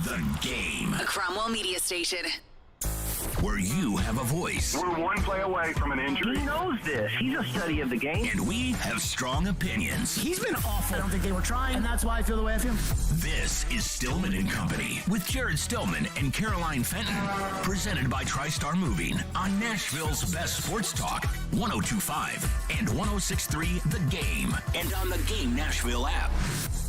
The Game. A Cromwell media station. Where you have a voice. We're one play away from an injury. He knows this. He's a study of the game. And we have strong opinions. He's been awful. I don't think they were trying, and that's why I feel the way I feel. This is Stillman and Company with Jared Stillman and Caroline Fenton. Presented by TriStar Moving on Nashville's best sports talk, 102.5 and 106.3 The Game. And on the Game Nashville app.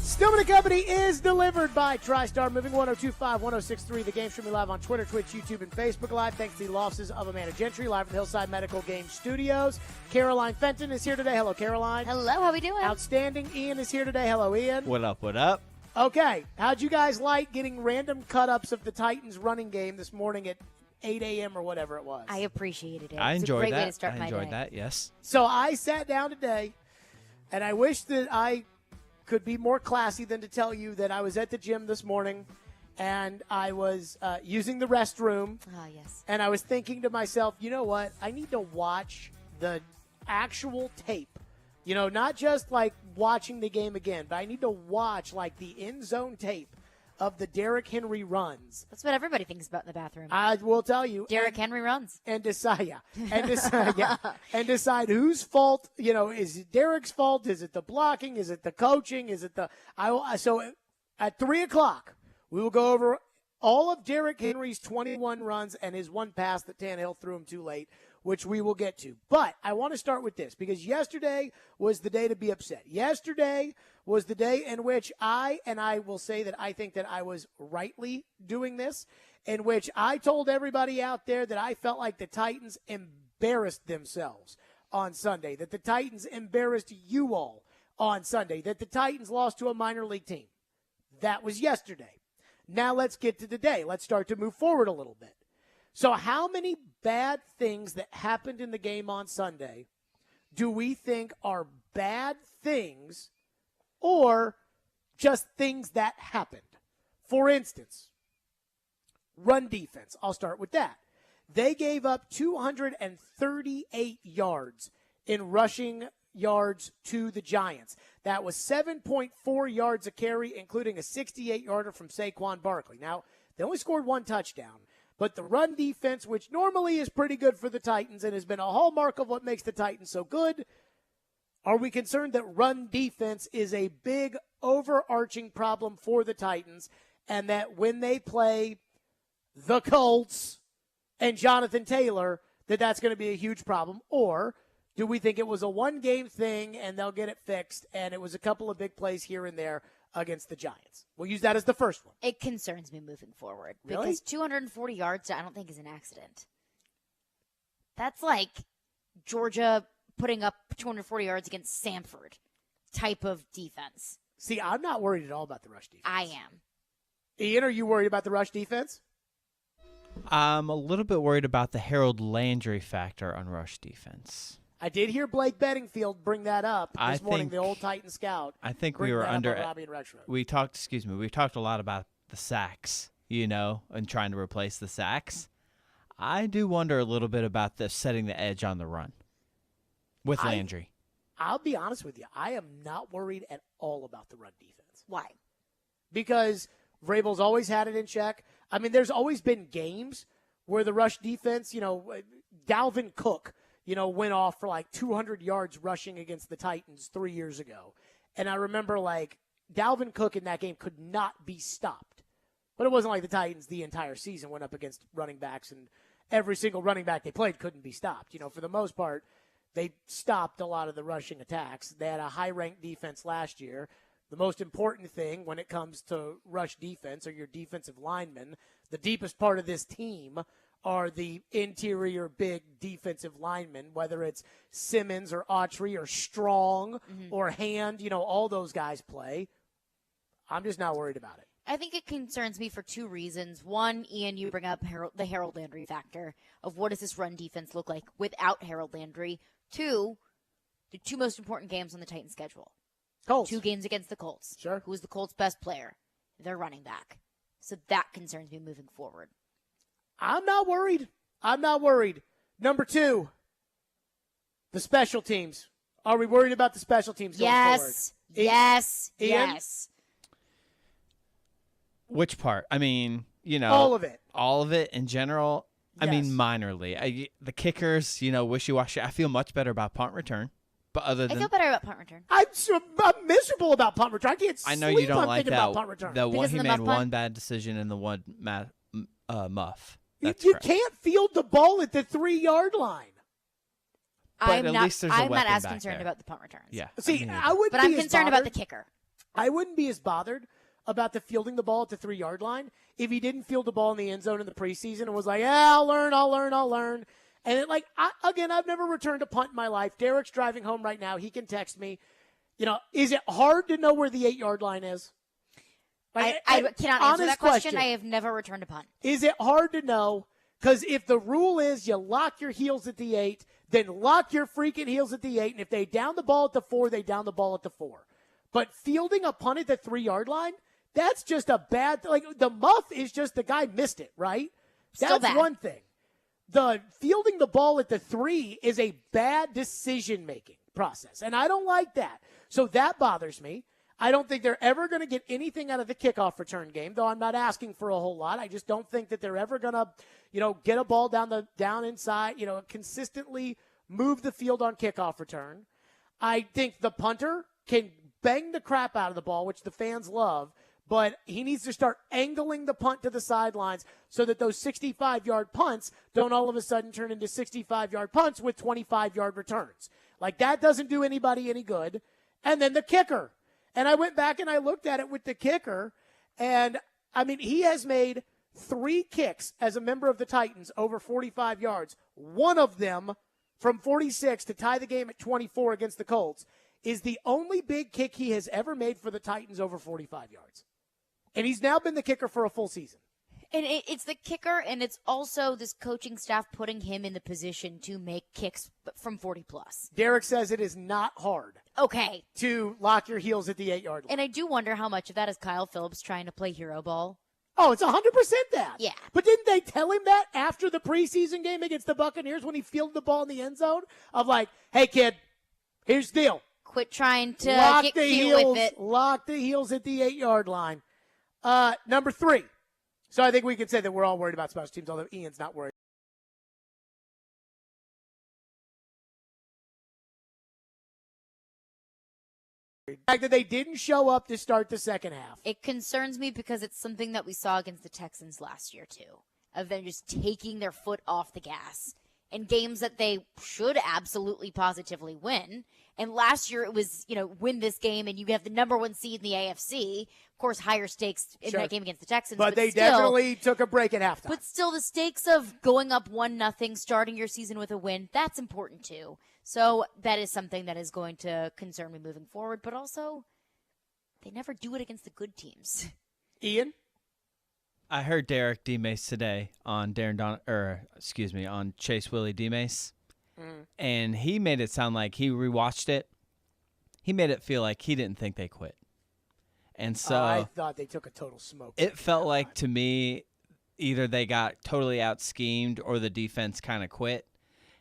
Stillman and Company is delivered by TriStar Moving, 102.5, 106.3. The Game streaming live on Twitter, Twitch, YouTube, and Facebook Live. Thanks to the offices of Amanda Gentry, live from the Hillside Medical Game Studios. Caroline Fenton is here today. Hello, Caroline. Hello, how we doing? Outstanding. Ian is here today. Hello, Ian. What up, what up? Okay, how'd you guys like getting random cut-ups of the Titans running game this morning at 8 a.m. or whatever it was? I appreciated it. I It's enjoyed a great that. way to start I my enjoyed day. that, yes. So I sat down today, and I wish that I could be more classy than to tell you that I was at the gym this morning, and I was using the restroom. Oh, yes. And I was thinking to myself, you know what? I need to watch the actual tape. You know, not just like watching the game again, but I need to watch like the end zone tape of the Derrick Henry runs. That's what everybody thinks about in the bathroom. I will tell you. Derrick Henry runs. And decide, and decide whose fault. You know, is it Derrick's fault? Is it the blocking? Is it the coaching? Is it the? So at 3:00, we will go over all of Derrick Henry's 21 runs and his one pass that Tannehill threw him too late, which we will get to. But I want to start with this because yesterday was the day to be upset. Yesterday was the day in which I will say that I think that I was rightly doing this, in which I told everybody out there that I felt like the Titans embarrassed themselves on Sunday, that the Titans embarrassed you all on Sunday, that the Titans lost to a minor league team. That was yesterday. Now let's get to today. Let's start to move forward a little bit. So how many bad things that happened in the game on Sunday do we think are bad things or just things that happened? For instance, run defense. I'll start with that. They gave up 238 yards in rushing yards to the Giants. That was 7.4 yards a carry, including a 68-yarder from Saquon Barkley. Now, they only scored one touchdown. But the run defense, which normally is pretty good for the Titans and has been a hallmark of what makes the Titans so good, are we concerned that run defense is a big overarching problem for the Titans and that when they play the Colts and Jonathan Taylor, that that's going to be a huge problem? Or do we think it was a one-game thing and they'll get it fixed and it was a couple of big plays here and there against the Giants? We'll use that as the first one. It concerns me moving forward. Really? Because 240 yards, I don't think is an accident. That's like Georgia putting up 240 yards against Samford type of defense. See, I'm not worried at all about the rush defense. I am. Ian, are you worried about the rush defense? I'm a little bit worried about the Harold Landry factor on rush defense. I did hear Blake Bedingfield bring that up this morning, the old Titan scout. I think bring we were that up under. on Robbie and Retro. We've talked a lot about the sacks, and trying to replace the sacks. I do wonder a little bit about the setting the edge on the run with Landry. I'll be honest with you. I am not worried at all about the run defense. Why? Because Vrabel's always had it in check. I mean, there's always been games where the rush defense, Dalvin Cook, went off for like 200 yards rushing against the Titans 3 years ago. And I remember Dalvin Cook in that game could not be stopped. But it wasn't like the Titans the entire season went up against running backs and every single running back they played couldn't be stopped. For the most part, they stopped a lot of the rushing attacks. They had a high-ranked defense last year. The most important thing when it comes to rush defense are your defensive linemen. The deepest part of this team are the interior big defensive linemen, whether it's Simmons or Autry or Strong or Hand, all those guys play. I'm just not worried about it. I think it concerns me for two reasons. One, Ian, you bring up the Harold Landry factor of what does this run defense look like without Harold Landry. Two, the two most important games on the Titans schedule. Colts. 2 games against the Colts. Sure. Who is the Colts' best player? Their running back. So that concerns me moving forward. I'm not worried. Number 2, the special teams. Are we worried about the special teams going forward? Yes. Ian? Yes. Which part? I mean, All of it. All of it in general. I mean, Yes. minorly. The kickers, wishy-washy. I feel much better about punt return. But other I than feel better about punt return. I'm miserable about punt return. I can't I know sleep. you don't I'm like thinking that. about punt return. The one Because he of the made muff punt? one bad decision and the one muff. You That's correct. can't field the ball at the But 3-yard line. at I'm least there's a not weapon as back concerned there. about the punt returns. Yeah. See, me I neither. wouldn't But be I'm as concerned about the bothered. kicker. I wouldn't be as bothered about the fielding the ball at the 3-yard line if he didn't field the ball in the end zone in the preseason and was like, yeah, I'll learn. And I've never returned a punt in my life. Derek's driving home right now. He can text me. Is it hard to know where the 8-yard line is? I cannot answer honest that question. I have never returned a punt. Is it hard to know? Because if the rule is you lock your heels at the 8, then lock your freaking heels at the 8, and if they down the ball at the 4, they down the ball at the 4. But fielding a punt at the 3-yard line, that's just a bad – the muff is just the guy missed it, right? Still That's bad. one thing. The fielding the ball at the 3 is a bad decision-making process, and I don't like that. So that bothers me. I don't think they're ever going to get anything out of the kickoff return game, though I'm not asking for a whole lot. I just don't think that they're ever going to, get a ball down inside, consistently move the field on kickoff return. I think the punter can bang the crap out of the ball, which the fans love, but he needs to start angling the punt to the sidelines so that those 65-yard punts don't all of a sudden turn into 65-yard punts with 25-yard returns. That doesn't do anybody any good. And then the kicker. And I went back and I looked at it with the kicker, and, he has made 3 kicks as a member of the Titans over 45 yards. One of them from 46 to tie the game at 24 against the Colts is the only big kick he has ever made for the Titans over 45 yards. And he's now been the kicker for a full season. And it's the kicker, and it's also this coaching staff putting him in the position to make kicks from 40-plus. Derek says it is not hard Okay. to lock your heels at the 8-yard line. And I do wonder how much of that is Kyle Phillips trying to play hero ball. Oh, it's 100% that. Yeah. But didn't they tell him that after the preseason game against the Buccaneers when he fielded the ball in the end zone? Of hey, kid, here's the deal. Quit trying to Lock get the cute heels, with it. lock the heels at the 8-yard line. Number 3. So I think we could say that we're all worried about special teams, although Ian's not worried. The fact that they didn't show up to start the second half. It concerns me because it's something that we saw against the Texans last year, too, of them just taking their foot off the gas in games that they should absolutely positively win. And last year it was, win this game and you have the number 1 seed in the AFC. Of course, higher stakes in Sure. that game against the Texans. But they still, definitely took a break at halftime. But still, the stakes of going up 1-0, starting your season with a win, that's important too. So that is something that is going to concern me moving forward. But also, they never do it against the good teams. Ian? I heard Derek D-Mace today on on Chase Willie D-Mace, and he made it sound like he rewatched it. He made it feel like he didn't think they quit. And so I thought they took a total smoke. it felt like to me either they got totally out-schemed or the defense kind of quit.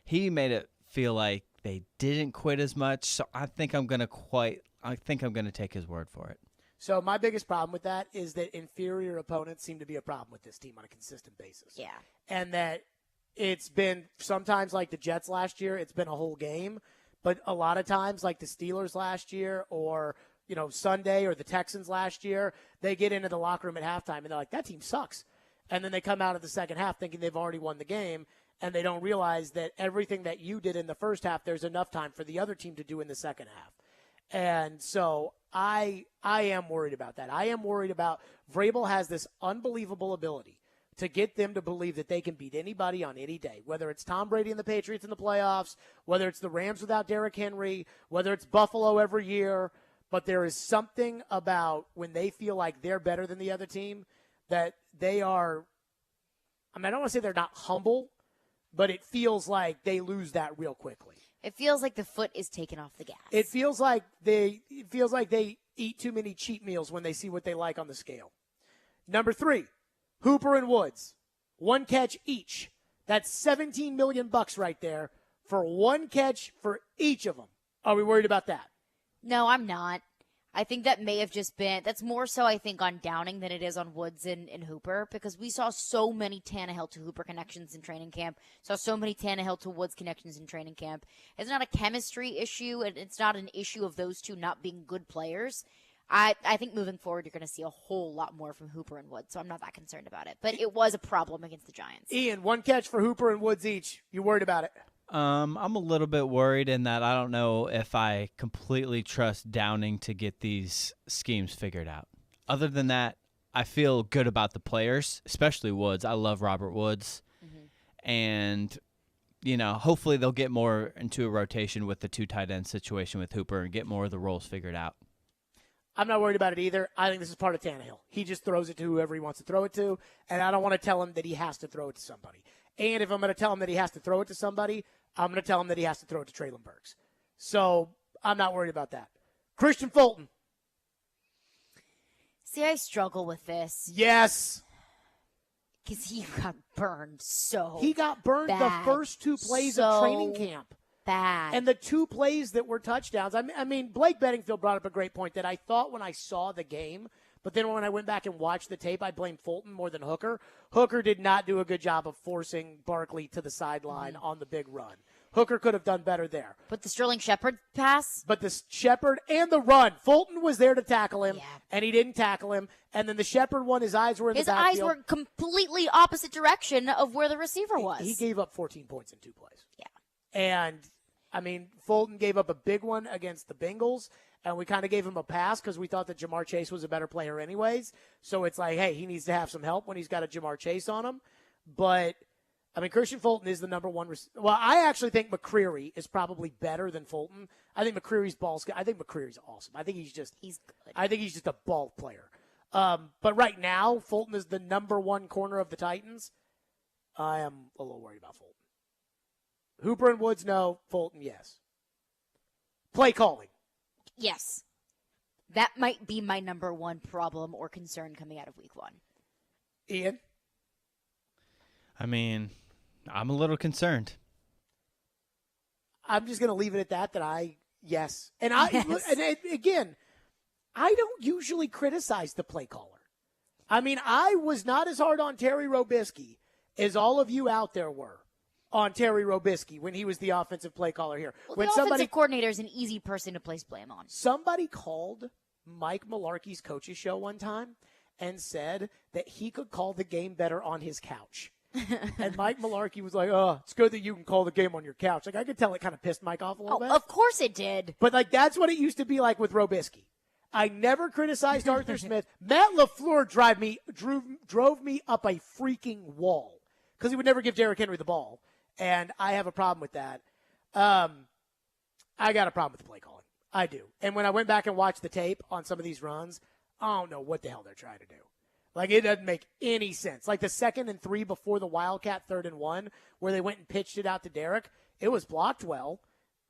He made it feel like they didn't quit as much, so I think I'm going to take his word for it. So my biggest problem with that is that inferior opponents seem to be a problem with this team on a consistent basis. Yeah. And that it's been sometimes like the Jets last year, it's been a whole game. But a lot of times like the Steelers last year or, Sunday or the Texans last year, they get into the locker room at halftime and they're like, that team sucks. And then they come out of the second half thinking they've already won the game. And they don't realize that everything that you did in the first half, there's enough time for the other team to do in the second half. And so I am worried about that. I am worried about Vrabel has this unbelievable ability to get them to believe that they can beat anybody on any day, whether it's Tom Brady and the Patriots in the playoffs, whether it's the Rams without Derrick Henry, whether it's Buffalo every year. But there is something about when they feel like they're better than the other team that they are – I don't want to say they're not humble, but it feels like they lose that real quickly. It feels like the foot is taken off the gas. It feels like they eat too many cheat meals when they see what they like on the scale. Number 3, Hooper and Woods, 1 catch each. That's $17 million right there for 1 catch for each of them. Are we worried about that? No, I'm not. I think that may have just been, that's more so, I think, on Downing than it is on Woods and Hooper, because we saw so many Tannehill to Hooper connections in training camp, saw so many Tannehill to Woods connections in training camp. It's not a chemistry issue, and it's not an issue of those two not being good players. I think moving forward, you're going to see a whole lot more from Hooper and Woods, so I'm not that concerned about it. But it was a problem against the Giants. Ian, 1 catch for Hooper and Woods each. You worried about it? I'm a little bit worried in that I don't know if I completely trust Downing to get these schemes figured out. Other than that, I feel good about the players, especially Woods. I love Robert Woods. Mm-hmm. And, hopefully they'll get more into a rotation with the 2 tight end situation with Hooper and get more of the roles figured out. I'm not worried about it either. I think this is part of Tannehill. He just throws it to whoever he wants to throw it to, and I don't want to tell him that he has to throw it to somebody. And if I'm going to tell him that he has to throw it to somebody, I'm going to tell him that he has to throw it to Treylon Burks. So I'm not worried about that. Christian Fulton. See, I struggle with this. Yes. Because he got burned so He got burned bad. the first 2 plays of training camp. Bad. And the 2 plays that were touchdowns. I mean, Blake Bedingfield brought up a great point that I thought when I saw the game, but then when I went back and watched the tape, I blamed Fulton more than Hooker. Hooker did not do a good job of forcing Barkley to the sideline on the big run. Hooker could have done better there. But the Sterling Shepard pass? But the Shepard and the run. Fulton was there to tackle him, Yeah. and he didn't tackle him. And then the Shepard one, his eyes were in His the backfield. eyes were completely opposite direction of where the receiver was. He gave up 14 points in 2 plays. Yeah. And, Fulton gave up a big one against the Bengals, and we kind of gave him a pass because we thought that Jamar Chase was a better player anyways. So it's like, hey, he needs to have some help when he's got a Jamar Chase on him. But, Christian Fulton is the number one. Well, I actually think McCreary is probably better than Fulton. I think McCreary's I think McCreary's awesome. I think he's good. I think he's just a ball player. But right now, Fulton is the number 1 corner of the Titans. I am a little worried about Fulton. Hooper and Woods, no. Fulton, yes. Play calling. Yes. That might be my number 1 problem or concern coming out of week 1. Ian? I'm a little concerned. I'm just going to leave it at that yes. And again, I don't usually criticize the play caller. I was not as hard on Terry Robisky as all of you out there were on Terry Robisky when he was the offensive play caller here. Well, when the offensive coordinator is an easy person to place blame on. Somebody called Mike Mularkey's coaches show one time and said that he could call the game better on his couch. And Mike Mularkey was like, oh, it's good that you can call the game on your couch. I could tell it kind of pissed Mike off a little bit. Of course it did. But, that's what it used to be like with Robisky. I never criticized Arthur Smith. Matt LaFleur drove me up a freaking wall because he would never give Derrick Henry the ball. And I have a problem with that. I got a problem with the play calling. I do. And when I went back and watched the tape on some of these runs, I don't know what the hell they're trying to do. It doesn't make any sense. Like the 2nd and 3 before the Wildcat 3rd and 1, where they went and pitched it out to Derrick, it was blocked well.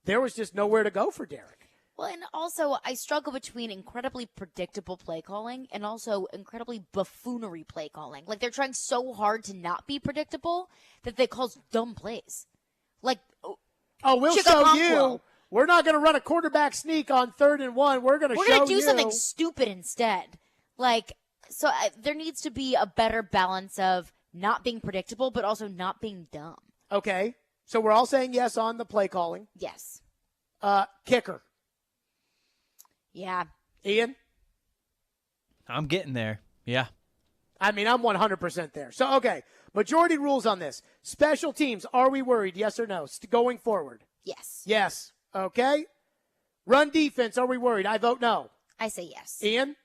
There was just nowhere to go for Derrick. Well, and also, I struggle between incredibly predictable play calling and also incredibly buffoonery play calling. They're trying so hard to not be predictable that they cause dumb plays. We'll show you. We're not going to run a quarterback sneak on 3rd and 1. We're going to do something stupid instead. So there needs to be a better balance of not being predictable, but also not being dumb. Okay. So we're all saying yes on the play calling. Yes. Kicker. Yeah. Ian? I'm getting there. Yeah. I'm 100% there. So, okay. Majority rules on this. Special teams. Are we worried? Yes or no? Going forward. Yes. Yes. Okay. Run defense. Are we worried? I vote no. I say yes. Ian?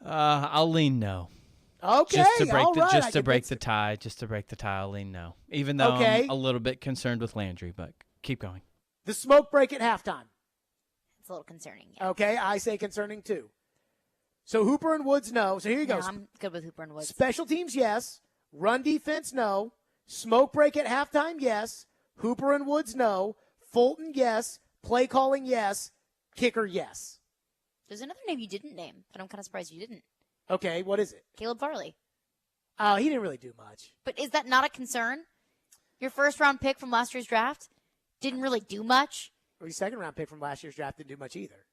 I'll lean no. Okay. Just to break the tie. Just to break the tie, I'll lean no. Even though I'm a little bit concerned with Landry, but keep going. The smoke break at halftime. It's a little concerning. Yeah. Okay. I say concerning too. So Hooper and Woods, no. So here you go. I'm good with Hooper and Woods. Special teams, yes. Run defense, no. Smoke break at halftime, yes. Hooper and Woods, no. Fulton, yes. Play calling, yes. Kicker, yes. There's another name you didn't name, but I'm kind of surprised you didn't. Okay, what is it? Caleb Farley. Oh, he didn't really do much. But is that not a concern? Your first-round pick from last year's draft didn't really do much. Or your second-round pick from last year's draft didn't do much either.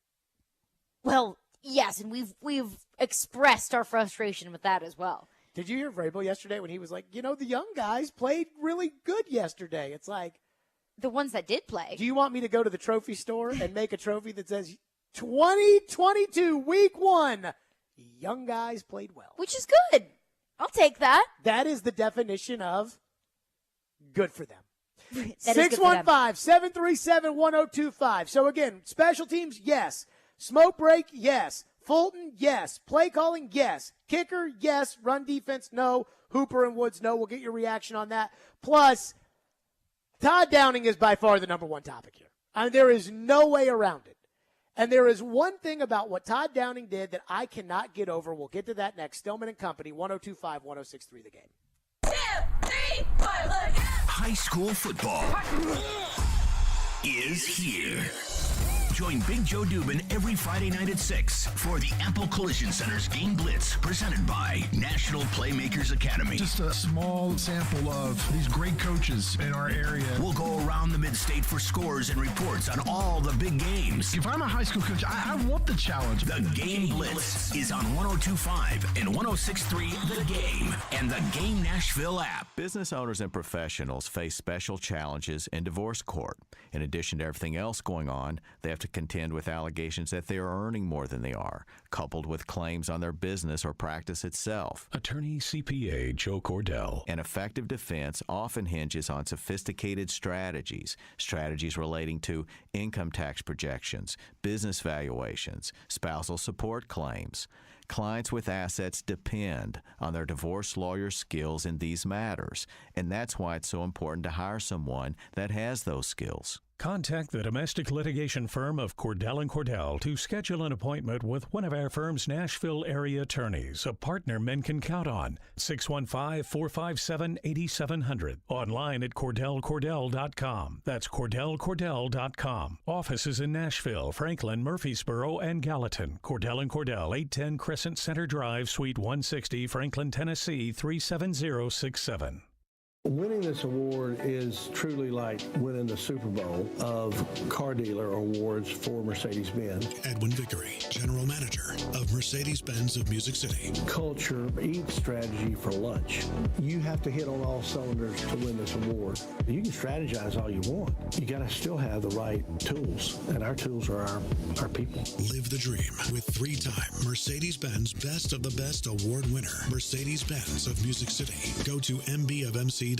Well, yes, and we've expressed our frustration with that as well. Did you hear Vrabel yesterday when he was like, the young guys played really good yesterday? It's like, the ones that did play. do you want me to go to the trophy store and make a trophy that says 2022 week 1, young guys played well? Which is good. I'll take that. That is the definition of good for them. 615-737-1025. So again, special teams, yes. Smoke break, yes. Fulton, yes. Play calling, yes. Kicker, yes. Run defense, no. Hooper and Woods, no. We'll get your reaction on that. Plus, Todd Downing is by far the number one topic here. I mean, there is no way around it. And there is one thing about what Todd Downing did that I cannot get over. We'll get to that next. Stillman and Company, 102.5, 106.3 The Game. 2, 3, 4, look. High school football is here. Join Big Joe Dubin every Friday night at 6 for the Apple Collision Center's Game Blitz, presented by National Playmakers Academy. Just a small sample of these great coaches in our area. We'll go around the mid-state for scores and reports on all the big games. If I'm a high school coach, I want the challenge. The Game Blitz is on 102.5 and 106.3 The Game and the Game Nashville app. Business owners and professionals face special challenges in divorce court. In addition to everything else going on, they have to contend with allegations that they are earning more than they are, coupled with claims on their business or practice itself. Attorney CPA Joe Cordell. An effective defense often hinges on sophisticated strategies relating to income tax projections, business valuations, spousal support claims. Clients with assets depend on their divorce lawyer's skills in these matters, and that's why it's so important to hire someone that has those skills. Contact the domestic litigation firm of Cordell & Cordell to schedule an appointment with one of our firm's Nashville area attorneys, a partner men can count on. 615-457-8700. Online at CordellCordell.com. That's CordellCordell.com. Offices in Nashville, Franklin, Murfreesboro, and Gallatin. Cordell & Cordell, 810 Crescent Center Drive, Suite 160, Franklin, Tennessee, 37067. Winning this award is truly like winning the Super Bowl of car dealer awards for Mercedes-Benz. Edwin Vickery, General Manager of Mercedes-Benz of Music City. Culture eats strategy for lunch. You have to hit on all cylinders to win this award. You can strategize all you want. You got to still have the right tools, and our tools are our people. Live the dream with 3-time Mercedes-Benz Best of the Best Award winner, Mercedes-Benz of Music City. Go to mbofmc.com.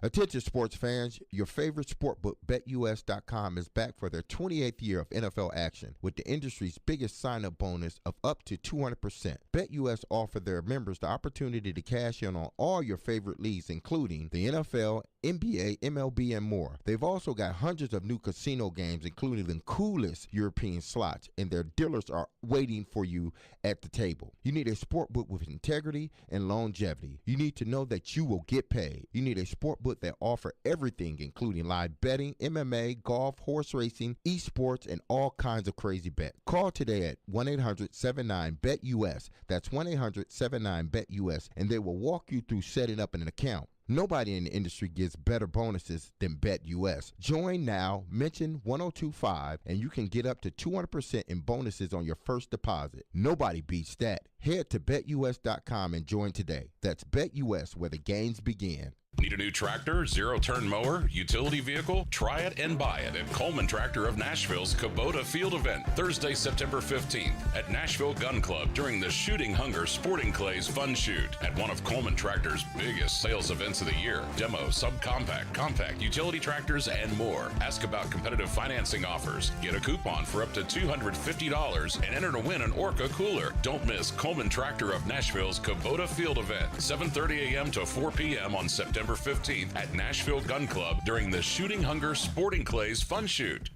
Attention sports fans, your favorite sportbook, BetUS.com, is back for their 28th year of NFL action with the industry's biggest sign-up bonus of up to 200%. BetUS offers their members the opportunity to cash in on all your favorite leagues, including the NFL, NBA, MLB, and more. They've also got hundreds of new casino games, including the coolest European slots, and their dealers are waiting for you at the table. You need a sportbook with integrity and longevity. You need to know that you will get paid. You need a sportbook that offer everything, including live betting, MMA, golf, horse racing, esports, and all kinds of crazy bets. Call today at 1-800-79-BET-US. That's 1-800-79-BET-US, and they will walk you through setting up an account. Nobody in the industry gets better bonuses than BetUS. Join now, mention 1025, and you can get up to 200% in bonuses on your first deposit. Nobody beats that. Head to BetUS.com and join today. That's BetUS, where the games begin. Need a new tractor, zero-turn mower, utility vehicle? Try it and buy it at Coleman Tractor of Nashville's Kubota Field event, Thursday, September 15th at Nashville Gun Club during the Shooting Hunger Sporting Clays Fun Shoot at one of Coleman Tractor's biggest sales events of the year. Demo, subcompact, compact, utility tractors, and more. Ask about competitive financing offers. Get a coupon for up to $250 and enter to win an Orca cooler. Don't miss Coleman Tractor of Nashville's Kubota Field event, 7:30 a.m. to 4 p.m. on September 15th at Nashville Gun Club during the Shooting Hunger Sporting Clays Fun Shoot.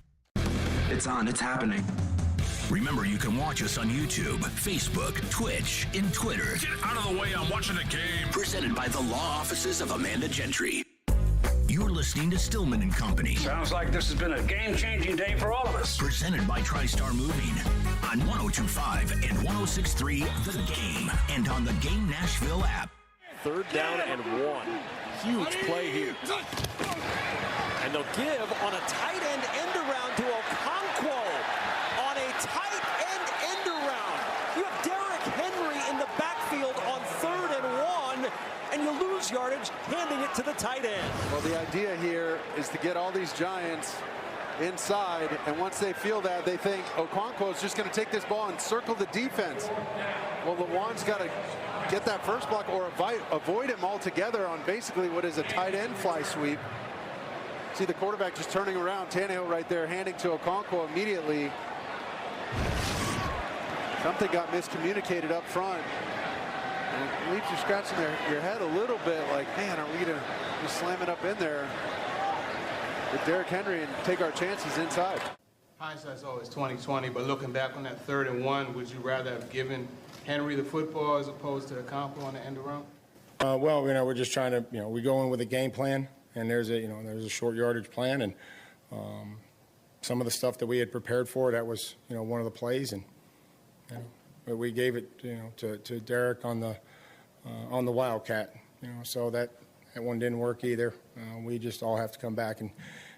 It's on, it's happening. Remember, you can watch us on YouTube, Facebook, Twitch, and Twitter. Get out of the way, I'm watching the game. Presented by the law offices of Amanda Gentry. You're listening to Stillman and Company. Sounds like this has been a game-changing day for all of us. Presented by TriStar Moving on 102.5 and 106.3 The Game and on the Game Nashville app. 3rd down and 1. Huge play here. And they'll give on a tight end around to Okonkwo. it to the tight end. Well, the idea here is to get all these Giants inside, and once they feel that, they think Okonkwo is just going to take this ball and circle the defense. Well, Lewan's got to get that first block or avoid him altogether on basically what is a tight end fly sweep. See the quarterback just turning around, Tannehill right there, handing to Okonkwo immediately. Something got miscommunicated up front. And it leaves you scratching your head a little bit like, man, are we going to just slam it up in there with Derrick Henry and take our chances inside? Hindsight's always 20/20, but looking back on that 3rd and 1, would you rather have given Henry the football as opposed to Okonkwo on the end around? Well, we're just trying to, we go in with a game plan, and there's a short yardage plan, and some of the stuff that we had prepared for, that was, one of the plays, and we gave it, to Derrick on the Wildcat, so that one didn't work either. We just all have to come back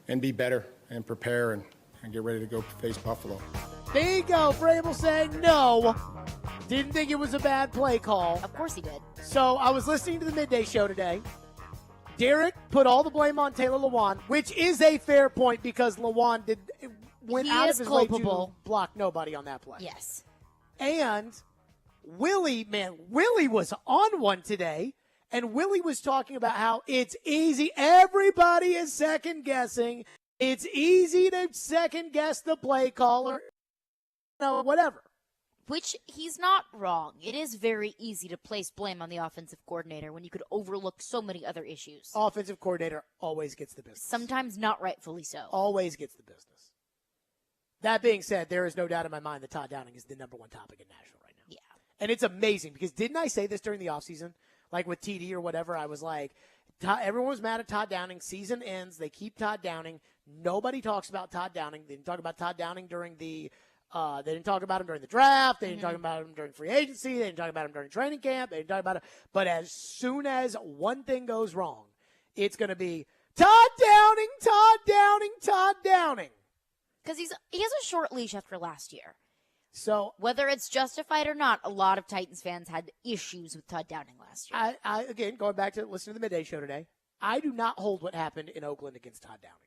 and be better and prepare and get ready to go face Buffalo. Bingo! Vrabel saying no. Didn't think it was a bad play call. Of course he did. So I was listening to the midday show today. Derrick put all the blame on Taylor Lewan, which is a fair point because Lewan went out of his way to block nobody on that play. Yes. And Willie was on one today, and Willie was talking about how it's easy. Everybody is second guessing. It's easy to second guess the play caller. Whatever. Which he's not wrong. It is very easy to place blame on the offensive coordinator when you could overlook so many other issues. Offensive coordinator always gets the business. Sometimes not rightfully so. Always gets the business. That being said, there is no doubt in my mind that Todd Downing is the number one topic in Nashville right now. Yeah. And it's amazing because didn't I say this during the offseason? Like with TD or whatever, I was like, everyone was mad at Todd Downing. Season ends. They keep Todd Downing. Nobody talks about Todd Downing. They didn't talk about Todd Downing during the they didn't talk about him during the draft. They didn't talk about him during free agency. They didn't talk about him during training camp. They didn't talk about it. But as soon as one thing goes wrong, it's going to be Todd Downing, Todd Downing, Todd Downing. Because he has a short leash after last year. So whether it's justified or not, a lot of Titans fans had issues with Todd Downing last year. I again, going back to listening to the midday show today, I do not hold what happened in Oakland against Todd Downing.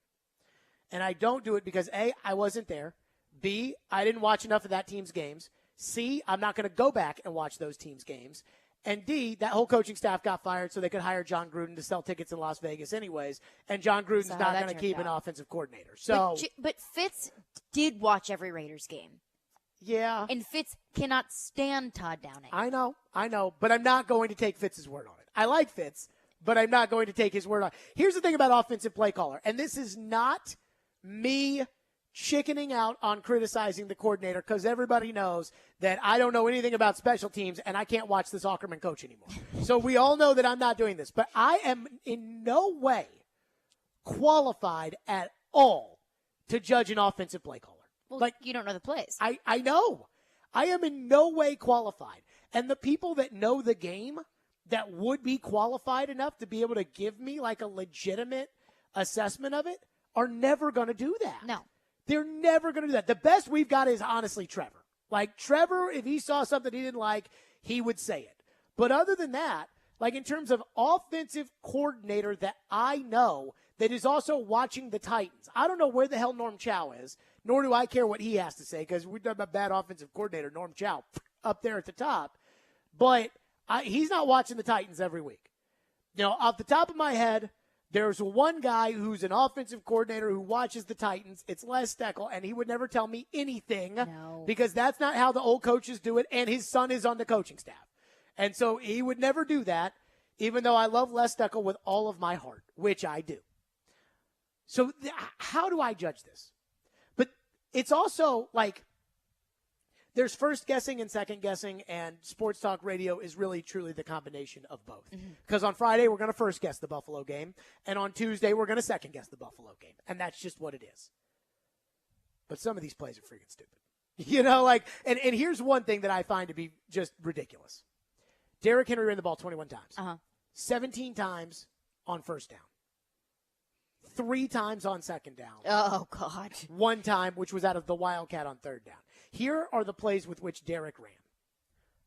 And I don't do it because A, I wasn't there. B, I didn't watch enough of that team's games. C, I'm not going to go back and watch those teams' games. And D, that whole coaching staff got fired so they could hire John Gruden to sell tickets in Las Vegas anyways. And John Gruden's not going to keep an offensive coordinator. So, but Fitz did watch every Raiders game. Yeah. And Fitz cannot stand Todd Downing. I know. But I'm not going to take Fitz's word on it. I like Fitz, but I'm not going to take his word on it. Here's the thing about offensive play caller, and this is not me chickening out on criticizing the coordinator because everybody knows that I don't know anything about special teams and I can't watch this Ackerman coach anymore. So we all know that I'm not doing this. But I am in no way qualified at all to judge an offensive play caller. Well, you don't know the plays. I know. I am in no way qualified. And the people that know the game that would be qualified enough to be able to give me like a legitimate assessment of it are never going to do that. No. They're never going to do that. The best we've got is honestly Trevor. Like Trevor, if he saw something he didn't like, he would say it. But other than that, like in terms of offensive coordinator that I know that is also watching the Titans, I don't know where the hell Norm Chow is, nor do I care what he has to say because we've done a bad offensive coordinator, Norm Chow, up there at the top. But he's not watching the Titans every week. Off the top of my head, there's one guy who's an offensive coordinator who watches the Titans. It's Les Steckel, and he would never tell me anything because that's not how the old coaches do it, and his son is on the coaching staff. And so he would never do that, even though I love Les Steckel with all of my heart, which I do. So how do I judge this? But it's also like there's first guessing and second guessing, and Sports Talk Radio is really, truly the combination of both. Because on Friday, we're going to first guess the Buffalo game, and on Tuesday, we're going to second guess the Buffalo game. And that's just what it is. But some of these plays are freaking stupid. And here's one thing that I find to be just ridiculous. Derrick Henry ran the ball 21 times. 17 times on first down. 3 times on second down. Oh, God. 1 time, which was out of the Wildcat on third down. Here are the plays with which Derrick ran.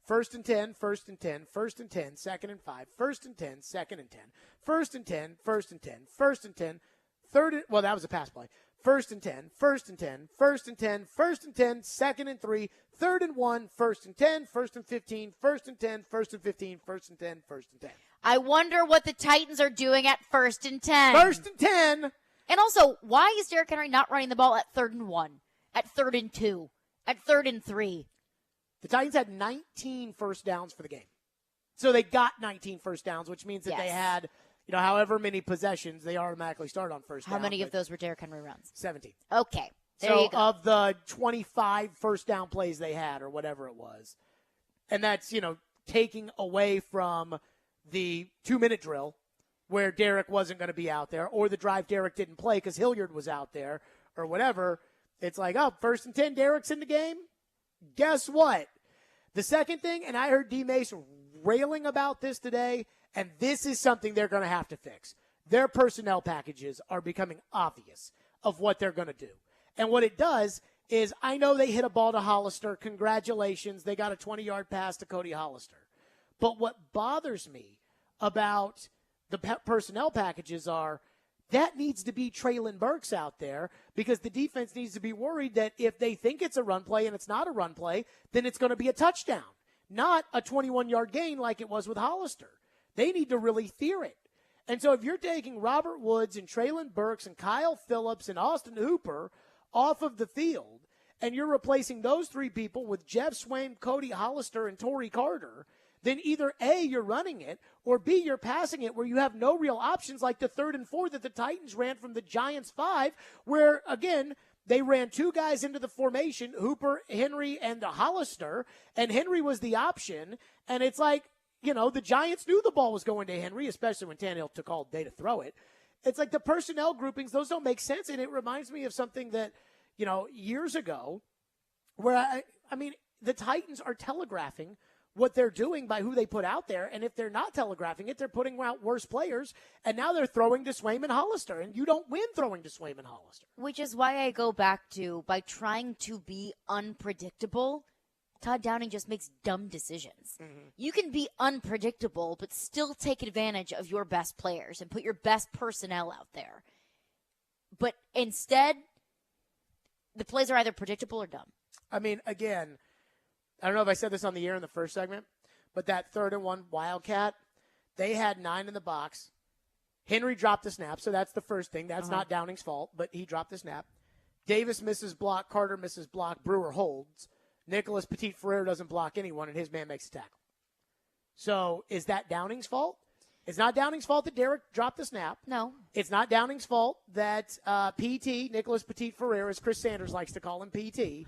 First and 10, first and 10, first and 10, second and 5, first and 10, second and 10, first and 10, first and 10, first and 10, third and, well, that was a pass play. First and 10, first and 10, first and 10, first and 10, second and 3, third and 1, first and 10, first and 15, first and 10, first and 15, first and 10, first and 10. I wonder what the Titans are doing at first and 10. First and 10. And also, why is Derrick Henry not running the ball at third and 1, at third and 2, at third and 3? The Titans had 19 first downs for the game. So they got 19 first downs, which means that they had, however many possessions, they automatically start on first down. How many of those were Derrick Henry runs? 17. Okay. There you go. Of the 25 first down plays they had or whatever it was. And that's, taking away from the 2-minute drill where Derrick wasn't going to be out there, or the drive Derrick didn't play because Hilliard was out there or whatever. It's like, first and 10, Derrick's in the game. Guess what? The second thing, and I heard D. Mace railing about this today, and this is something they're going to have to fix. Their personnel packages are becoming obvious of what they're going to do. And what it does is, I know they hit a ball to Hollister. Congratulations. They got a 20-yard pass to Cody Hollister. But what bothers me about the personnel packages are that needs to be Treylon Burks out there, because the defense needs to be worried that if they think it's a run play and it's not a run play, then it's going to be a touchdown, not a 21-yard gain like it was with Hollister. They need to really fear it. And so if you're taking Robert Woods and Treylon Burks and Kyle Phillips and Austin Hooper off of the field, and you're replacing those three people with Jeff Swain, Cody Hollister, and Torrey Carter, then either A, you're running it, or B, you're passing it where you have no real options, like the 3rd and 4 that the Titans ran from the Giants 5, where, again, they ran two guys into the formation, Hooper, Henry, and Hollister, and Henry was the option. And it's like, the Giants knew the ball was going to Henry, especially when Tannehill took all day to throw it. It's like the personnel groupings, those don't make sense, and it reminds me of something that, years ago, where, the Titans are telegraphing what they're doing by who they put out there, and if they're not telegraphing it, they're putting out worse players, and now they're throwing to Swaim and Hollister, and you don't win throwing to Swaim and Hollister. Which is why I go back to, by trying to be unpredictable, Todd Downing just makes dumb decisions. Mm-hmm. You can be unpredictable, but still take advantage of your best players and put your best personnel out there. But instead, the plays are either predictable or dumb. Again, I don't know if I said this on the air in the first segment, but that 3rd and 1 Wildcat, they had 9 in the box. Henry dropped the snap, so that's the first thing. That's not Downing's fault, but he dropped the snap. Davis misses block, Carter misses block, Brewer holds. Nicholas Petit-Frere doesn't block anyone, and his man makes a tackle. So is that Downing's fault? It's not Downing's fault that Derrick dropped the snap. No. It's not Downing's fault that PT, Nicholas Petit-Frere, as Chris Sanders likes to call him, PT.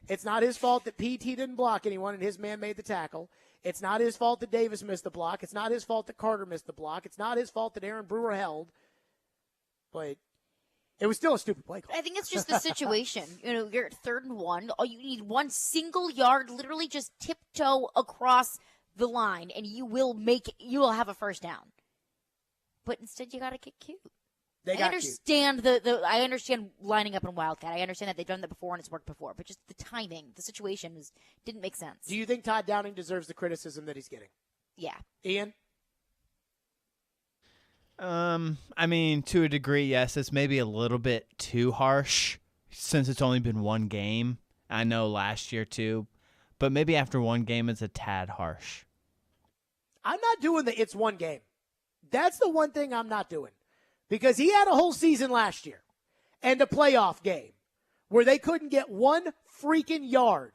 It's not his fault that PT didn't block anyone and his man made the tackle. It's not his fault that Davis missed the block. It's not his fault that Carter missed the block. It's not his fault that Aaron Brewer held. But it was still a stupid play call. I think it's just the situation. You're at 3rd and 1. All you need one single yard, literally just tiptoe across the line, and you will have a first down. But instead, you got to get cute. I understand I understand lining up in Wildcat. I understand that they've done that before and it's worked before, but just the timing, the situation didn't make sense. Do you think Todd Downing deserves the criticism that he's getting? Yeah. Ian? To a degree, yes. It's maybe a little bit too harsh since it's only been one game. I know last year too, but maybe after one game it's a tad harsh. I'm not doing it's one game. That's the one thing I'm not doing. Because he had a whole season last year and a playoff game where they couldn't get one freaking yard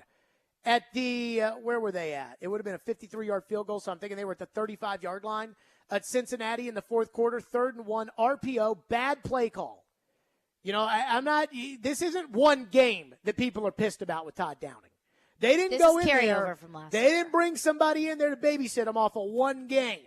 at the, where were they at? It would have been a 53-yard field goal, so I'm thinking they were at the 35-yard line at Cincinnati in the fourth quarter, 3rd and 1, RPO, bad play call. This isn't one game that people are pissed about with Todd Downing. They didn't go in there. They didn't bring somebody in there to babysit them off of one game.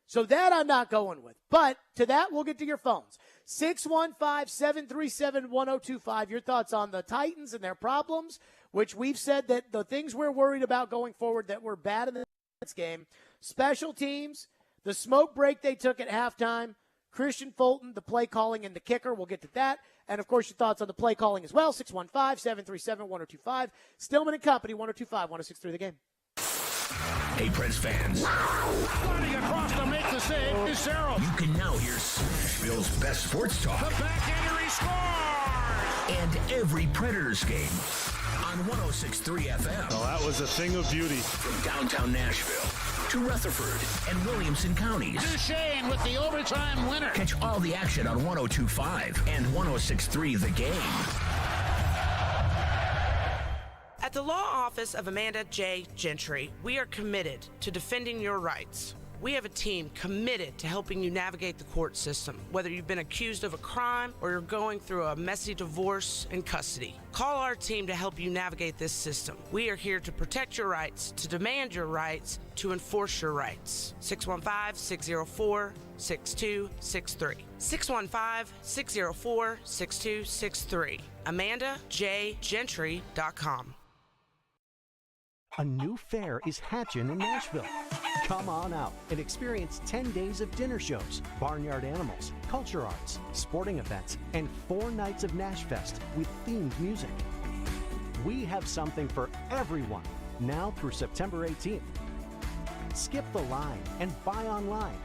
So that I'm not going with. But to that, we'll get to your phones. 615-737-1025. Your thoughts on the Titans and their problems, which we've said that the things we're worried about going forward that were bad in this game. Special teams, the smoke break they took at halftime, Christian Fulton, the play calling, and the kicker. We'll get to that. And, of course, your thoughts on the play calling as well. 615-737-1025. Stillman and Company, 1025, 1063 The Game. Hey, Preds fans. Running across to make the save is Cerro. You can now hear Nashville's best sports talk. The backhander, he scores! And every Predators game on 106.3 FM. Oh, that was a thing of beauty. From downtown Nashville to Rutherford and Williamson counties. Duchesne with the overtime winner. Catch all the action on 102.5 and 106.3 The Game. At the law office of Amanda J. Gentry, we are committed to defending your rights. We have a team committed to helping you navigate the court system, whether you've been accused of a crime or you're going through a messy divorce and custody. Call our team to help you navigate this system. We are here to protect your rights, to demand your rights, to enforce your rights. 615-604-6263. 615-604-6263. AmandaJGentry.com. A new fair is hatching in Nashville. Come on out and experience 10 days of dinner shows, barnyard animals, culture arts, sporting events, and 4 nights of Nashfest with themed music. We have something for everyone now through September 18th. Skip the line and buy online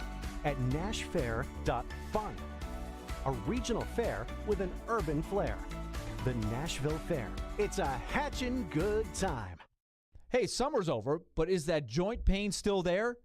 at nashfair.fun. A regional fair with an urban flair. The Nashville Fair. It's a hatchin' good time. Hey, summer's over, but is that joint pain still there?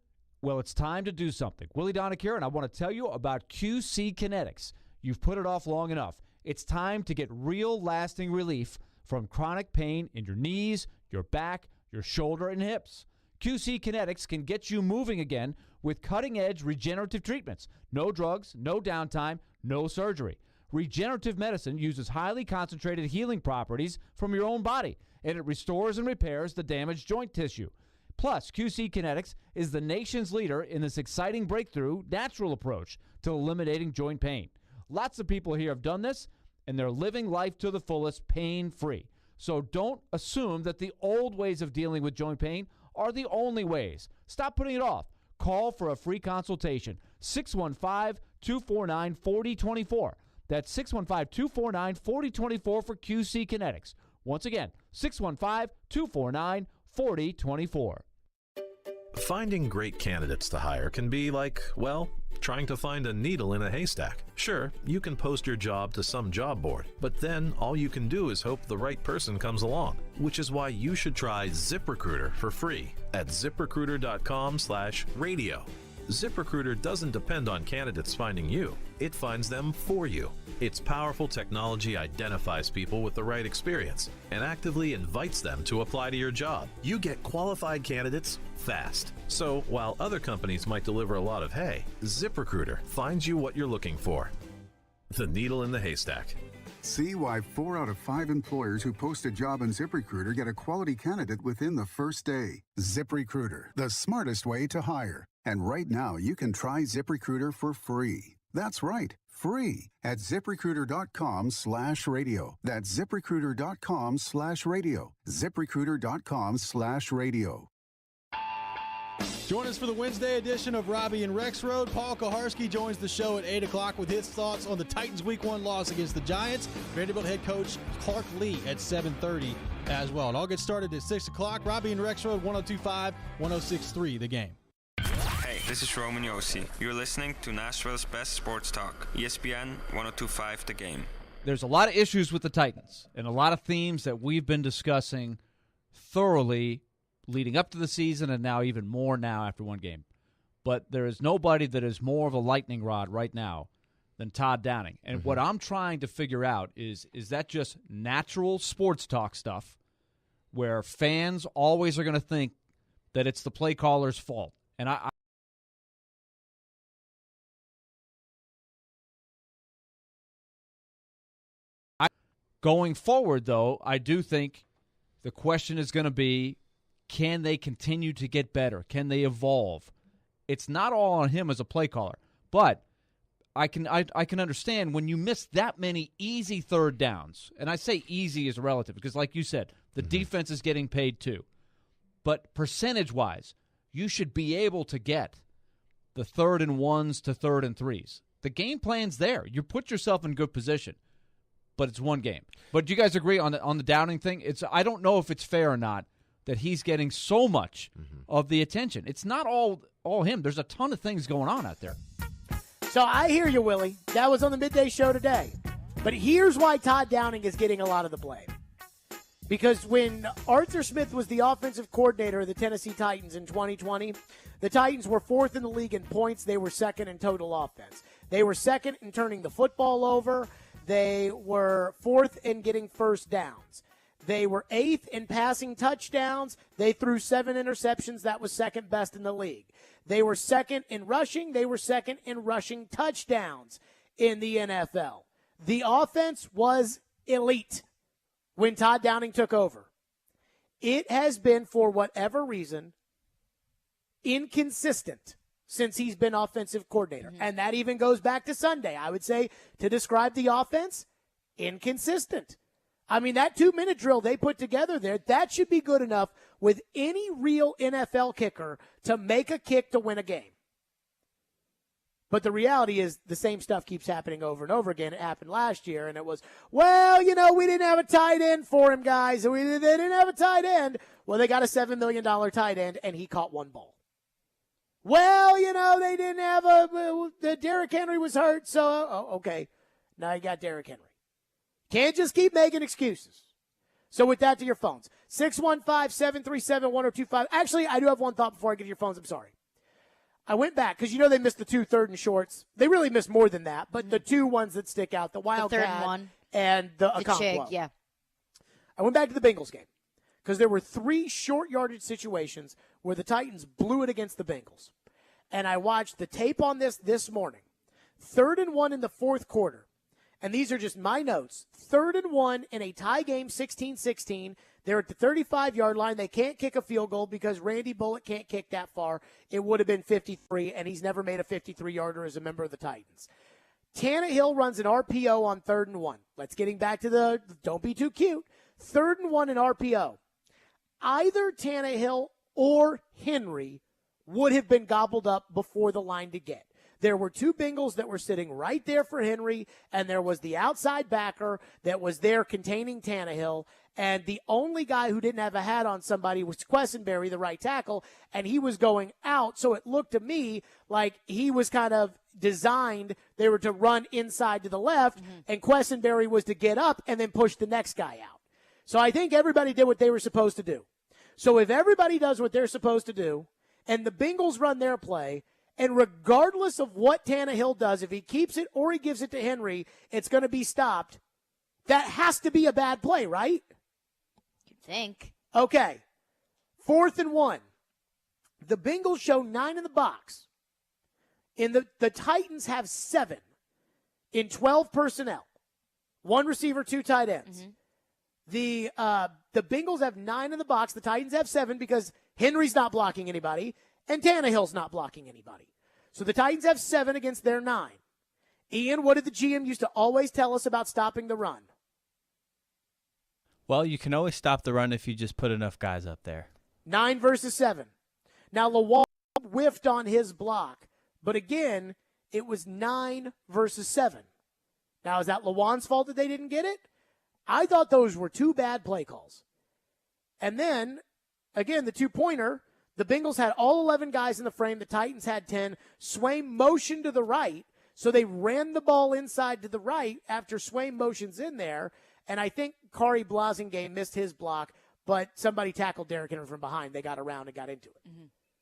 Well, it's time to do something. Willie Donick here, and I want to tell you about QC Kinetics. You've put it off long enough. It's time to get real lasting relief from chronic pain in your knees, your back, your shoulder, and hips. QC Kinetics can get you moving again with cutting-edge regenerative treatments. No drugs, no downtime, no surgery. Regenerative medicine uses highly concentrated healing properties from your own body, and it restores and repairs the damaged joint tissue. Plus, QC Kinetics is the nation's leader in this exciting breakthrough natural approach to eliminating joint pain. Lots of people here have done this, and they're living life to the fullest, pain-free. So don't assume that the old ways of dealing with joint pain are the only ways. Stop putting it off. Call for a free consultation. 615-249-4024. That's 615-249-4024 for QC Kinetics. Once again, 615-249-4024. Finding great candidates to hire can be like, well, trying to find a needle in a haystack. Sure, you can post your job to some job board, but then all you can do is hope the right person comes along, which is why you should try ZipRecruiter for free at ZipRecruiter.com/radio. ZipRecruiter doesn't depend on candidates finding you. It finds them for you. Its powerful technology identifies people with the right experience and actively invites them to apply to your job. You get qualified candidates fast. So while other companies might deliver a lot of hay, ZipRecruiter finds you what you're looking for. The needle in the haystack. See why 4 out of 5 employers who post a job on ZipRecruiter get a quality candidate within the first day. ZipRecruiter, the smartest way to hire. And right now, you can try ZipRecruiter for free. That's right, free at ZipRecruiter.com/radio. That's ZipRecruiter.com/radio. ZipRecruiter.com/radio. Join us for the Wednesday edition of Robbie and Rex Road. Paul Koharski joins the show at 8 o'clock with his thoughts on the Titans' Week 1 loss against the Giants. Vanderbilt head coach Clark Lee at 7:30 as well. And I'll get started at 6 o'clock. Robbie and Rex Road, 102.5, 106.3, The Game. Hey, this is Roman Yossi. You're listening to Nashville's best sports talk, ESPN 102.5 The Game. There's a lot of issues with the Titans and a lot of themes that we've been discussing thoroughly leading up to the season and now even more now after one game. But there is nobody that is more of a lightning rod right now than Todd Downing. And what I'm trying to figure out is that just natural sports talk stuff where fans always are going to think that it's the play caller's fault? And going forward, though, I do think the question is going to be, can they continue to get better? Can they evolve? It's not all on him as a play caller, but I can understand when you miss that many easy third downs, and I say easy is relative because, like you said, the defense is getting paid too. But percentage-wise, you should be able to get the 3rd and 1s to 3rd and 3s. The game plan's there. You put yourself in good position, but it's one game. But do you guys agree on the Downing thing? I don't know if it's fair or not, that he's getting so much of the attention. It's not all him. There's a ton of things going on out there. So I hear you, Willie. That was on the midday show today. But here's why Todd Downing is getting a lot of the blame. Because when Arthur Smith was the offensive coordinator of the Tennessee Titans in 2020, the Titans were 4th in the league in points. They were 2nd in total offense. They were 2nd in turning the football over. They were 4th in getting first downs. They were 8th in passing touchdowns. They threw 7 interceptions. That was 2nd best in the league. They were 2nd in rushing. They were 2nd in rushing touchdowns in the NFL. The offense was elite when Todd Downing took over. It has been, for whatever reason, inconsistent since he's been offensive coordinator. And that even goes back to Sunday. I would say, to describe the offense, inconsistent. I mean, that 2-minute drill they put together there, that should be good enough with any real NFL kicker to make a kick to win a game. But the reality is the same stuff keeps happening over and over again. It happened last year, and it was, well, you know, we didn't have a tight end for him, guys. They didn't have a tight end. Well, they got a $7 million tight end, and he caught one ball. Well, you know, they didn't have the Derrick Henry was hurt, so, okay. Now you got Derrick Henry. Can't just keep making excuses. So with that, to your phones. 615-737-1025. Actually, I do have one thought before I get to your phones. I'm sorry. I went back because, you know, they missed the 2 third and shorts. They really missed more than that, but the 2 ones that stick out, the Wildcat the third one. And the Okonkwo. Yeah. I went back to the Bengals game because there were 3 short yardage situations where the Titans blew it against the Bengals. And I watched the tape on this morning. 3rd and 1 in the 4th quarter. And these are just my notes. 3rd and 1 in a tie game, 16-16. They're at the 35-yard line. They can't kick a field goal because Randy Bullock can't kick that far. It would have been 53, and he's never made a 53-yarder as a member of the Titans. Tannehill runs an RPO on 3rd and 1. Let's getting back to the don't be too cute. 3rd and 1 in RPO. Either Tannehill or Henry would have been gobbled up before the line to get. There were 2 Bengals that were sitting right there for Henry, and there was the outside backer that was there containing Tannehill, and the only guy who didn't have a hat on somebody was Quessenberry, the right tackle, and he was going out, so it looked to me like he was kind of designed, they were to run inside to the left, and Quessenberry was to get up and then push the next guy out. So I think everybody did what they were supposed to do. So if everybody does what they're supposed to do, and the Bengals run their play, and regardless of what Tannehill does, if he keeps it or he gives it to Henry, it's going to be stopped. That has to be a bad play, right? You'd think. Okay. 4th and 1. The Bengals show 9 in the box. The Titans have 7 in 12 personnel. 1 receiver, 2 tight ends. The Bengals have 9 in the box. The Titans have 7 because Henry's not blocking anybody. And Tannehill's not blocking anybody. So the Titans have 7 against their 9. Ian, what did the GM used to always tell us about stopping the run? Well, you can always stop the run if you just put enough guys up there. 9 versus 7. Now, Lawal whiffed on his block. But again, it was 9 versus 7. Now, is that Lawan's fault that they didn't get it? I thought those were 2 bad play calls. And then, again, the 2-pointer, the Bengals had all 11 guys in the frame. The Titans had 10. Swaim motioned to the right, so they ran the ball inside to the right after Swaim motions in there. And I think Kari Blasingame missed his block, but somebody tackled Derrick Henry from behind. They got around and got into it.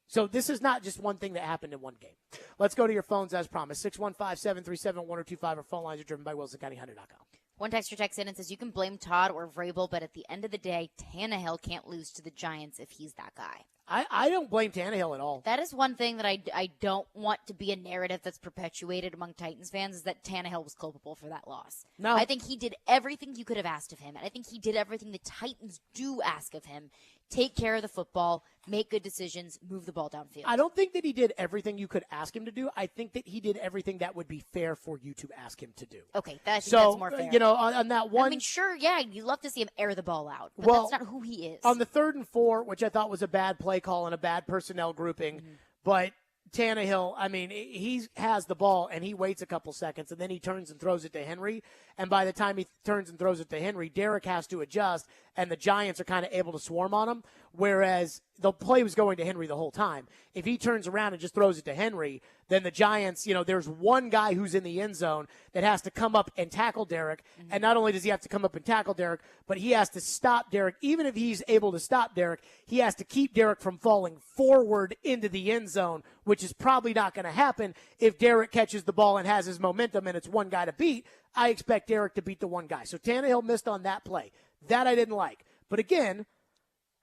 So this is not just one thing that happened in one game. Let's go to your phones as promised. 615-737-1025. Our phone lines are driven by WilsonCountyHunter.com. One texter texts in and says, you can blame Todd or Vrabel, but at the end of the day, Tannehill can't lose to the Giants if he's that guy. I don't blame Tannehill at all. That is one thing that I don't want to be a narrative that's perpetuated among Titans fans, is that Tannehill was culpable for that loss. No. I think he did everything you could have asked of him, and I think he did everything the Titans do ask of him. Take care of the football, make good decisions, move the ball downfield. I don't think that he did everything you could ask him to do. I think that he did everything that would be fair for you to ask him to do. Okay, that's more fair. You know, on that one. I mean, sure, yeah, you'd love to see him air the ball out, but well, that's not who he is. On the 3rd and 4, which I thought was a bad play call and a bad personnel grouping, but Tannehill, I mean, he has the ball and he waits a couple seconds and then he turns and throws it to Henry. And by the time he turns and throws it to Henry, Derrick has to adjust and the Giants are kind of able to swarm on him. whereas the play was going to Henry the whole time. If he turns around and just throws it to Henry, then the Giants, there's one guy who's in the end zone that has to come up and tackle Derek. And not only does he have to come up and tackle Derek, but he has to stop Derek. Even if he's able to stop Derek, he has to keep Derek from falling forward into the end zone, which is probably not going to happen if Derek catches the ball and has his momentum and it's one guy to beat. I expect Derek to beat the one guy. So Tannehill missed on that play. That I didn't like. But again,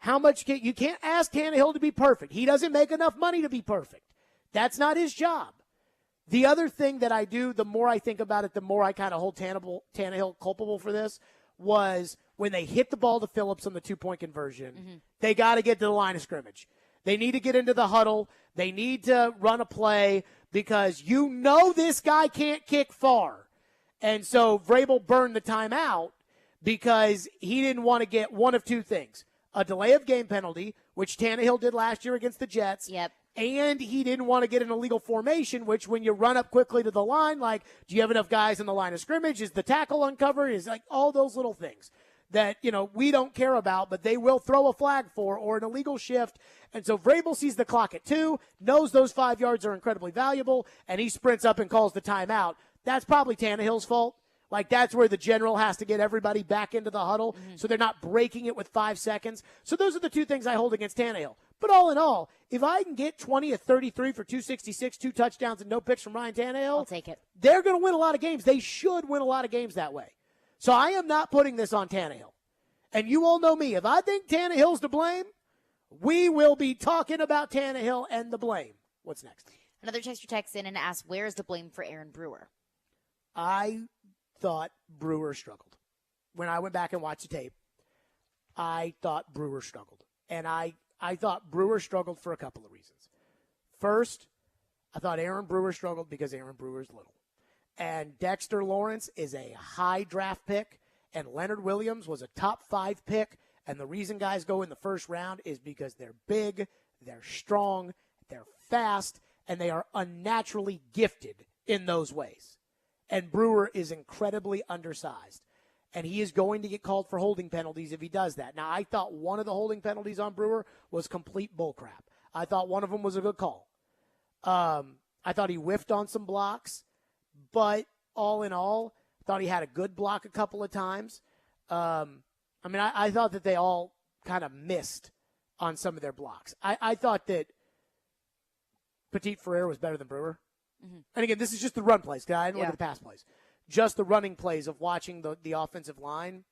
you can't ask Tannehill to be perfect. He doesn't make enough money to be perfect. That's not his job. The other thing that I do, the more I think about it, the more I kind of hold Tannehill culpable for this, was when they hit the ball to Phillips on the 2-point conversion, they got to get to the line of scrimmage. They need to get into the huddle. They need to run a play because this guy can't kick far. And so Vrabel burned the timeout because he didn't want to get one of two things. A delay of game penalty, which Tannehill did last year against the Jets. Yep. And he didn't want to get an illegal formation, which when you run up quickly to the line, like, do you have enough guys in the line of scrimmage? Is the tackle uncovered? Is like all those little things that, we don't care about, but they will throw a flag for or an illegal shift. And so Vrabel sees the clock at 2, knows those 5 yards are incredibly valuable, and he sprints up and calls the timeout. That's probably Tannehill's fault. Like, that's where the general has to get everybody back into the huddle so they're not breaking it with 5 seconds. So those are the two things I hold against Tannehill. But all in all, if I can get 20 of 33 for 266, 2 touchdowns, and no picks from Ryan Tannehill, I'll take it. They're going to win a lot of games. They should win a lot of games that way. So I am not putting this on Tannehill. And you all know me. If I think Tannehill's to blame, we will be talking about Tannehill and the blame. What's next? Another texter texts in and asks, where is the blame for Aaron Brewer? I thought Brewer struggled. When I went back and watched the tape, I thought Brewer struggled. And I thought Brewer struggled for a couple of reasons. First, I thought Aaron Brewer struggled because Aaron Brewer's little. And Dexter Lawrence is a high draft pick, and Leonard Williams was a top 5 pick. And the reason guys go in the first round is because they're big, they're strong, they're fast, and they are unnaturally gifted in those ways. And Brewer is incredibly undersized. And he is going to get called for holding penalties if he does that. Now, I thought one of the holding penalties on Brewer was complete bullcrap. I thought one of them was a good call. I thought he whiffed on some blocks. But all in all, I thought he had a good block a couple of times. I thought that they all kind of missed on some of their blocks. I thought that Petit Ferrer was better than Brewer. And again, this is just the run plays. I didn't look at the pass plays. Just the running plays of watching the offensive line.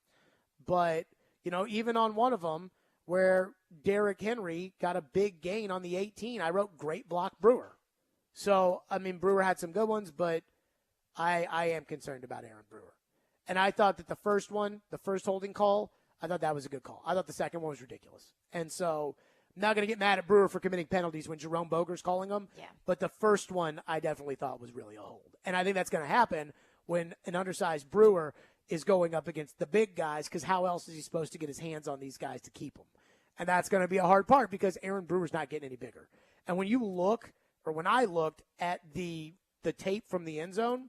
But, even on one of them where Derrick Henry got a big gain on the 18, I wrote great block Brewer. So, Brewer had some good ones, but I am concerned about Aaron Brewer. And I thought that the first holding call, I thought that was a good call. I thought the second one was ridiculous. And so I'm not going to get mad at Brewer for committing penalties when Jerome Boger's calling them. Yeah. But the first one I definitely thought was really a hold. And I think that's going to happen when an undersized Brewer is going up against the big guys, because how else is he supposed to get his hands on these guys to keep them? And that's going to be a hard part because Aaron Brewer's not getting any bigger. And when I looked at the tape from the end zone,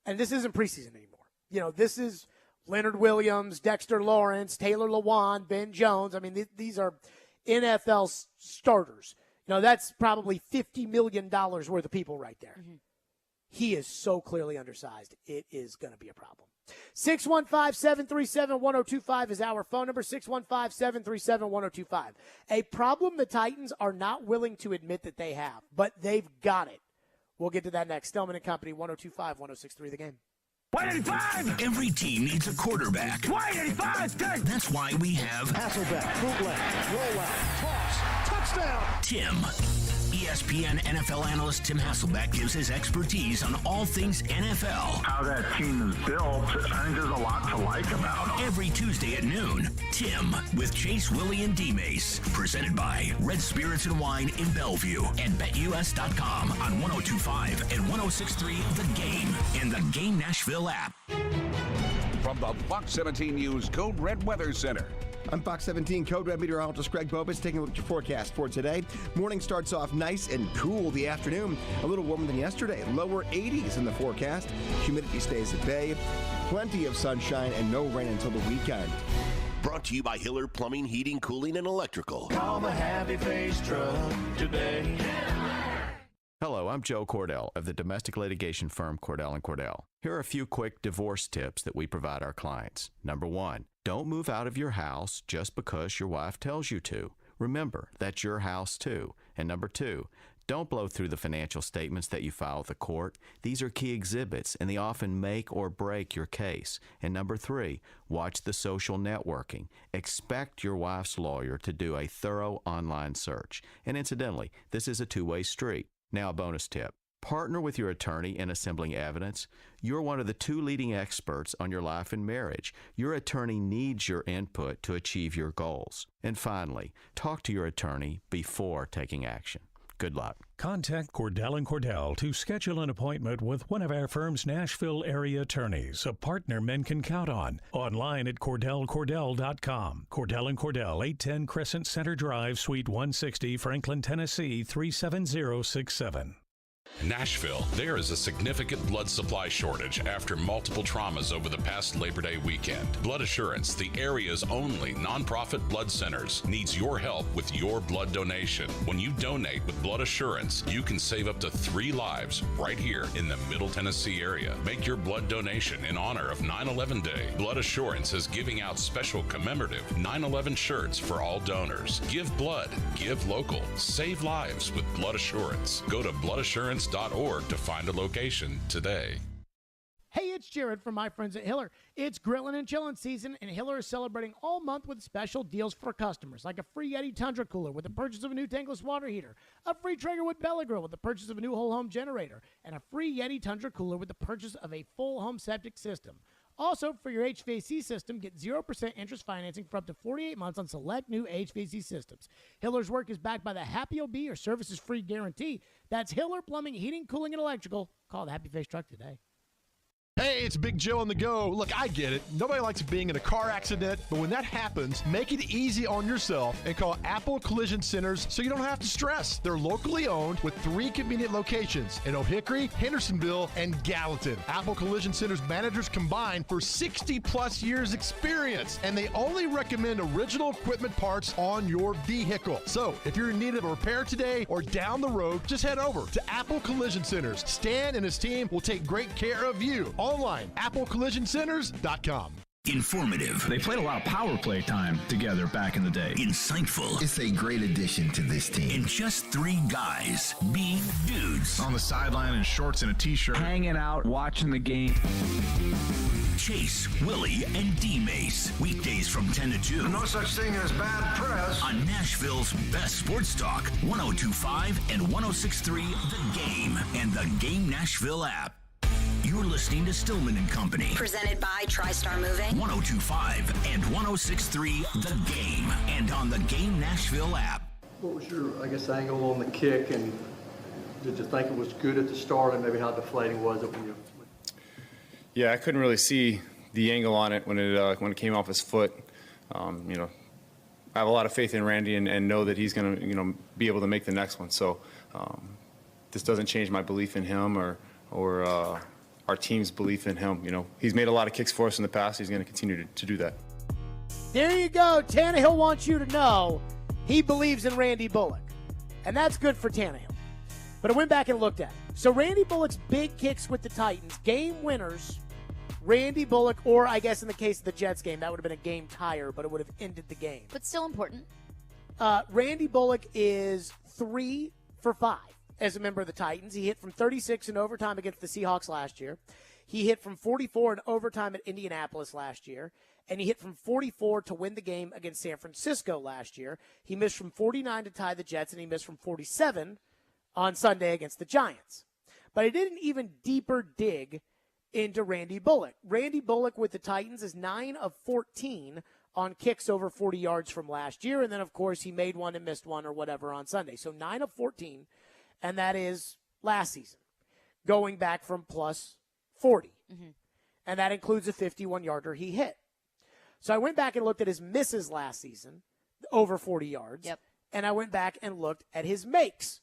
and this isn't preseason anymore. This is Leonard Williams, Dexter Lawrence, Taylor Lewan, Ben Jones. These are NFL starters. That's probably $50 million worth of people right there. Mm-hmm. He is so clearly undersized. It is going to be a problem. 615-737-1025 is our phone number, 615-737-1025. A problem the Titans are not willing to admit that they have, but they've got it. We'll get to that next. Stillman and Company, 102.5, 106.3 The Game. 185! Every team needs a quarterback. 185! That's why we have Hasselbeck, bootleg, rollout, toss, touchdown. Tim. ESPN NFL analyst Tim Hasselbeck gives his expertise on all things NFL. How that team is built, I think there's a lot to like about it. Every Tuesday at noon, Tim with Chase, Willie, and D-Mace. Presented by Red Spirits and Wine in Bellevue and BetUS.com on 102.5 and 106.3 The Game and the Game Nashville app. From the Fox 17 News Code Red Weather Center. I'm Fox 17 Code Red meteorologist Greg Bobus taking a look at your forecast for today. Morning starts off nice and cool. The afternoon, a little warmer than yesterday. Lower 80s in the forecast. Humidity stays at bay. Plenty of sunshine and no rain until the weekend. Brought to you by Hiller Plumbing, Heating, Cooling, and Electrical. Call the Happy Face Truck today. Hello, I'm Joe Cordell of the domestic litigation firm Cordell & Cordell. Here are a few quick divorce tips that we provide our clients. Number 1, don't move out of your house just because your wife tells you to. Remember, that's your house too. And number 2, don't blow through the financial statements that you file with the court. These are key exhibits, and they often make or break your case. And number 3, watch the social networking. Expect your wife's lawyer to do a thorough online search. And incidentally, this is a two-way street. Now, a bonus tip. Partner with your attorney in assembling evidence. You're one of the 2 leading experts on your life and marriage. Your attorney needs your input to achieve your goals. And finally, talk to your attorney before taking action. Good luck. Contact Cordell & Cordell to schedule an appointment with one of our firm's Nashville area attorneys, a partner men can count on. Online at CordellCordell.com. Cordell & Cordell, 810 Crescent Center Drive, Suite 160, Franklin, Tennessee, 37067. Nashville, there is a significant blood supply shortage after multiple traumas over the past Labor Day weekend. Blood Assurance, the area's only nonprofit blood centers, needs your help with your blood donation. When you donate with Blood Assurance, you can save up to 3 lives right here in the Middle Tennessee area. Make your blood donation in honor of 9/11 Day. Blood Assurance is giving out special commemorative 9/11 shirts for all donors. Give blood, give local, save lives with Blood Assurance. Go to bloodassurance.org to find a location today. Hey, it's Jared from my friends at Hiller. It's grilling and chilling season, and Hiller is celebrating all month with special deals for customers, like a free Yeti Tundra cooler with the purchase of a new tankless water heater, a free Traeger wood Bella grill with the purchase of a new whole home generator, and a free Yeti Tundra cooler with the purchase of a full home septic system. Also, for your HVAC system, get 0% interest financing for up to 48 months on select new HVAC systems. Hiller's work is backed by the Happy OB or services free guarantee. That's Hiller Plumbing, Heating, Cooling, and Electrical. Call the Happy Face Truck today. Hey, it's Big Joe on the go. Look, I get it. Nobody likes being in a car accident, but when that happens, make it easy on yourself and call Apple Collision Centers so you don't have to stress. They're locally owned with 3 convenient locations in O'Hickory, Hendersonville, and Gallatin. Apple Collision Centers managers combined for 60-plus years experience, and they only recommend original equipment parts on your vehicle. So, if you're in need of a repair today or down the road, just head over to Apple Collision Centers. Stan and his team will take great care of you. Online, applecollisioncenters.com. Informative. They played a lot of power play time together back in the day. Insightful. It's a great addition to this team. And just 3 guys being dudes. On the sideline in shorts and a t-shirt. Hanging out, watching the game. Chase, Willie, and D-Mace. Weekdays from 10 to 2. No such thing as bad press. On Nashville's best sports talk, 102.5 and 106.3 The Game and the Game Nashville app. You're listening to Stillman and Company. Presented by TriStar Moving. 102.5 and 106.3 The Game and on the Game Nashville app. What was your, angle on the kick, and did you think it was good at the start, and maybe how deflating was it when you? Yeah, I couldn't really see the angle on it when it came off his foot. I have a lot of faith in Randy and know that he's going to be able to make the next one. So this doesn't change my belief in him or our team's belief in him. He's made a lot of kicks for us in the past. He's going to continue to do that. There you go. Tannehill wants you to know he believes in Randy Bullock. And that's good for Tannehill. But I went back and looked at it. So Randy Bullock's big kicks with the Titans, game winners, Randy Bullock, or I guess in the case of the Jets game, that would have been a game tire, but it would have ended the game. But still important. Randy Bullock is 3 for 5. As a member of the Titans. He hit from 36 in overtime against the Seahawks last year. He hit from 44 in overtime at Indianapolis last year. And he hit from 44 to win the game against San Francisco last year. He missed from 49 to tie the Jets, and he missed from 47 on Sunday against the Giants. But I did an even deeper dig into Randy Bullock. Randy Bullock with the Titans is 9 of 14 on kicks over 40 yards from last year. And then, of course, he made one and missed one or whatever on Sunday. So 9 of 14. And that is last season, going back from plus 40. Mm-hmm. And that includes a 51-yarder he hit. So I went back and looked at his misses last season, over 40 yards. Yep. And I went back and looked at his makes,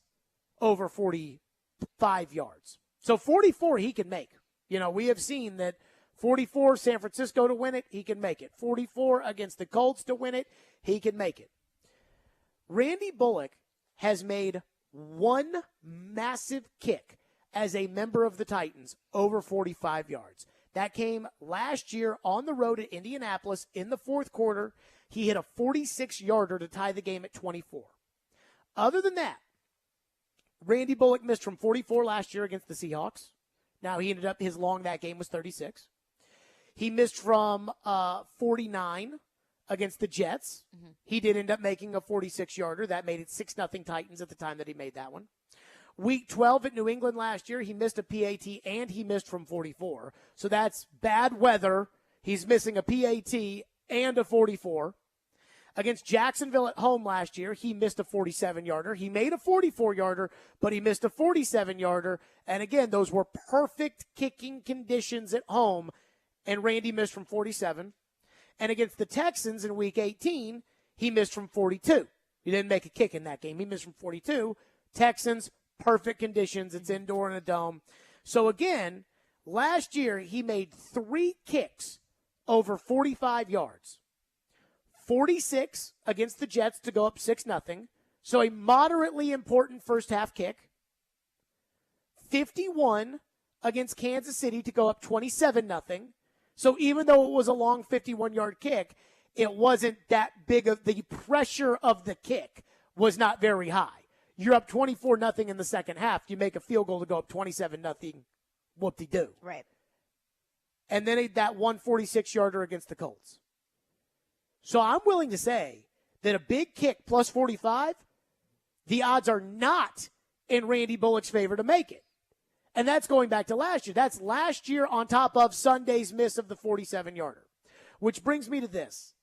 over 45 yards. So 44 he can make. We have seen that 44, San Francisco to win it, he can make it. 44 against the Colts to win it, he can make it. Randy Bullock has made one massive kick as a member of the Titans over 45 yards. That came last year on the road at Indianapolis in the fourth quarter. He hit a 46-yarder to tie the game at 24. Other than that, Randy Bullock missed from 44 last year against the Seahawks. Now he ended up, his long that game was 36. He missed from 49 against the Jets. Mm-hmm. He did end up making a 46-yarder. That made it 6-0 Titans at the time that he made that one. Week 12 at New England last year, he missed a PAT and he missed from 44. So that's bad weather. He's missing a PAT and a 44. Against Jacksonville at home last year, he missed a 47-yarder. He made a 44-yarder, but he missed a 47-yarder. And again, those were perfect kicking conditions at home, and Randy missed from 47. And against the Texans in Week 18, he missed from 42. He didn't make a kick in that game. He missed from 42. Texans, perfect conditions. It's indoor in a dome. So again, last year he made 3 kicks over 45 yards. 46 against the Jets to go up 6-0. So a moderately important first half kick. 51 against Kansas City to go up 27-0. So even though it was a long 51-yard kick, it wasn't that big of the pressure of the kick was not very high. You're up 24-0 in the second half. You make a field goal to go up 27-0. Whoop-de-doo. Right. And then that 146-yarder against the Colts. So I'm willing to say that a big kick plus 45, the odds are not in Randy Bullock's favor to make it. And that's going back to last year. That's last year on top of Sunday's miss of the 47-yarder. Which brings me to this.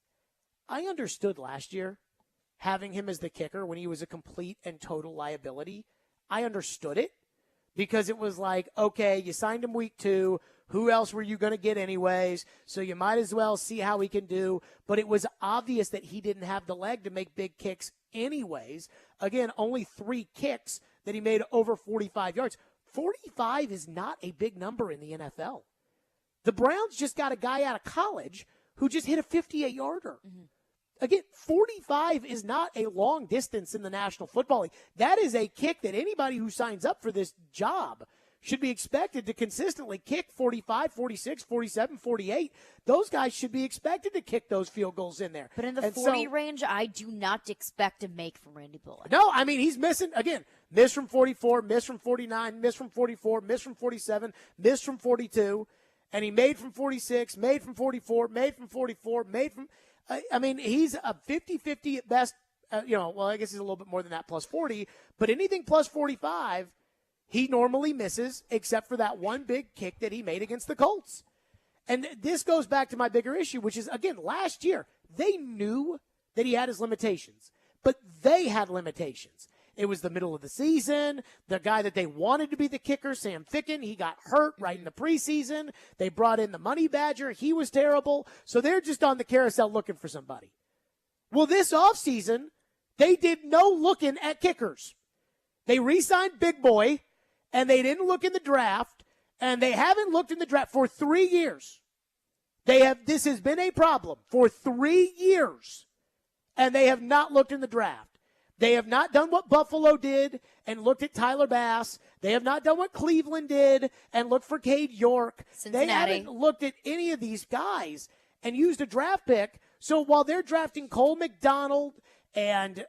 I understood last year having him as the kicker when he was a complete and total liability. I understood it because it was like, okay, you signed him week 2. Who else were you going to get anyways? So you might as well see how he can do. But it was obvious that he didn't have the leg to make big kicks anyways. Again, only 3 kicks that he made over 45 yards. 45 is not a big number in the NFL. The Browns just got a guy out of college who just hit a 58-yarder. Mm-hmm. Again, 45 is not a long distance in the National Football League. That is a kick that anybody who signs up for this job should be expected to consistently kick 45, 46, 47, 48. Those guys should be expected to kick those field goals in there. But in the 40 range, I do not expect to make from Randy Bullock. No, I mean, he's missing, again, miss from 44, miss from 49, miss from 44, miss from 47, miss from 42, and he made from 46, made from 44, made from 44, made from, I mean, he's a 50-50 at best, well, I guess he's a little bit more than that, plus 40, but anything plus 45, he normally misses, except for that one big kick that he made against the Colts. And this goes back to my bigger issue, which is, again, last year, they knew that he had his limitations, but they had limitations. It was the middle of the season. The guy that they wanted to be the kicker, Sam Ficken, he got hurt right in the preseason. They brought in the Money Badger. He was terrible. So they're just on the carousel looking for somebody. Well, this offseason, they did no looking at kickers. They re-signed Big Boy, and they didn't look in the draft, and they haven't looked in the draft for 3 years. This has been a problem for 3 years, and they have not looked in the draft. They have not done what Buffalo did and looked at Tyler Bass. They have not done what Cleveland did and looked for Cade York. Cincinnati. They haven't looked at any of these guys and used a draft pick. So while they're drafting Cole McDonald and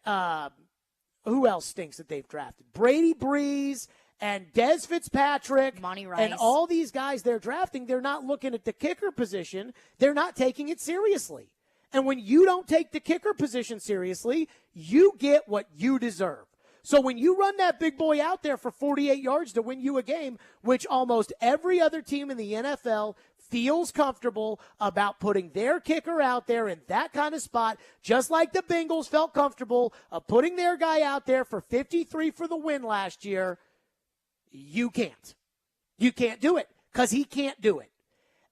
who else stinks that they've drafted? Brady Breeze and Dez Fitzpatrick Monty Rice. and all these guys they're drafting, they're not looking at the kicker position. They're not taking it seriously. And when you don't take the kicker position seriously, you get what you deserve. So when you run that big boy out there for 48 yards to win you a game, which almost every other team in the NFL feels comfortable about putting their kicker out there in that kind of spot, just like the Bengals felt comfortable of putting their guy out there for 53 for the win last year, you can't. You can't do it because he can't do it.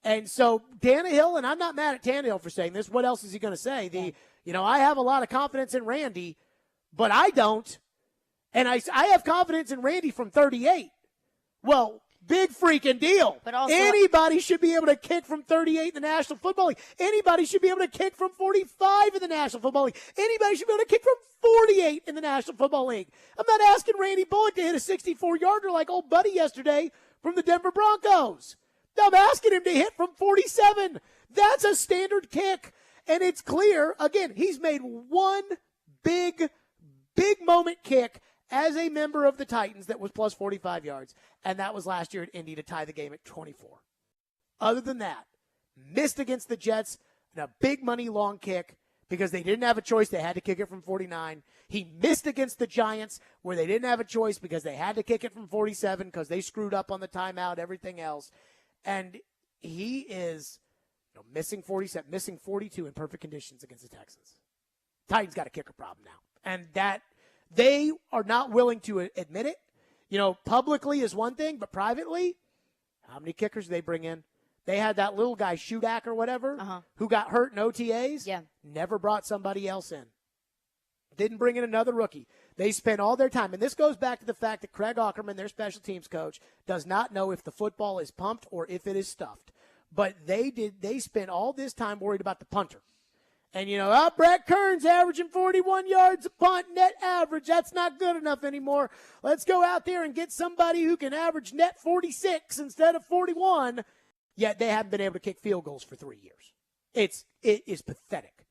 And so Tannehill, and I'm not mad at Tannehill for saying this. What else is he going to say? I have a lot of confidence in Randy, but I don't. And I have confidence in Randy from 38. Well, Big freaking deal. But also, anybody should be able to kick from 38 in the National Football League. Anybody should be able to kick from 45 in the National Football League. Anybody should be able to kick from 48 in the National Football League. I'm not asking Randy Bullock to hit a 64-yarder like old buddy yesterday from the Denver Broncos. I'm asking him to hit from 47. That's a standard kick. And it's clear, again, he's made one big moment kick as a member of the Titans that was plus 45 yards, and that was last year at Indy to tie the game at 24. Other than that, missed against the Jets and a big money long kick because they didn't have a choice. They had to kick it from 49. He missed against the Giants where they didn't have a choice because they had to kick it from 47 because they screwed up on the timeout, everything else. And he is missing 47, missing 42 in perfect conditions against the Texans. Titans got a kicker problem now. And that they are not willing to admit it. Publicly is one thing, but privately, how many kickers do they bring in? They had that little guy, Shudak or whatever, who got hurt in OTAs. Yeah. Never brought somebody else in. Didn't bring in another rookie. They spent all their time. And this goes back to the fact that Craig Aukerman, their special teams coach, does not know if the football is pumped or if it is stuffed. But they spent all this time worried about the punter. And, Brett Kern's averaging 41 yards a punt net average. That's not good enough anymore. Let's go out there and get somebody who can average net 46 instead of 41. Yet they haven't been able to kick field goals for 3 years. It is pathetic.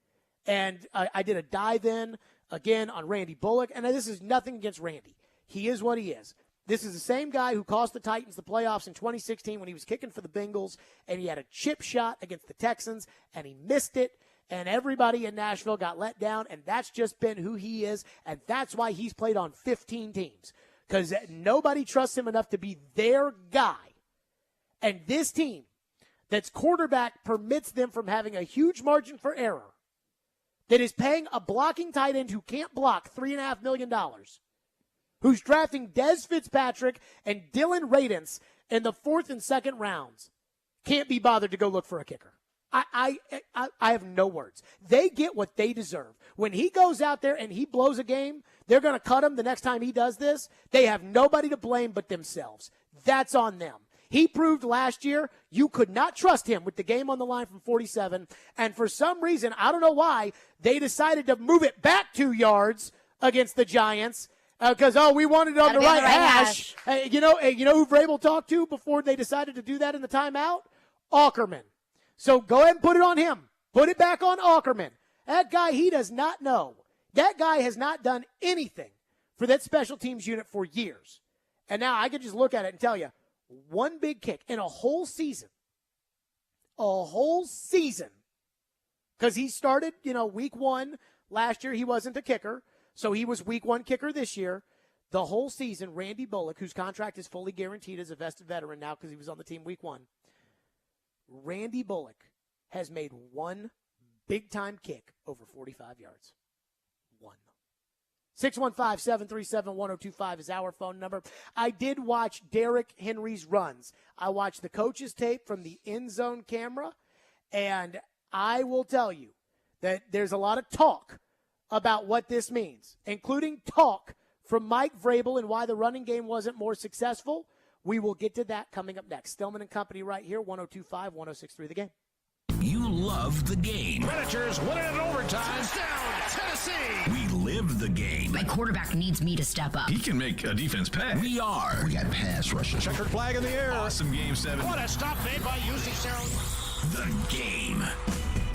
And I did a dive in, again, on Randy Bullock. And this is nothing against Randy. He is what he is. This is the same guy who cost the Titans the playoffs in 2016 when he was kicking for the Bengals, and he had a chip shot against the Texans, and he missed it. And everybody in Nashville got let down, and that's just been who he is, and that's why he's played on 15 teams, because nobody trusts him enough to be their guy. And this team, that's quarterback permits them from having a huge margin for error, that is paying a blocking tight end who can't block $3.5 million, who's drafting Dez Fitzpatrick and Dylan Radunz in the 4th and 2nd rounds, can't be bothered to go look for a kicker. I have no words. They get what they deserve. When he goes out there and he blows a game, they're going to cut him the next time he does this. They have nobody to blame but themselves. That's on them. He proved last year you could not trust him with the game on the line from 47. And for some reason, I don't know why, they decided to move it back 2 yards against the Giants. Because, we wanted it on the right hash. You know who Vrabel talked to before they decided to do that in the timeout? Aukerman. So go ahead and put it on him. Put it back on Aukerman. That guy, he does not know. That guy has not done anything for that special teams unit for years. And now I can just look at it and tell you, one big kick in a whole season. Because he started, week 1 last year. He wasn't a kicker. So he was week 1 kicker this year. The whole season, Randy Bullock, whose contract is fully guaranteed as a vested veteran now because he was on the team week 1. Randy Bullock has made one big-time kick over 45 yards. One. 615-737-1025 is our phone number. I did watch Derrick Henry's runs. I watched the coach's tape from the end zone camera, and I will tell you that there's a lot of talk about what this means, including talk from Mike Vrabel and why the running game wasn't more successful. We will get to that coming up next. Stillman and Company right here, 102.5, 106.3 The Game. You love the game. Predators win it in overtime. Touchdown, Tennessee. We live the game. My quarterback needs me to step up. He can make a defense pay. We are. We got pass rushers. Checkered flag in the air. Awesome game 7. What a stop made by UC Sarah. The Game.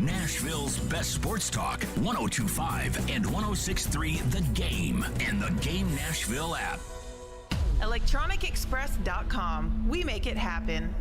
Nashville's best sports talk, 102.5 and 106.3 The Game and the Game Nashville app. ElectronicExpress.com. We make it happen.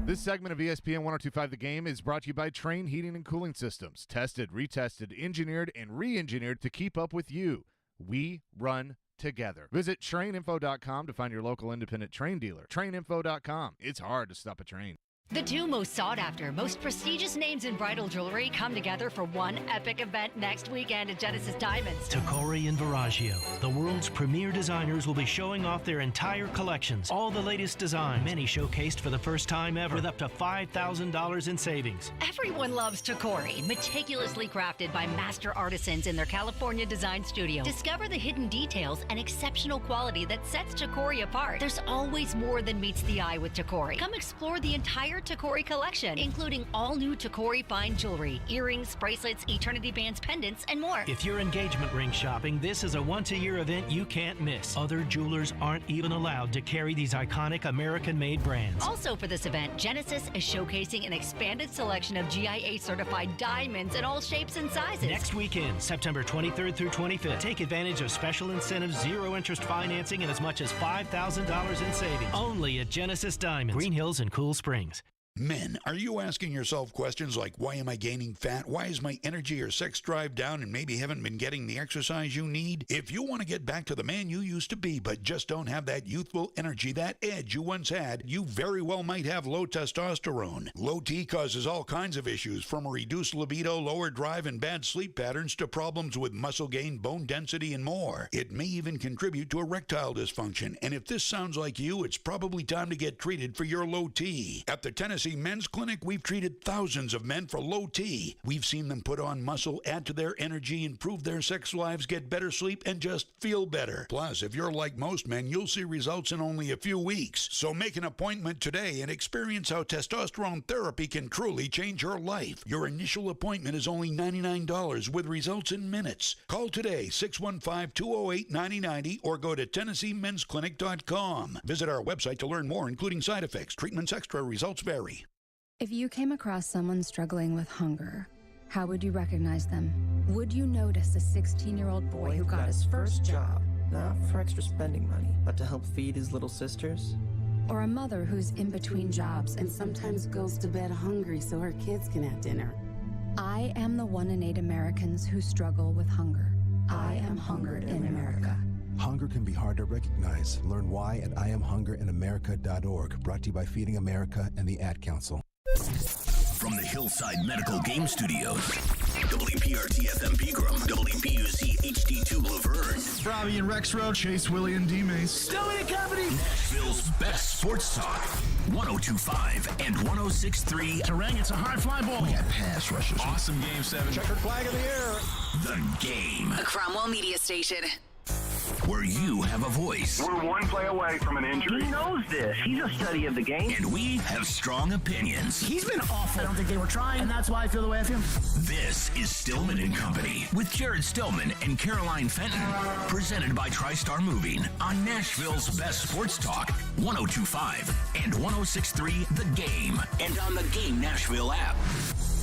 This segment of ESPN 102.5 The Game is brought to you by Train Heating and Cooling Systems. Tested, retested, engineered, and re-engineered to keep up with you. We run together. Visit traininfo.com to find your local independent train dealer. Traininfo.com. It's hard to stop a train. The two most sought-after, most prestigious names in bridal jewelry come together for one epic event next weekend at Genesis Diamonds. Tacori and Viraggio, the world's premier designers, will be showing off their entire collections. All the latest designs, many showcased for the first time ever, with up to $5,000 in savings. Everyone loves Tacori, meticulously crafted by master artisans in their California design studio. Discover the hidden details and exceptional quality that sets Tacori apart. There's always more than meets the eye with Tacori. Come explore the entire Tacori collection, including all new Tacori fine jewelry, earrings, bracelets, eternity bands, pendants, and more. If you're engagement ring shopping, this is a once-a-year event you can't miss. Other jewelers aren't even allowed to carry these iconic American-made brands. Also for this event, Genesis is showcasing an expanded selection of GIA-certified diamonds in all shapes and sizes. Next weekend, September 23rd through 25th, take advantage of special incentives, zero-interest financing, and as much as $5,000 in savings. Only at Genesis Diamonds, Green Hills and Cool Springs. Men, are you asking yourself questions like, why am I gaining fat? Why is my energy or sex drive down and maybe haven't been getting the exercise you need? If you want to get back to the man you used to be, but just don't have that youthful energy, that edge you once had, you very well might have low testosterone. Low T causes all kinds of issues, from a reduced libido, lower drive, and bad sleep patterns to problems with muscle gain, bone density, and more. It may even contribute to erectile dysfunction, and if this sounds like you, it's probably time to get treated for your low T. At the Tennessee Men's Clinic, we've treated thousands of men for low T. We've seen them put on muscle, add to their energy, improve their sex lives, get better sleep, and just feel better. Plus, if you're like most men, you'll see results in only a few weeks. So make an appointment today and experience how testosterone therapy can truly change your life. Your initial appointment is only $99 with results in minutes. Call today, 615-208-9090, or go to TennesseeMen'sClinic.com. Visit our website to learn more, including side effects, treatments extra, results vary. If you came across someone struggling with hunger, how would you recognize them? Would you notice a 16-year-old boy who got his first job, not for extra spending money, but to help feed his little sisters? Or a mother who's in between jobs and sometimes goes to bed hungry so her kids can have dinner? I am the 1 in 8 Americans who struggle with hunger. I am hungered in America. Hunger can be hard to recognize. Learn why at IamHungerinAmerica.org. Brought to you by Feeding America and the Ad Council. From the Hillside Medical Game Studios, WPRT-FM Pegram, WPUC HD2 Laverne, Robbie and Rex Road, Chase, Willie, and D-Mace. Stillman and Company, Nashville's best sports talk, 102.5 and 106.3. Terang, it's a high fly ball. We got pass rushes. Awesome Game 7. Checkered flag in the air. The Game. A Cromwell Media Station. Where you have a voice. We're one play away from an injury. He knows this. He's a study of the game. And we have strong opinions. He's been awful. I don't think they were trying, and that's why I feel the way I feel. This is Stillman and Company with Jared Stillman and Caroline Fenton. Presented by TriStar Moving on Nashville's best sports talk, 102.5 and 106.3 The Game. And on the Game Nashville app.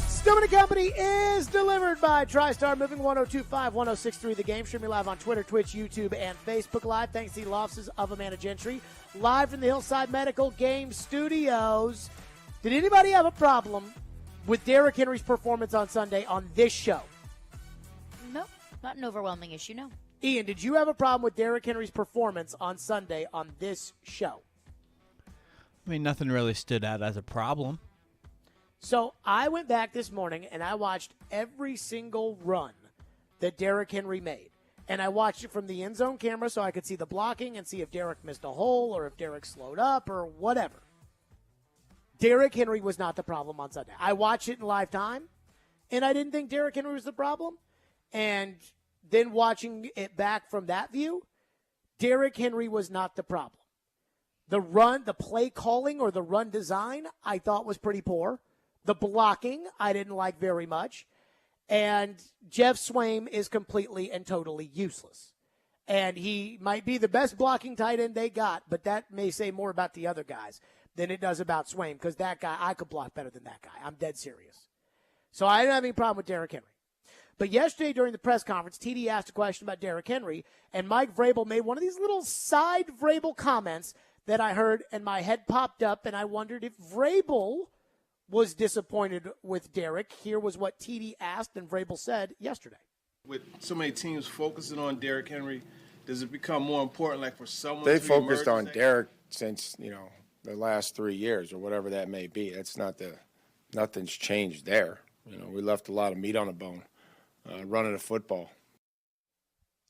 Stillman & Company is delivered by TriStar Moving, 102.5, 106.3 The Game. Streaming live on Twitter, Twitch, YouTube, and Facebook Live. Thanks to the law offices of Amanda Gentry. Live from the Hillside Medical Game Studios. Did anybody have a problem with Derrick Henry's performance on Sunday on this show? No, not an overwhelming issue, no. Ian, did you have a problem with Derrick Henry's performance on Sunday on this show? I mean, nothing really stood out as a problem. So I went back this morning and I watched every single run that Derrick Henry made. And I watched it from the end zone camera so I could see the blocking and see if Derrick missed a hole or if Derrick slowed up or whatever. Derrick Henry was not the problem on Sunday. I watched it in live time, and I didn't think Derrick Henry was the problem. And then watching it back from that view, Derrick Henry was not the problem. The run, the play calling or the run design, I thought was pretty poor. The blocking, I didn't like very much. And Jeff Swaim is completely and totally useless. And he might be the best blocking tight end they got, but that may say more about the other guys than it does about Swaim, because that guy, I could block better than that guy. I'm dead serious. So I didn't have any problem with Derrick Henry. But yesterday during the press conference, TD asked a question about Derrick Henry, and Mike Vrabel made one of these little side Vrabel comments that I heard, and my head popped up, and I wondered if Vrabel was disappointed with Derrick. Here was what TD asked and Vrabel said yesterday. With so many teams focusing on Derrick Henry, does it become more important, like for someone they to focused emerge on Derrick since, the last 3 years or whatever that may be. That's nothing's changed there. We left a lot of meat on the bone running a football.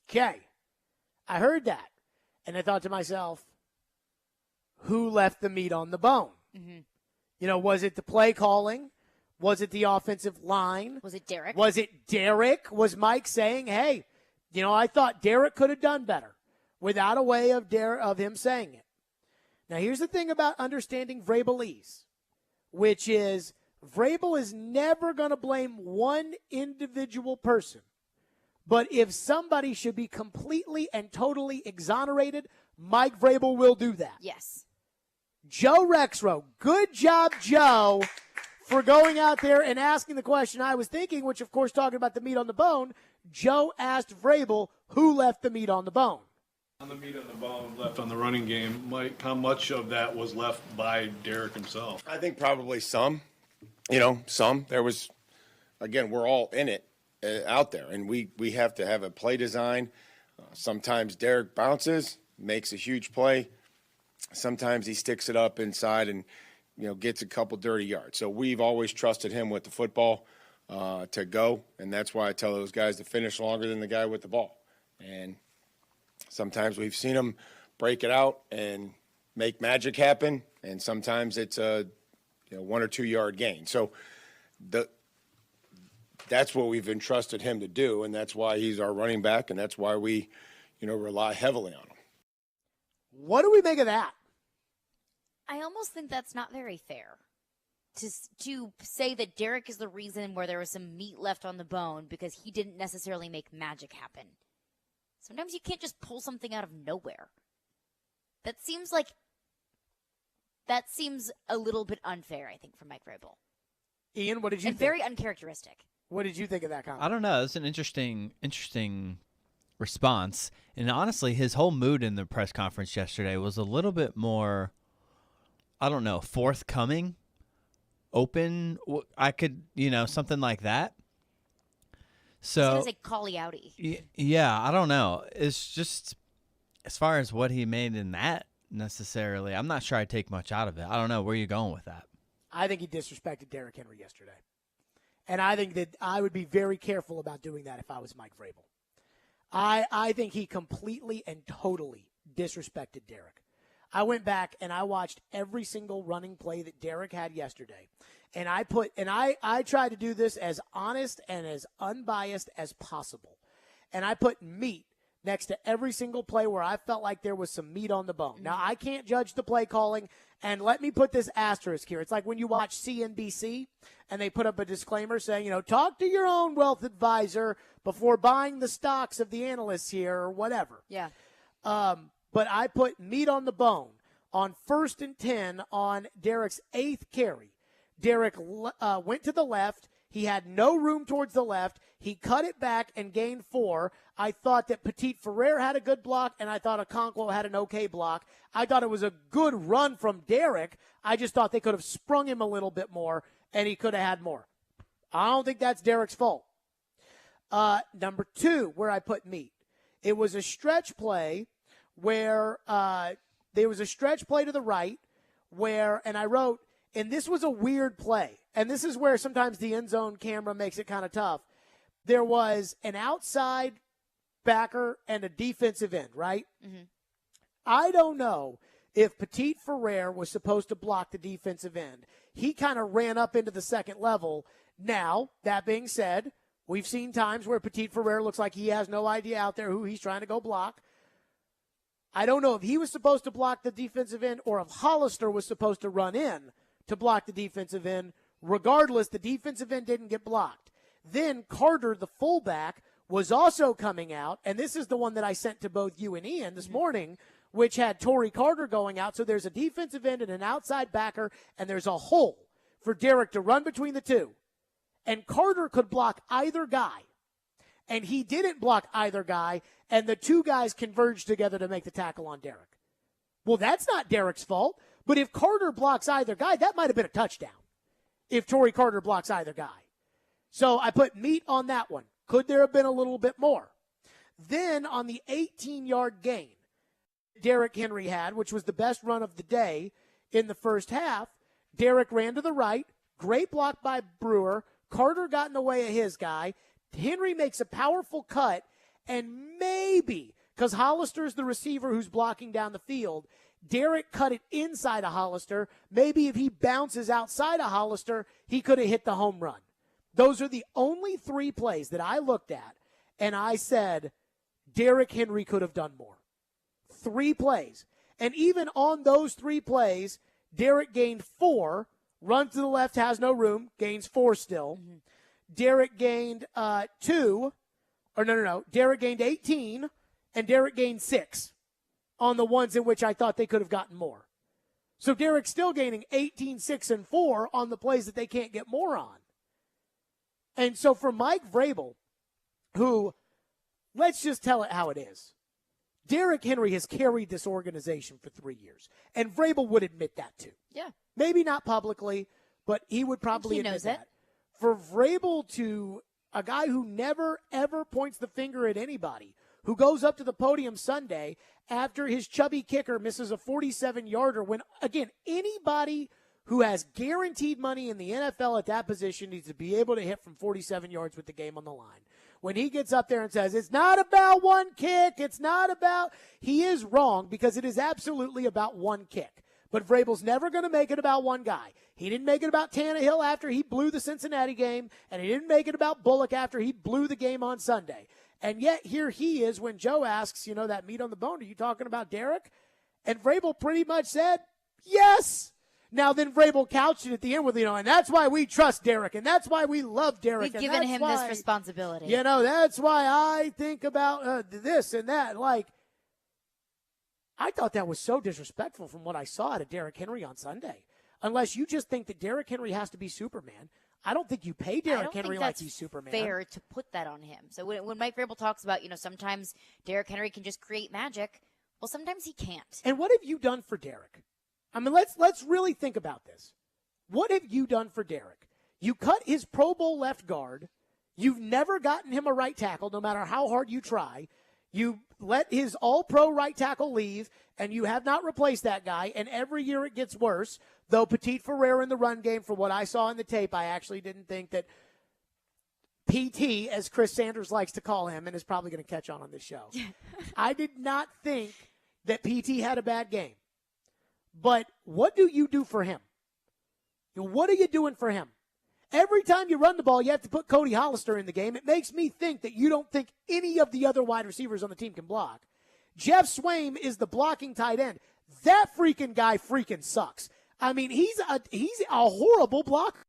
Okay. I heard that, and I thought to myself, who left the meat on the bone? Mm-hmm. Was it the play calling? Was it the offensive line? Was it Derek? Was it Derek? Was Mike saying, hey, I thought Derek could have done better, without a way of him saying it? Now, here's the thing about understanding Vrabelese, which is Vrabel is never going to blame one individual person. But if somebody should be completely and totally exonerated, Mike Vrabel will do that. Yes. Joe Rexrow. Good job, Joe, for going out there and asking the question I was thinking, which, of course, talking about the meat on the bone. Joe asked Vrabel who left the meat on the bone. On the meat on the bone left on the running game, Mike, how much of that was left by Derek himself? I think probably some. Some. There was, again, we're all in it out there, and we have to have a play design. Sometimes Derek bounces, makes a huge play. Sometimes he sticks it up inside and, gets a couple dirty yards. So we've always trusted him with the football to go, and that's why I tell those guys to finish longer than the guy with the ball. And sometimes we've seen him break it out and make magic happen, and sometimes it's a 1 or 2 yard gain. So that's what we've entrusted him to do, and that's why he's our running back, and that's why we, rely heavily on him. What do we make of that? I almost think that's not very fair to say that Derek is the reason where there was some meat left on the bone because he didn't necessarily make magic happen. Sometimes you can't just pull something out of nowhere. That seems a little bit unfair, I think, for Mike Vrabel. Ian, what did you think? Very uncharacteristic. What did you think of that comment? I don't know. It's an interesting response. And honestly, his whole mood in the press conference yesterday was a little bit more, I don't know, forthcoming, open. I could, something like that. So I was going to say call-y outy. Yeah, I don't know. It's just as far as what he made in that necessarily, I'm not sure I take much out of it. I don't know. Where are you going with that? I think he disrespected Derrick Henry yesterday. And I think that I would be very careful about doing that if I was Mike Vrabel. I think he completely and totally disrespected Derrick. I went back and I watched every single running play that Derrick had yesterday. And I tried to do this as honest and as unbiased as possible. And I put meat next to every single play where I felt like there was some meat on the bone. Now, I can't judge the play calling, and let me put this asterisk here. It's like when you watch CNBC and they put up a disclaimer saying, talk to your own wealth advisor before buying the stocks of the analysts here or whatever. Yeah. But I put meat on the bone on 1st and 10 on Derrick's 8th carry. Derrick went to the left. He had no room towards the left. He cut it back and gained 4. I thought that Petit Ferrer had a good block, and I thought Okonkwo had an okay block. I thought it was a good run from Derrick. I just thought they could have sprung him a little bit more, and he could have had more. I don't think that's Derrick's fault. Number 2, where I put meat. It was a stretch play where there was a stretch play to the right where, and I wrote, and this was a weird play, and this is where sometimes the end zone camera makes it kind of tough. There was an outside backer and a defensive end, right? Mm-hmm. I don't know if Petit Ferrer was supposed to block the defensive end. He kind of ran up into the second level. Now, that being said, we've seen times where Petit Ferrer looks like he has no idea out there who he's trying to go block. I don't know if he was supposed to block the defensive end or if Hollister was supposed to run in to block the defensive end. Regardless, the defensive end didn't get blocked. Then Carter, the fullback, was also coming out, and this is the one that I sent to both you and Ian this morning, which had Torrey Carter going out. So there's a defensive end and an outside backer, and there's a hole for Derrick to run between the two. And Carter could block either guy, and he didn't block either guy, and the two guys converged together to make the tackle on Derrick. Well, that's not Derrick's fault, but if Carter blocks either guy, that might have been a touchdown if Torrey Carter blocks either guy. So I put meat on that one. Could there have been a little bit more? Then on the 18-yard gain Derrick Henry had, which was the best run of the day, in the first half. Derek ran to the right. Great block by Brewer. Carter got in the way of his guy. Henry makes a powerful cut, and maybe, because Hollister's the receiver who's blocking down the field, Derek cut it inside of Hollister. Maybe if he bounces outside of Hollister, he could have hit the home run. Those are the only 3 plays that I looked at, and I said, Derrick Henry could have done more. 3 plays. And even on those 3 plays, Derek gained 4. Run to the left, has no room, gains 4 still. Mm-hmm. Derek gained 2. Or no. Derek gained 18, and Derek gained 6 on the ones in which I thought they could have gotten more. So Derek's still gaining 18, 6, and 4 on the plays that they can't get more on. And so for Mike Vrabel, who, let's just tell it how it is, Derrick Henry has carried this organization for 3 years. And Vrabel would admit that too. Yeah. Maybe not publicly, but he would probably admit that. For Vrabel to, a guy who never, ever points the finger at anybody, who goes up to the podium Sunday after his chubby kicker misses a 47-yarder when, again, anybody who has guaranteed money in the NFL at that position needs to be able to hit from 47 yards with the game on the line. When he gets up there and says, it's not about one kick, it's not about, he is wrong because it is absolutely about one kick. But Vrabel's never going to make it about one guy. He didn't make it about Tannehill after he blew the Cincinnati game, and he didn't make it about Bullock after he blew the game on Sunday. And yet here he is when Joe asks, that meat on the bone, are you talking about Derek? And Vrabel pretty much said, yes. Now then Vrabel couched it at the end with, and that's why we trust Derek, and that's why we love Derek. We've given him this responsibility. That's why I think about this and that. I thought that was so disrespectful from what I saw out of Derrick Henry on Sunday. Unless you just think that Derrick Henry has to be Superman. I don't think you pay Derrick Henry like he's Superman. Fair to put that on him. So when Mike Vrabel talks about, sometimes Derrick Henry can just create magic, well, sometimes he can't. And what have you done for Derrick? I mean, let's really think about this. What have you done for Derrick? You cut his Pro Bowl left guard. You've never gotten him a right tackle, no matter how hard you try. You let his all-pro right tackle leave, and you have not replaced that guy, and every year it gets worse. Though Petit Ferrer in the run game, for what I saw in the tape, I actually didn't think that PT, as Chris Sanders likes to call him, and is probably going to catch on this show, I did not think that PT had a bad game. But what do you do for him? What are you doing for him? Every time you run the ball, you have to put Cody Hollister in the game. It makes me think that you don't think any of the other wide receivers on the team can block. Jeff Swaim is the blocking tight end. That freaking guy freaking sucks. I mean, he's a horrible blocker.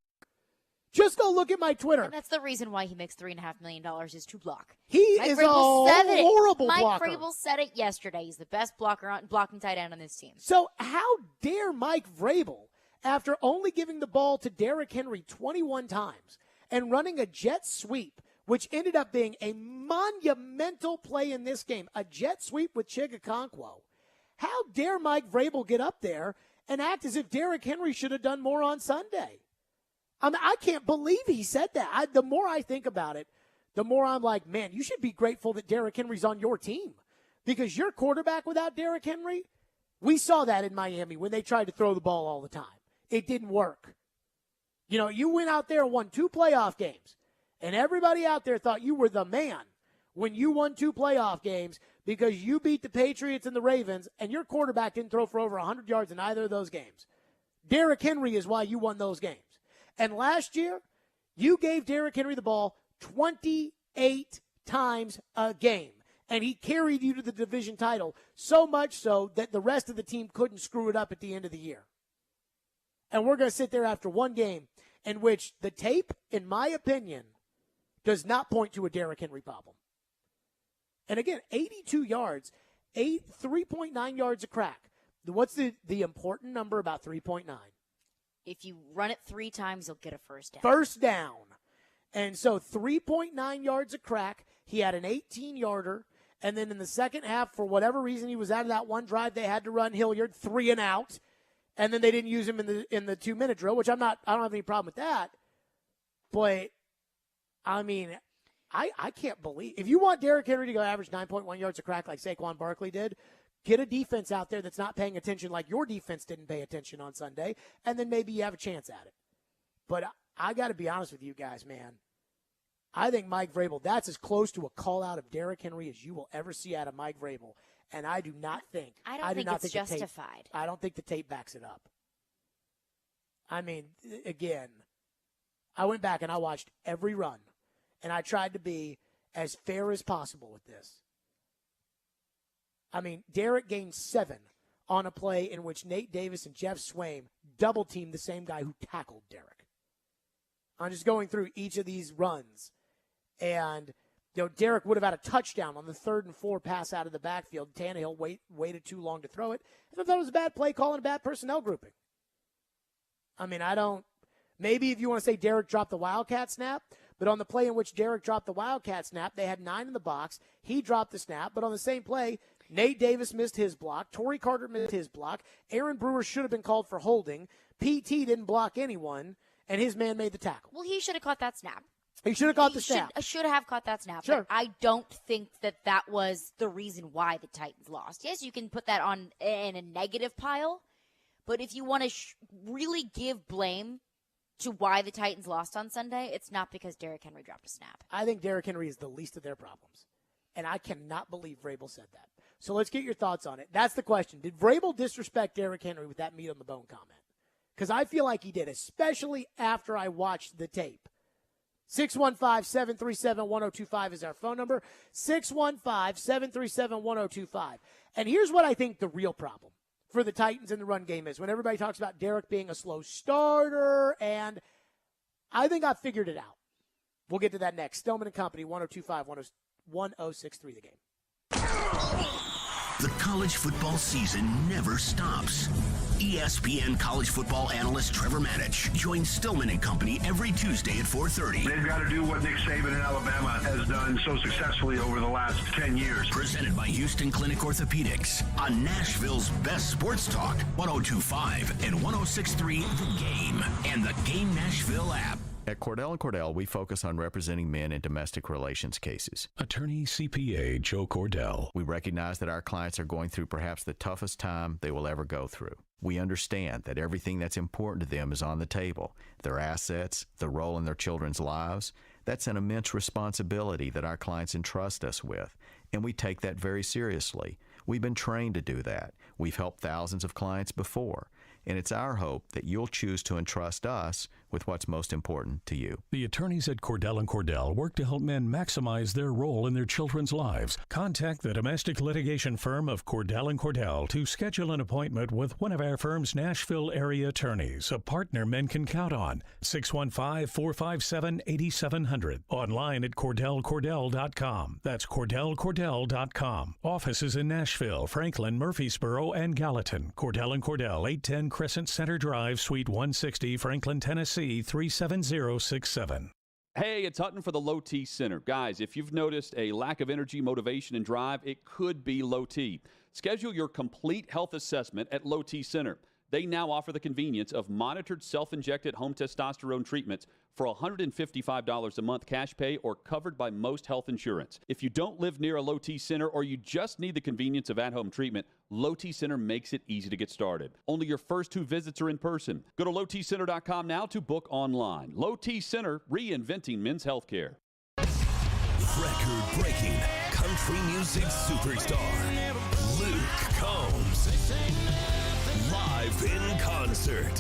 Just go look at my Twitter. And that's the reason why he makes $3.5 million is to block. He is a horrible blocker. Mike Vrabel said it yesterday. He's the best blocking tight end on this team. So how dare Mike Vrabel, after only giving the ball to Derrick Henry 21 times and running a jet sweep, which ended up being a monumental play in this game, a jet sweep with Chigakonkwo, how dare Mike Vrabel get up there and act as if Derrick Henry should have done more on Sunday? I mean, I can't believe he said that. The more I think about it, the more I'm like, man, you should be grateful that Derrick Henry's on your team. Because your quarterback without Derrick Henry, we saw that in Miami when they tried to throw the ball all the time. It didn't work. You went out there and won 2 playoff games, and everybody out there thought you were the man when you won 2 playoff games because you beat the Patriots and the Ravens, and your quarterback didn't throw for over 100 yards in either of those games. Derrick Henry is why you won those games. And last year, you gave Derrick Henry the ball 28 times a game, and he carried you to the division title, so much so that the rest of the team couldn't screw it up at the end of the year. And we're going to sit there after one game in which the tape, in my opinion, does not point to a Derrick Henry problem. And again, 82 yards, 3.9 yards a crack. What's the important number about 3.9? If you run it 3 times, you'll get a first down. First down. And so 3.9 yards a crack. He had an 18-yarder. And then in the second half, for whatever reason, he was out of that one drive. They had to run Hilliard 3 and out. And then they didn't use him in the 2-minute drill, which I don't have any problem with that. But, I mean, I can't believe. If you want Derrick Henry to go average 9.1 yards a crack like Saquon Barkley did, Get a defense out there that's not paying attention like your defense didn't pay attention on Sunday, and then maybe you have a chance at it. But I got to be honest with you guys, man. I think Mike Vrabel, that's as close to a call-out of Derrick Henry as you will ever see out of Mike Vrabel. And I do not think – I don't think it's justified. I don't think the tape backs it up. I mean, again, I went back and I watched every run, and I tried to be as fair as possible with this. I mean, Derrick gained 7 on a play in which Nate Davis and Jeff Swaim double-teamed the same guy who tackled Derrick. I'm just going through each of these runs. And, Derrick would have had a touchdown on the 3rd and 4 pass out of the backfield. Tannehill waited too long to throw it. And I thought it was a bad play call and a bad personnel grouping. I mean, maybe if you want to say Derrick dropped the Wildcat snap, but on the play in which Derrick dropped the Wildcat snap, they had 9 in the box. He dropped the snap, but on the same play, Nate Davis missed his block. Torrey Carter missed his block. Aaron Brewer should have been called for holding. PT didn't block anyone, and his man made the tackle. Well, he should have caught that snap. He should have caught the snap. Should have caught that snap. Sure. But I don't think that was the reason why the Titans lost. Yes, you can put that on in a negative pile, but if you want to really give blame to why the Titans lost on Sunday, it's not because Derrick Henry dropped a snap. I think Derrick Henry is the least of their problems, and I cannot believe Vrabel said that. So let's get your thoughts on it. That's the question. Did Vrabel disrespect Derrick Henry with that meat on the bone comment? Because I feel like he did, especially after I watched the tape. 615-737-1025 is our phone number. 615-737-1025. And here's what I think the real problem for the Titans in the run game is when everybody talks about Derrick being a slow starter, and I think I've figured it out. We'll get to that next. Stillman and Company, 1025-1063 The Game. The college football season never stops. ESPN college football analyst Trevor Matich joins Stillman and Company every Tuesday at 4:30. They've got to do what Nick Saban in Alabama has done so successfully over the last 10 years. Presented by Houston Clinic Orthopedics on Nashville's best sports talk, 102.5 and 106.3 The Game and the Game Nashville app. At Cordell & Cordell, we focus on representing men in domestic relations cases. Attorney CPA Joe Cordell. We recognize that our clients are going through perhaps the toughest time they will ever go through. We understand that everything that's important to them is on the table. Their assets, the role in their children's lives. That's an immense responsibility that our clients entrust us with, and we take that very seriously. We've been trained to do that. We've helped thousands of clients before. And it's our hope that you'll choose to entrust us with what's most important to you. The attorneys at Cordell & Cordell work to help men maximize their role in their children's lives. Contact the domestic litigation firm of Cordell & Cordell to schedule an appointment with one of our firm's Nashville area attorneys, a partner men can count on. 615-457-8700. Online at CordellCordell.com. That's CordellCordell.com. Offices in Nashville, Franklin, Murfreesboro, and Gallatin. Cordell & Cordell, 810 Crescent Center Drive, Suite 160, Franklin, Tennessee, 37067. Hey, it's Hutton for the Low T Center. Guys, if you've noticed a lack of energy, motivation, and drive, it could be low T. Schedule your complete health assessment at Low T Center. They now offer the convenience of monitored self-injected home testosterone treatments for $155 a month cash pay or covered by most health insurance. If you don't live near a Low T Center or you just need the convenience of at-home treatment, Low T Center makes it easy to get started. Only your first 2 visits are in person. Go to lowtcenter.com now to book online. Low T Center, reinventing men's healthcare. Record-breaking country music superstar Luke Combs. Live in concert.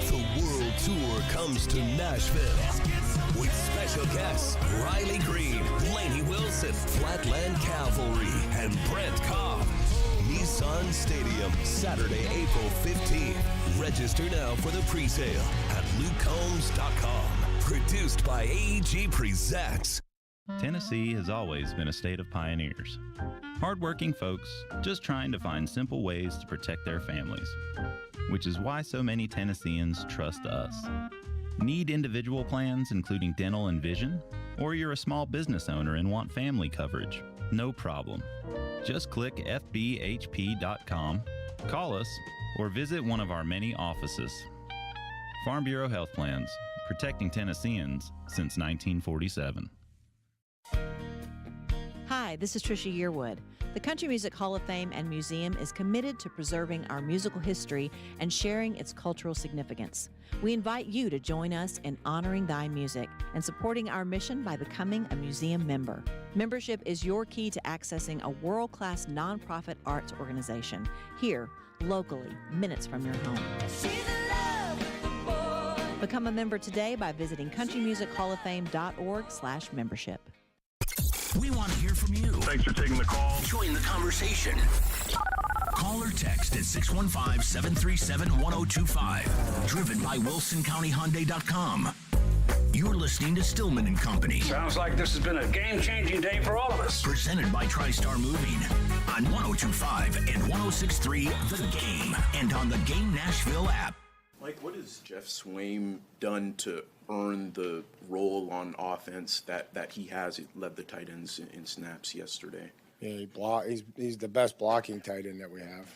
The World Tour comes to Nashville with special guests Riley Green, Lainey Wilson, Flatland Cavalry, and Brent Cobb. Nissan Stadium, Saturday, April 15th. Register now for the pre-sale at lukecombs.com. Produced by AEG Presents. Tennessee has always been a state of pioneers. Hardworking folks just trying to find simple ways to protect their families, which is why so many Tennesseans trust us. Need individual plans including dental and vision? Or you're a small business owner and want family coverage? No problem. Just click fbhp.com, call us, or visit one of our many offices. Farm Bureau Health Plans, protecting Tennesseans since 1947. Hi, this is Trisha Yearwood. The Country Music Hall of Fame and Museum is committed to preserving our musical history and sharing its cultural significance. We invite you to join us in honoring thy music and supporting our mission by becoming a museum member. Membership is your key to accessing a world-class nonprofit arts organization here, locally, minutes from your home. Become a member today by visiting countrymusichallaffame.org/membership. We want to hear from you. Thanks for taking the call. Join the conversation. Call or text at 615-737-1025. Driven by WilsonCountyHyundai.com. You're listening to Stillman and Company. Sounds like this has been a game-changing day for all of us. Presented by TriStar Moving on 102.5 and 106.3 The Game and on the Game Nashville app. Mike, what has Jeff Swaim done to earn the role on offense that he has? He led the tight ends in snaps yesterday. Yeah, he's the best blocking tight end that we have.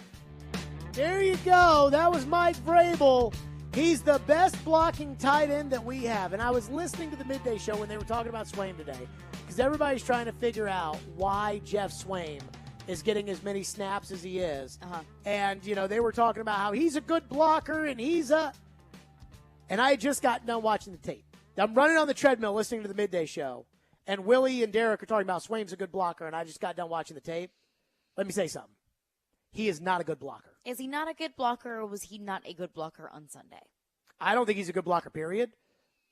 There you go. That was Mike Vrabel. He's the best blocking tight end that we have. And I was listening to the midday show when they were talking about Swaim today because everybody's trying to figure out why Jeff Swaim is getting as many snaps as he is. And, they were talking about how he's a good blocker and and I just got done watching the tape. I'm running on the treadmill listening to the midday show, and Willie and Derek are talking about Swaim's a good blocker, and I just got done watching the tape. Let me say something. He is not a good blocker. Is he not a good blocker, or was he not a good blocker on Sunday? I don't think he's a good blocker, period.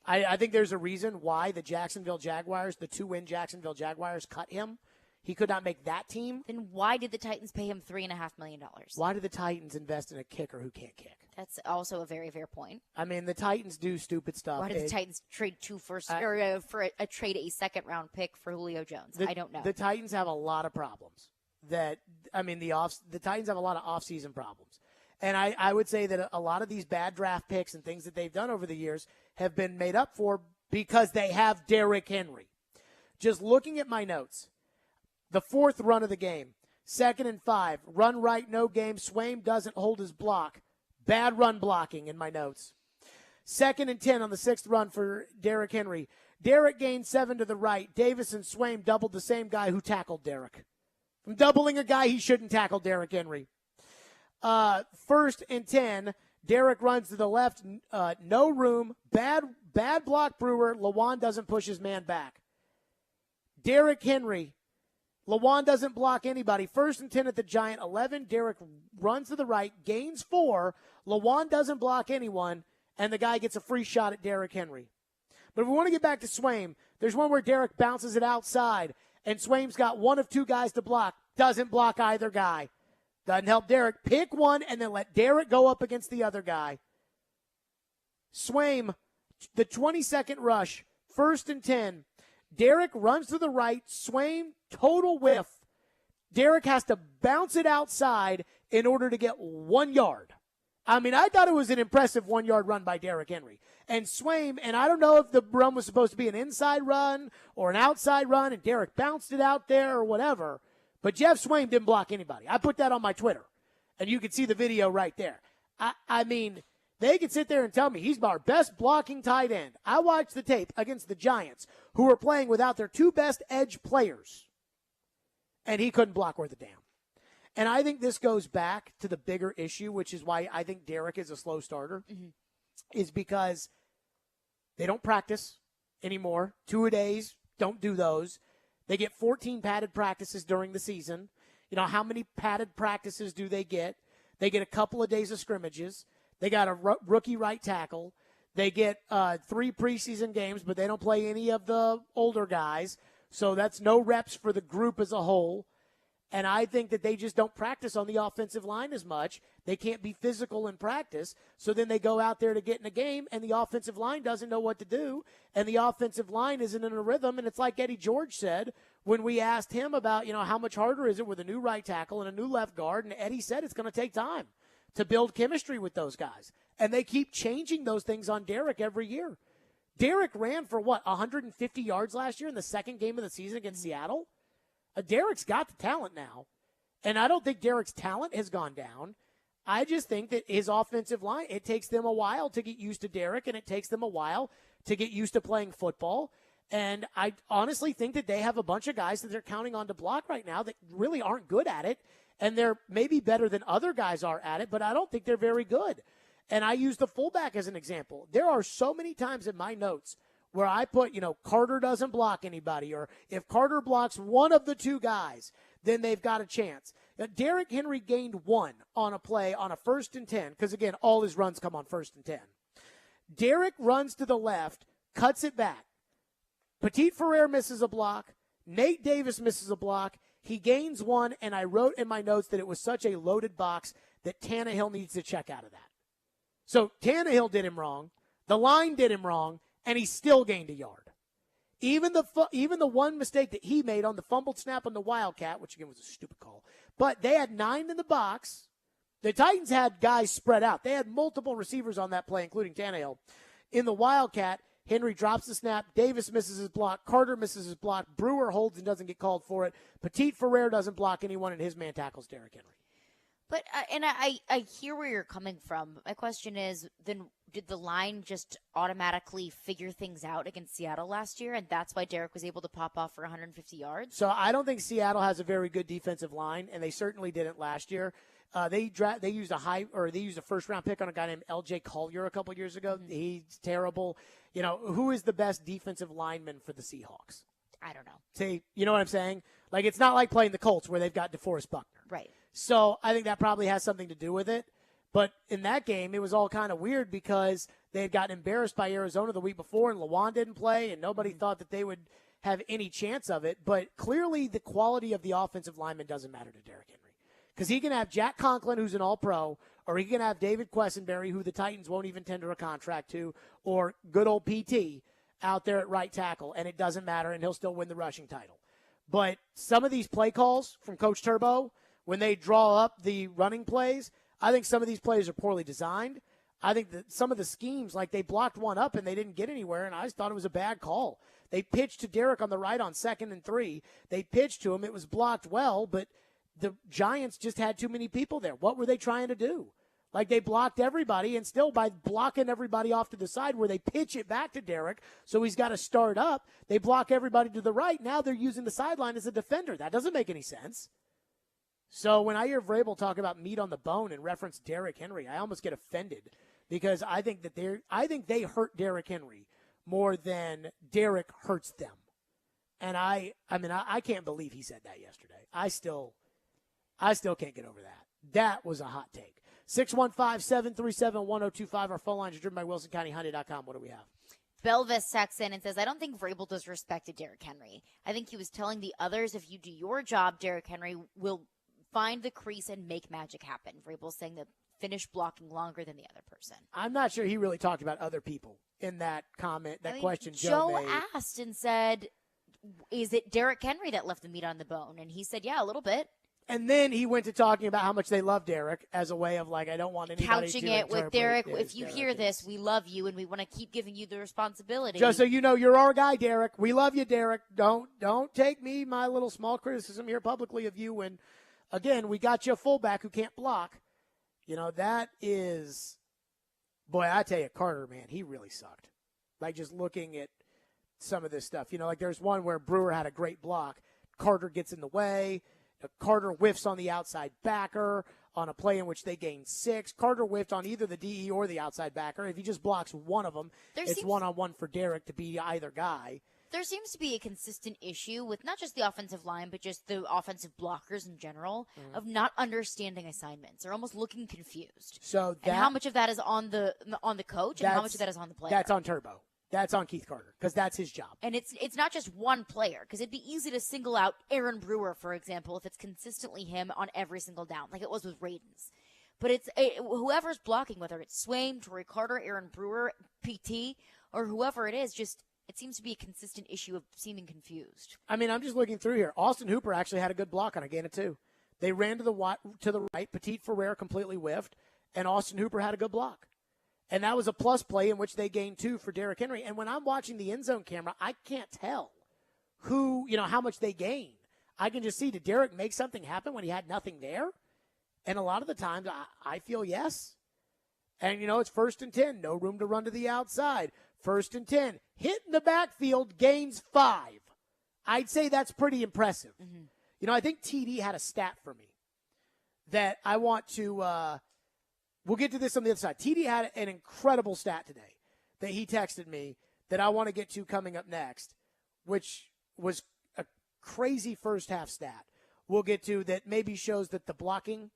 I think there's a reason why the 2-win Jacksonville Jaguars cut him. He could not make that team. Then why did the Titans pay him $3.5 million? Why did the Titans invest in a kicker who can't kick? That's also a very fair point. I mean, the Titans do stupid stuff. Why did the Titans trade for a second-round pick for Julio Jones? I don't know. The Titans have a lot of problems. The Titans have a lot of off-season problems. And I would say that a lot of these bad draft picks and things that they've done over the years have been made up for because they have Derrick Henry. Just looking at my notes, the fourth run of the game, 2nd and 5, run right, no game. Swaim doesn't hold his block. Bad run blocking in my notes. 2nd and 10 on the 6th run for Derrick Henry. Derrick gained 7 to the right. Davis and Swaim doubled the same guy who tackled Derrick. From doubling a guy he shouldn't tackle Derrick Henry. 1st and 10, Derrick runs to the left. No room. Bad block Brewer. Lawan doesn't push his man back. Derrick Henry. Lawan doesn't block anybody. 1st and 10 at the Giant 11. Derrick runs to the right, gains 4. Lawan doesn't block anyone, and the guy gets a free shot at Derrick Henry. But if we want to get back to Swaim, there's one where Derrick bounces it outside, and Swaim's got one of 2 guys to block. Doesn't block either guy. Doesn't help Derrick. Pick one and then let Derrick go up against the other guy. Swaim, the 22nd rush, 1st and 10. Derrick runs to the right. Swaim, total whiff. Derrick has to bounce it outside in order to get 1 yard. I mean, I thought it was an impressive 1-yard run by Derrick Henry. And Swaim, and I don't know if the run was supposed to be an inside run or an outside run, and Derrick bounced it out there or whatever. But Jeff Swaim didn't block anybody. I put that on my Twitter, and you can see the video right there. I mean, they could sit there and tell me he's our best blocking tight end. I watched the tape against the Giants, who were playing without their 2 best edge players, and he couldn't block worth a damn. And I think this goes back to the bigger issue, which is why I think Derrick is a slow starter, is because they don't practice anymore. 2-a-days, don't do those. They get 14 padded practices during the season. You know, how many padded practices do they get? They get a couple of days of scrimmages. They got a rookie right tackle. They get 3 preseason games, but they don't play any of the older guys. So that's no reps for the group as a whole. And I think that they just don't practice on the offensive line as much. They can't be physical in practice. So then they go out there to get in a game, and the offensive line doesn't know what to do. And the offensive line isn't in a rhythm. And it's like Eddie George said when we asked him about, how much harder is it with a new right tackle and a new left guard. And Eddie said it's going to take time to build chemistry with those guys. And they keep changing those things on Derrick every year. Derrick ran for, 150 yards last year in the second game of the season against Seattle? Derrick's got the talent now, and I don't think Derrick's talent has gone down. I just think that his offensive line, it takes them a while to get used to Derrick, and it takes them a while to get used to playing football. And I honestly think that they have a bunch of guys that they're counting on to block right now that really aren't good at it. And they're maybe better than other guys are at it, but I don't think they're very good. And I use the fullback as an example. There are so many times in my notes where I put, Carter doesn't block anybody, or if Carter blocks one of the two guys, then they've got a chance. Now, Derrick Henry gained 1 on a play on a 1st and 10, because, again, all his runs come on 1st and 10. Derrick runs to the left, cuts it back. Petit Ferrer misses a block. Nate Davis misses a block. He gains 1, and I wrote in my notes that it was such a loaded box that Tannehill needs to check out of that. So Tannehill did him wrong. The line did him wrong, and he still gained a yard. Even the one mistake that he made on the fumbled snap on the Wildcat, which, again, was a stupid call, but they had 9 in the box. The Titans had guys spread out. They had multiple receivers on that play, including Tannehill. In the Wildcat, Henry drops the snap. Davis misses his block. Carter misses his block. Brewer holds and doesn't get called for it. Petit Ferrer doesn't block anyone, and his man tackles Derrick Henry. But and I hear where you're coming from. My question is, then did the line just automatically figure things out against Seattle last year, and that's why Derrick was able to pop off for 150 yards? So I don't think Seattle has a very good defensive line, and they certainly didn't last year. They used a first-round pick on a guy named L.J. Collier a couple years ago. Mm-hmm. He's terrible. Who is the best defensive lineman for the Seahawks? I don't know. See, you know what I'm saying? Like, it's not like playing the Colts where they've got DeForest Buckner. Right. So I think that probably has something to do with it. But in that game, it was all kind of weird because they had gotten embarrassed by Arizona the week before, and Lawan didn't play, and nobody thought that they would have any chance of it. But clearly the quality of the offensive lineman doesn't matter to Derrick Henry. Because he can have Jack Conklin, who's an all-pro, or he can have David Quessenberry, who the Titans won't even tender a contract to, or good old PT out there at right tackle, and it doesn't matter, and he'll still win the rushing title. But some of these play calls from Coach Turbo, when they draw up the running plays, I think some of these plays are poorly designed. I think that some of the schemes, like they blocked one up and they didn't get anywhere, and I just thought it was a bad call. They pitched to Derrick on the right on 2nd and 3. They pitched to him. It was blocked well, but the Giants just had too many people there. What were they trying to do? Like, they blocked everybody, and still by blocking everybody off to the side where they pitch it back to Derrick, so he's got to start up, they block everybody to the right. Now they're using the sideline as a defender. That doesn't make any sense. So when I hear Vrabel talk about meat on the bone and reference Derrick Henry, I almost get offended because I think they hurt Derrick Henry more than Derrick hurts them. And I can't believe he said that yesterday. I still can't get over that. That was a hot take. 615-737-1025. Our phone lines are driven by WilsonCountyHonda.com. What do we have? Belvis texts in and says, I don't think Vrabel does respect to Derrick Henry. I think he was telling the others, if you do your job, Derrick Henry will find the crease and make magic happen. Vrabel's saying that finish blocking longer than the other person. I'm not sure he really talked about other people in that comment, question Joe made. asked and said, is it Derrick Henry that left the meat on the bone? And he said, yeah, a little bit. And then he went to talking about how much they love Derrick as a way of, like, I don't want anybody couching to it with Derrick. If you Derrick hear this, we love you, and we want to keep giving you the responsibility. Just so you know, you're our guy, Derrick. We love you, Derrick. Don't take my little small criticism here publicly of you when, again, we got you a fullback who can't block. That is, boy, I tell you, Carter, man, he really sucked. Like, just looking at some of this stuff. Like there's one where Brewer had a great block. Carter gets in the way. Carter whiffs on the outside backer on a play in which they gain 6. Carter whiffed on either the DE or the outside backer. If he just blocks one of them, it's one-on-one for Derrick to be either guy. There seems to be a consistent issue with not just the offensive line, but just the offensive blockers in general of not understanding assignments. They're almost looking confused. So and how much of that is on the coach and how much of that is on the player? That's on Turbo. That's on Keith Carter because that's his job. And it's not just one player because it'd be easy to single out Aaron Brewer, for example, if it's consistently him on every single down, like it was with Raidens. But it's whoever's blocking, whether it's Swaim, Torrey Carter, Aaron Brewer, PT, or whoever it is, just it seems to be a consistent issue of seeming confused. I mean, I'm just looking through here. Austin Hooper actually had a good block on a gain of 2. They ran to the right. Petit Ferrer completely whiffed, and Austin Hooper had a good block. And that was a plus play in which they gained 2 for Derrick Henry. And when I'm watching the end zone camera, I can't tell how much they gain. I can just see, did Derrick make something happen when he had nothing there? And a lot of the times, I feel yes. And, it's 1st and 10, no room to run to the outside. 1st and 10. Hit in the backfield, gains 5. I'd say that's pretty impressive. Mm-hmm. You know, I think TD had a stat for me that I want to we'll get to this on the other side. TD had an incredible stat today that he texted me that I want to get to coming up next, which was a crazy first half stat. We'll get to that maybe shows that the blocking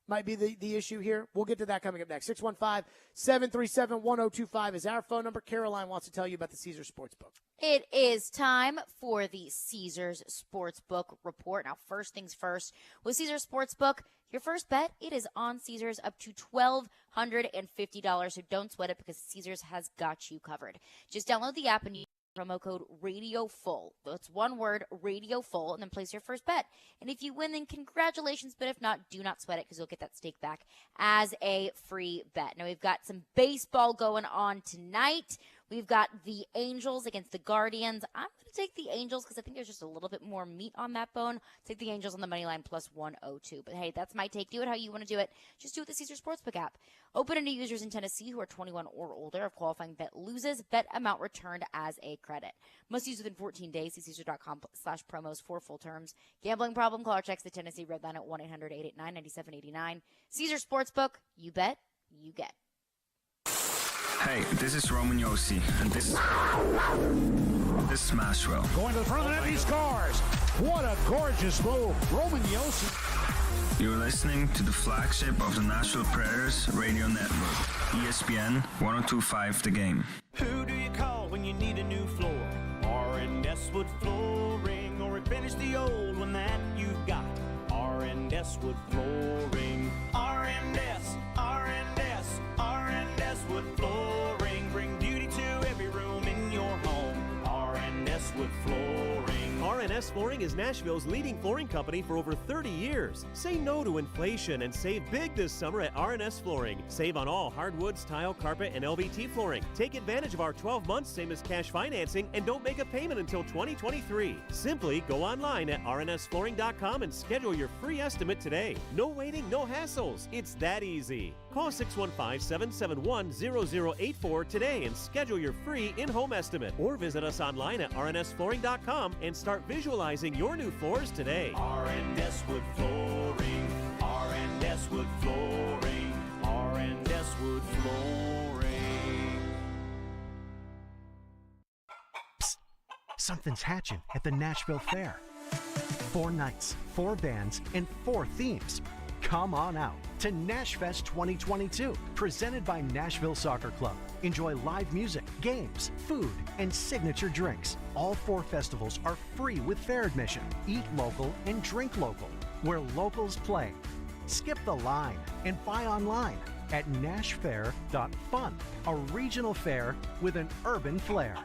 might be the issue here. We'll get to that coming up next. 615-737-1025 is our phone number. Caroline wants to tell you about the Caesars Sportsbook. It is time for the Caesars Sportsbook report. Now, first things first, with Caesars Sportsbook, your first bet, it is on Caesars up to $1,250. So don't sweat it because Caesars has got you covered. Just download the app and use promo code RADIOFULL. That's one word, RADIOFULL, and then place your first bet. And if you win, then congratulations. But if not, do not sweat it because you'll get that stake back as a free bet. Now, we've got some baseball going on tonight. We've got the Angels against the Guardians. I'm going to take the Angels because I think there's just a little bit more meat on that bone. Take the Angels on the money line plus 102. But hey, that's my take. Do it how you want to do it. Just do it with the Caesars Sportsbook app. Open to new users in Tennessee who are 21 or older. If qualifying bet loses, bet amount returned as a credit. Must use within 14 days. See Caesars.com/promos for full terms. Gambling problem? Call or text the Tennessee Red Line at 1-800-889-9789. Caesars Sportsbook. You bet. You get. Hey, this is Roman Yossi, and this is Nashville. Going to the front of the net, he scores. What a gorgeous move. Roman Yossi. You're listening to the flagship of the Nashville Predators radio network, ESPN 1025 The Game. Who do you call when you need a new floor? R&S Wood Flooring, or finish the old one that you've got. R&S Wood Flooring. R&S Wood Flooring. Bring beauty to every room in your home. R&S Wood Flooring. R&S Flooring is Nashville's leading flooring company for over 30 years. Say no to inflation and save big this summer at R&S Flooring. Save on all hardwoods, tile, carpet, and LVT flooring. Take advantage of our 12 months same as cash financing and don't make a payment until 2023. Simply go online at rnsflooring.com and schedule your free estimate today. No waiting, no hassles. It's that easy. Call 615-771-0084 today and schedule your free in-home estimate. Or visit us online at rnsflooring.com and start visualizing your new floors today. R&S Wood Flooring. R&S Wood Flooring. R&S Wood Flooring. Psst. Something's hatching at the Nashville Fair. 4 nights, 4 bands, and 4 themes. Come on out to Nashfest 2022, presented by Nashville Soccer Club. Enjoy live music, games, food, and signature drinks. All 4 festivals are free with fair admission. Eat local and drink local, where locals play. Skip the line and buy online at nashfair.fun, a regional fair with an urban flair.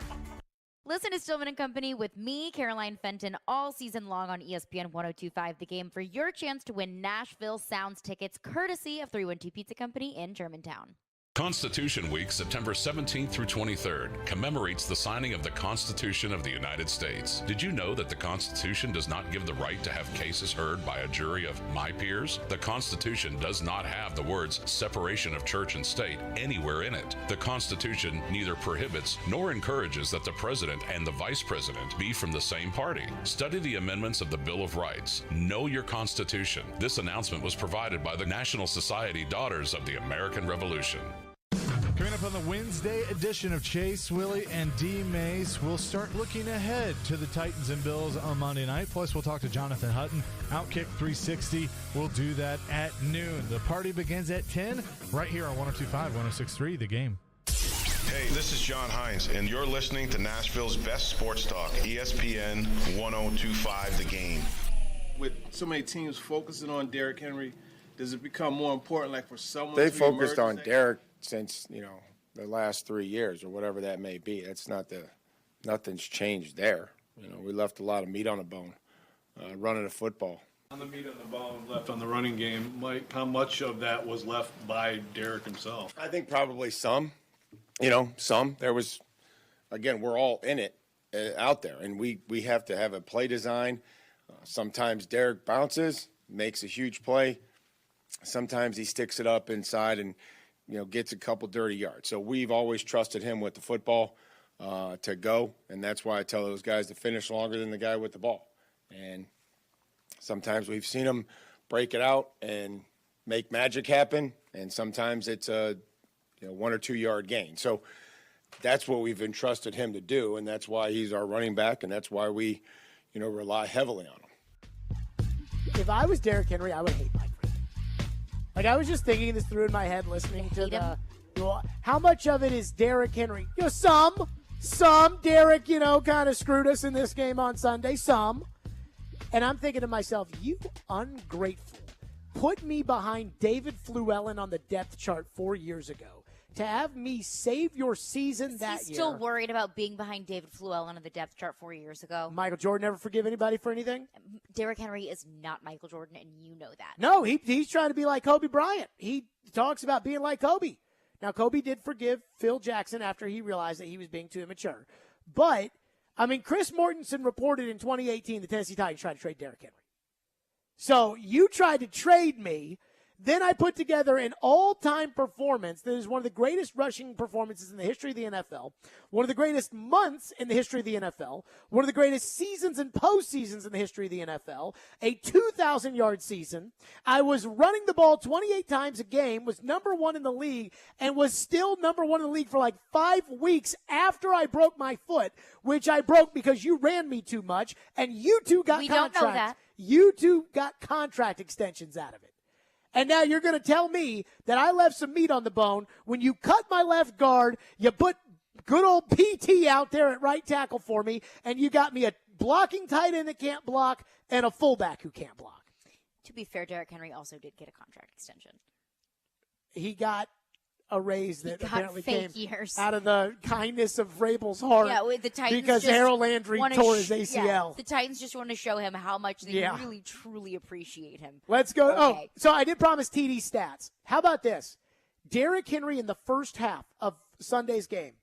Listen to Stillman & Company with me, Caroline Fenton, all season long on ESPN 1025 The Game for your chance to win Nashville Sounds tickets courtesy of 312 Pizza Company in Germantown. Constitution Week, September 17th through 23rd, commemorates the signing of the Constitution of the United States. Did you know that the Constitution does not give the right to have cases heard by a jury of my peers? The Constitution does not have the words separation of church and state anywhere in it. The Constitution neither prohibits nor encourages that the president and the vice president be from the same party. Study the amendments of the Bill of Rights. Know your Constitution. This announcement was provided by the National Society Daughters of the American Revolution. Coming up on the Wednesday edition of Chase, Willie, and D. Mace, we'll start looking ahead to the Titans and Bills on Monday night. Plus, we'll talk to Jonathan Hutton. Outkick 360. We'll do that at noon. The party begins at 10 right here on 102.5, 106.3, The Game. Hey, this is John Hines, and you're listening to Nashville's best sports talk, ESPN 1025 The Game. With so many teams focusing on Derrick Henry, does it become more important, like for someone They to focused emerge on Derrick since, the last 3 years or whatever that may be. That's nothing's changed there. We left a lot of meat on the bone running the football. On the meat on the bone left on the running game, Mike, how much of that was left by Derrick himself? I think probably some. Some. There was, again, we're all in it out there, and we have to have a play design. Sometimes Derrick bounces, makes a huge play. Sometimes he sticks it up inside and gets a couple dirty yards. So we've always trusted him with the football to go, and that's why I tell those guys to finish longer than the guy with the ball. And sometimes we've seen him break it out and make magic happen, and sometimes it's a 1 or 2 yard gain. So that's what we've entrusted him to do, and that's why he's our running back, and that's why we rely heavily on him. If I was Derrick Henry, I would hate Mike Vrabel. Like, I was just thinking this through in my head listening to how much of it is Derrick Henry? Some Derrick, kind of screwed us in this game on Sunday, some. And I'm thinking to myself, you ungrateful. Put me behind David Fluellen on the depth chart 4 years ago to have me save your season that year. He's still worried about being behind David Fluellen on the depth chart 4 years ago. Michael Jordan never forgive anybody for anything? Derrick Henry is not Michael Jordan, and you know that. No, he's trying to be like Kobe Bryant. He talks about being like Kobe. Now, Kobe did forgive Phil Jackson after he realized that he was being too immature. But, Chris Mortensen reported in 2018 the Tennessee Titans tried to trade Derrick Henry. So you tried to trade me. Then I put together an all-time performance that is one of the greatest rushing performances in the history of the NFL, one of the greatest months in the history of the NFL, one of the greatest seasons and postseasons in the history of the NFL, a 2,000-yard season. I was running the ball 28 times a game, was number one in the league, and was still number one in the league for like 5 weeks after I broke my foot, which I broke because you ran me too much, and you two got contracts. Don't know that. You two got contract extensions out of it. And now you're going to tell me that I left some meat on the bone when you cut my left guard, you put good old PT out there at right tackle for me, and you got me a blocking tight end that can't block and a fullback who can't block. To be fair, Derrick Henry also did get a contract extension. He got a raise that apparently came years. out of the kindness of Vrabel's heart. Yeah, the Titans because Harold Landry tore his ACL. Yeah, the Titans just want to show him how much they really, truly appreciate him. Let's go. Okay. Oh, so I did promise TD stats. How about this? Derrick Henry in the first half of Sunday's game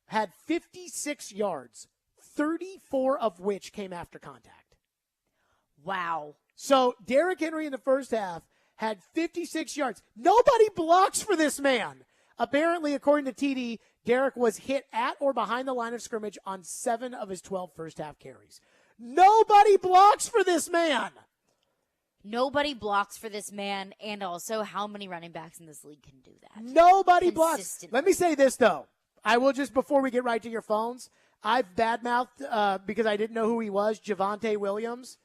had 56 yards, 34 of which came after contact. Wow. So Derrick Henry in the first half had 56 yards. Nobody blocks for this man. Apparently, according to TD, Derrick was hit at or behind the line of scrimmage on 7 of his 12 first-half carries. Nobody blocks for this man. Nobody blocks for this man, and also how many running backs in this league can do that? Nobody blocks. Let me say this, though. I will just, before we get right to your phones, I've badmouthed, because I didn't know who he was, Javonte Williams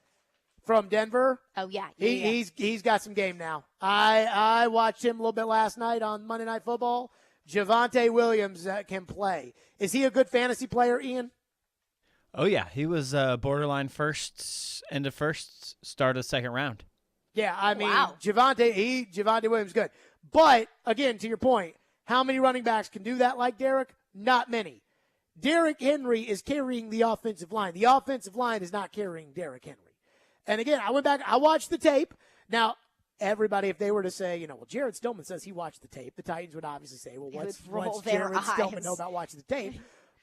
from Denver. Oh, yeah. He's got some game now. I watched him a little bit last night on Monday Night Football. Javonte Williams can play. Is he a good fantasy player, Ian? Oh, yeah. He was borderline end of first, start of second round. Yeah, Javonte Williams good. But, again, to your point, how many running backs can do that like Derrick? Not many. Derrick Henry is carrying the offensive line. The offensive line is not carrying Derrick Henry. And again, I went back, I watched the tape. Now, everybody, if they were to say, well, Jared Stillman says he watched the tape, the Titans would obviously say, well, what's Jared Stillman know about watching the tape?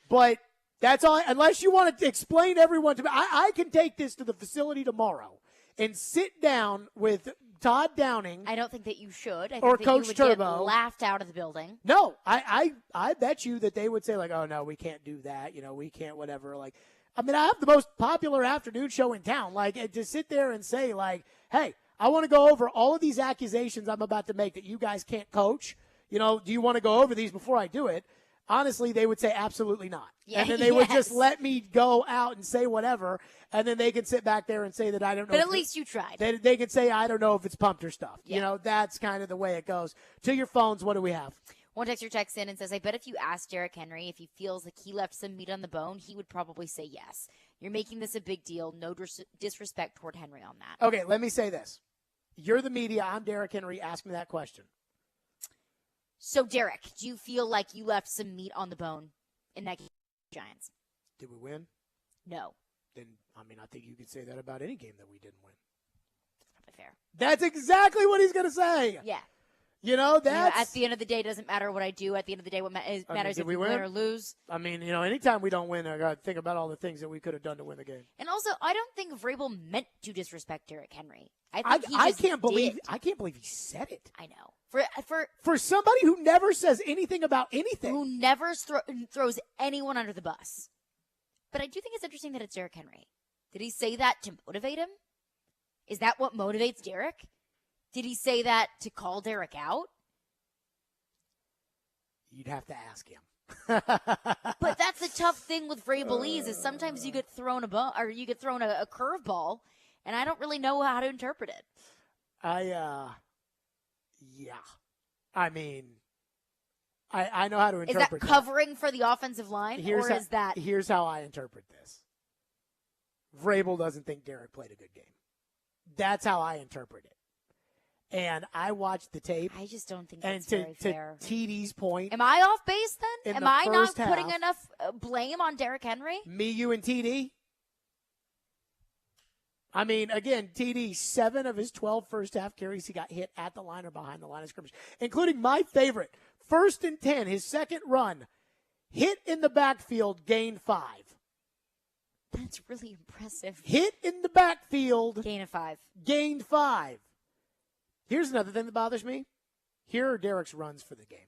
But that's all, unless you want to explain everyone to me. I can take this to the facility tomorrow and sit down with Todd Downing. I don't think that you should. I think or that Coach you would Turbo. Get laughed out of the building. No, I bet you that they would say, like, oh, no, we can't do that. We can't whatever. Like, I have the most popular afternoon show in town. Like, to sit there and say, like, hey, I want to go over all of these accusations I'm about to make that you guys can't coach. Do you want to go over these before I do it? Honestly, they would say absolutely not. Yeah, and then they would just let me go out and say whatever, and then they could sit back there and say that I don't know. But at least you tried. They could say, I don't know if it's pumped or stuffed. Yeah. That's kind of the way it goes. To your phones, what do we have? One texter texts in and says, I bet if you asked Derrick Henry if he feels like he left some meat on the bone, he would probably say yes. You're making this a big deal. No disrespect toward Henry on that. Okay, let me say this. You're the media. I'm Derrick Henry. Ask me that question. So, Derrick, do you feel like you left some meat on the bone in that game with the Giants? Did we win? No. Then, I think you could say that about any game that we didn't win. That's probably fair. That's exactly what he's going to say. Yeah. You know, at that's the end of the day, it doesn't matter what I do. At the end of the day, what matters if we win or lose. I mean, anytime we don't win, I got to think about all the things that we could have done to win the game. And also, I don't think Vrabel meant to disrespect Derrick Henry. I can't believe he said it. I know. For somebody who never says anything about anything, who never throws anyone under the bus. But I do think it's interesting that it's Derrick Henry. Did he say that to motivate him? Is that what motivates Derrick? Did he say that to call Derrick out? You'd have to ask him. But that's the tough thing with Vrabel is sometimes you get thrown a curveball, and I don't really know how to interpret it. Yeah. I mean, I know how to interpret that. Is that covering for the offensive line, Here's how I interpret this. Vrabel doesn't think Derrick played a good game. That's how I interpret it. And I watched the tape. I just don't think that's very fair. To TD's point. Am I off base then? Am I not putting half, enough blame on Derrick Henry? Me, you, and TD? I mean, again, TD, 7 of his 12 first half carries, he got hit at the line or behind the line of scrimmage, including my favorite, 1st and 10, his second run, hit in the backfield, gained 5. That's really impressive. Hit in the backfield. Gain of 5. Gained 5. Here's another thing that bothers me. Here are Derrick's runs for the game.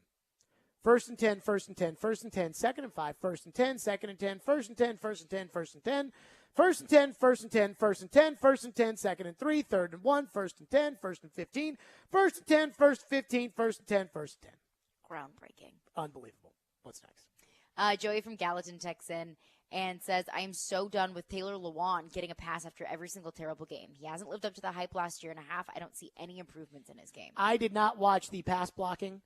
1st and 10, 1st and 10, 1st and 10, 2nd and 5, 1st and 10, 2nd and 10, 1st and 10, 1st and 10, 1st and 10, 1st and 10, 1st and 10, 1st and 10, 1st and 10, 2nd and 3, 3rd and 1, 1st and 10, 1st and 15, 1st and 10, 1st and 15, 1st and 10, 1st and 10. Groundbreaking. Unbelievable. What's next? Joey from Gallatin texts in and says, I am so done with Taylor Lewan getting a pass after every single terrible game. He hasn't lived up to the hype last year and a half. I don't see any improvements in his game. I did not watch the pass blocking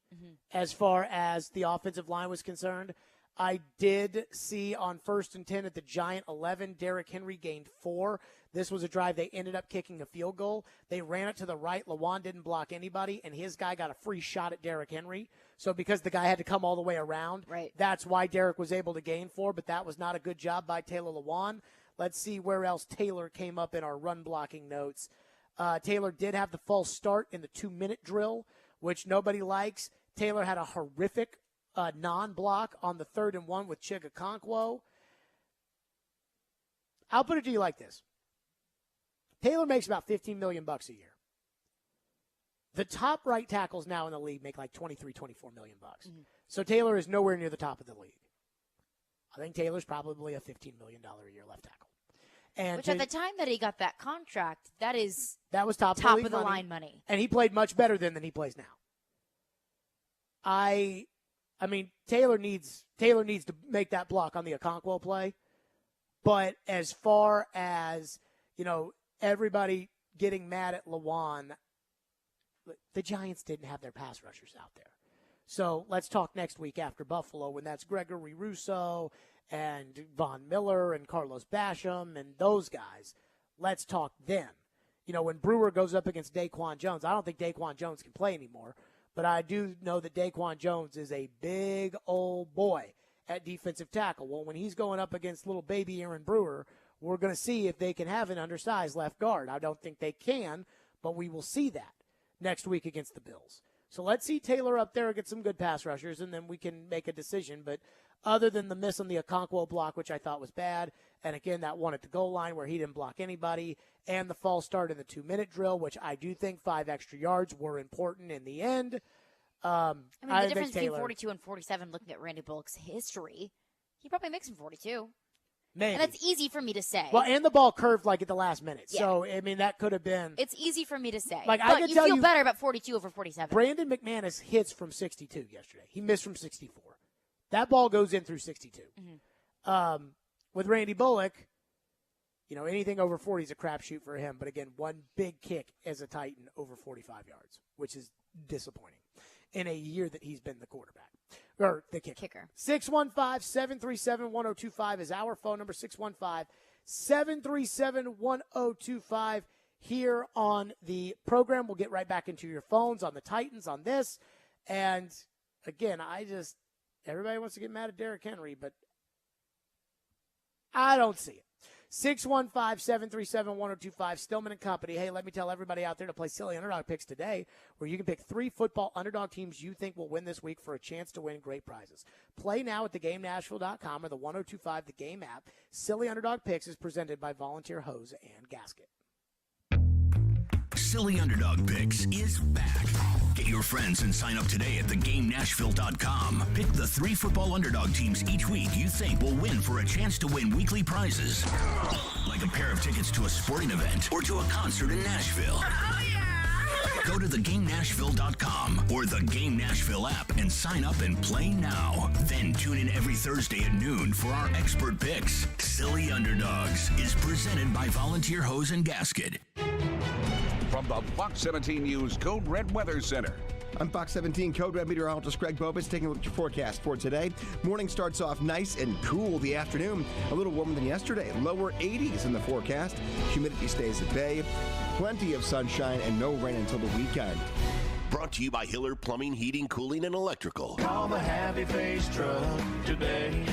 as far as the offensive line was concerned. I did see on 1st and 10 at the Giant 11, Derrick Henry gained 4. This was a drive they ended up kicking a field goal. They ran it to the right. Lewan didn't block anybody, and his guy got a free shot at Derrick Henry. So because the guy had to come all the way around, that's why Derrick was able to gain 4, but that was not a good job by Taylor Lewan. Let's see where else Taylor came up in our run blocking notes. Taylor did have the false start in the 2-minute drill, which nobody likes. Taylor had a horrific non-block on the 3rd and 1 with Chigakonkwo. I'll put it to you like this. Taylor makes about $15 million a year. The top right tackles now in the league make like $23, $24 million. So Taylor is nowhere near the top of the league. I think Taylor's probably a $15 million a year left tackle. And which at the time that he got that contract, that was top of the line money. And he played much better than he plays now. I mean, Taylor needs to make that block on the Okonkwo play. But as far as, everybody getting mad at Lewan, the Giants didn't have their pass rushers out there. So let's talk next week after Buffalo when that's Gregory Rousseau and Von Miller and Carlos Basham and those guys. Let's talk then. When Brewer goes up against Daquan Jones, I don't think Daquan Jones can play anymore. But I do know that Daquan Jones is a big old boy at defensive tackle. Well, when he's going up against little baby Aaron Brewer, we're going to see if they can have an undersized left guard. I don't think they can, but we will see that next week against the Bills. So let's see Taylor up there get some good pass rushers, and then we can make a decision. But other than the miss on the Okonkwo block, which I thought was bad, and again, that one at the goal line where he didn't block anybody, and the false start in the 2-minute drill, which I do think 5 extra yards were important in the end. The difference between 42 and 47, looking at Randy Bullock's history, he probably makes him 42. Maybe. And that's easy for me to say. Well, and the ball curved at the last minute. Yeah. So, that could have been. It's easy for me to say. I but can you tell feel you, better about 42 over 47. Brandon McManus hits from 62 yesterday. He missed from 64. That ball goes in through 62. With Randy Bullock, anything over 40 is a crapshoot for him. But again, one big kick as a Titan over 45 yards, which is disappointing in a year that he's been the quarterback. Or the kicker. 615-737-1025 is our phone number, 615-737-1025 here on the program. We'll get right back into your phones on the Titans on this. And, again, everybody wants to get mad at Derrick Henry, but I don't see it. 615-737-1025, Stillman and Company. Hey, let me tell everybody out there to play Silly Underdog Picks today, where you can pick 3 football underdog teams you think will win this week for a chance to win great prizes. Play now at thegamenashville.com or the 1025 The Game app. Silly Underdog Picks is presented by Volunteer Hose and Gasket. Silly Underdog Picks is back. Get your friends and sign up today at thegamenashville.com. Pick the 3 football underdog teams each week you think will win for a chance to win weekly prizes. Like a pair of tickets to a sporting event or to a concert in Nashville. Oh, yeah! Go to thegamenashville.com or the Game Nashville app and sign up and play now. Then tune in every Thursday at noon for our expert picks. Silly Underdogs is presented by Volunteer Hose and Gasket. From the Fox 17 News Code Red Weather Center. I'm Fox 17 Code Red meteorologist Greg Bobus taking a look at your forecast for today. Morning starts off nice and cool. The afternoon, a little warmer than yesterday. Lower 80s in the forecast. Humidity stays at bay. Plenty of sunshine and no rain until the weekend. Brought to you by Hiller Plumbing, Heating, Cooling, and Electrical. Call the Happy Face Truck today.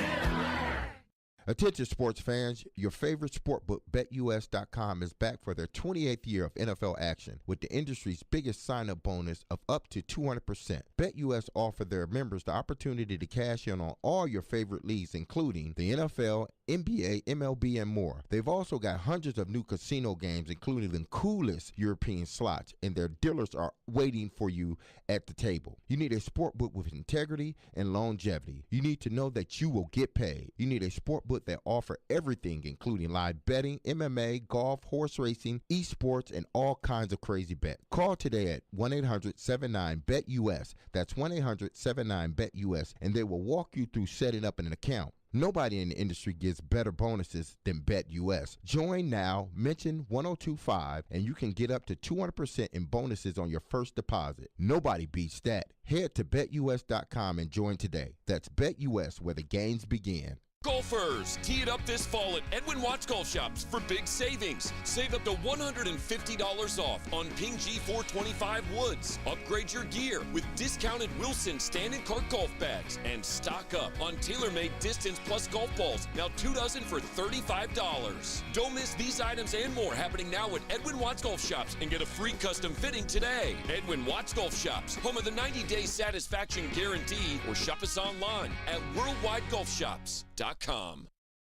Attention sports fans, your favorite sportbook BetUS.com is back for their 28th year of NFL action with the industry's biggest sign-up bonus of up to 200%. BetUS offer their members the opportunity to cash in on all your favorite leagues, including the NFL, NBA, MLB, and more. They've also got hundreds of new casino games, including the coolest European slots, and their dealers are waiting for you at the table. You need a sportbook with integrity and longevity. You need to know that you will get paid. You need a sportbook that offer everything, including live betting, MMA, golf, horse racing, esports, and all kinds of crazy bets. Call today at 1-800-79-BET-US. That's 1-800-79-BET-US, and they will walk you through setting up an account. Nobody in the industry gets better bonuses than BetUS. Join now, mention 1025, and you can get up to 200% in bonuses on your first deposit. Nobody beats that. Head to BetUS.com and join today. That's BetUS, where the games begin. Golfers, tee it up this fall at Edwin Watts Golf Shops for big savings. Save up to $150 off on Ping G425 woods. Upgrade your gear with discounted Wilson stand and cart golf bags. And stock up on TaylorMade Distance Plus golf balls, now 2 dozen for $35. Don't miss these items and more happening now at Edwin Watts Golf Shops and get a free custom fitting today. Edwin Watts Golf Shops, home of the 90-day satisfaction guarantee, or shop us online at worldwidegolfshops.com.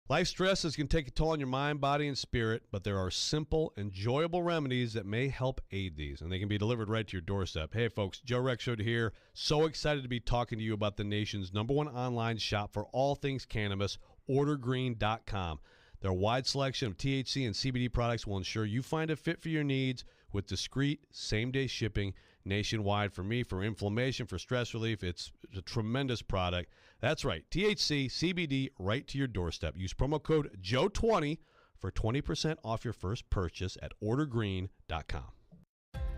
Life stresses can take a toll on your mind, body, and spirit, but there are simple, enjoyable remedies that may help aid these, and they can be delivered right to your doorstep. Hey, folks, Joe Rexrode here. So excited to be talking to you about the nation's #1 online shop for all things cannabis, OrderGreen.com. Their wide selection of THC and CBD products will ensure you find a fit for your needs with discreet, same-day shipping nationwide. For me, for inflammation, for stress relief, it's a tremendous product. That's right, THC, CBD, right to your doorstep. Use promo code JOE20 for 20% off your first purchase at OrderGreen.com.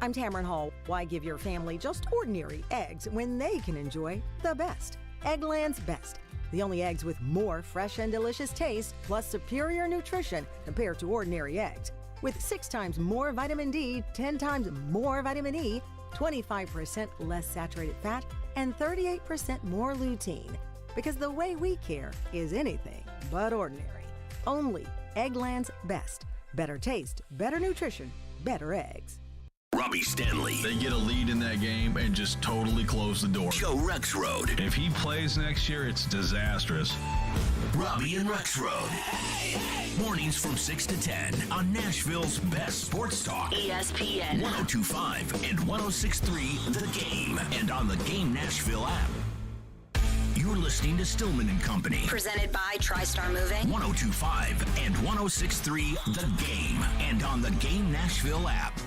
I'm Tamron Hall. Why give your family just ordinary eggs when they can enjoy the best? Eggland's Best. The only eggs with more fresh and delicious taste, plus superior nutrition compared to ordinary eggs. With 6 times more vitamin D, 10 times more vitamin E, 25% less saturated fat, and 38% more lutein. Because the way we care is anything but ordinary. Only Eggland's Best. Better taste, better nutrition, better eggs. Robbie Stanley. They get a lead in that game and just totally close the door. Joe Rexrode. If he plays next year, it's disastrous. Robbie and Rexrode. Mornings from 6 to 10 on Nashville's best sports talk. ESPN 1025 and 1063 The Game, and on the Game Nashville app. You're listening to Stillman and Company. Presented by TriStar Moving. 1025 and 1063 The Game, and on the Game Nashville app.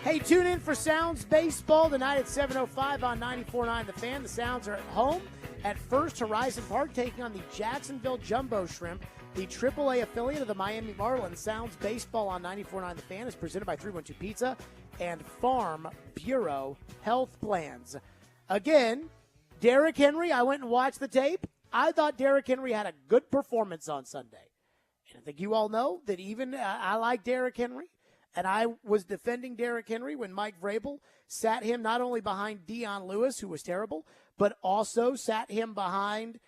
Hey, tune in for Sounds Baseball tonight at 7:05 on 94.9 The Fan. The Sounds are at home at First Horizon Park, taking on the Jacksonville Jumbo Shrimp, the AAA affiliate of the Miami Marlins. Sounds Baseball on 94.9 The Fan is presented by 312 Pizza and Farm Bureau Health Plans. Again, Derrick Henry, I went and watched the tape. I thought Derrick Henry had a good performance on Sunday. And I think you all know that even I like Derrick Henry. And I was defending Derrick Henry when Mike Vrabel sat him not only behind Deion Lewis, who was terrible, but also sat him behind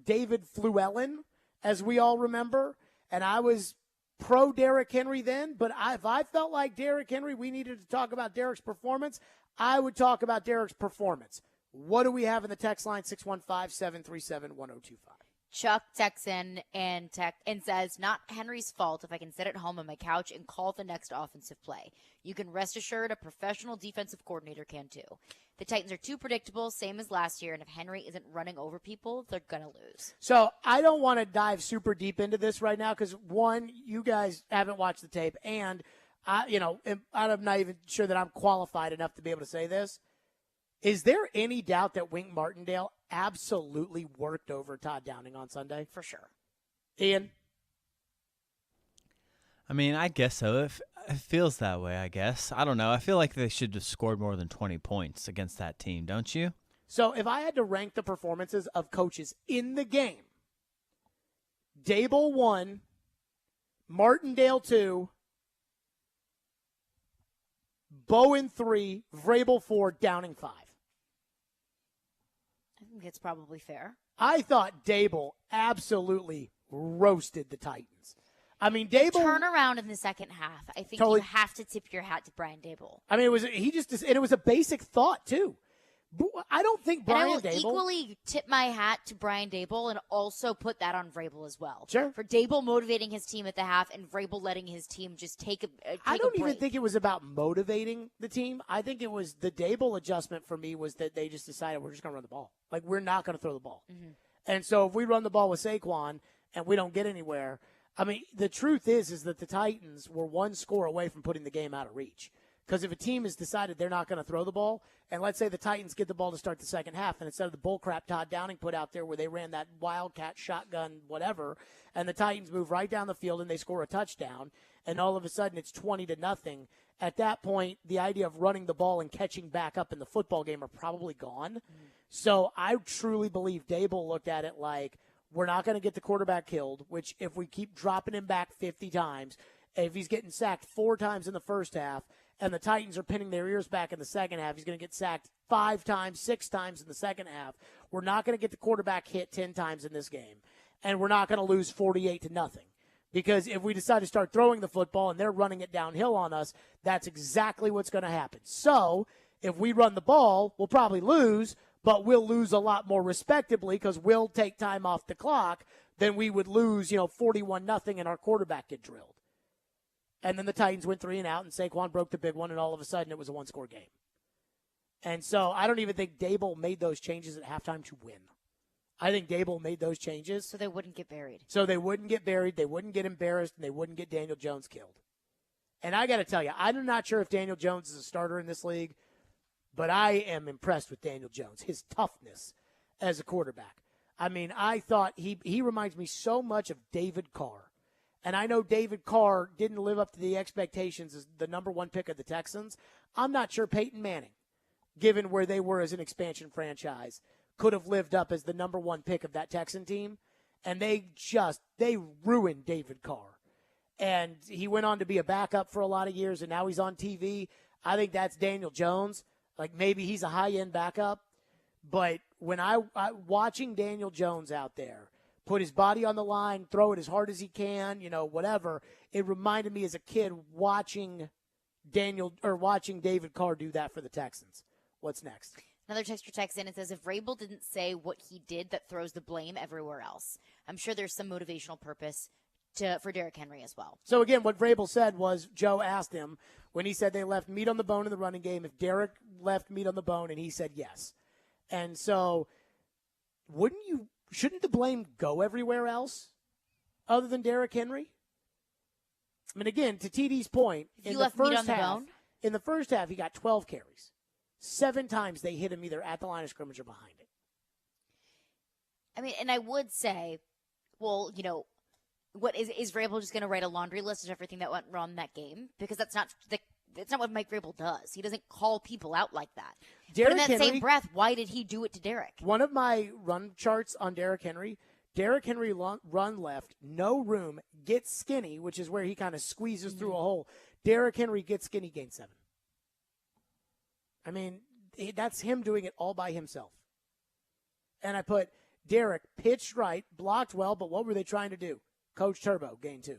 David Fluellen, as we all remember. and I was pro Derrick Henry then, but if I felt like Derrick Henry, we needed to talk about Derrick's performance, I would talk about Derrick's performance. What do we have in the text line? 615-737-1025. Chuck texts in and says, not Henry's fault if I can sit at home on my couch and call the next offensive play. You can rest assured a professional defensive coordinator can too. The Titans are too predictable, same as last year, and if Henry isn't running over people, they're going to lose. So I don't want to dive super deep into this right now because, one, you guys haven't watched the tape, and I'm not even sure that I'm qualified enough to be able to say this. Is there any doubt that Wink Martindale absolutely worked over Todd Downing on Sunday? For sure. Ian? I mean, I guess so. It feels that way, I guess. I don't know. I feel like they should have scored more than 20 points against that team, don't you? So if I had to rank the performances of coaches in the game, Dable 1, Martindale 2, Bowen 3, Vrabel 4, Downing 5. I think it's probably fair. I thought Dable absolutely roasted the Titans. I mean, Dable turn around in the second half. I think totally, you have to tip your hat to Brian Dable. I mean, it was a basic thought too. I don't think Brian and I will Dable equally tip my hat to Brian Dable and also put that on Vrabel as well. Sure. For Dable motivating his team at the half and Vrabel letting his team just take a I don't even think it was about motivating the team. I think it was the Dable adjustment for me was that they just decided we're just going to run the ball. Like, we're not going to throw the ball. Mm-hmm. And so if we run the ball with Saquon and we don't get anywhere, I mean, the truth is that the Titans were one score away from putting the game out of reach. Because if a team has decided they're not going to throw the ball, and let's say the Titans get the ball to start the second half, and instead of the bullcrap Todd Downing put out there where they ran that wildcat shotgun, whatever, and the Titans move right down the field and they score a touchdown, and all of a sudden it's 20-0. At that point, the idea of running the ball and catching back up in the football game are probably gone. Mm-hmm. So I truly believe Dable looked at it like, we're not going to get the quarterback killed, which if we keep dropping him back 50 times, if he's getting sacked 4 times in the first half, and the Titans are pinning their ears back in the second half, he's going to get sacked 5 times, 6 times in the second half. We're not going to get the quarterback hit 10 times in this game, and we're not going to lose 48-0. Because if we decide to start throwing the football and they're running it downhill on us, that's exactly what's going to happen. So if we run the ball, we'll probably lose, but we'll lose a lot more respectably because we'll take time off the clock than we would lose, 41-0 and our quarterback get drilled. And then the Titans went 3 and out, and Saquon broke the big one, and all of a sudden it was a one-score game. And so I don't even think Dable made those changes at halftime to win. I think Dable made those changes. So they wouldn't get buried. So they wouldn't get buried, they wouldn't get embarrassed, and they wouldn't get Daniel Jones killed. And I got to tell you, I'm not sure if Daniel Jones is a starter in this league, but I am impressed with Daniel Jones, his toughness as a quarterback. I mean, I thought he reminds me so much of David Carr. And I know David Carr didn't live up to the expectations as the number 1 pick of the Texans. I'm not sure Peyton Manning, given where they were as an expansion franchise, could have lived up as the number 1 pick of that Texan team. And they ruined David Carr. And he went on to be a backup for a lot of years, and now he's on TV. I think that's Daniel Jones. Like, maybe he's a high-end backup. But when I watching Daniel Jones out there, put his body on the line, throw it as hard as he can, whatever. It reminded me as a kid watching David Carr do that for the Texans. What's next? Another texter texts in and says, if Vrabel didn't say what he did, that throws the blame everywhere else. I'm sure there's some motivational purpose for Derrick Henry as well. So again, what Vrabel said was, Joe asked him when he said they left meat on the bone in the running game, if Derrick left meat on the bone, and he said yes. And so shouldn't the blame go everywhere else other than Derrick Henry? I mean, again, to TD's point, in the first half, he got 12 carries. 7 times they hit him either at the line of scrimmage or behind it. I mean, and I would say, well, what is Vrabel just going to write a laundry list of everything that went wrong in that game? Because that's not what Mike Vrabel does. He doesn't call people out like that. But in that same breath, why did he do it to Derrick? One of my run charts on Derrick Henry run left, no room, gets skinny, which is where he kind of squeezes through a hole. Derrick Henry gets skinny, gain 7. I mean, that's him doing it all by himself. And I put Derrick pitched right, blocked well, but what were they trying to do? Coach Turbo, gain 2.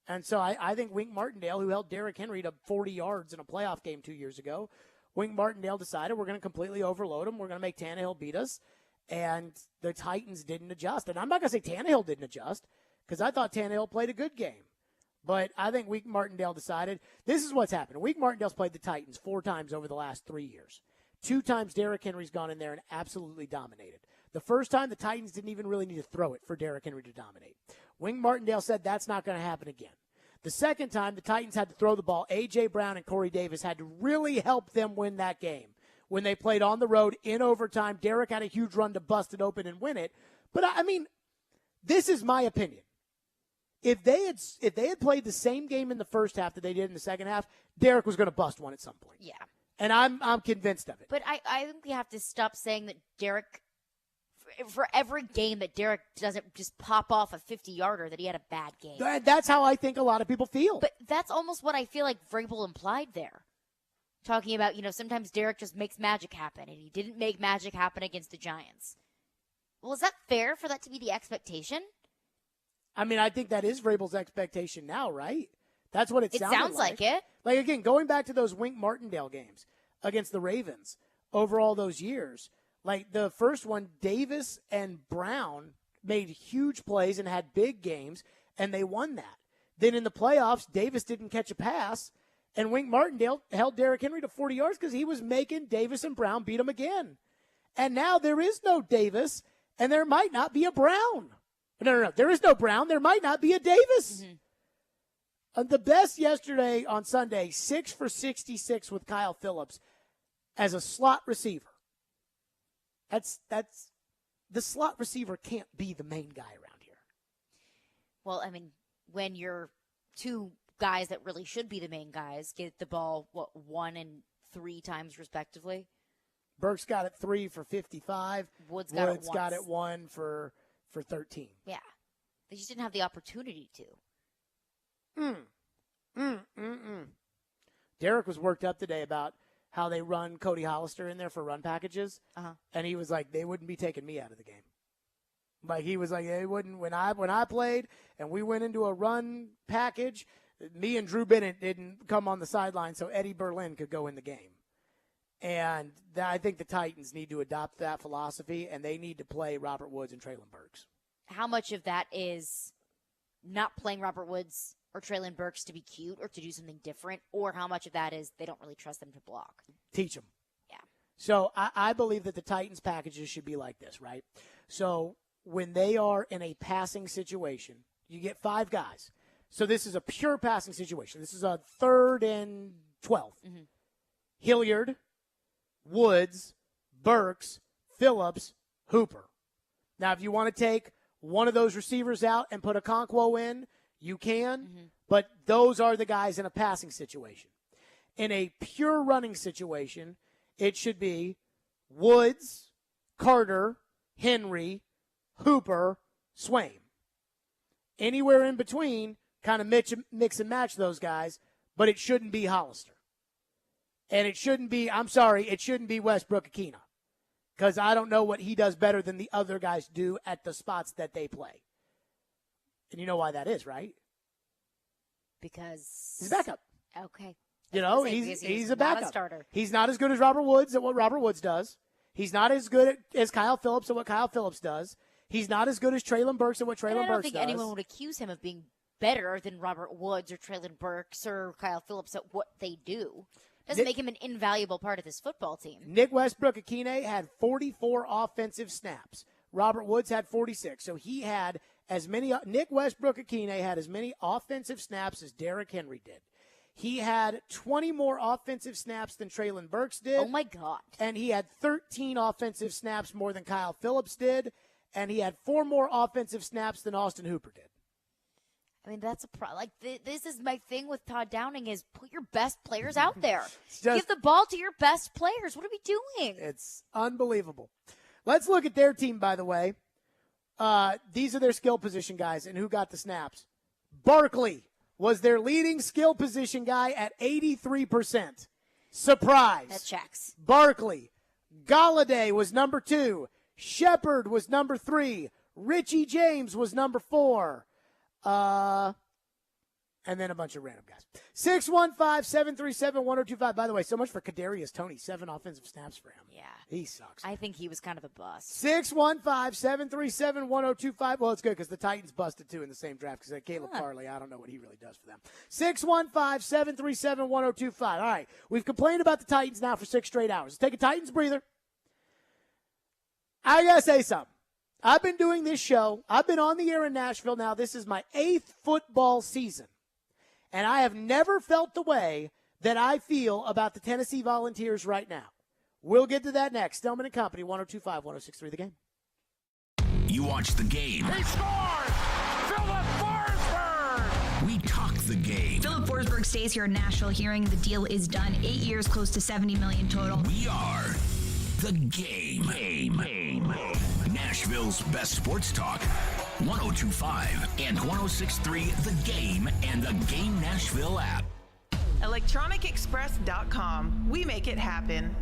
And so I think Wink Martindale, who held Derrick Henry to 40 yards in a playoff game 2 years ago, Wink Martindale decided we're going to completely overload him. We're going to make Tannehill beat us. And the Titans didn't adjust. And I'm not going to say Tannehill didn't adjust because I thought Tannehill played a good game. But I think Wink Martindale decided this is what's happened. Wink Martindale's played the Titans 4 times over the last 3 years. 2 times Derrick Henry's gone in there and absolutely dominated. The first time, the Titans didn't even really need to throw it for Derrick Henry to dominate. Wink Martindale said that's not going to happen again. The second time, the Titans had to throw the ball. A.J. Brown and Corey Davis had to really help them win that game. When they played on the road in overtime, Derrick had a huge run to bust it open and win it. But, I mean, this is my opinion. If they had played the same game in the first half that they did in the second half, Derrick was going to bust one at some point. Yeah. And I'm convinced of it. But I think we have to stop saying that Derrick, for every game that Derrick doesn't just pop off a 50-yarder, that he had a bad game. That's how I think a lot of people feel. But that's almost what I feel like Vrabel implied there. Talking about, sometimes Derrick just makes magic happen, and he didn't make magic happen against the Giants. Well, is that fair for that to be the expectation? I mean, I think that is Vrabel's expectation now, right? That's what it sounds like it. Like, again, going back to those Wink Martindale games against the Ravens over all those years, like the first one, Davis and Brown made huge plays and had big games, and they won that. Then in the playoffs, Davis didn't catch a pass, and Wink Martindale held Derrick Henry to 40 yards because he was making Davis and Brown beat him again. And now there is no Davis, and there might not be a Brown. No. There is no Brown. There might not be a Davis. Mm-hmm. The best yesterday on Sunday, 6 for 66 with Kyle Phillips as a slot receiver. That's the slot receiver can't be the main guy around here. Well, I mean, when your 2 guys that really should be the main guys get the ball, 1 and 3 times respectively? Burks got it 3 for 55. Woods got it 1 for 13. Yeah. They just didn't have the opportunity to. Derek was worked up today about how they run Cody Hollister in there for run packages. And he was like, they wouldn't be taking me out of the game. Like, he was like, they wouldn't. When I played and we went into a run package, me and Drew Bennett didn't come on the sideline so Eddie Berlin could go in the game. And I think the Titans need to adopt that philosophy, and they need to play Robert Woods and Treylon Burks. How much of that is not playing Robert Woods or Treylon Burks to be cute or to do something different, or how much of that is they don't really trust them to block? Teach them. Yeah. So I believe that the Titans packages should be like this, right? So when they are in a passing situation, you get 5 guys. So this is a pure passing situation. This is a 3rd and 12. Mm-hmm. Hilliard, Woods, Burks, Phillips, Hooper. Now, if you want to take one of those receivers out and put a Okonkwo in, you can, but those are the guys in a passing situation. In a pure running situation, it should be Woods, Carter, Henry, Hooper, Swain. Anywhere in between, kind of mix and match those guys, but it shouldn't be Hollister. And it shouldn't be Westbrook Akina, because I don't know what he does better than the other guys do at the spots that they play. And you know why that is, right? Because he's a backup. Okay. He's a backup. Not a starter. He's not as good as Robert Woods at what Robert Woods does. He's not as good as Kyle Phillips at what Kyle Phillips does. He's not as good as Treylon Burks at what Treylon Burks does. I don't think anyone would accuse him of being better than Robert Woods or Treylon Burks or Kyle Phillips at what they do. Doesn't make him an invaluable part of this football team. Nick Westbrook-Akine had 44 offensive snaps. Robert Woods had 46. So he had Nick Westbrook-Akine had as many offensive snaps as Derrick Henry did. He had 20 more offensive snaps than Treylon Burks did. Oh, my God. And he had 13 offensive snaps more than Kyle Phillips did. And he had 4 more offensive snaps than Austin Hooper did. I mean, that's a this is my thing with Todd Downing is put your best players out there. Give the ball to your best players. What are we doing? It's unbelievable. Let's look at their team, by the way. These are their skill position guys, and who got the snaps. Barkley was their leading skill position guy at 83%. Surprise. That checks. Barkley. Galladay was number 2. Shepard was number 3. Richie James was number 4. And then a bunch of random guys. 615-737-1025. By the way, so much for Kadarius Toney. 7 offensive snaps for him. Yeah. He sucks. I think he was kind of a bust. 615-737-1025. Well, it's good because the Titans busted, too, in the same draft because Caleb Farley, I don't know what he really does for them. 615-737-1025. All right. We've complained about the Titans now for 6 straight hours. Let's take a Titans breather. I got to say something. I've been doing this show. I've been on the air in Nashville now. This is my 8th football season. And I have never felt the way that I feel about the Tennessee Volunteers right now. We'll get to that next. Stillman and Company, 102.5, 106.3 The Game. You watch the game. He scores! Philip Forsberg! We talk the game. Philip Forsberg stays here in Nashville, hearing the deal is done. 8 years, close to $70 million total. We are the game. Nashville's best sports talk. 102.5 and 106.3 The Game and the Game Nashville app. ElectronicExpress.com. We make it happen.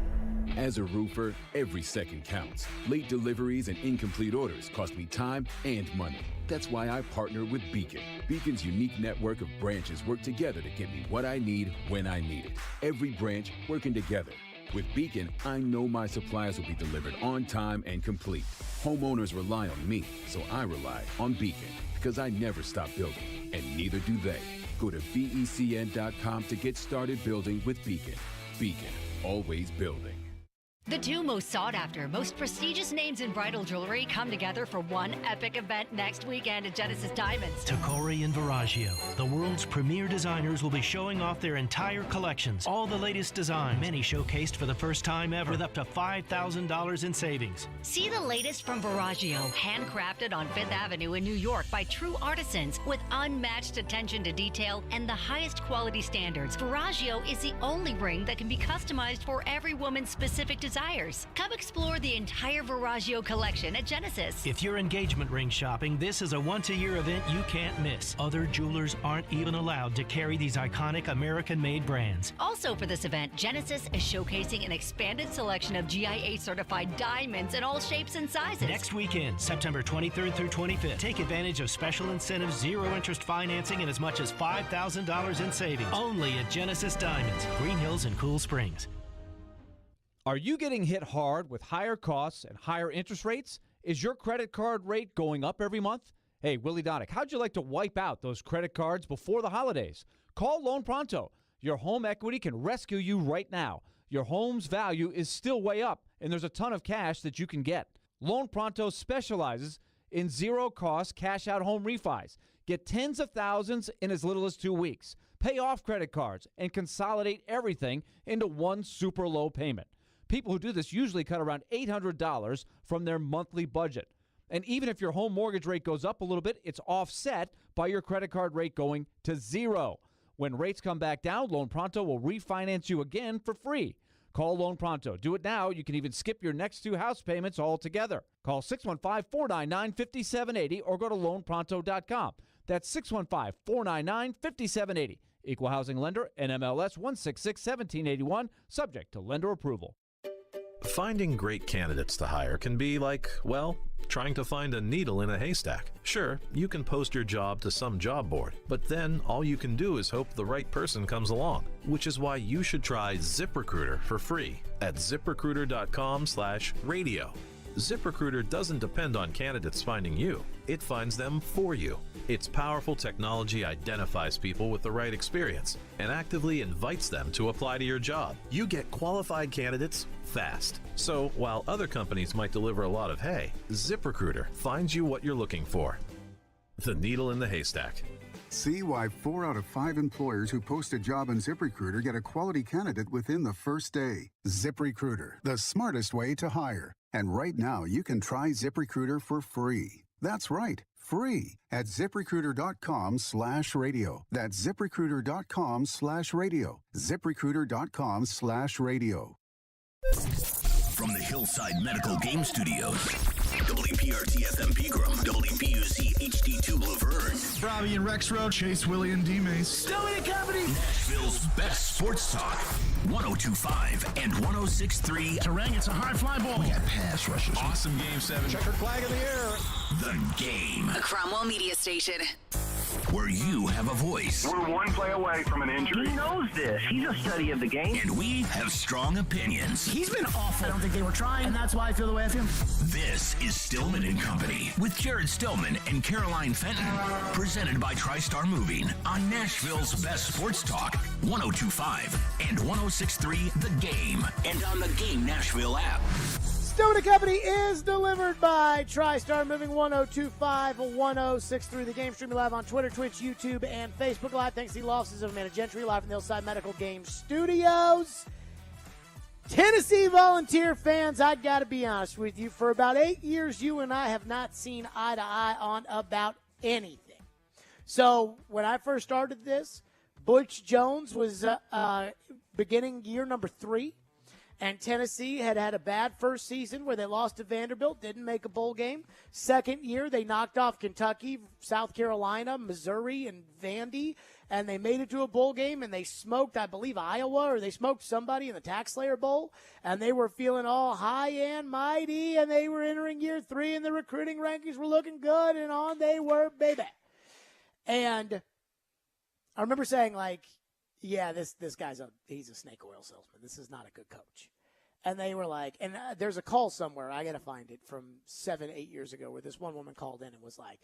As a roofer, every second counts. Late deliveries and incomplete orders cost me time and money. That's why I partner with Beacon. Beacon's unique network of branches work together to get me what I need when I need it. Every branch working together. With Beacon, I know my supplies will be delivered on time and complete. Homeowners rely on me, so I rely on Beacon because I never stop building, and neither do they. Go to BECN.com to get started building with Beacon. Beacon, always building. The 2 most sought-after, most prestigious names in bridal jewelry come together for one epic event next weekend at Genesis Diamonds. Tacori and Viraggio, the world's premier designers, will be showing off their entire collections. All the latest designs, many showcased for the first time ever, with up to $5,000 in savings. See the latest from Viraggio, handcrafted on 5th Avenue in New York by true artisans with unmatched attention to detail and the highest quality standards. Viraggio is the only ring that can be customized for every woman's specific desires. Come explore the entire Viraggio collection at Genesis. If you're engagement ring shopping, this is a once-a-year event you can't miss. Other jewelers aren't even allowed to carry these iconic American-made brands. Also for this event, Genesis is showcasing an expanded selection of GIA-certified diamonds in all shapes and sizes. Next weekend, September 23rd through 25th, take advantage of special incentives, zero-interest financing, and as much as $5,000 in savings. Only at Genesis Diamonds, Green Hills and Cool Springs. Are you getting hit hard with higher costs and higher interest rates? Is your credit card rate going up every month? Hey, Willie Donick, how'd you like to wipe out those credit cards before the holidays? Call Loan Pronto. Your home equity can rescue you right now. Your home's value is still way up, and there's a ton of cash that you can get. Loan Pronto specializes in zero-cost cash-out home refis. Get tens of thousands in as little as 2 weeks. Pay off credit cards and consolidate everything into one super low payment. People who do this usually cut around $800 from their monthly budget. And even if your home mortgage rate goes up a little bit, it's offset by your credit card rate going to zero. When rates come back down, Loan Pronto will refinance you again for free. Call Loan Pronto. Do it now. You can even skip your next 2 house payments altogether. Call 615-499-5780 or go to loanpronto.com. That's 615-499-5780. Equal housing lender, NMLS 166-1781, subject to lender approval. Finding great candidates to hire can be like, well, trying to find a needle in a haystack. Sure, you can post your job to some job board, but then all you can do is hope the right person comes along, which is why you should try ZipRecruiter for free at ZipRecruiter.com/radio. ZipRecruiter doesn't depend on candidates finding you. It finds them for you. Its powerful technology identifies people with the right experience and actively invites them to apply to your job. You get qualified candidates fast. So while other companies might deliver a lot of hay, ZipRecruiter finds you what you're looking for. The needle in the haystack. See why 4 out of 5 employers who post a job on ZipRecruiter get a quality candidate within the first day. ZipRecruiter, the smartest way to hire. And right now, you can try ZipRecruiter for free. That's right, free at ZipRecruiter.com/radio. That's ZipRecruiter.com/radio. ZipRecruiter.com/radio. From the Hillside Medical Game Studios, WPRT-FM Pegram, WPUC HD2 Laverne. Robbie and Rex Road, Chase, Willie, and D-Mace. Stillman and Company. Nashville's best sports talk. 102.5 and 106.3. Terang, it's a high fly ball. We got pass rushes. Awesome game 7. Checkered flag in the air. The Game. A Cromwell Media Station. where you have a voice. We're one play away from an injury. He knows this. He's a study of the game. And we have strong opinions. He's been awful. I don't think they were trying, and that's why I feel the way I feel. This is Stillman and Company with Jared Stillman and Caroline Fenton. Presented by TriStar Moving on Nashville's best sports talk, 102.5 and 106.3 The Game. And on the Game Nashville app. Stillman and Company is delivered by TriStar Moving, 102.5, 106.3 The Game. Streaming live on Twitter, Twitch, YouTube, and Facebook Live. Thanks to the law offices of Amanda Gentry, live from the Hillside Medical Game Studios. Tennessee Volunteer fans, I got to be honest with you. For about 8 years, you and I have not seen eye to eye on about anything. So when I first started this, Butch Jones was beginning year number 3. And Tennessee had a bad first season where they lost to Vanderbilt, didn't make a bowl game. Second year, they knocked off Kentucky, South Carolina, Missouri, and Vandy, and they made it to a bowl game, and they smoked, I believe, Iowa, or they smoked somebody in the Tax Slayer Bowl, and they were feeling all high and mighty, and they were entering year 3, and the recruiting rankings were looking good, and on they were, baby. And I remember saying, like, yeah, this guy's he's a snake oil salesman. This is not a good coach. And they were like, and there's a call somewhere, I got to find it, from 7-8 years ago where this one woman called in and was like,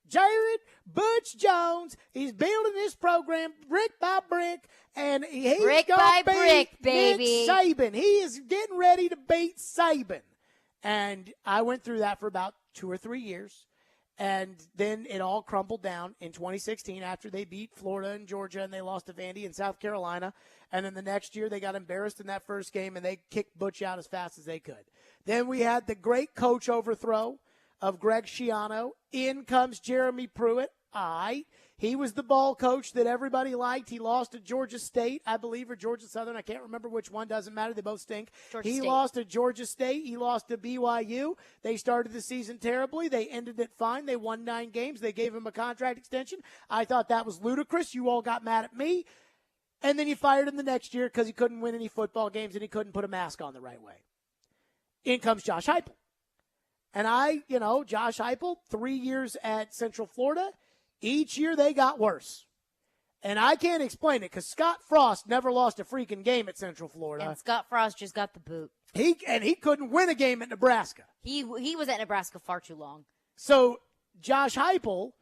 Jared Butch Jones, he's building this program brick by brick, and he's Brick gonna by beat brick, baby. Nick Saban. He is getting ready to beat Saban. And I went through that for about 2 or 3 years. And then it all crumbled down in 2016 after they beat Florida and Georgia and they lost to Vandy and South Carolina. And then the next year they got embarrassed in that first game and they kicked Butch out as fast as they could. Then we had the great coach overthrow of Greg Schiano. In comes Jeremy Pruitt. He was the ball coach that everybody liked. He lost to Georgia State, I believe, or Georgia Southern. I can't remember which one. Doesn't matter. They both stink. He lost to Georgia State. He lost to BYU. They started the season terribly. They ended it fine. They won 9 games. They gave him a contract extension. I thought that was ludicrous. You all got mad at me. And then you fired him the next year because he couldn't win any football games and he couldn't put a mask on the right way. In comes Josh Heupel. And Josh Heupel, 3 years at Central Florida. Each year they got worse. And I can't explain it because Scott Frost never lost a freaking game at Central Florida. And Scott Frost just got the boot. He couldn't win a game at Nebraska. He was at Nebraska far too long. So Josh Heupel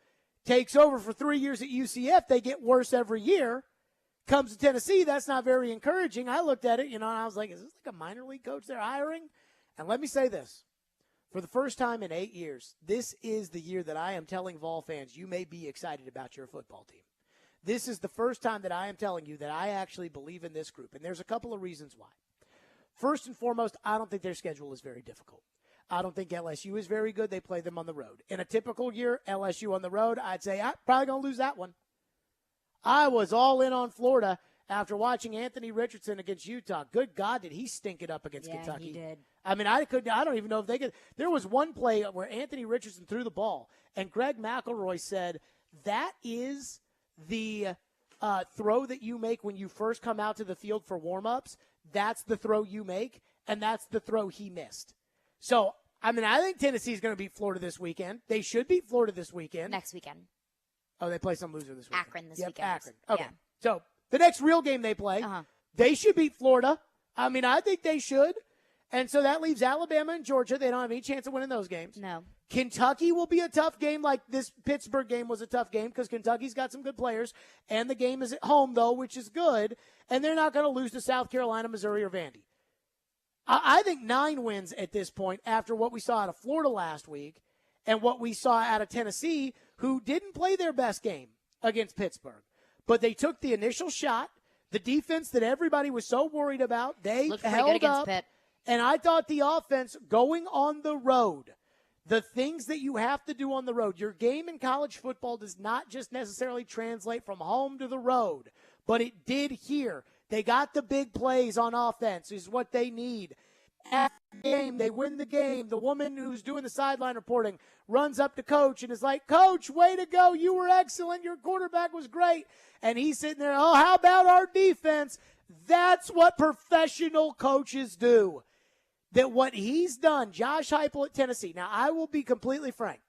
takes over for 3 years at UCF. They get worse every year. Comes to Tennessee, that's not very encouraging. I looked at it, and I was like, is this like a minor league coach they're hiring? And let me say this. For the first time in 8 years, this is the year that I am telling Vol fans you may be excited about your football team. This is the first time that I am telling you that I actually believe in this group, and there's a couple of reasons why. First and foremost, I don't think their schedule is very difficult. I don't think LSU is very good. They play them on the road. In a typical year, LSU on the road, I'd say I'm probably going to lose that one. I was all in on Florida after watching Anthony Richardson against Utah. Good God, did he stink it up against Kentucky. He did. I mean, I don't even know if they could. There was one play where Anthony Richardson threw the ball, and Greg McElroy said, that is the throw that you make when you first come out to the field for warm-ups. That's the throw you make, and that's the throw he missed. So, I mean, I think Tennessee's going to beat Florida this weekend. They should beat Florida this weekend. Next weekend. Oh, they play some loser this weekend. Akron this weekend. weekend. Okay. Yeah. So, the next real game they play, they should beat Florida. I mean, I think they should. And so that leaves Alabama and Georgia. They don't have any chance of winning those games. No. Kentucky will be a tough game, like this Pittsburgh game was a tough game because Kentucky's got some good players. And the game is at home, though, which is good. And they're not going to lose to South Carolina, Missouri, or Vandy. I think 9 wins at this point after what we saw out of Florida last week and what we saw out of Tennessee, who didn't play their best game against Pittsburgh. But they took the initial shot. The defense that everybody was so worried about, they looked pretty held good against up. Pitt. And I thought the offense going on the road, the things that you have to do on the road, your game in college football does not just necessarily translate from home to the road, but it did here. They got the big plays on offense is what they need. After the game, they win the game. The woman who's doing the sideline reporting runs up to Coach and is like, Coach, way to go. You were excellent. Your quarterback was great. And he's sitting there, oh, how about our defense? That's what professional coaches do. That what he's done, Josh Heupel at Tennessee. Now, I will be completely frank.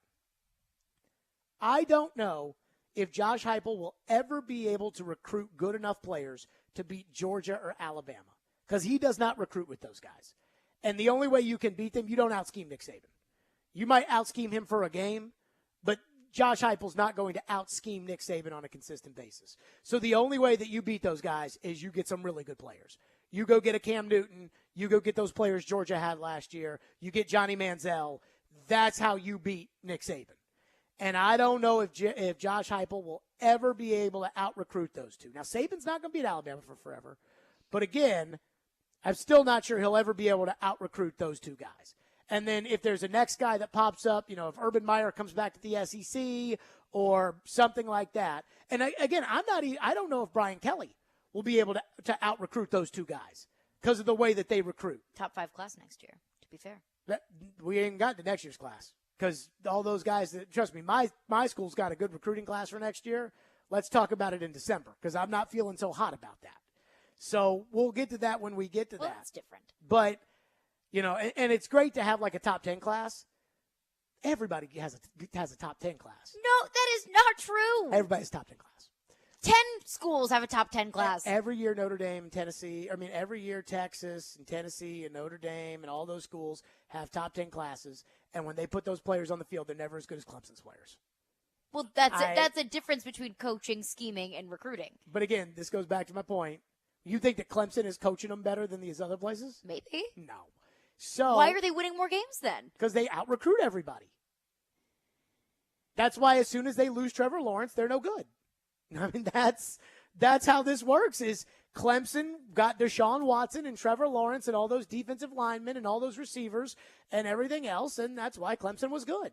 I don't know if Josh Heupel will ever be able to recruit good enough players to beat Georgia or Alabama, because he does not recruit with those guys. And the only way you can beat them, you don't out-scheme Nick Saban. You might out-scheme him for a game, but Josh Heupel's not going to out-scheme Nick Saban on a consistent basis. So the only way that you beat those guys is you get some really good players. You go get a Cam Newton. You go get those players Georgia had last year. You get Johnny Manziel. That's how you beat Nick Saban. And I don't know if Josh Heupel will ever be able to out-recruit those two. Now, Saban's not going to beat Alabama for forever. But again, I'm still not sure he'll ever be able to out-recruit those two guys. And then if there's a next guy that pops up, if Urban Meyer comes back to the SEC or something like that. And again, I don't know if Brian Kelly will be able to out-recruit those two guys because of the way that they recruit. Top 5 class next year, to be fair. We ain't got to next year's class because all those guys trust me, my school's got a good recruiting class for next year. Let's talk about it in December because I'm not feeling so hot about that. So we'll get to that when we get to that. That's different. But, and it's great to have like a top 10 class. Everybody has a top 10 class. No, that is not true. Everybody's top 10 class. 10 schools have a top 10 class. Every year Notre Dame and Tennessee, every year Texas and Tennessee and Notre Dame and all those schools have top 10 classes. And when they put those players on the field, they're never as good as Clemson's players. Well, that's a difference between coaching, scheming, and recruiting. But again, this goes back to my point. You think that Clemson is coaching them better than these other places? Maybe. No. So why are they winning more games then? Because they out-recruit everybody. That's why as soon as they lose Trevor Lawrence, they're no good. That's how this works is Clemson got Deshaun Watson and Trevor Lawrence and all those defensive linemen and all those receivers and everything else, and that's why Clemson was good.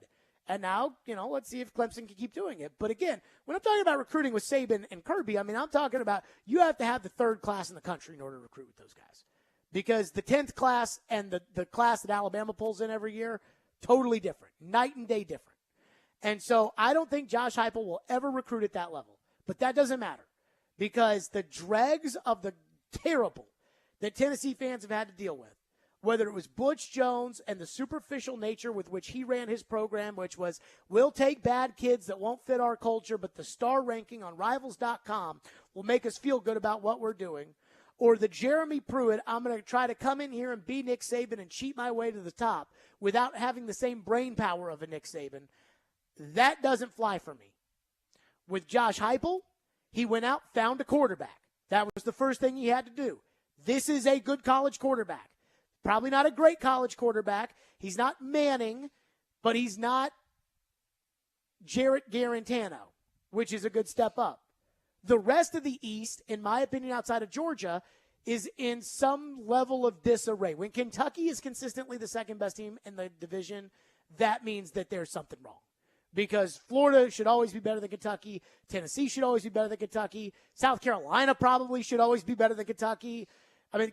And now, let's see if Clemson can keep doing it. But again, when I'm talking about recruiting with Saban and Kirby, I'm talking about you have to have the third class in the country in order to recruit with those guys. Because the 10th class and the class that Alabama pulls in every year, totally different. Night and day different. And so I don't think Josh Heupel will ever recruit at that level. But that doesn't matter because the dregs of the terrible that Tennessee fans have had to deal with, whether it was Butch Jones and the superficial nature with which he ran his program, which was we'll take bad kids that won't fit our culture, but the star ranking on Rivals.com will make us feel good about what we're doing, or the Jeremy Pruitt, I'm going to try to come in here and be Nick Saban and cheat my way to the top without having the same brain power of a Nick Saban, that doesn't fly for me. With Josh Heupel, he went out, found a quarterback. That was the first thing he had to do. This is a good college quarterback. Probably not a great college quarterback. He's not Manning, but he's not Jarrett Garantano, which is a good step up. The rest of the East, in my opinion, outside of Georgia, is in some level of disarray. When Kentucky is consistently the second best team in the division, that means that there's something wrong. Because Florida should always be better than Kentucky. Tennessee should always be better than Kentucky. South Carolina probably should always be better than Kentucky.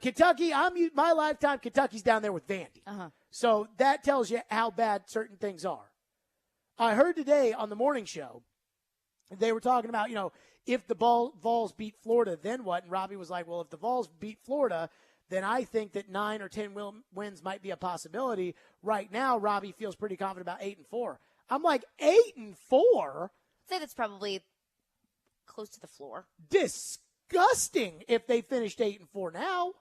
Kentucky, my lifetime, Kentucky's down there with Vandy. Uh-huh. So that tells you how bad certain things are. I heard today on the morning show, they were talking about, if the Vols beat Florida, then what? And Robbie was like, well, if the Vols beat Florida, then I think that 9 or 10 wins might be a possibility. Right now, Robbie feels pretty confident about 8-4. I'm like, 8-4? I'd say that's probably close to the floor. Disgusting if they finished 8-4 now.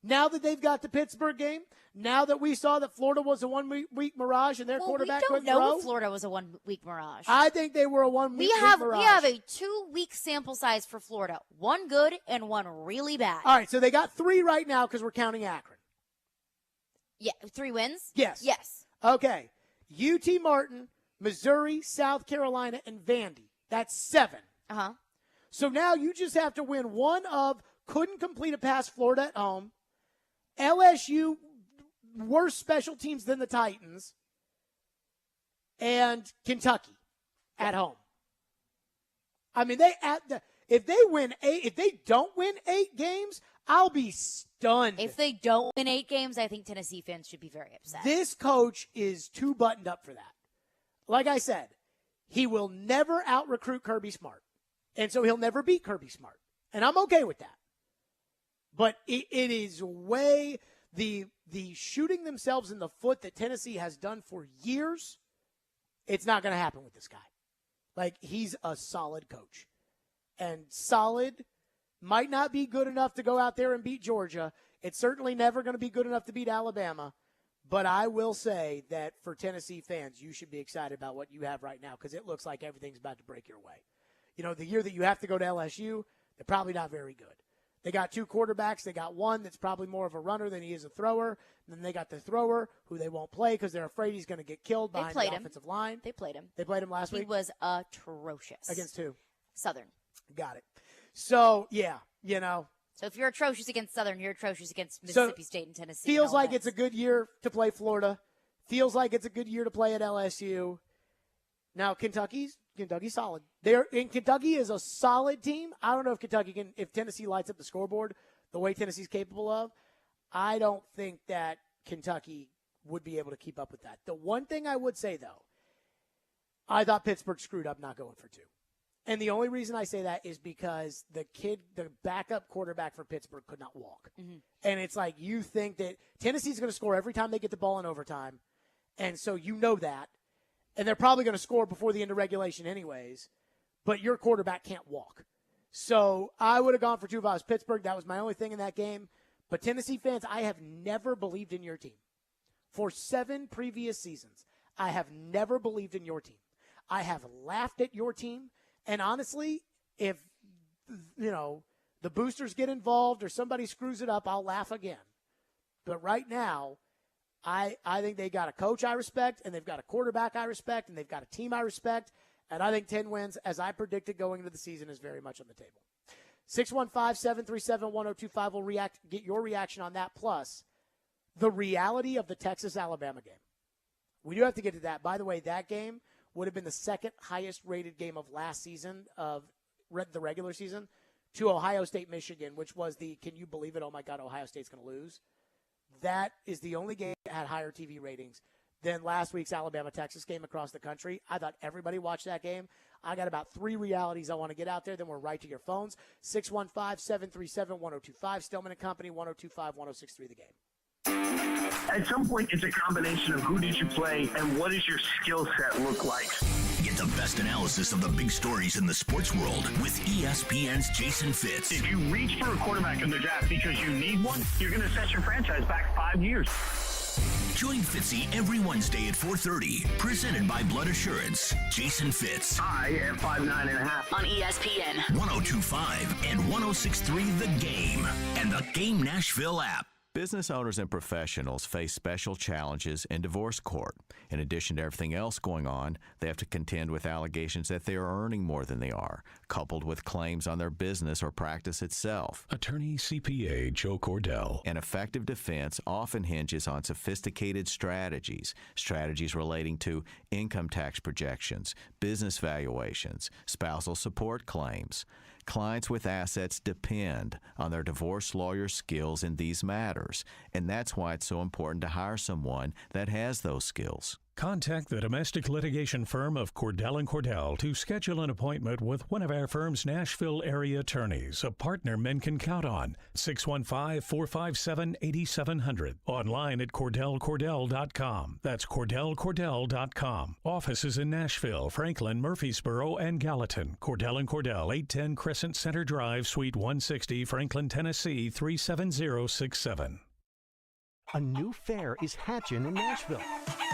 Now that they've got the Pittsburgh game, now that we saw that Florida was a one-week mirage and their quarterback couldn't throw. We don't know if Florida was a one-week mirage. I think they were a one-week mirage. We have a 2-week sample size for Florida. One good and one really bad. All right, so they got 3 right now because we're counting Akron. Yeah, 3 wins? Yes. Yes. Okay. UT Martin, Missouri, South Carolina, and Vandy. That's 7. Uh-huh. So now you just have to win one of couldn't complete a pass Florida at home, LSU, worse special teams than the Titans, and Kentucky at home. If they don't win 8 games, I'll be stunned. If they don't win 8 games, I think Tennessee fans should be very upset. This coach is too buttoned up for that. Like I said, he will never out-recruit Kirby Smart. And so he'll never beat Kirby Smart. And I'm okay with that. But it is way the shooting themselves in the foot that Tennessee has done for years. It's not going to happen with this guy. Like, he's a solid coach. And solid might not be good enough to go out there and beat Georgia. It's certainly never going to be good enough to beat Alabama. But I will say that for Tennessee fans, you should be excited about what you have right now because it looks like everything's about to break your way. You know, the year that you have to go to LSU, they're probably not very good. They got 2 quarterbacks. They got one that's probably more of a runner than he is a thrower. And then they got the thrower who they won't play because they're afraid he's going to get killed behind the offensive line. They played him. They played him last week? He was atrocious. Against who? Southern. Got it. So, yeah, you know. So if you're atrocious against Southern, you're atrocious against Mississippi State and Tennessee. Feels like it's a good year to play Florida. Feels like it's a good year to play at LSU. Now, Kentucky's solid. Kentucky is a solid team. I don't know if Tennessee lights up the scoreboard the way Tennessee's capable of. I don't think that Kentucky would be able to keep up with that. The one thing I would say, though, I thought Pittsburgh screwed up not going for 2. And the only reason I say that is because the backup quarterback for Pittsburgh could not walk. Mm-hmm. And it's like you think that Tennessee's going to score every time they get the ball in overtime. And so you know that. And they're probably going to score before the end of regulation anyways. But your quarterback can't walk. So I would have gone for 2 if I was Pittsburgh. That was my only thing in that game. But Tennessee fans, I have never believed in your team. For 7 previous seasons, I have never believed in your team. I have laughed at your team. And honestly, if, you know, the boosters get involved or somebody screws it up, I'll laugh again. But right now, I think they got a coach I respect, and they've got a quarterback I respect, and they've got a team I respect. And I think 10 wins, as I predicted going into the season, is very much on the table. 615-737-1025 will get your reaction on that, plus the reality of the Texas-Alabama game. We do have to get to that. By the way, that game would have been the second highest rated game of last season, of the regular season, to Ohio State-Michigan, which was can you believe it, oh my God, Ohio State's going to lose. That is the only game that had higher TV ratings than last week's Alabama-Texas game across the country. I thought everybody watched that game. I got about 3 realities I want to get out there, then we're right to your phones. 615-737-1025, Stillman & Company, 1025-1063 The Game. At some point, it's a combination of who did you play and what does your skill set look like. Get the best analysis of the big stories in the sports world with ESPN's Jason Fitz. If you reach for a quarterback in the draft because you need one, you're going to set your franchise back 5 years. Join Fitzy every Wednesday at 4:30. Presented by Blood Assurance. Jason Fitz. I am 5'9.5" on ESPN 1025 and 1063 The Game and the Game Nashville app. Business owners and professionals face special challenges in divorce court. In addition to everything else going on, they have to contend with allegations that they are earning more than they are, coupled with claims on their business or practice itself. Attorney CPA Joe Cordell. An effective defense often hinges on sophisticated strategies relating to income tax projections, business valuations, spousal support claims. Clients with assets depend on their divorce lawyer's skills in these matters, and that's why it's so important to hire someone that has those skills. Contact the domestic litigation firm of Cordell & Cordell to schedule an appointment with one of our firm's Nashville area attorneys, a partner men can count on. 615-457-8700. Online at CordellCordell.com. That's CordellCordell.com. Offices in Nashville, Franklin, Murfreesboro, and Gallatin. Cordell & Cordell, 810 Crescent Center Drive, Suite 160, Franklin, Tennessee, 37067. A new fair is hatching in Nashville.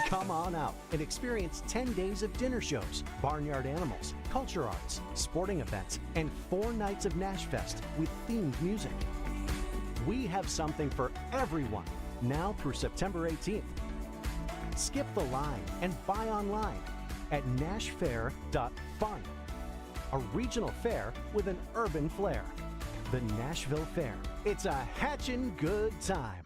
Come on out and experience 10 days of dinner shows, barnyard animals, culture arts, sporting events, and 4 nights of Nashfest with themed music. We have something for everyone now through September 18th. Skip the line and buy online at nashfair.fun. A regional fair with an urban flair. The Nashville Fair. It's a hatchin' good time.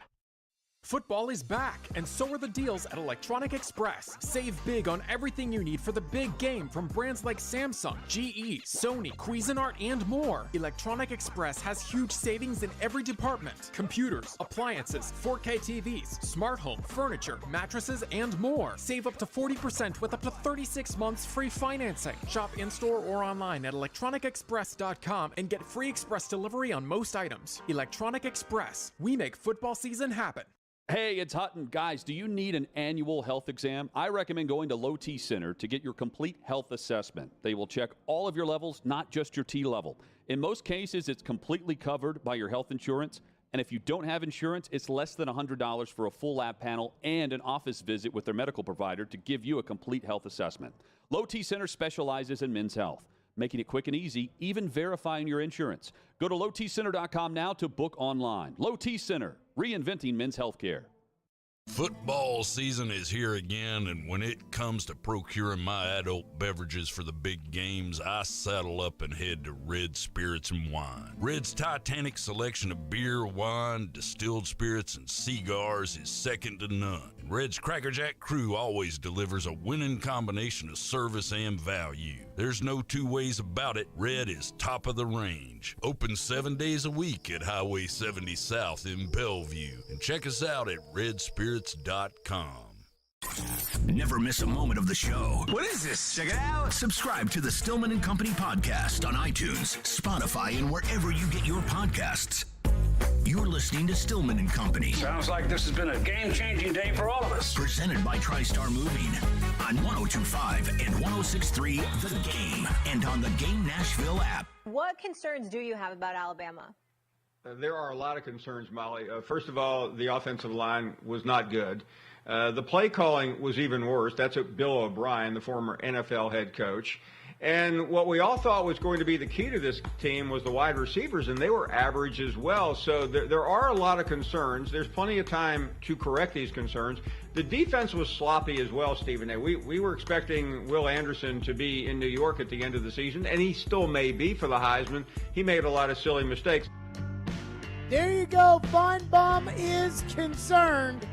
Football is back, and so are the deals at Electronic Express. Save big on everything you need for the big game from brands like Samsung, GE, Sony, Cuisinart, and more. Electronic Express has huge savings in every department. Computers, appliances, 4K TVs, smart home, furniture, mattresses, and more. Save up to 40% with up to 36 months free financing. Shop in-store or online at electronicexpress.com and get free express delivery on most items. Electronic Express. We make football season happen. Hey, it's Hutton. Guys, do you need an annual health exam? I recommend going to Low T Center to get your complete health assessment. They will check all of your levels, not just your T level. In most cases, it's completely covered by your health insurance. And if you don't have insurance, it's less than $100 for a full lab panel and an office visit with their medical provider to give you a complete health assessment. Low T Center specializes in men's health, making it quick and easy, even verifying your insurance. Go to lowtcenter.com now to book online. Low T Center, reinventing men's health care. Football season is here again, and when it comes to procuring my adult beverages for the big games, I saddle up and head to Red Spirits and Wine. Red's titanic selection of beer, wine, distilled spirits, and cigars is second to none. And Red's Cracker Jack crew always delivers a winning combination of service and value. There's no two ways about it. Red is top of the range. Open 7 days a week at Highway 70 South in Bellevue. And check us out at redspirits.com. Never miss a moment of the show. What is this? Check it out. Subscribe to the Stillman and Company podcast on iTunes, Spotify, and wherever you get your podcasts. You're listening to Stillman and Company. Sounds like this has been a game-changing day for all of us. Presented by TriStar Moving on 102.5 and 106.3 The Game and on the Game Nashville app. What concerns do you have about Alabama? There are a lot of concerns, Molly. First of all, the offensive line was not good. The play calling was even worse. That's Bill O'Brien, the former NFL head coach. And what we all thought was going to be the key to this team was the wide receivers, and they were average as well. So there are a lot of concerns. There's plenty of time to correct these concerns. The defense was sloppy as well, Stephen A. We were expecting Will Anderson to be in New York at the end of the season, and he still may be for the Heisman. He made a lot of silly mistakes. There you go. Feinbaum is concerned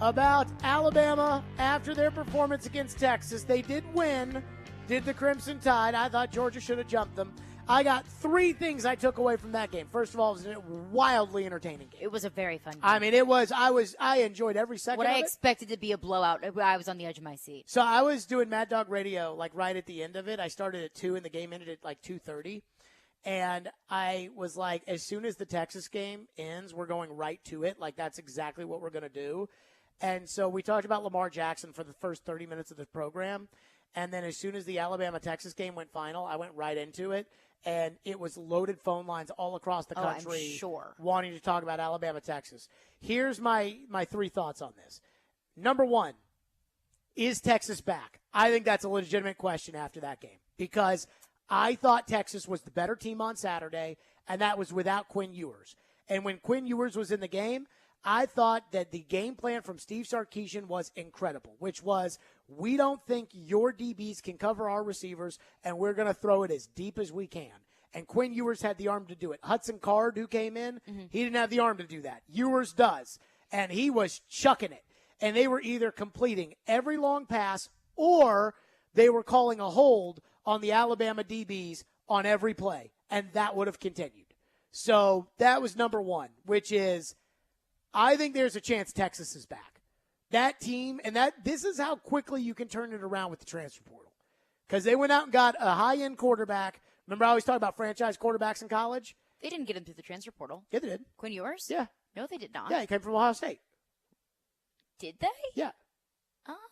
about Alabama after their performance against Texas. They did win, did the Crimson Tide. I thought Georgia should have jumped them. I got three things I took away from that game. First of all, it was a wildly entertaining game. It was a very fun game. I mean, it was. I enjoyed every second what of I it. expected to be a blowout. I was on the edge of my seat. So I was doing Mad Dog Radio, like right at the end of it. I started at 2 and the game ended at like 2:30. And I was like, as soon as the Texas game ends, we're going right to it. Like, that's exactly what we're going to do. And so we talked about Lamar Jackson for the first 30 minutes of the program. And then as soon as the Alabama-Texas game went final, I went right into it. And it was loaded phone lines all across the country I'm sure. wanting to talk about Alabama-Texas. Here's my three thoughts on this. Number one, is Texas back? I think that's a legitimate question after that game because I thought Texas was the better team on Saturday, and that was without Quinn Ewers. And when Quinn Ewers was in the game, I thought that the game plan from Steve Sarkisian was incredible, which was we don't think your DBs can cover our receivers, and we're going to throw it as deep as we can. And Quinn Ewers had the arm to do it. Hudson Card, who came in, he didn't have the arm to do that. Ewers does, and he was chucking it. And they were either completing every long pass or they were calling a hold on the Alabama DBs on every play, and that would have continued. So that was number one, which is I think there's a chance Texas is back. That team, and this is how quickly you can turn it around with the transfer portal because they went out and got a high-end quarterback. Remember I always talk about franchise quarterbacks in college? They didn't get him through the transfer portal. Yeah, they did. Quinn Ewers? Yeah. No, they did not. Yeah, he came from Ohio State. Did they? Yeah.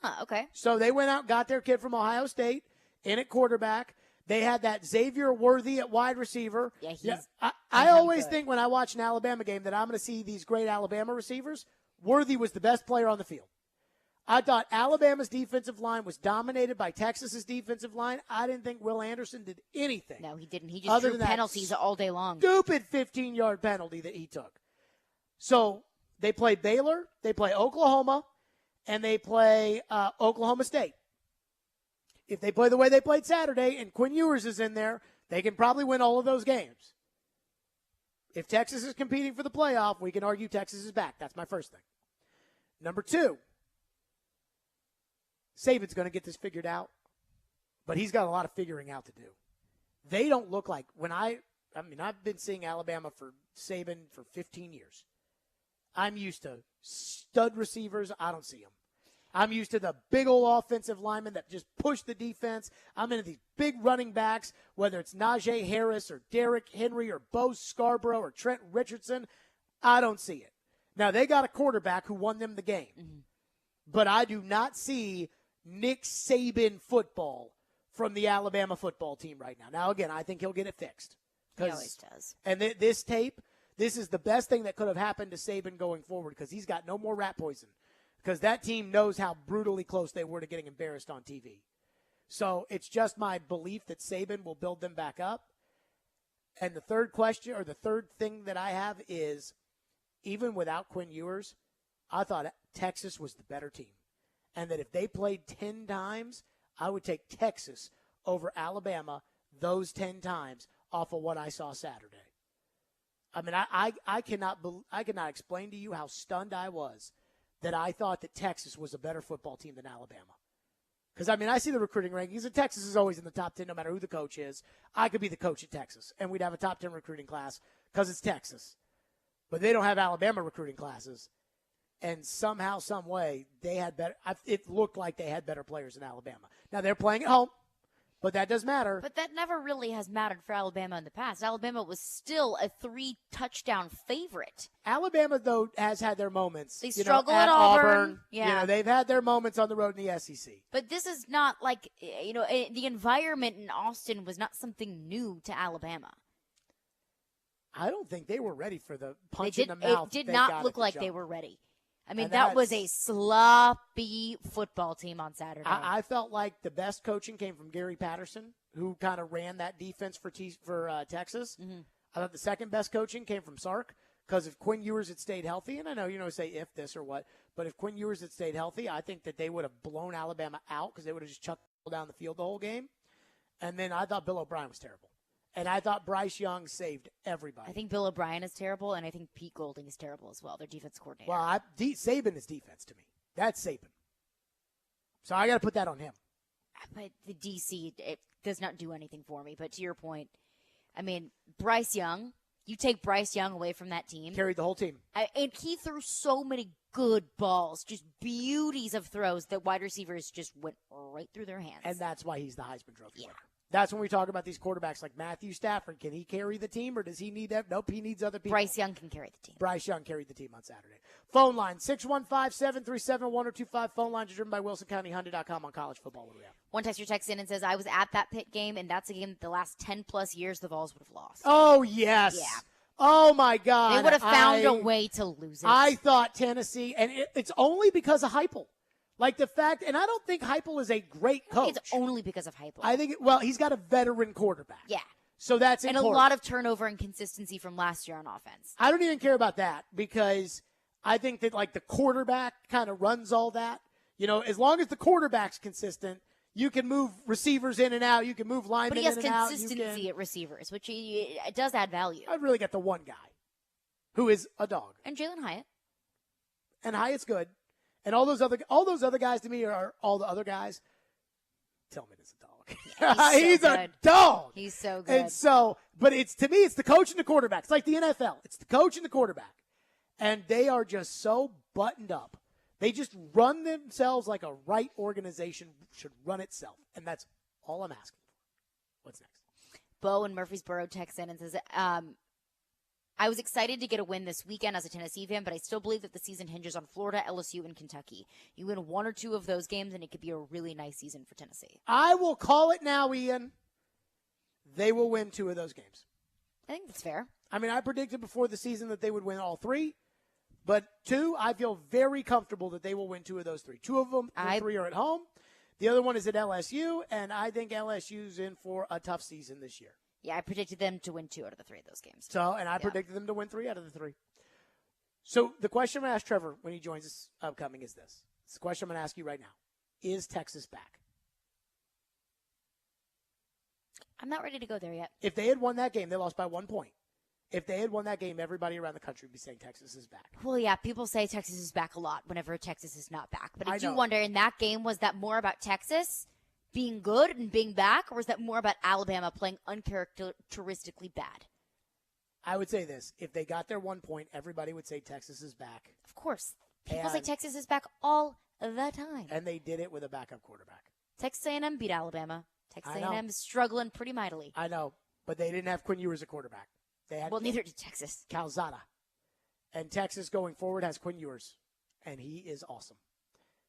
Ah, okay. So they went out, got their kid from Ohio State in at quarterback. They had that Xavier Worthy at wide receiver. Yeah, I always think when I watch an Alabama game that I'm going to see these great Alabama receivers. Worthy was the best player on the field. I thought Alabama's defensive line was dominated by Texas's defensive line. I didn't think Will Anderson did anything. No, he didn't. He just drew penalties all day long. Stupid 15-yard penalty that he took. So they play Baylor, they play Oklahoma, and they play Oklahoma State. If they play the way they played Saturday and Quinn Ewers is in there, they can probably win all of those games. If Texas is competing for the playoff, we can argue Texas is back. That's my first thing. Number two, Saban's going to get this figured out, but he's got a lot of figuring out to do. They don't look like I've been seeing Alabama for Saban for 15 years. I'm used to stud receivers. I don't see them. I'm used to the big old offensive linemen that just push the defense. I'm into these big running backs, whether it's Najee Harris or Derrick Henry or Bo Scarborough or Trent Richardson. I don't see it. Now, they got a quarterback who won them the game. Mm-hmm. But I do not see Nick Saban football from the Alabama football team right now. Now, again, I think he'll get it fixed. He always does. And this tape, this is the best thing that could have happened to Saban going forward because he's got no more rat poison. Because that team knows how brutally close they were to getting embarrassed on TV. So it's just my belief that Saban will build them back up. And the third question, or the third thing that I have is, even without Quinn Ewers, I thought Texas was the better team. And that if they played 10 times, I would take Texas over Alabama those 10 times off of what I saw Saturday. I mean, I cannot explain to you how stunned I was that I thought that Texas was a better football team than Alabama. Because, I mean, I see the recruiting rankings, and Texas is always in the top 10 no matter who the coach is. I could be the coach at Texas, and we'd have a top 10 recruiting class because it's Texas. But they don't have Alabama recruiting classes. And somehow, some way, they had better. It looked like they had better players than Alabama. Now, they're playing at home, but that does matter. But that never really has mattered for Alabama in the past. Alabama was still a 3-touchdown favorite. Alabama, though, has had their moments. They struggle at Auburn. Yeah. They've had their moments on the road in the SEC. But this is not like, the environment in Austin was not something new to Alabama. I don't think they were ready for the punch in the mouth. It did not look like they were ready. I mean, that was a sloppy football team on Saturday. I felt like the best coaching came from Gary Patterson, who kind of ran that defense for Texas. Mm-hmm. I thought the second best coaching came from Sark, because if Quinn Ewers had stayed healthy, and I know, say if this or what, but if Quinn Ewers had stayed healthy, I think that they would have blown Alabama out because they would have just chucked down the field the whole game. And then I thought Bill O'Brien was terrible. And I thought Bryce Young saved everybody. I think Bill O'Brien is terrible, and I think Pete Golding is terrible as well, their defense coordinator. Well, Saban is defense to me. That's Saban. So I got to put that on him. But the DC, it does not do anything for me. But to your point, I mean, Bryce Young, you take Bryce Young away from that team. Carried the whole team. And he threw so many good balls, just beauties of throws that wide receivers just went right through their hands. And that's why he's the Heisman Trophy winner. That's when we talk about these quarterbacks like Matthew Stafford. Can he carry the team, or does he need that? Nope, he needs other people. Bryce Young can carry the team. Bryce Young carried the team on Saturday. Phone line, 615-737-1025. Phone lines are driven by WilsonCountyHyundai.com on college football. What do we have? One texter texts in and says, I was at that Pitt game, and that's a game that the last 10-plus years the Vols would have lost. Oh, yes. Yeah. Oh, my God. They would have found a way to lose it. I thought Tennessee, and it's only because of Heupel. Like the fact, and I don't think Heupel is a great coach. It's only because of Heupel. I think, he's got a veteran quarterback. Yeah. So that's and important. a lot of turnover and consistency from last year on offense. I don't even care about that because I think that, like, the quarterback kind of runs all that. As long as the quarterback's consistent, you can move receivers in and out. You can move linemen in and out. But he has consistency at receivers, which it does add value. I've really got the one guy who is a dog. And Jalen Hyatt. And Hyatt's good. And all those other guys to me are all the other guys. Tillman is a dog. Yeah, he's a dog. He's so good. And so, but it's the coach and the quarterback. It's like the NFL. It's the coach and the quarterback. And they are just so buttoned up. They just run themselves like a right organization should run itself. And that's all I'm asking for. What's next? Bo in Murfreesboro texts in and says, I was excited to get a win this weekend as a Tennessee fan, but I still believe that the season hinges on Florida, LSU, and Kentucky. You win one or two of those games, and it could be a really nice season for Tennessee. I will call it now, Ian. They will win two of those games. I think that's fair. I mean, I predicted before the season that they would win all three, but two, I feel very comfortable that they will win two of those three. Two of them, three are at home. The other one is at LSU, and I think LSU's in for a tough season this year. Yeah, I predicted them to win two out of the three of those games. And I predicted them to win three out of the three. So the question I'm going to ask Trevor when he joins us upcoming is this. It's the question I'm going to ask you right now. Is Texas back? I'm not ready to go there yet. If they had won that game, they lost by 1 point. If they had won that game, everybody around the country would be saying Texas is back. Well, yeah, people say Texas is back a lot whenever Texas is not back. But I do know. wonder, in that game, was that more about Texas being good and being back, or was that more about Alabama playing uncharacteristically bad? I would say this. If they got their 1 point, everybody would say Texas is back. Of course. People say Texas is back all the time. And they did it with a backup quarterback. Texas A&M beat Alabama. Texas A&M is struggling pretty mightily. I know, but they didn't have Quinn Ewers as a quarterback. They had neither did Texas. Calzada. And Texas going forward has Quinn Ewers, and he is awesome.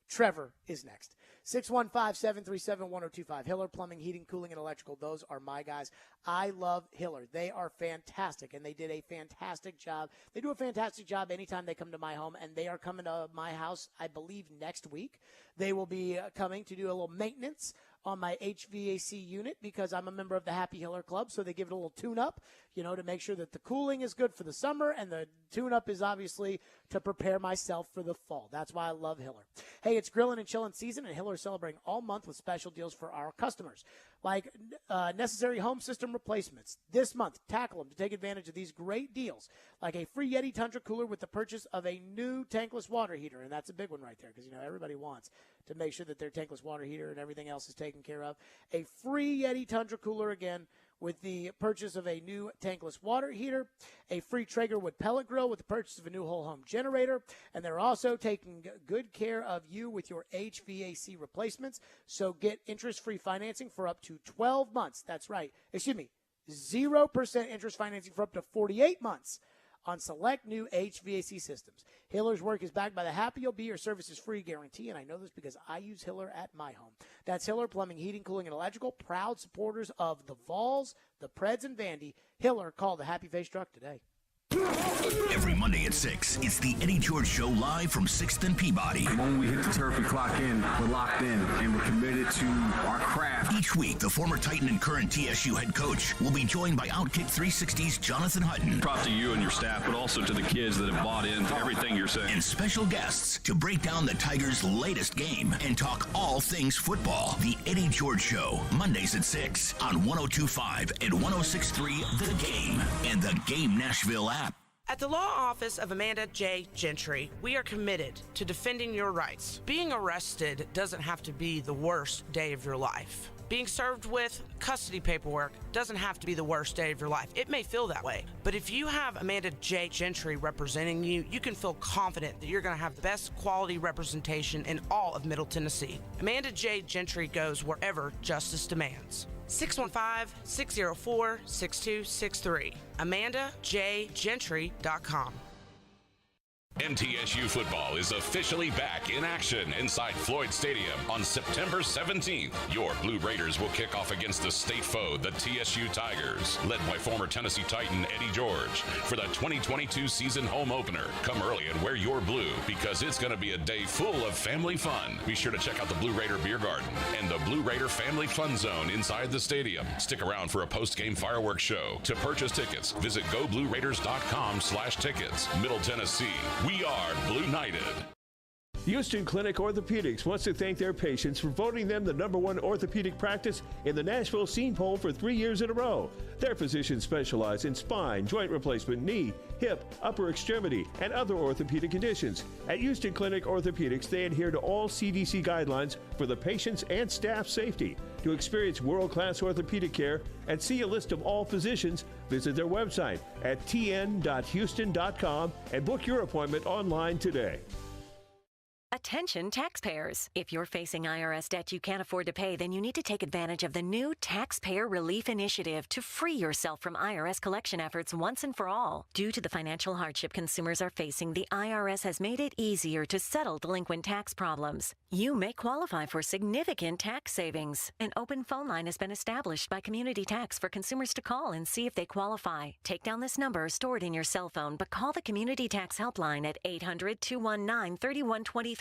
Trevor is next. 615-737-1025. Hiller Plumbing, Heating, Cooling, and Electrical. Those are my guys. I love Hiller. They are fantastic, and they did a fantastic job. They do a fantastic job anytime they come to my home, and they are coming to my house, I believe, next week. They will be coming to do a little maintenance on my HVAC unit because I'm a member of the Happy Hiller Club, so they give it a little tune-up, to make sure that the cooling is good for the summer, and the tune-up is obviously to prepare myself for the fall. That's why I love Hiller. Hey, it's grilling and chilling season, and Hiller is celebrating all month with special deals for our customers, like necessary home system replacements. This month, tackle them to take advantage of these great deals, like a free Yeti Tundra cooler with the purchase of a new tankless water heater, and that's a big one right there because, everybody wants to make sure that their tankless water heater and everything else is taken care of. A free Yeti Tundra cooler, again, with the purchase of a new tankless water heater, a free Traeger wood pellet grill with the purchase of a new whole home generator, and they're also taking good care of you with your HVAC replacements. So get interest-free financing for up to 12 months. That's right. 0% interest financing for up to 48 months on select new HVAC systems. Hiller's work is backed by the Happy You'll Be Your Services Free guarantee, and I know this because I use Hiller at my home. That's Hiller Plumbing, Heating, Cooling, and Electrical, proud supporters of the Vols, the Preds, and Vandy. Hiller, call the Happy Face Truck today. Every Monday at 6, it's the Eddie George Show live from 6th and Peabody. When we hit the turf, we clock in, we're locked in, and we're committed to our craft. Each week, the former Titan and current TSU head coach will be joined by Outkick 360's Jonathan Hutton. Props to you and your staff, but also to the kids that have bought into everything you're saying. And special guests to break down the Tigers' latest game and talk all things football. The Eddie George Show, Mondays at 6 on 102.5 and 106.3 The Game and the Game Nashville app. At the law office of Amanda J. Gentry, we are committed to defending your rights. Being arrested doesn't have to be the worst day of your life. Being served with custody paperwork doesn't have to be the worst day of your life. It may feel that way, but if you have Amanda J. Gentry representing you, you can feel confident that you're going to have the best quality representation in all of Middle Tennessee. Amanda J. Gentry goes wherever justice demands. 615-604-6263. AmandaJGentry.com. MTSU football is officially back in action inside Floyd Stadium on September 17th. Your Blue Raiders will kick off against the state foe, the TSU Tigers, led by former Tennessee Titan Eddie George, for the 2022 season home opener. Come early and wear your blue because it's going to be a day full of family fun. Be sure to check out the Blue Raider Beer Garden and the Blue Raider Family Fun Zone inside the stadium. Stick around for a post-game fireworks show. To purchase tickets, visit goblueraiders.com/tickets. Middle Tennessee. We are Blue Knighted. Houston Clinic Orthopedics wants to thank their patients for voting them the #1 orthopedic practice in the Nashville Scene Poll for 3 years in a row. Their physicians specialize in spine, joint replacement, knee, hip, upper extremity, and other orthopedic conditions. At Houston Clinic Orthopedics, they adhere to all CDC guidelines for the patient's and staff safety. To experience world-class orthopedic care and see a list of all physicians, visit their website at tn.houston.com and book your appointment online today. Attention taxpayers. If you're facing IRS debt you can't afford to pay, then you need to take advantage of the new Taxpayer Relief Initiative to free yourself from IRS collection efforts once and for all. Due to the financial hardship consumers are facing, the IRS has made it easier to settle delinquent tax problems. You may qualify for significant tax savings. An open phone line has been established by Community Tax for consumers to call and see if they qualify. Take down this number stored in your cell phone, but call the Community Tax helpline at 800-219-3123.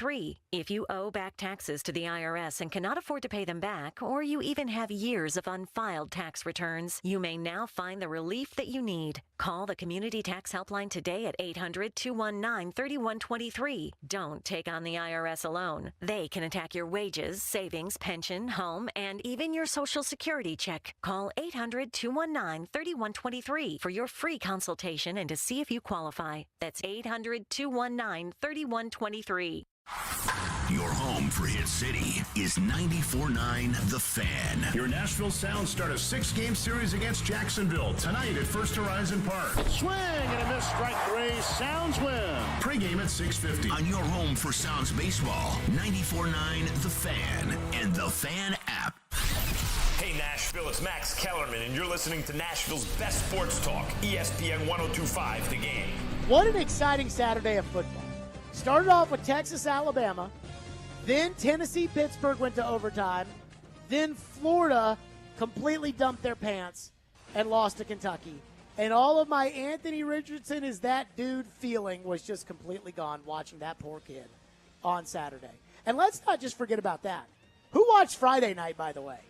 If you owe back taxes to the IRS and cannot afford to pay them back, or you even have years of unfiled tax returns, you may now find the relief that you need. Call the Community Tax helpline today at 800-219-3123. Don't take on the IRS alone. They can attack your wages, savings, pension, home, and even your Social Security check. Call 800-219-3123 for your free consultation and to see if you qualify. That's 800-219-3123. Your home for Hit City is 94.9 The Fan. Your Nashville Sounds start a 6-game series against Jacksonville tonight at First Horizon Park. Swing and a miss, strike 3. Sounds win. Pre-game at 6:50. On your home for Sounds baseball, 94.9 The Fan and The Fan app. Hey Nashville, it's Max Kellerman, and you're listening to Nashville's best sports talk, ESPN 102.5 The Game. What an exciting Saturday of football. Started off with Texas, Alabama. Then Tennessee, Pittsburgh went to overtime. Then Florida completely dumped their pants and lost to Kentucky. And all of my Anthony Richardson is that dude feeling was just completely gone watching that poor kid on Saturday. And let's not just forget about that. Who watched Friday night, by the way?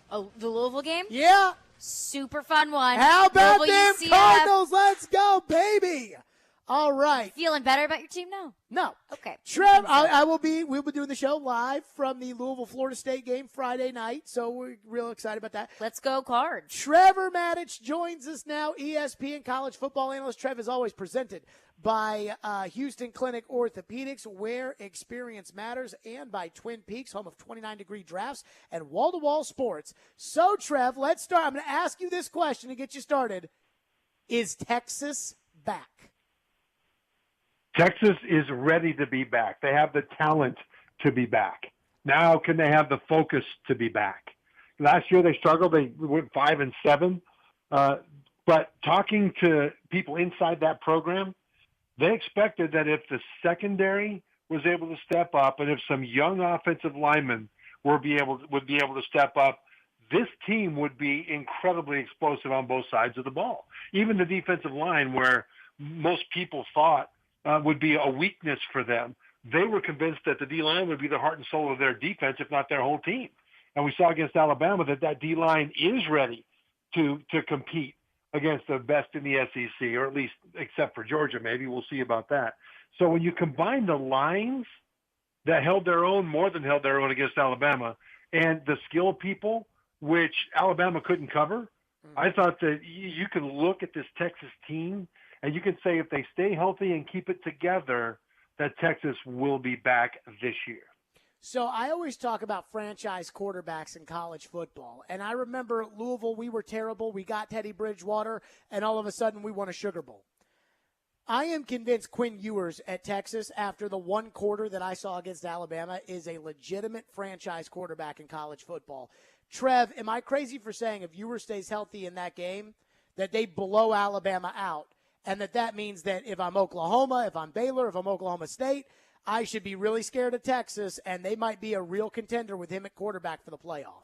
Oh, the Louisville game? Yeah. Super fun one. How about Louisville, them UCF. Cardinals? Let's go, baby. All right. Feeling better about your team now? No. Okay. Trev, we'll be doing the show live from the Louisville-Florida State game Friday night, so we're real excited about that. Let's go Cards. Trevor Maddich joins us now, ESPN college football analyst. Trev is always presented by Houston Clinic Orthopedics, where experience matters, and by Twin Peaks, home of 29-degree drafts and wall-to-wall sports. So, Trev, let's start. I'm going to ask you this question to get you started. Is Texas back? Texas is ready to be back. They have the talent to be back. Now, can they have the focus to be back? Last year they struggled. They went 5-7. But talking to people inside that program, they expected that if the secondary was able to step up and if some young offensive linemen would be able to step up, this team would be incredibly explosive on both sides of the ball. Even the defensive line, where most people thought would be a weakness for them, they were convinced that the D-line would be the heart and soul of their defense, if not their whole team. And we saw against Alabama that D-line is ready to compete against the best in the SEC, or at least except for Georgia, maybe. We'll see about that. So when you combine the lines that held their own, more than held their own against Alabama, and the skill people, which Alabama couldn't cover, I thought that you can look at this Texas team and you can say if they stay healthy and keep it together, that Texas will be back this year. So I always talk about franchise quarterbacks in college football. And I remember Louisville, we were terrible. We got Teddy Bridgewater, and all of a sudden we won a Sugar Bowl. I am convinced Quinn Ewers at Texas, after the one quarter that I saw against Alabama, is a legitimate franchise quarterback in college football. Trev, am I crazy for saying if Ewers stays healthy in that game, that they blow Alabama out? And that means that if I'm Oklahoma, if I'm Baylor, if I'm Oklahoma State, I should be really scared of Texas, and they might be a real contender with him at quarterback for the playoff.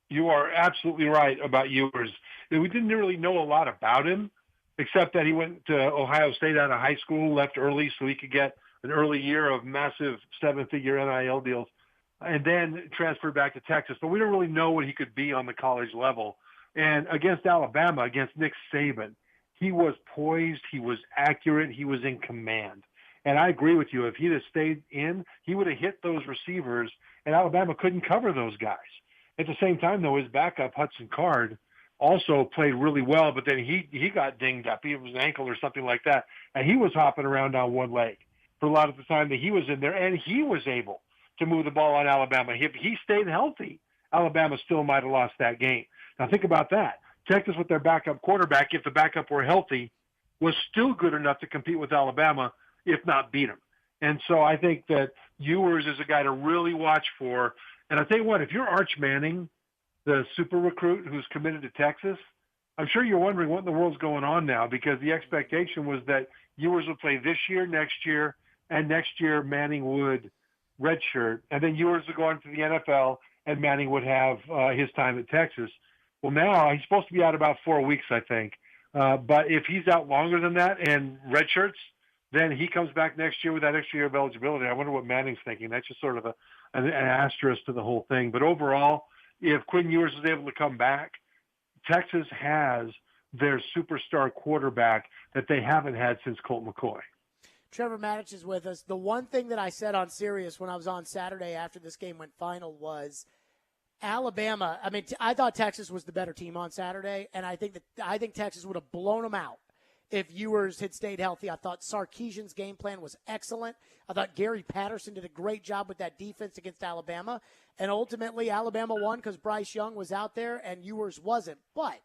You are absolutely right about Ewers. We didn't really know a lot about him, except that he went to Ohio State out of high school, left early so he could get an early year of massive seven-figure NIL deals, and then transferred back to Texas. But we don't really know what he could be on the college level. And against Alabama, against Nick Saban, he was poised, he was accurate, he was in command. And I agree with you. If he'd have stayed in, he would have hit those receivers, and Alabama couldn't cover those guys. At the same time, though, his backup, Hudson Card, also played really well, but then he got dinged up. He was an ankle or something like that, and he was hopping around on one leg for a lot of the time that he was in there, and he was able to move the ball on Alabama. If he stayed healthy, Alabama still might have lost that game. Now think about that. Texas with their backup quarterback, if the backup were healthy, was still good enough to compete with Alabama, if not beat them. And so I think that Ewers is a guy to really watch for. And I'll tell you what, if you're Arch Manning, the super recruit who's committed to Texas, I'm sure you're wondering what in the world's going on now, because the expectation was that Ewers would play this year, next year, and next year Manning would redshirt, and then Ewers would go on to the NFL, and Manning would have his time at Texas. Well, now he's supposed to be out about 4 weeks, I think. But if he's out longer than that and redshirts, then he comes back next year with that extra year of eligibility. I wonder what Manning's thinking. That's just sort of an asterisk to the whole thing. But overall, if Quinn Ewers is able to come back, Texas has their superstar quarterback that they haven't had since Colt McCoy. Trevor Maddich is with us. The one thing that I said on Sirius when I was on Saturday after this game went final was Alabama. I mean, I thought Texas was the better team on Saturday, and I think Texas would have blown them out if Ewers had stayed healthy. I thought Sarkisian's game plan was excellent. I thought Gary Patterson did a great job with that defense against Alabama. And ultimately, Alabama won because Bryce Young was out there and Ewers wasn't. But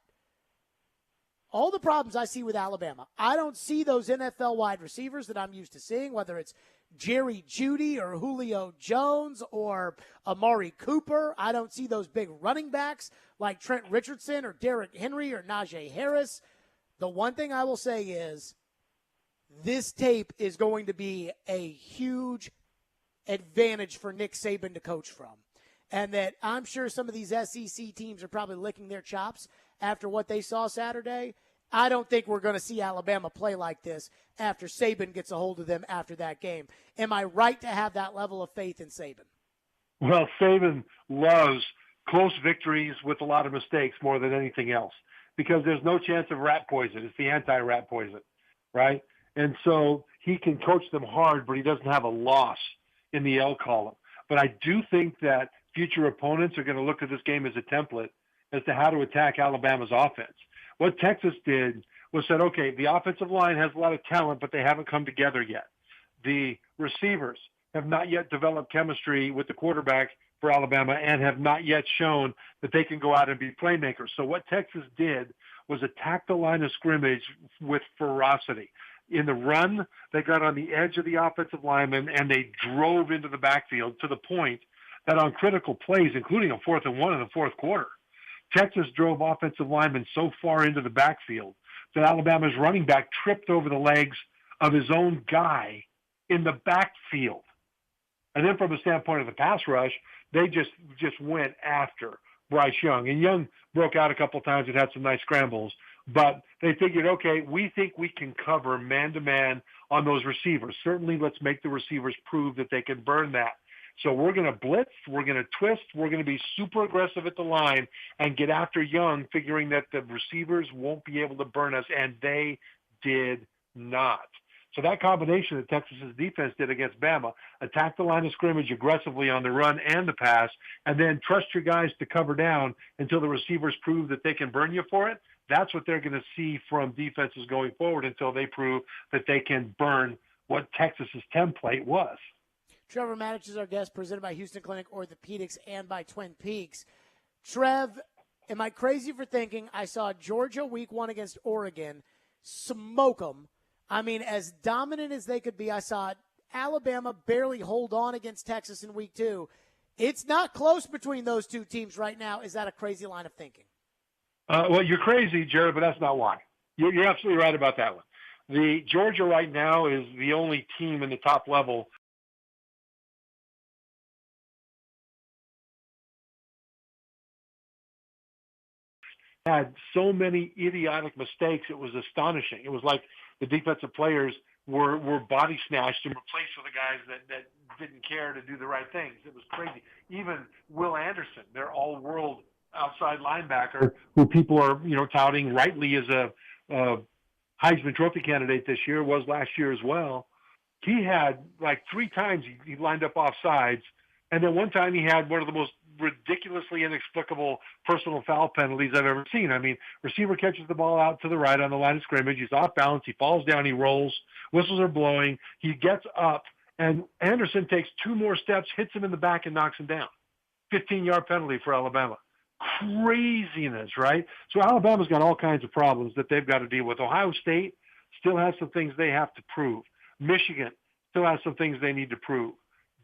all the problems I see with Alabama, I don't see those NFL wide receivers that I'm used to seeing, whether it's Jerry Jeudy or Julio Jones or Amari Cooper. I don't see those big running backs like Trent Richardson or Derrick Henry or Najee Harris. The one thing I will say is this tape is going to be a huge advantage for Nick Saban to coach from. And that I'm sure some of these SEC teams are probably licking their chops after what they saw Saturday. I don't think we're going to see Alabama play like this after Saban gets a hold of them after that game. Am I right to have that level of faith in Saban? Well, Saban loves close victories with a lot of mistakes more than anything else because there's no chance of rat poison. It's the anti-rat poison, right? And so he can coach them hard, but he doesn't have a loss in the L column. But I do think that future opponents are going to look at this game as a template as to how to attack Alabama's offense. What Texas did was said, okay, the offensive line has a lot of talent, but they haven't come together yet. The receivers have not yet developed chemistry with the quarterback for Alabama and have not yet shown that they can go out and be playmakers. So what Texas did was attack the line of scrimmage with ferocity. In the run, they got on the edge of the offensive lineman and they drove into the backfield to the point that on critical plays, including a 4th and 1 in the fourth quarter, Texas drove offensive linemen so far into the backfield that Alabama's running back tripped over the legs of his own guy in the backfield. And then from the standpoint of the pass rush, they just went after Bryce Young. And Young broke out a couple times and had some nice scrambles. But they figured, okay, we think we can cover man-to-man on those receivers. Certainly let's make the receivers prove that they can burn that. So we're going to blitz, we're going to twist, we're going to be super aggressive at the line and get after Young, figuring that the receivers won't be able to burn us, and they did not. So that combination that Texas's defense did against Bama, attack the line of scrimmage aggressively on the run and the pass, and then trust your guys to cover down until the receivers prove that they can burn you for it, that's what they're going to see from defenses going forward until they prove that they can burn what Texas's template was. Trevor Maddox is our guest, presented by Houston Clinic Orthopedics and by Twin Peaks. Trev, am I crazy for thinking I saw Georgia week 1 against Oregon smoke them? I mean, as dominant as they could be, I saw Alabama barely hold on against Texas in week 2. It's not close between those two teams right now. Is that a crazy line of thinking? Well, you're crazy, Jared, but that's not why. You're absolutely right about that one. The Georgia right now is the only team in the top level had so many idiotic mistakes, it was astonishing. It was like the defensive players were body snatched and replaced with the guys that didn't care to do the right things. It was crazy. Even Will Anderson, their all-world outside linebacker, who people are touting rightly as a Heisman Trophy candidate this year, was last year as well. He had like 3 times he lined up off sides, and then one time he had one of the most ridiculously inexplicable personal foul penalties I've ever seen. I mean, receiver catches the ball out to the right on the line of scrimmage. He's off balance. He falls down. He rolls. Whistles are blowing. He gets up, and Anderson takes 2 more steps, hits him in the back, and knocks him down. 15-yard penalty for Alabama. Craziness, right? So Alabama's got all kinds of problems that they've got to deal with. Ohio State still has some things they have to prove. Michigan still has some things they need to prove.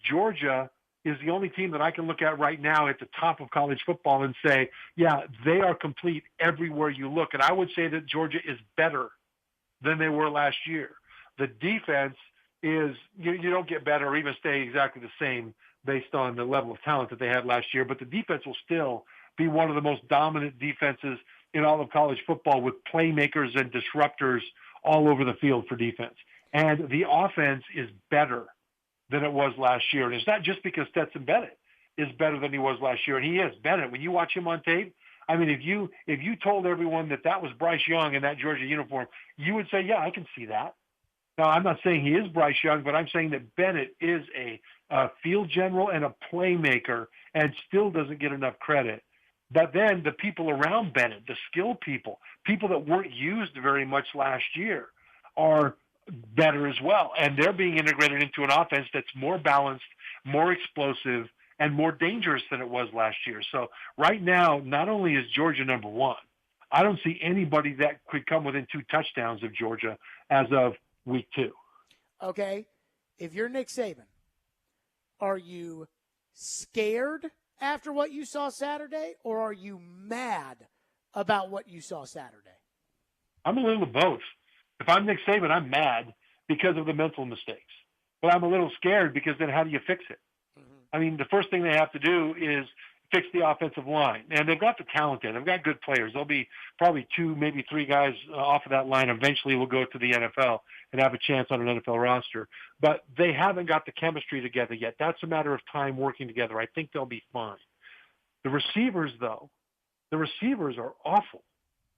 Georgia is the only team that I can look at right now at the top of college football and say, yeah, they are complete everywhere you look. And I would say that Georgia is better than they were last year. The defense is, you don't get better or even stay exactly the same based on the level of talent that they had last year, but the defense will still be one of the most dominant defenses in all of college football with playmakers and disruptors all over the field for defense. And the offense is better than it was last year. And it's not just because Stetson Bennett is better than he was last year. And he is. Bennett, when you watch him on tape, I mean, if you told everyone that was Bryce Young in that Georgia uniform, you would say, yeah, I can see that. Now, I'm not saying he is Bryce Young, but I'm saying that Bennett is a field general and a playmaker and still doesn't get enough credit. But then the people around Bennett, the skilled people that weren't used very much last year, are better as well. And they're being integrated into an offense that's more balanced, more explosive, and more dangerous than it was last year. So right now, not only is Georgia number 1, I don't see anybody that could come within 2 touchdowns of Georgia as of week 2. Okay. If you're Nick Saban, are you scared after what you saw Saturday, or are you mad about what you saw Saturday? I'm a little of both. If I'm Nick Saban, I'm mad because of the mental mistakes. But I'm a little scared because then how do you fix it? I mean, the first thing they have to do is fix the offensive line. And they've got the talent there. They've got good players. There'll be probably 2, maybe 3 guys off of that line eventually will go to the NFL and have a chance on an NFL roster. But they haven't got the chemistry together yet. That's a matter of time working together. I think they'll be fine. The receivers, though, the receivers are awful.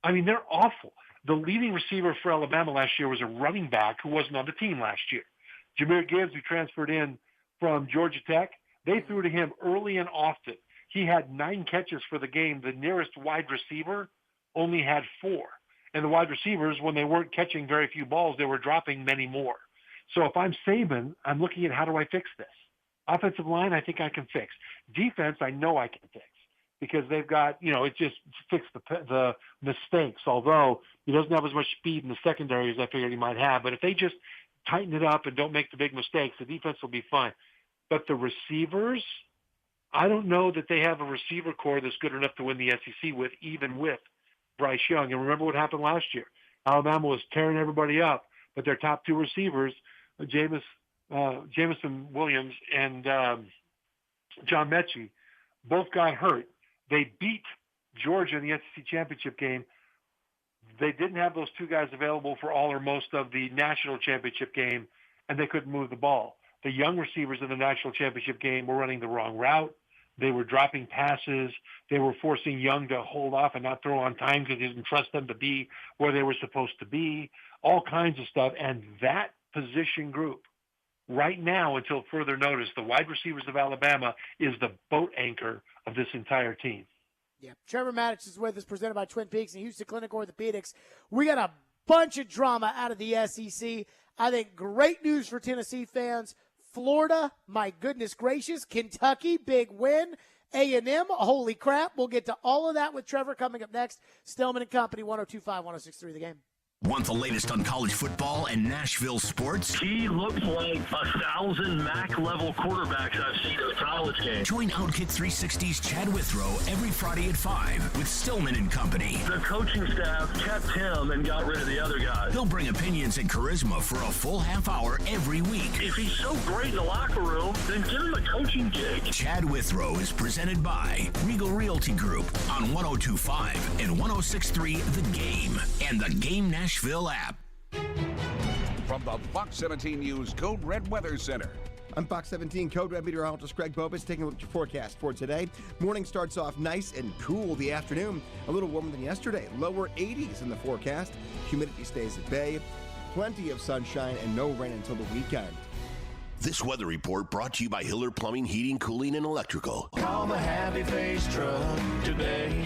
I mean, they're awful. The leading receiver for Alabama last year was a running back who wasn't on the team last year. Jahmyr Gibbs, who transferred in from Georgia Tech, they threw to him early and often. He had 9 catches for the game. The nearest wide receiver only had 4. And the wide receivers, when they weren't catching very few balls, they were dropping many more. So if I'm Saban, I'm looking at how do I fix this? Offensive line, I think I can fix. Defense, I know I can fix because they've got, it just fixed the mistakes, although he doesn't have as much speed in the secondary as I figured he might have. But if they just tighten it up and don't make the big mistakes, the defense will be fine. But the receivers, I don't know that they have a receiver core that's good enough to win the SEC with, even with Bryce Young. And remember what happened last year. Alabama was tearing everybody up, but their top 2 receivers, Jameson Williams and John Mechie, both got hurt. They beat Georgia in the SEC championship game. They didn't have those 2 guys available for all or most of the national championship game, and they couldn't move the ball. The young receivers in the national championship game were running the wrong route. They were dropping passes. They were forcing Young to hold off and not throw on time because he didn't trust them to be where they were supposed to be, all kinds of stuff. And that position group, right now, until further notice, the wide receivers of Alabama is the boat anchor of this entire team. Yeah, Trevor Maddox is with us, presented by Twin Peaks and Houston Clinic Orthopedics. We got a bunch of drama out of the SEC. I think great news for Tennessee fans. Florida, my goodness gracious. Kentucky, big win. A&M, holy crap. We'll get to all of that with Trevor coming up next. Stillman and Company, 102.5, 106.3 The Game. Want the latest on college football and Nashville sports? He looks like 1,000 MAC-level quarterbacks I've seen in a college game. Join Outkick 360's Chad Withrow every Friday at 5 with Stillman and Company. The coaching staff kept him and got rid of the other guys. He'll bring opinions and charisma for a full half hour every week. If he's so great in the locker room, then give him a coaching gig. Chad Withrow is presented by Regal Realty Group on 102.5 and 106.3 The Game and the Game Nashville app. From the Fox 17 News Code Red Weather Center. I'm Fox 17 Code Red meteorologist Greg Bobus taking a look at your forecast for today. Morning starts off nice and cool. The afternoon, a little warmer than yesterday. Lower 80s in the forecast. Humidity stays at bay. Plenty of sunshine and no rain until the weekend. This weather report brought to you by Hiller Plumbing, Heating, Cooling, and Electrical. Call the Happy Face Truck today.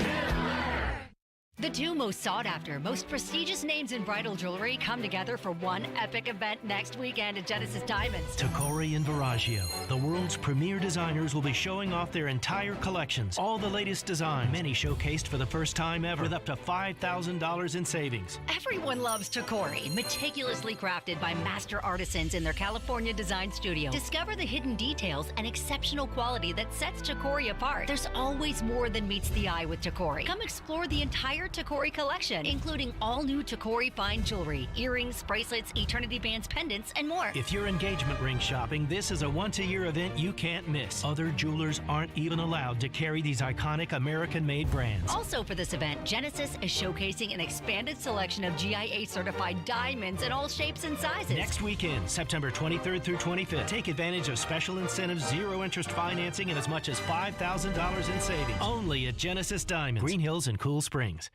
The 2 most sought-after, most prestigious names in bridal jewelry come together for one epic event next weekend at Genesis Diamonds. Tacori and Viraggio, the world's premier designers, will be showing off their entire collections. All the latest designs, many showcased for the first time ever, with up to $5,000 in savings. Everyone loves Tacori, meticulously crafted by master artisans in their California design studio. Discover the hidden details and exceptional quality that sets Tacori apart. There's always more than meets the eye with Tacori. Come explore the entire Tacori collection, including all new Tacori fine jewelry, earrings, bracelets, eternity bands, pendants, and more. If you're engagement ring shopping, this is a once-a-year event you can't miss. Other jewelers aren't even allowed to carry these iconic American-made brands. Also for this event, Genesis is showcasing an expanded selection of GIA-certified diamonds in all shapes and sizes. Next weekend, September 23rd through 25th, take advantage of special incentives, zero-interest financing, and as much as $5,000 in savings. Only at Genesis Diamonds, Green Hills and Cool Springs.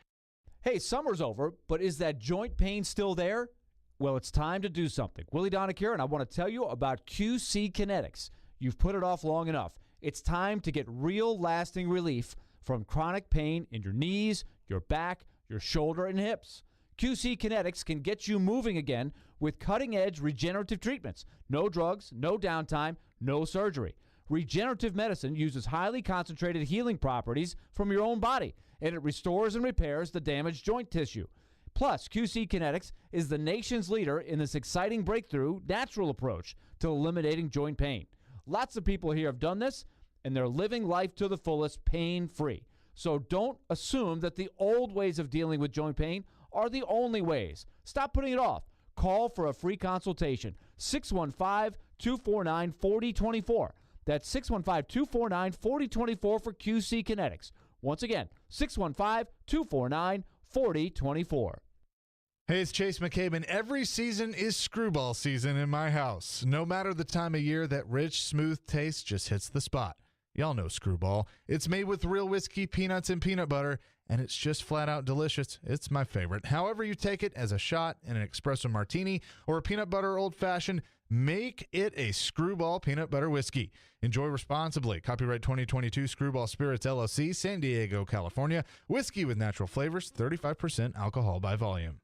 Hey, summer's over, but is that joint pain still there? Well, it's time to do something. Willie Donick here, and I want to tell you about QC Kinetics. You've put it off long enough. It's time to get real lasting relief from chronic pain in your knees, your back, your shoulder, and hips. QC Kinetics can get you moving again with cutting-edge regenerative treatments. No drugs, no downtime, no surgery. Regenerative medicine uses highly concentrated healing properties from your own body, and it restores and repairs the damaged joint tissue. Plus, QC Kinetics is the nation's leader in this exciting breakthrough natural approach to eliminating joint pain. Lots of people here have done this, and they're living life to the fullest, pain-free. So don't assume that the old ways of dealing with joint pain are the only ways. Stop putting it off. Call for a free consultation. 615-249-4024. That's 615-249-4024 for QC Kinetics. Once again, 615-249-4024. Hey, it's Chase McCabe, and every season is screwball season in my house. No matter the time of year, that rich, smooth taste just hits the spot. Y'all know Screwball. It's made with real whiskey, peanuts, and peanut butter, and it's just flat out delicious. It's my favorite. However you take it, as a shot, in an espresso martini, or a peanut butter old-fashioned, make it a Screwball peanut butter whiskey. Enjoy responsibly. Copyright 2022 Screwball Spirits, LLC, San Diego, California. Whiskey with natural flavors, 35% alcohol by volume.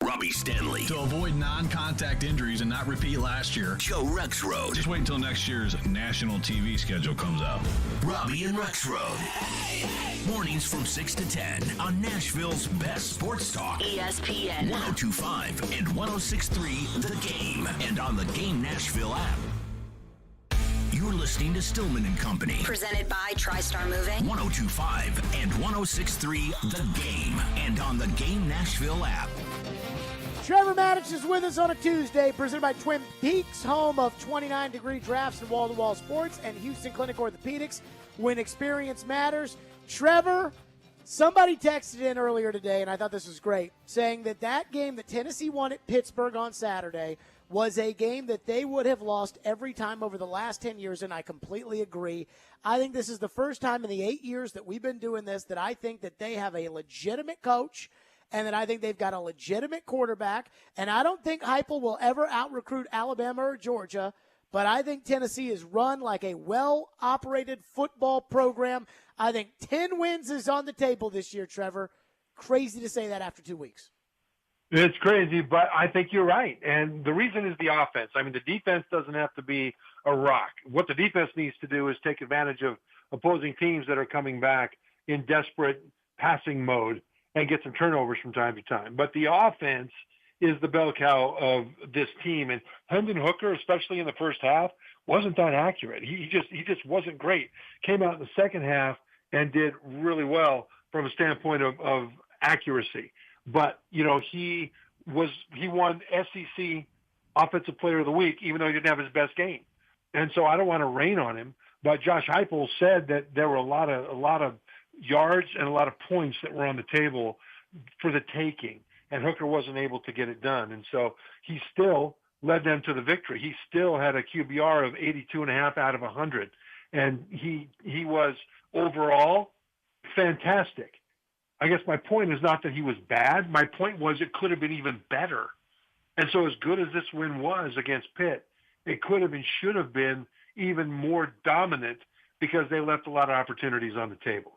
Robbie Stanley. To avoid non-contact injuries and not repeat last year. Joe Rexrode. Just wait until next year's national TV schedule comes out. Robbie and Rexrode. Mornings from 6 to 10 on Nashville's best sports talk. ESPN. 102.5 and 106.3 The Game. And on the Game Nashville app. You're listening to Stillman and Company. Presented by TriStar Moving. 102.5 and 106.3 The Game. And on the Game Nashville app. Trevor Maddich is with us on a Tuesday, presented by Twin Peaks, home of 29-degree drafts and wall-to-wall sports, and Houston Clinic Orthopedics, when experience matters. Trevor, somebody texted in earlier today, and I thought this was great, saying that game that Tennessee won at Pittsburgh on Saturday was a game that they would have lost every time over the last 10 years, and I completely agree. I think this is the first time in the 8 years that we've been doing this that I think that they have a legitimate coach, and then I think they've got a legitimate quarterback. And I don't think Heupel will ever out-recruit Alabama or Georgia, but I think Tennessee is run like a well-operated football program. I think 10 wins is on the table this year, Trevor. Crazy to say that after 2 weeks. It's crazy, but I think you're right. And the reason is the offense. I mean, the defense doesn't have to be a rock. What the defense needs to do is take advantage of opposing teams that are coming back in desperate passing mode and get some turnovers from time to time. But the offense is the bell cow of this team. And Hendon Hooker, especially in the first half, wasn't that accurate. He just wasn't great. Came out in the second half and did really well from a standpoint of accuracy. But, you know, he won SEC Offensive Player of the Week, even though he didn't have his best game. And so I don't want to rain on him. But Josh Heupel said that there were a lot of yards and a lot of points that were on the table for the taking, and Hooker wasn't able to get it done. And so he still led them to the victory. He still had a QBR of 82.5 out of 100, and he was overall fantastic. I guess my point is not that he was bad. My point was it could have been even better. And so as good as this win was against Pitt, it could have and should have been even more dominant because they left a lot of opportunities on the table.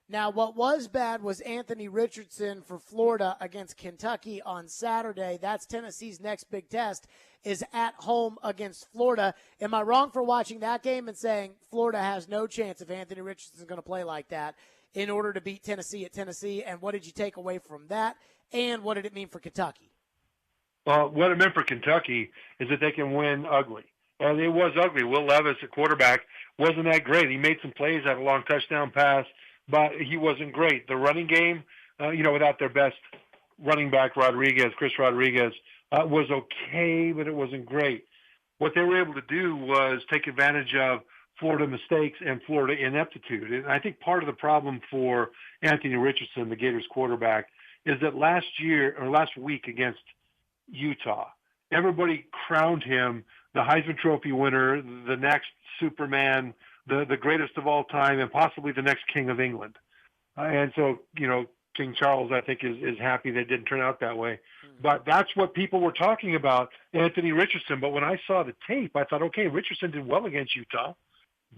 Now, what was bad was Anthony Richardson for Florida against Kentucky on Saturday. That's Tennessee's next big test, is at home against Florida. Am I wrong for watching that game and saying Florida has no chance if Anthony Richardson's going to play like that in order to beat Tennessee at Tennessee? And what did you take away from that? And what did it mean for Kentucky? Well, what it meant for Kentucky is that they can win ugly. And it was ugly. Will Levis, at quarterback, wasn't that great. He made some plays, had a long touchdown pass, but he wasn't great. The running game, without their best running back, Chris Rodriguez, was okay, but it wasn't great. What they were able to do was take advantage of Florida mistakes and Florida ineptitude. And I think part of the problem for Anthony Richardson, the Gators quarterback, is that last week against Utah, everybody crowned him the Heisman Trophy winner, the next Superman, the greatest of all time, and possibly the next King of England. And so, King Charles, I think, is happy that it didn't turn out that way. Mm-hmm. But that's what people were talking about, Anthony Richardson. But when I saw the tape, I thought, okay, Richardson did well against Utah,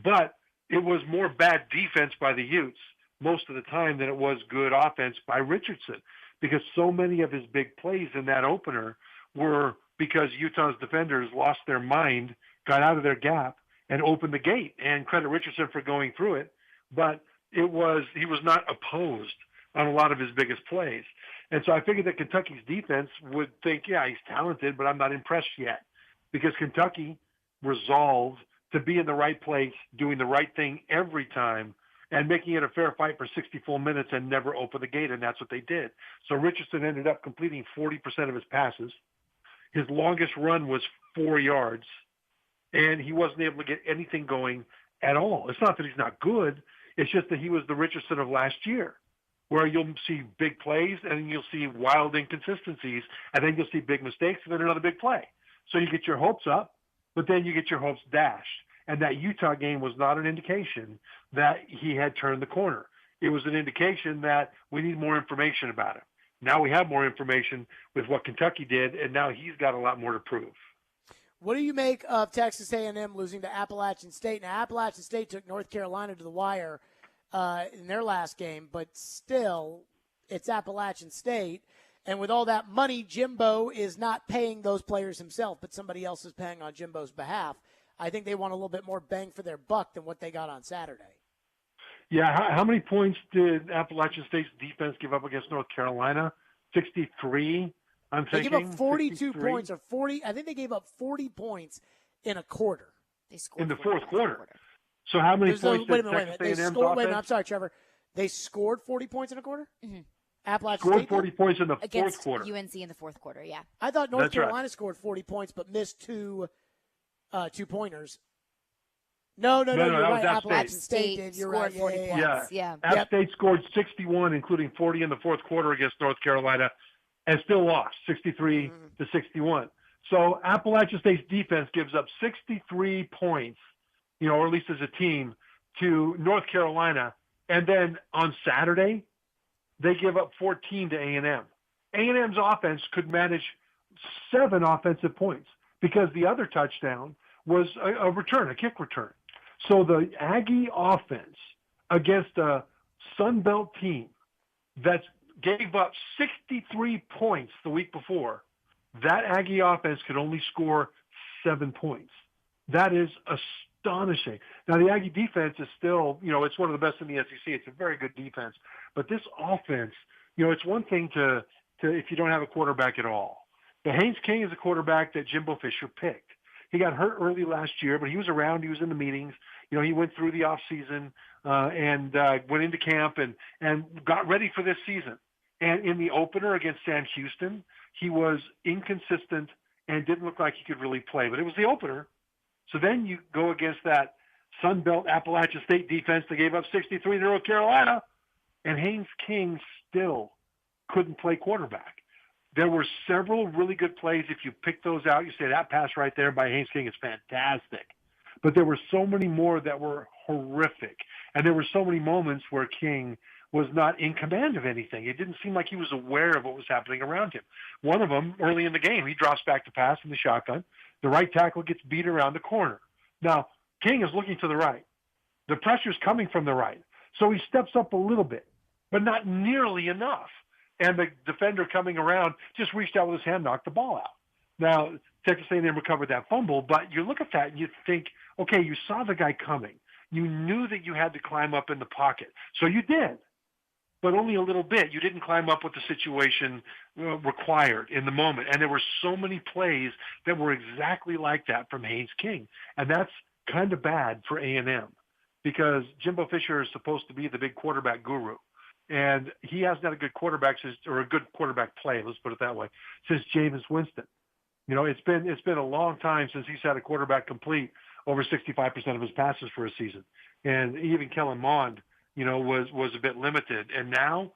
but it was more bad defense by the Utes most of the time than it was good offense by Richardson, because so many of his big plays in that opener were because Utah's defenders lost their mind, got out of their gap, and opened the gate. And credit Richardson for going through it, but he was not opposed on a lot of his biggest plays. And so I figured that Kentucky's defense would think, yeah, he's talented, but I'm not impressed yet, because Kentucky resolved to be in the right place, doing the right thing every time, and making it a fair fight for 60 full minutes and never open the gate, and that's what they did. So Richardson ended up completing 40% of his passes. His longest run was 4 yards, and he wasn't able to get anything going at all. It's not that he's not good. It's just that he was the Richardson of last year, where you'll see big plays and then you'll see wild inconsistencies, and then you'll see big mistakes and then another big play. So you get your hopes up, but then you get your hopes dashed. And that Utah game was not an indication that he had turned the corner. It was an indication that we need more information about him. Now we have more information with what Kentucky did, and now he's got a lot more to prove. What do you make of Texas A&M losing to Appalachian State? Now, Appalachian State took North Carolina to the wire in their last game, but still, it's Appalachian State. And with all that money, Jimbo is not paying those players himself, but somebody else is paying on Jimbo's behalf. I think they want a little bit more bang for their buck than what they got on Saturday. Yeah, how many points did Appalachian State's defense give up against North Carolina? 63, I'm thinking. They gave up 42 63. points or 40. I think they gave up 40 points in a quarter. They scored in the fourth quarter. So how many points did Texas A&M's offense? Wait a minute, I'm sorry, Trevor. They scored 40 points in a quarter? Mm-hmm. Appalachian Scored State 40 points in the against fourth quarter. UNC in the fourth quarter, yeah. I thought North That's right. Carolina scored 40 points but missed two-pointers. No, you're that right. was App Appalachian State. State did. You're Scored right. 40 Yeah. points. Yeah. App State scored 61, including 40 in the fourth quarter against North Carolina, and still lost 63 to 61. So Appalachian State's defense gives up 63 points, or at least as a team, to North Carolina. And then on Saturday, they give up 14 to A&M. A&M's offense could manage 7 offensive points because the other touchdown was a return, a kick return. So the Aggie offense against a Sun Belt team that gave up 63 points the week before, that Aggie offense could only score 7 points. That is astonishing. Now, the Aggie defense is still, it's one of the best in the SEC. It's a very good defense. But this offense, it's one thing to if you don't have a quarterback at all. But Haynes King is a quarterback that Jimbo Fisher picked. He got hurt early last year, but he was around. He was in the meetings. He went through the off season and went into camp and got ready for this season. And in the opener against Sam Houston, he was inconsistent and didn't look like he could really play. But it was the opener. So then you go against that Sun Belt Appalachian State defense that gave up 63 to North Carolina, and Haynes King still couldn't play quarterback. There were several really good plays. If you pick those out, you say that pass right there by Haynes King is fantastic. But there were so many more that were horrific. And there were so many moments where King was not in command of anything. It didn't seem like he was aware of what was happening around him. One of them, early in the game, he drops back to pass in the shotgun. The right tackle gets beat around the corner. Now, King is looking to the right. The pressure's coming from the right. So he steps up a little bit, but not nearly enough. And the defender coming around just reached out with his hand, knocked the ball out. Now, Texas A&M recovered that fumble, but you look at that and you think, okay, you saw the guy coming. You knew that you had to climb up in the pocket. So you did, but only a little bit. You didn't climb up what the situation required in the moment. And there were so many plays that were exactly like that from Haynes King. And that's kind of bad for A&M because Jimbo Fisher is supposed to be the big quarterback guru. And he hasn't had a good quarterback or a good quarterback play, let's put it that way, since Jameis Winston. It's been a long time since he's had a quarterback complete over 65% of his passes for a season. And even Kellen Mond, was a bit limited. And now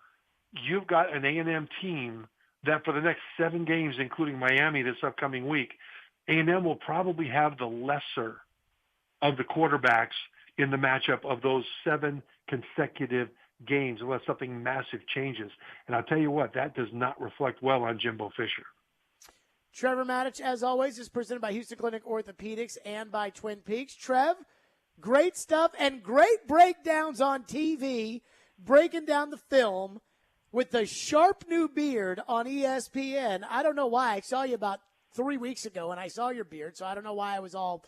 you've got an A&M team that for the next 7 games, including Miami this upcoming week, A&M will probably have the lesser of the quarterbacks in the matchup of those 7 consecutive games unless something massive changes. And I'll tell you what, that does not reflect well on Jimbo Fisher. Trevor Matich, as always, is presented by Houston Clinic Orthopedics and by Twin Peaks. Trev, great stuff and great breakdowns on TV, breaking down the film with the sharp new beard on ESPN. I don't know why. I saw you about 3 weeks ago, and I saw your beard, so I don't know why I was all,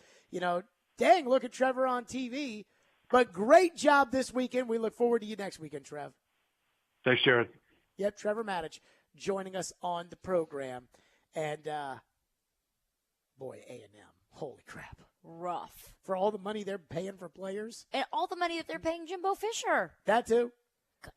dang, look at Trevor on TV. But great job this weekend. We look forward to you next weekend, Trev. Thanks, Jared. Yep, Trevor Matich joining us on the program. And, boy, A&M, holy crap. Rough. For all the money they're paying for players. And all the money that they're paying Jimbo Fisher. That too.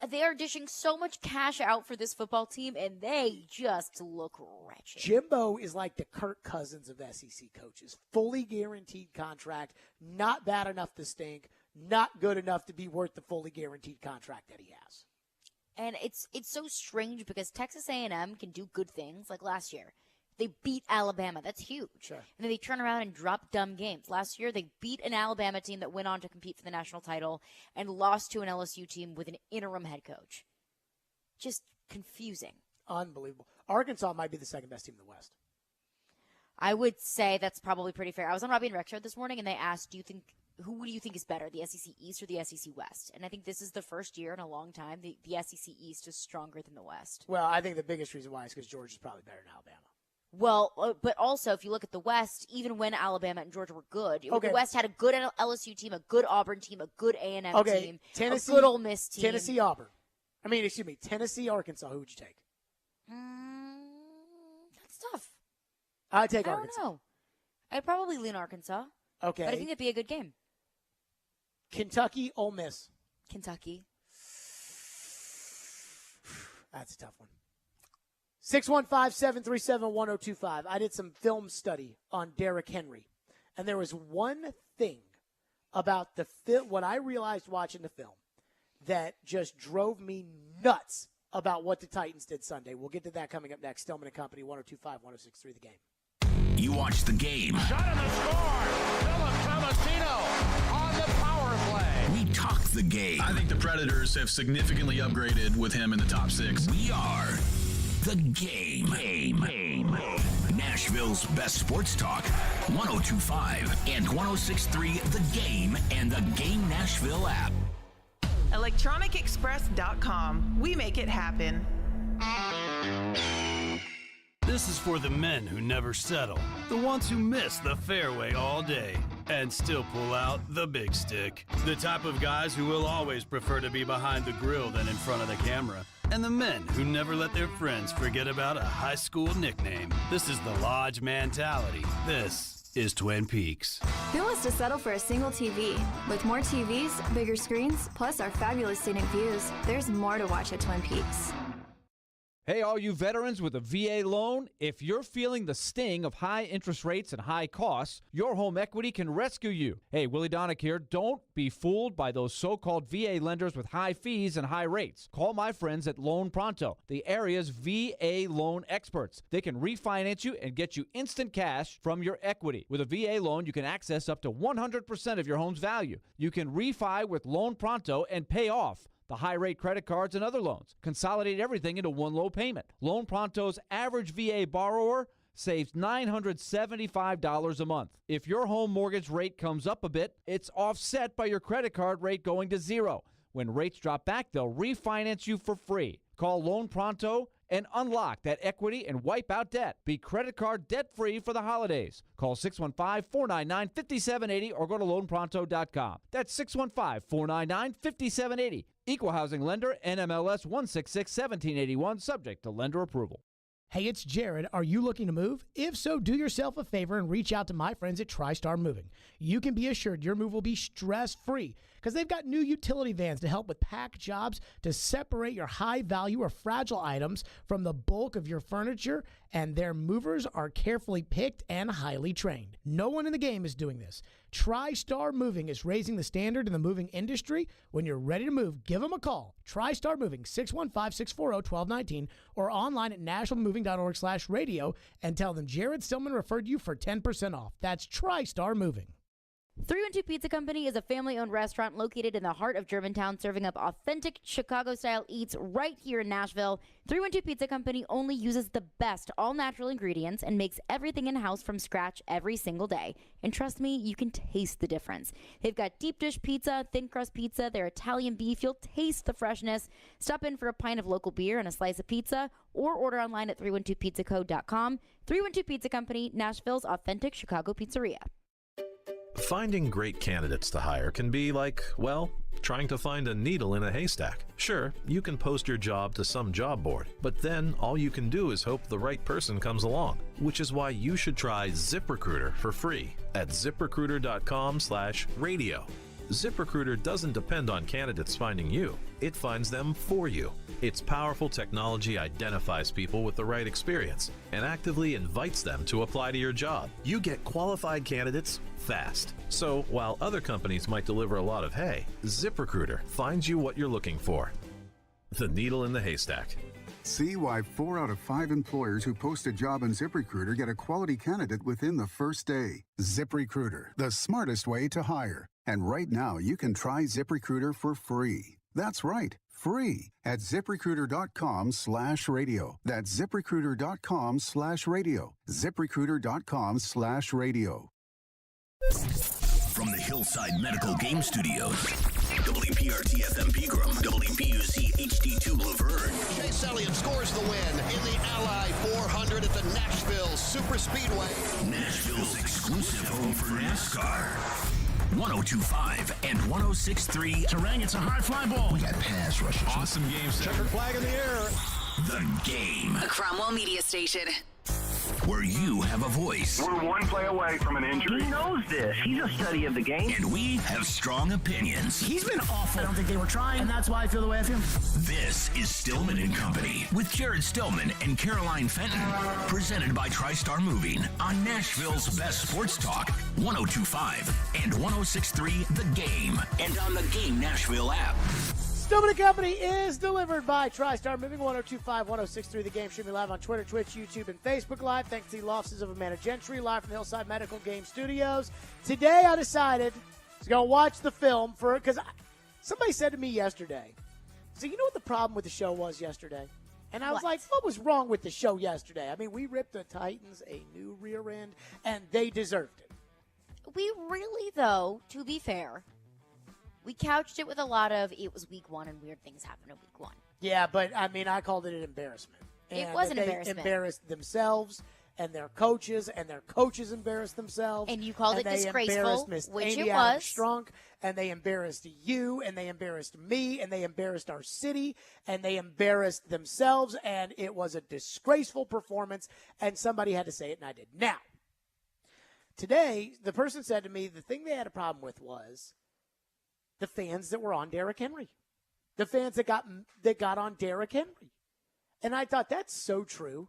They are dishing so much cash out for this football team, and they just look wretched. Jimbo is like the Kirk Cousins of SEC coaches. Fully guaranteed contract, not bad enough to stink, not good enough to be worth the fully guaranteed contract that he has. And it's so strange because Texas A&M can do good things. Like last year, they beat Alabama. That's huge. Sure. And then they turn around and drop dumb games. Last year, they beat an Alabama team that went on to compete for the national title and lost to an LSU team with an interim head coach. Just confusing. Unbelievable. Arkansas might be the second best team in the West. I would say that's probably pretty fair. I was on Robbie and Rex show this morning, and they asked, who do you think is better, the SEC East or the SEC West? And I think this is the first year in a long time the SEC East is stronger than the West. Well, I think the biggest reason why is because Georgia's probably better than Alabama. Well, but also, if you look at the West, even when Alabama and Georgia were good, the West had a good LSU team, a good Auburn team, a good A&M team, Tennessee, a good Ole Miss team. Tennessee, Arkansas. Who would you take? That's tough. I'd take Arkansas. I don't know. I'd probably lean Arkansas. Okay. But I think it'd be a good game. Kentucky, Ole Miss. Kentucky. That's a tough one. 615-737-1025. I did some film study on Derrick Henry, and there was one thing about what I realized watching the film that just drove me nuts about what the Titans did Sunday. We'll get to that coming up next. Stillman and Company, 102.5, 106.3 The Game. You watch the game. Shot on the score. Philip Tomasino on the power play. We talk the game. I think the Predators have significantly upgraded with him in the top 6. We are the game. Nashville's best sports talk. 102.5 and 106.3 The Game and the Game Nashville app. ElectronicExpress.com. We make it happen. This is for the men who never settle, the ones who miss the fairway all day and still pull out the big stick, the type of guys who will always prefer to be behind the grill than in front of the camera, and the men who never let their friends forget about a high school nickname. This is the Lodge mentality. This is Twin Peaks. Who wants to settle for a single TV? With more TVs, bigger screens, plus our fabulous scenic views, there's more to watch at Twin Peaks. Hey, all you veterans with a VA loan, if you're feeling the sting of high interest rates and high costs, your home equity can rescue you. Hey, Willie Donick here. Don't be fooled by those so-called VA lenders with high fees and high rates. Call my friends at Loan Pronto, the area's VA loan experts. They can refinance you and get you instant cash from your equity. With a VA loan, you can access up to 100% of your home's value. You can refi with Loan Pronto and pay off the high-rate credit cards and other loans. Consolidate everything into one low payment. Loan Pronto's average VA borrower saves $975 a month. If your home mortgage rate comes up a bit, it's offset by your credit card rate going to zero. When rates drop back, they'll refinance you for free. Call Loan Pronto and unlock that equity and wipe out debt. Be credit card debt-free for the holidays. Call 615-499-5780 or go to loanpronto.com. That's 615-499-5780. Equal housing lender, NMLS 166-1781, subject to lender approval. Hey, it's Jared. Are you looking to move? If so, do yourself a favor and reach out to my friends at TriStar Moving. You can be assured your move will be stress-free because they've got new utility vans to help with pack jobs to separate your high-value or fragile items from the bulk of your furniture, and their movers are carefully picked and highly trained. No one in the game is doing this. TriStar Moving is raising the standard in the moving industry. When you're ready to move, give them a call. TriStar Moving, 615-640-1219, or online at nationalmoving.org/radio and tell them Jared Stillman referred you for 10% off. That's TriStar Moving. 312 Pizza Company is a family-owned restaurant located in the heart of Germantown, serving up authentic Chicago-style eats right here in Nashville. 312 Pizza Company only uses the best all-natural ingredients and makes everything in-house from scratch every single day. And trust me, you can taste the difference. They've got deep dish pizza, thin crust pizza, their Italian beef. You'll taste the freshness. Stop in for a pint of local beer and a slice of pizza, or order online at 312pizzaco.com. 312 Pizza Company, Nashville's authentic Chicago pizzeria. Finding great candidates to hire can be like, well, trying to find a needle in a haystack. Sure, you can post your job to some job board, but then all you can do is hope the right person comes along, which is why you should try ZipRecruiter for free at ziprecruiter.com/radio. ZipRecruiter doesn't depend on candidates finding you. It finds them for you. Its powerful technology identifies people with the right experience and actively invites them to apply to your job. You get qualified candidates fast. So while other companies might deliver a lot of hay, ZipRecruiter finds you what you're looking for. The needle in the haystack. See why 4 out of 5 employers who post a job on ZipRecruiter get a quality candidate within the first day. ZipRecruiter, the smartest way to hire. And right now, you can try ZipRecruiter for free. That's right, free at ZipRecruiter.com/radio. That's ZipRecruiter.com/radio. ZipRecruiter.com/radio. From the Hillside Medical Game Studios, WPRT FM Pegram, WPUC HD2 Laverne. Chase Elliott scores the win in the Ally 400 at the Nashville Superspeedway. Nashville's exclusive home for NASCAR. 102.5 and 106.3. Terrain, it's a high fly ball. We got pass rushes. Awesome game. Checkered flag in the air. The Game. A Cromwell Media Station. Where you have a voice. We're one play away from an injury. He knows this. He's a study of the game. And we have strong opinions. He's been awful. I don't think they were trying, and that's why I feel the way I feel. This is Stillman and Company with Jared Stillman and Caroline Fenton. Presented by TriStar Moving on Nashville's best sports talk, 102.5 and 106.3 The Game. And on the Game Nashville app. Stillman & Company is delivered by TriStar Moving, 102.5, 106.3 The Game. Streaming live on Twitter, Twitch, YouTube, and Facebook Live. Thanks to the offices of Amanda Gentry, live from the Hillside Medical Game Studios. Today I decided to go watch the film because somebody said to me yesterday, so you know what the problem with the show was yesterday? And I was like, what was wrong with the show yesterday? I mean, we ripped the Titans a new rear end, and they deserved it. We really, though, to be fair, we couched it with a lot of it was week 1 and weird things happened in week 1. Yeah, but I mean, I called it an embarrassment. It was an embarrassment. They embarrassed themselves and their coaches embarrassed themselves. And you called it disgraceful, which Amy it was. Strunk, and they embarrassed you, and they embarrassed me, and they embarrassed our city, and they embarrassed themselves, and it was a disgraceful performance, and somebody had to say it, and I did. Now, today, the person said to me the thing they had a problem with was the fans that were on Derrick Henry. The fans that got on Derrick Henry. And I thought, that's so true.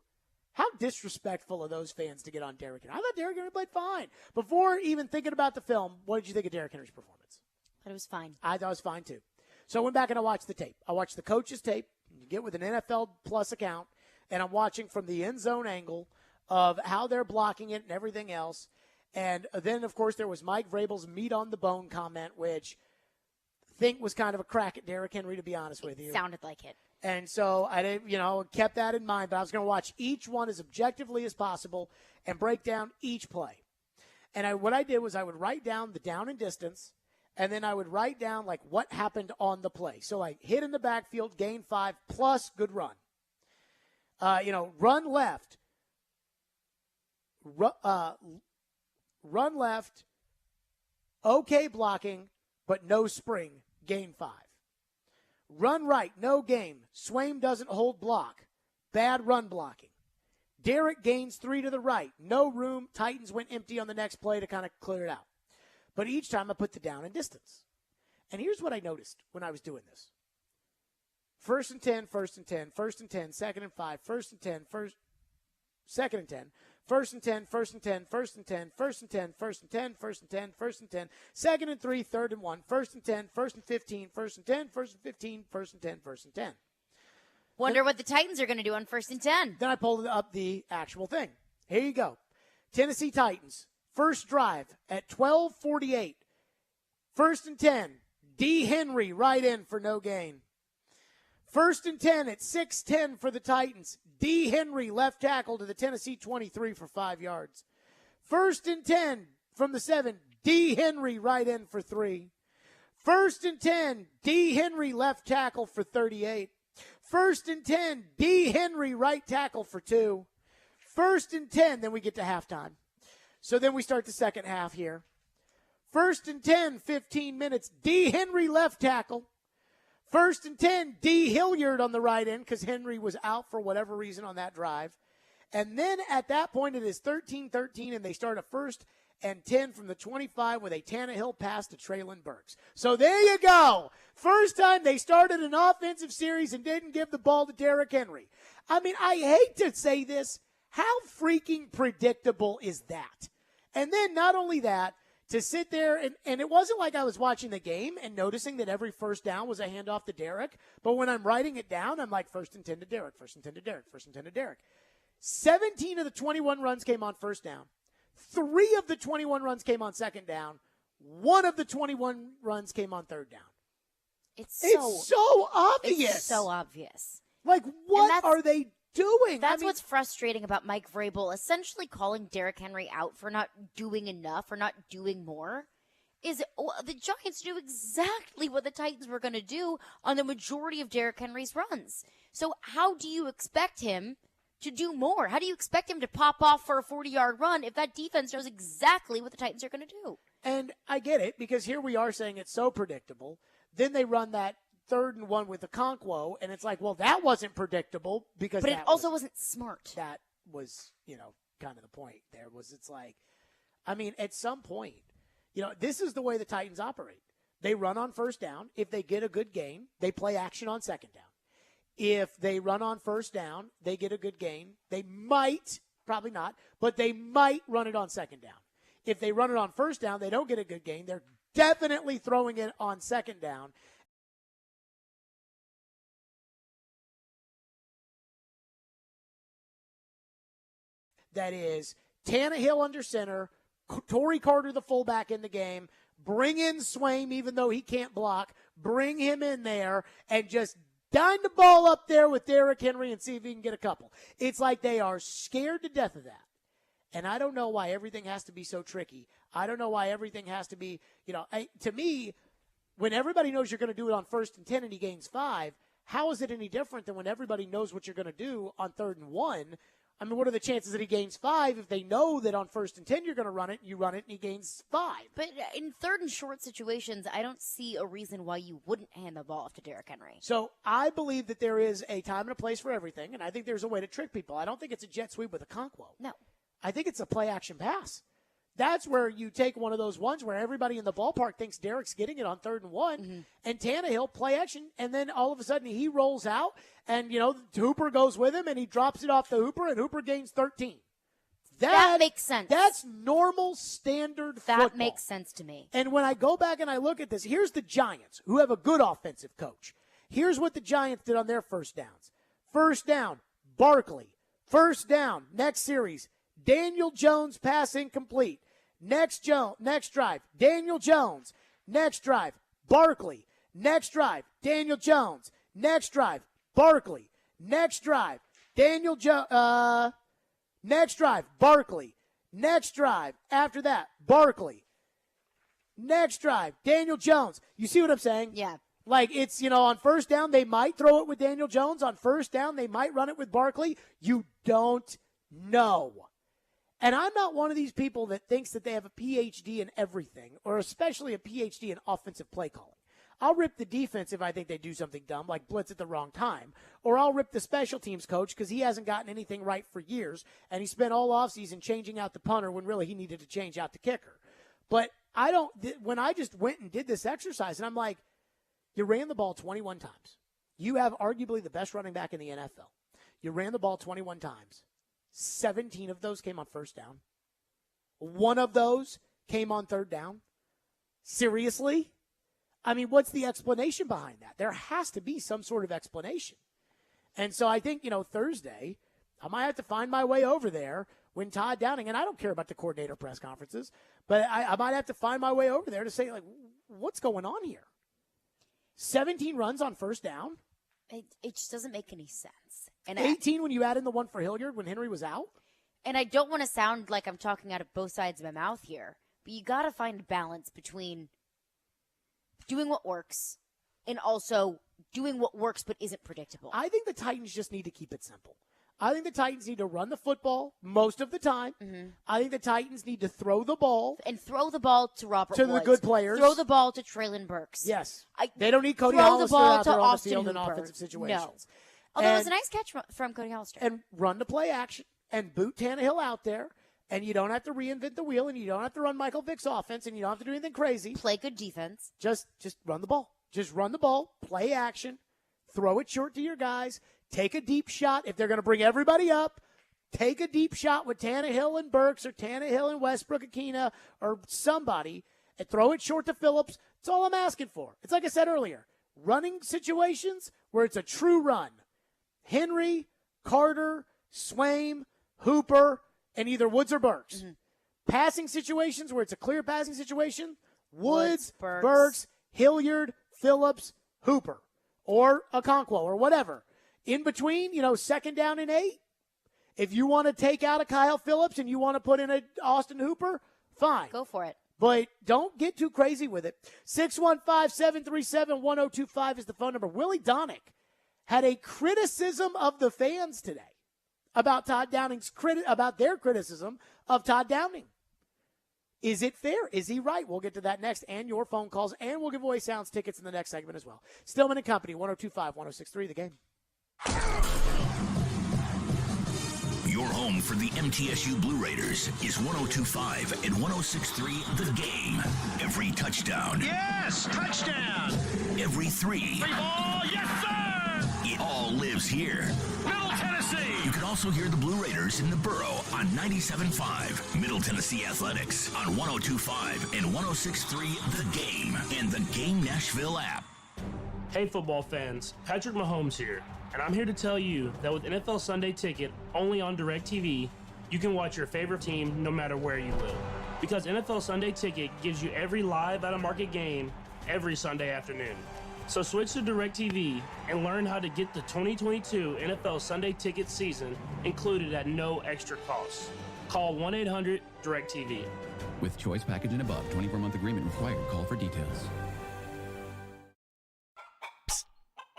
How disrespectful of those fans to get on Derrick Henry. I thought Derrick Henry played fine. Before even thinking about the film, what did you think of Derrick Henry's performance? But it was fine. I thought it was fine, too. So I went back and I watched the tape. I watched the coach's tape. You get with an NFL Plus account, and I'm watching from the end zone angle of how they're blocking it and everything else. And then, of course, there was Mike Vrabel's meat on the bone comment, which think was kind of a crack at Derrick Henry, to be honest with you. Sounded like it. And so I didn't, kept that in mind, but I was going to watch each one as objectively as possible and break down each play. And what I did was I would write down the down and distance, and then I would write down like what happened on the play. So like hit in the backfield, gain 5 plus good run. Run left. Run left. Okay blocking, but no spring. Gain 5. Run right, no game. Swaim doesn't hold block. Bad run blocking. Derrick gains 3 to the right. No room. Titans went empty on the next play to kind of clear it out. But each time I put the down and distance. And here's what I noticed when I was doing this. 1st and 10, 1st and 10, 1st and 10, 2nd and 5, 1st and 10, 2nd and 10. 1st and 10, 1st and 10, 1st and 10, 1st and 10, 1st and 10, 1st and 10, 1st and 10, 2nd and 3, 3rd and 1, 1st and 10, 1st and 15, 1st and 10, 1st and 15, 1st and 10, 1st and 10. Wonder what the Titans are going to do on 1st and 10. Then I pulled up the actual thing. Here you go. Tennessee Titans, first drive at 12:48. 1st and 10, D. Henry right in for no gain. 1st and 10 at 6:10 for the Titans. D. Henry left tackle to the Tennessee 23 for 5 yards. 1st and 10 from the 7. D. Henry right in for 3. 1st and 10. D. Henry left tackle for 38. 1st and 10. D. Henry right tackle for 2. 1st and 10. Then we get to halftime. So then we start the second half here. 1st and 10, 15 minutes. D. Henry left tackle. 1st and 10, D. Hilliard on the right end because Henry was out for whatever reason on that drive. And then at that point, it is 13-13, and they start a 1st and 10 from the 25 with a Tannehill pass to Treylon Burks. So there you go. First time they started an offensive series and didn't give the ball to Derrick Henry. I mean, I hate to say this. How freaking predictable is that? And then not only that, to sit there, and it wasn't like I was watching the game and noticing that every first down was a handoff to Derrick, but when I'm writing it down, I'm like, 1st and 10 to Derrick, 1st and 10 to Derrick, 1st and 10 to Derrick. 17 of the 21 runs came on first down. 3 of the 21 runs came on second down. 1 of the 21 runs came on third down. It's so obvious. It's so obvious. Like, what are they doing? That's what's frustrating about Mike Vrabel essentially calling Derrick Henry out for not doing enough or not doing more. Is the Giants do exactly what the Titans were going to do on the majority of Derrick Henry's runs. So how do you expect him to do more? How do you expect him to pop off for a 40-yard run if that defense knows exactly what the Titans are going to do? And I get it, because here we are saying it's so predictable. Then they run that 3rd and 1 with the Conquo, and it's like, well, that wasn't predictable because But it also wasn't smart. That was, kind of the point there was it's like, I mean, at some point, this is the way the Titans operate. They run on first down. If they get a good gain, they play action on second down. If they run on first down, they get a good gain. They might, probably not, but they might run it on second down. If they run it on first down, they don't get a good gain. They're definitely throwing it on second down. That is Tannehill under center, Torrey Carter the fullback in the game, bring in Swaim even though he can't block, bring him in there, and just dine the ball up there with Derrick Henry and see if he can get a couple. It's like they are scared to death of that. And I don't know why everything has to be so tricky. I don't know why everything has to be, to me, when everybody knows you're going to do it on 1st and 10 and he gains 5, how is it any different than when everybody knows what you're going to do on 3rd and 1? I mean, what are the chances that he gains 5 if they know that on 1st and 10 you're going to run it, and you run it, and he gains 5? But in 3rd and short situations, I don't see a reason why you wouldn't hand the ball off to Derrick Henry. So I believe that there is a time and a place for everything, and I think there's a way to trick people. I don't think it's a jet sweep with a Conquo. No. I think it's a play-action pass. That's where you take one of those ones where everybody in the ballpark thinks Derrick's getting it on 3rd and 1, and Tannehill play action, and then all of a sudden he rolls out, and, Hooper goes with him, and he drops it off to Hooper, and Hooper gains 13. That makes sense. That's normal, standard football. That makes sense to me. And when I go back and I look at this, here's the Giants, who have a good offensive coach. Here's what the Giants did on their first downs. First down, Barkley. First down, next series, Daniel Jones pass incomplete. Next drive, Daniel Jones. Next drive, Barkley. Next drive, Daniel Jones. Next drive, Barkley. Next drive, Daniel Jones. Next drive, Barkley. Next drive, after that, Barkley. Next drive, Daniel Jones. You see what I'm saying? Yeah. Like, it's, on first down, they might throw it with Daniel Jones. On first down, they might run it with Barkley. You don't know. And I'm not one of these people that thinks that they have a PhD in everything, or especially a PhD in offensive play calling. I'll rip the defense if I think they do something dumb, like blitz at the wrong time. Or I'll rip the special teams coach because he hasn't gotten anything right for years, and he spent all offseason changing out the punter when really he needed to change out the kicker. But when I just went and did this exercise, and I'm like, you ran the ball 21 times. You have arguably the best running back in the NFL. You ran the ball 21 times. 17 of those came on first down. 1 of those came on third down. Seriously? I mean, what's the explanation behind that? There has to be some sort of explanation. And so I think, Thursday, I might have to find my way over there when Todd Downing, and I don't care about the coordinator press conferences, but I might have to find my way over there to say, like, what's going on here? 17 runs on first down. It just doesn't make any sense. And 18 when you add in the one for Hilliard when Henry was out. And I don't want to sound like I'm talking out of both sides of my mouth here, but you got to find a balance between doing what works and also doing what works but isn't predictable. I think the Titans just need to keep it simple. I think the Titans need to run the football most of the time. Mm-hmm. I think the Titans need to throw the ball. And throw the ball to Robert to Woods. the good players. Throw the ball to Treylon Burks. Yes. They don't need Cody Hollister out there on the field in offensive situations. No. Although it was a nice catch from Cody Hollister. And run the play action and boot Tannehill out there and you don't have to reinvent the wheel, and you don't have to run Michael Vick's offense, and you don't have to do anything crazy. Play good defense. Just run the ball. Just run the ball, play action, throw it short to your guys, take a deep shot. If they're going to bring everybody up, take a deep shot with Tannehill and Burks or Tannehill and Westbrook Akina or somebody and throw it short to Phillips. That's all I'm asking for. It's like I said earlier, running situations where it's a true run. Henry, Carter, Swaim, Hooper, and either Woods or Burks. Mm-hmm. Passing situations where it's a clear passing situation, Woods, Burks, Hilliard, Phillips, Hooper, or Okonkwo, or whatever. In between, second down and 8, if you want to take out a Kyle Phillips and you want to put in a Austin Hooper, fine. Go for it. But don't get too crazy with it. 615-737-1025 is the phone number. Willie Donick had a criticism of the fans today about Todd Downing's about their criticism of Todd Downing. Is it fair? Is he right? We'll get to that next, and your phone calls, and we'll give away Sounds tickets in the next segment as well. Stillman and Company, 102.5, 106.3, The Game. Your home for the MTSU Blue Raiders is 102.5 and 106.3 The Game. Every touchdown. Yes, touchdown. Every three. Free ball, yes, sir. It all lives here. Middle Tennessee. You can also hear the Blue Raiders in the Borough on 97.5. Middle Tennessee Athletics on 102.5 and 106.3 The Game and the Game Nashville app. Hey football fans, Patrick Mahomes here, and I'm here to tell you that with NFL Sunday Ticket only on DirecTV, you can watch your favorite team no matter where you live. Because NFL Sunday Ticket gives you every live out-of-market game every Sunday afternoon. So switch to DirecTV and learn how to get the 2022 NFL Sunday Ticket season included at no extra cost. Call 1-800-DirecTV. With choice package and above, 24-month agreement required. Call for details. Psst.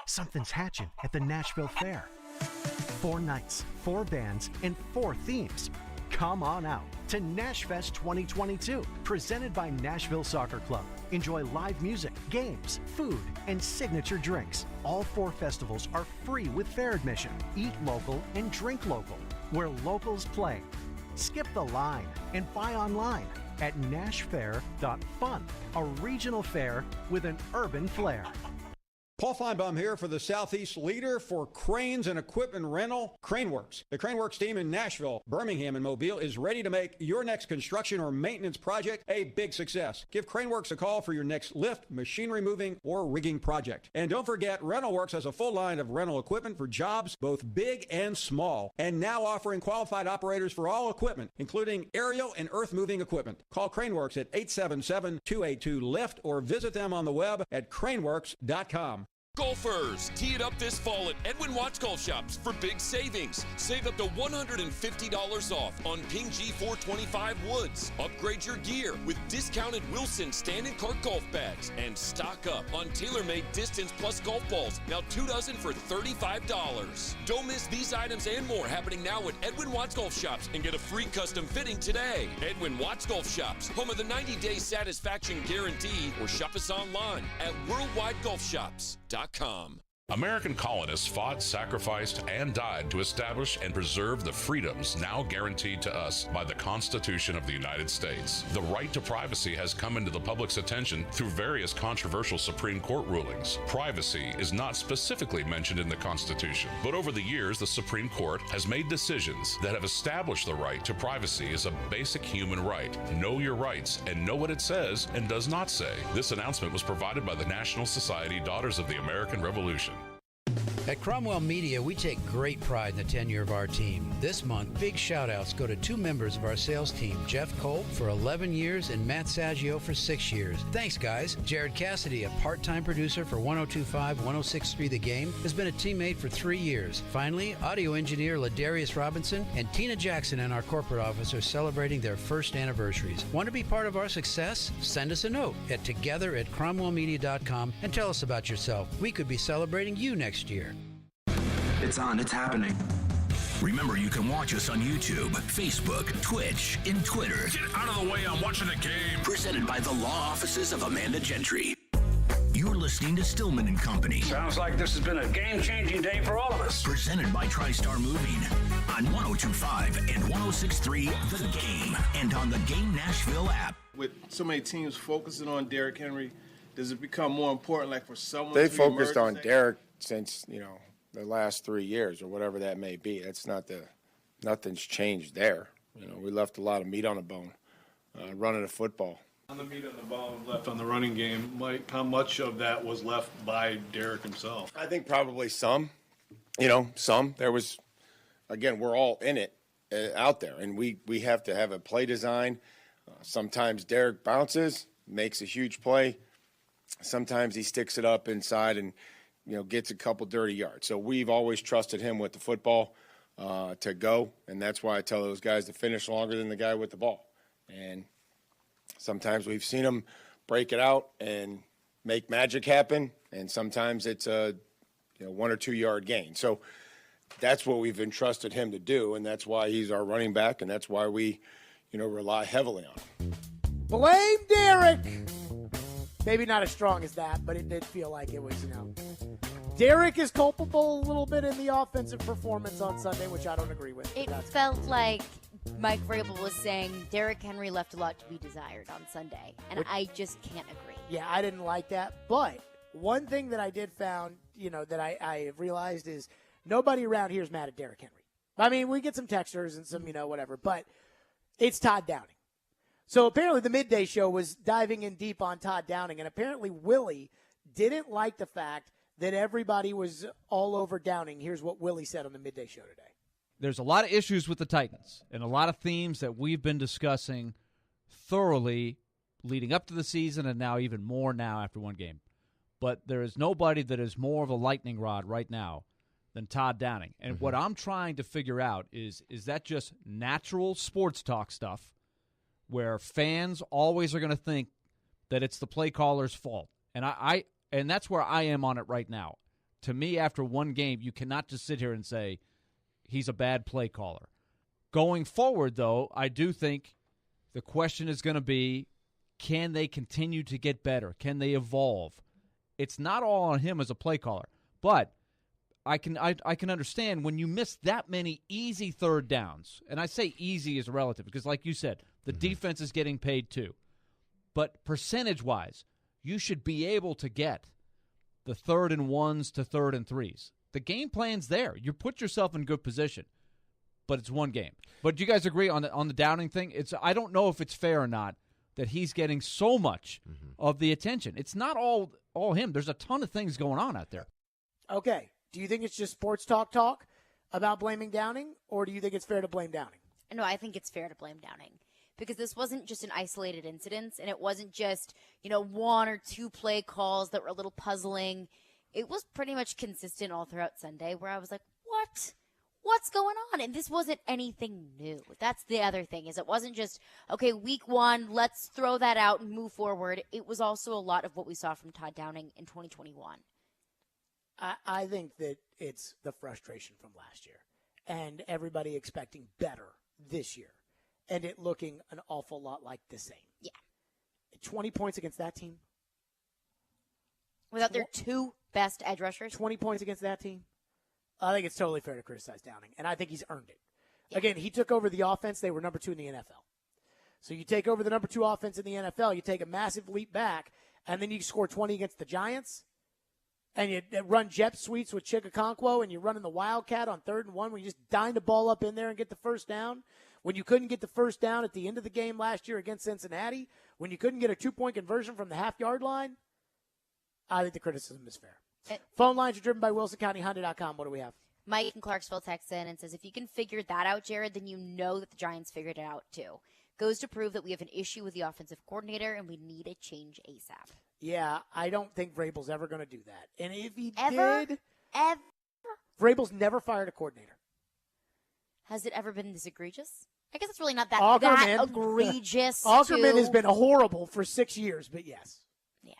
Something's hatching at the Nashville Fair. 4 nights, 4 bands, and 4 themes. Come on out to Nashfest 2022, presented by Nashville Soccer Club. Enjoy live music, games, food, and signature drinks. All 4 festivals are free with fair admission. Eat local and drink local, where locals play. Skip the line and buy online at nashfair.fun, a regional fair with an urban flair. Paul Feinbaum here for the Southeast leader for cranes and equipment rental, CraneWorks. The CraneWorks team in Nashville, Birmingham, and Mobile is ready to make your next construction or maintenance project a big success. Give CraneWorks a call for your next lift, machinery moving, or rigging project. And don't forget, RentalWorks has a full line of rental equipment for jobs both big and small, and now offering qualified operators for all equipment, including aerial and earth-moving equipment. Call CraneWorks at 877-282-LIFT or visit them on the web at craneworks.com. Golfers, tee it up this fall at Edwin Watts Golf Shops for big savings. Save up to $150 off on Ping G425 woods. Upgrade your gear with discounted Wilson stand and cart golf bags. And stock up on TaylorMade Distance Plus golf balls. Now 2 dozen for $35. Don't miss these items and more happening now at Edwin Watts Golf Shops and get a free custom fitting today. Edwin Watts Golf Shops, home of the 90-day satisfaction guarantee, or shop us online at worldwidegolfshops.com. American colonists fought, sacrificed, and died to establish and preserve the freedoms now guaranteed to us by the Constitution of the United States. The right to privacy has come into the public's attention through various controversial Supreme Court rulings. Privacy is not specifically mentioned in the Constitution, but over the years, the Supreme Court has made decisions that have established the right to privacy as a basic human right. Know your rights and know what it says and does not say. This announcement was provided by the National Society Daughters of the American Revolution. At Cromwell Media, we take great pride in the tenure of our team. This month, big shout-outs go to 2 members of our sales team, Jeff Cole for 11 years and Matt Saggio for 6 years. Thanks, guys. Jared Cassidy, a part-time producer for 102.5, 106.3 The Game, has been a teammate for 3 years. Finally, audio engineer Ladarius Robinson and Tina Jackson in our corporate office are celebrating their first anniversaries. Want to be part of our success? Send us a note at together@cromwellmedia.com and tell us about yourself. We could be celebrating you next year. It's on. It's happening. Remember, you can watch us on YouTube, Facebook, Twitch, and Twitter. Get out of the way. I'm watching the game. Presented by the law offices of Amanda Gentry. You're listening to Stillman and Company. Sounds like this has been a game-changing day for all of us. Presented by TriStar Moving on 102.5 and 106.3 The Game and on the Game Nashville app. With so many teams focusing on Derrick Henry, does it become more important, like for someone they to focused emerge on Derrick since, the last 3 years or whatever that may be. That's nothing's changed there. We left a lot of meat on the bone running the football. On the meat on the bone left on the running game, Mike, how much of that was left by Derrick himself? I think probably some. Some. There was, again, we're all in it out there, and we have to have a play design. Sometimes Derrick bounces, makes a huge play. Sometimes he sticks it up inside and, gets a couple dirty yards. So we've always trusted him with the football to go, and that's why I tell those guys to finish longer than the guy with the ball. And sometimes we've seen him break it out and make magic happen, and sometimes it's a 1 or 2 yard gain. So that's what we've entrusted him to do, and that's why he's our running back, and that's why we, rely heavily on him. Blame Derrick. Maybe not as strong as that, but it did feel like it was, Derrick is culpable a little bit in the offensive performance on Sunday, which I don't agree with. It felt like Mike Vrabel was saying Derrick Henry left a lot to be desired on Sunday, and I just can't agree. Yeah, I didn't like that. But one thing that I did found, that I have realized is nobody around here is mad at Derrick Henry. I mean, we get some texters and some, whatever, but it's Todd Downing. So apparently the midday show was diving in deep on Todd Downing, and apparently Willie didn't like the fact that everybody was all over Downing. Here's what Willie said on the midday show today. There's a lot of issues with the Titans and a lot of themes that we've been discussing thoroughly leading up to the season and now even more now after one game. But there is nobody that is more of a lightning rod right now than Todd Downing. And what I'm trying to figure out is that just natural sports talk stuff where fans always are going to think that it's the play caller's fault? And that's where I am on it right now. To me, after one game, you cannot just sit here and say he's a bad play caller. Going forward, though, I do think the question is going to be, can they continue to get better? Can they evolve? It's not all on him as a play caller, but I can understand when you miss that many easy third downs, and I say easy is relative because, like you said, the defense is getting paid too. But percentage-wise, you should be able to get the 3rd and 1s to 3rd and 3s. The game plan's there. You put yourself in good position, but it's one game. But do you guys agree on the Downing thing? I don't know if it's fair or not that he's getting so much of the attention. It's not all him. There's a ton of things going on out there. Okay. Do you think it's just sports talk about blaming Downing, or do you think it's fair to blame Downing? No, I think it's fair to blame Downing. Because this wasn't just an isolated incident, and it wasn't just, 1 or 2 play calls that were a little puzzling. It was pretty much consistent all throughout Sunday where I was like, what? What's going on? And this wasn't anything new. That's the other thing, is it wasn't just, okay, week 1, let's throw that out and move forward. It was also a lot of what we saw from Todd Downing in 2021. I think that it's the frustration from last year and everybody expecting better this year. And it looking an awful lot like the same. Yeah. 20 points against that team. Without their 2 best edge rushers. 20 points against that team. I think it's totally fair to criticize Downing, and I think he's earned it. Yeah. Again, he took over the offense. They were number 2 in the NFL. So you take over the number 2 offense in the NFL, you take a massive leap back, and then you score 20 against the Giants, and you run jet sweeps with Chickaconquo, and you're running the Wildcat on 3rd and 1 when you just dine the ball up in there and get the first down. When you couldn't get the first down at the end of the game last year against Cincinnati, when you couldn't get a 2-point conversion from the half-yard line, I think the criticism is fair. Phone lines are driven by WilsonCountyHonda.com. What do we have? Mike in Clarksville texts in and says, if you can figure that out, Jared, then you know that the Giants figured it out too. Goes to prove that we have an issue with the offensive coordinator and we need a change ASAP. Yeah, I don't think Vrabel's ever going to do that. And if he did, Vrabel's never fired a coordinator. Has it ever been this egregious? I guess it's really not that egregious. Aukerman has been horrible for 6 years, but yes. Yeah.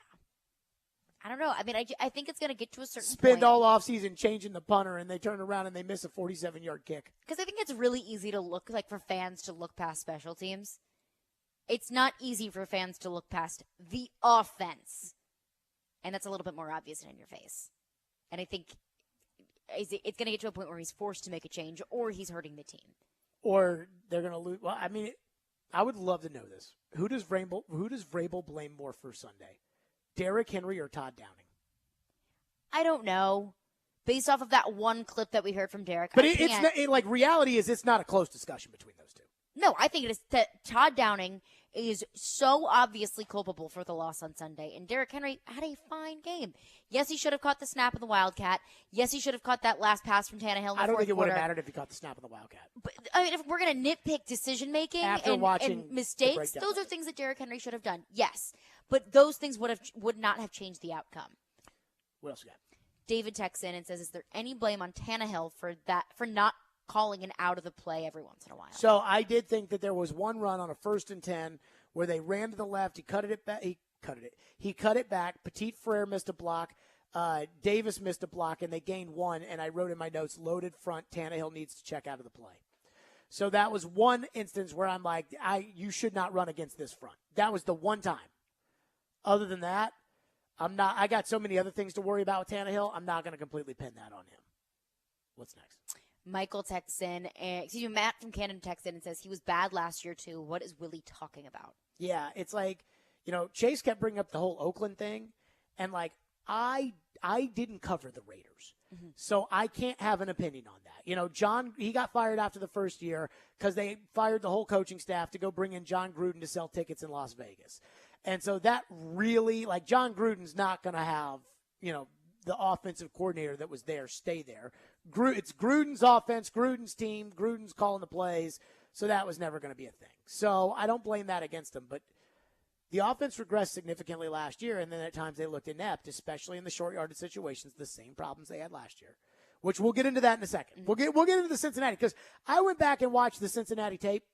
I don't know. I mean, I think it's going to get to a certain Spend point. all offseason changing the punter, and they turn around and they miss a 47-yard kick. Because I think it's really easy to look, like for fans to look past special teams. It's not easy for fans to look past the offense and that's a little bit more obvious and in your face. And I think it's going to get to a point where he's forced to make a change, or he's hurting the team. Or they're going to lose. Well, I mean, I would love to know this. Who does Vrabel blame more for Sunday? Derrick Henry or Todd Downing? I don't know. Based off of that one clip that we heard from Derrick. But reality is it's not a close discussion between those two. No, I think it is that Todd Downing is so obviously culpable for the loss on Sunday. And Derrick Henry had a fine game. Yes, he should have caught the snap of the Wildcat. Yes, he should have caught that last pass from Tannehill in the I don't think it would quarter. have mattered if he caught the snap of the Wildcat. But, I mean, if we're going to nitpick decision-making and mistakes, those are things that Derrick Henry should have done. Yes. But those things would not have changed the outcome. What else you got? David texts in and says, is there any blame on Tannehill for not calling an out of the play every once in a while? So I did think that there was one run on a 1st and 10 where they ran to the left. He cut it back. He cut it back. Petit Frere missed a block. Davis missed a block, and they gained one. And I wrote in my notes, loaded front. Tannehill needs to check out of the play. So that was one instance where I'm like, you should not run against this front. That was the one time. Other than that, I got so many other things to worry about with Tannehill. I'm not going to completely pin that on him. What's next? Michael texts in, Matt from Canada texts in and says he was bad last year too. What is Willie talking about? Yeah, it's like, Chase kept bringing up the whole Oakland thing, and like I didn't cover the Raiders, so I can't have an opinion on that. John, he got fired after the first year because they fired the whole coaching staff to go bring in John Gruden to sell tickets in Las Vegas. And so that really, like, John Gruden's not going to have, the offensive coordinator that was there stay there. It's Gruden's offense, Gruden's team, Gruden's calling the plays, so that was never going to be a thing. So I don't blame that against him, but the offense regressed significantly last year, and then at times they looked inept, especially in the short-yarded situations, the same problems they had last year, which we'll get into that in a second. We'll get into the Cincinnati, because I went back and watched the Cincinnati tape,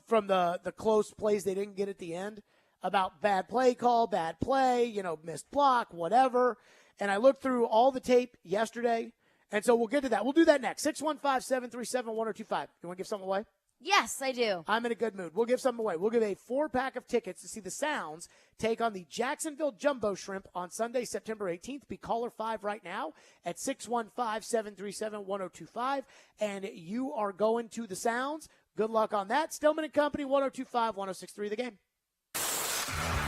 from the close plays they didn't get at the end, about bad play call, bad play, missed block, whatever. And I looked through all the tape yesterday, and so we'll get to that. We'll do that next. 615-737-1025. You want to give something away? Yes, I do. I'm in a good mood. We'll give something away. We'll give a 4-pack of tickets to see the Sounds take on the Jacksonville Jumbo Shrimp on Sunday, September 18th. Be caller 5 right now at 615-737-1025. And you are going to the Sounds. Good luck on that. Stillman and Company, 102.5, 106.3 The Game.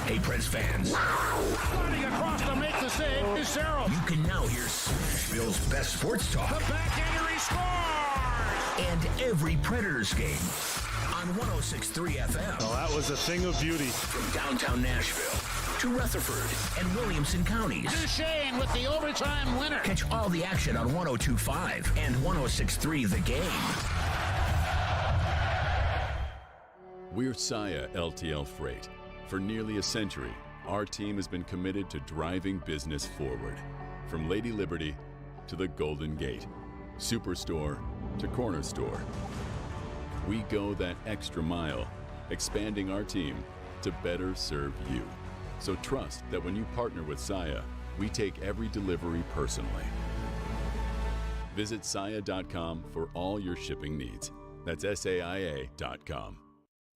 Hey, Preds fans. Running across to make the save is Sarah. You can now hear Nashville's best sports talk. The back-hander scores! And every Predators game on 106.3 FM. Oh, that was a thing of beauty. From downtown Nashville to Rutherford and Williamson counties. Duchesne with the overtime winner. Catch all the action on 102.5 and 106.3 The Game. We're Saia LTL Freight. For nearly a century, our team has been committed to driving business forward. From Lady Liberty to the Golden Gate, Superstore to Corner Store. We go that extra mile, expanding our team to better serve you. So trust that when you partner with Saia, we take every delivery personally. Visit Saia.com for all your shipping needs. That's SAIA.com.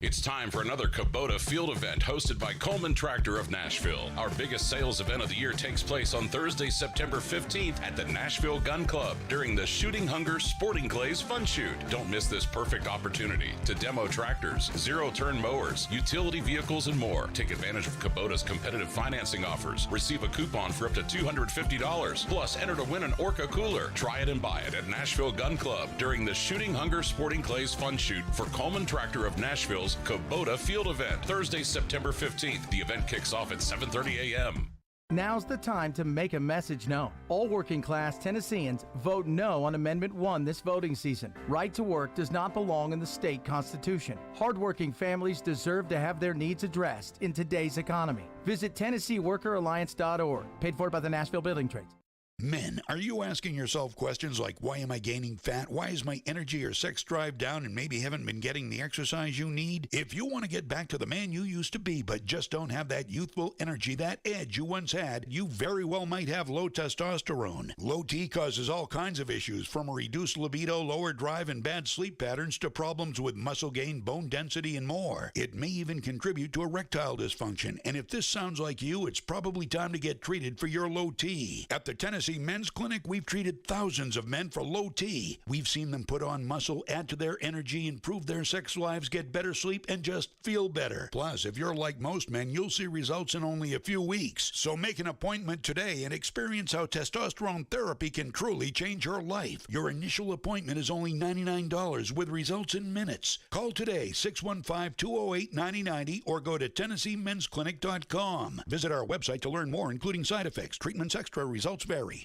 It's time for another Kubota Field event hosted by Coleman Tractor of Nashville. Our biggest sales event of the year takes place on Thursday, September 15th at the Nashville Gun Club during the Shooting Hunger Sporting Clays Fun Shoot. Don't miss this perfect opportunity to demo tractors, zero-turn mowers, utility vehicles, and more. Take advantage of Kubota's competitive financing offers. Receive a coupon for up to $250. Plus, enter to win an Orca cooler. Try it and buy it at Nashville Gun Club during the Shooting Hunger Sporting Clays Fun Shoot for Coleman Tractor of Nashville's Kubota Field event, Thursday, September 15th. The event kicks off at 7:30 a.m. Now's the time to make a message known. All working-class Tennesseans vote no on Amendment 1 this voting season. Right to work does not belong in the state constitution. Hardworking families deserve to have their needs addressed in today's economy. Visit TennesseeWorkerAlliance.org, paid for by the Nashville Building Trades. Men, are you asking yourself questions like, why am I gaining fat? Why is my energy or sex drive down and maybe haven't been getting the exercise you need? If you want to get back to the man you used to be but just don't have that youthful energy, that edge you once had, you very well might have low testosterone. Low T causes all kinds of issues, from a reduced libido, lower drive, and bad sleep patterns to problems with muscle gain, bone density, and more. It may even contribute to erectile dysfunction, and if this sounds like you, it's probably time to get treated for your low T. At the Tennessee Men's Clinic, we've treated thousands of men for low T. We've seen them put on muscle, add to their energy, improve their sex lives, get better sleep, and just feel better. Plus, if you're like most men, you'll see results in only a few weeks. So make an appointment today and experience how testosterone therapy can truly change your life. Your initial appointment is only $99 with results in minutes. Call today, 615-208-9090, or go to TennesseeMen'sClinic.com. Visit our website to learn more, including side effects, treatments, extra results vary.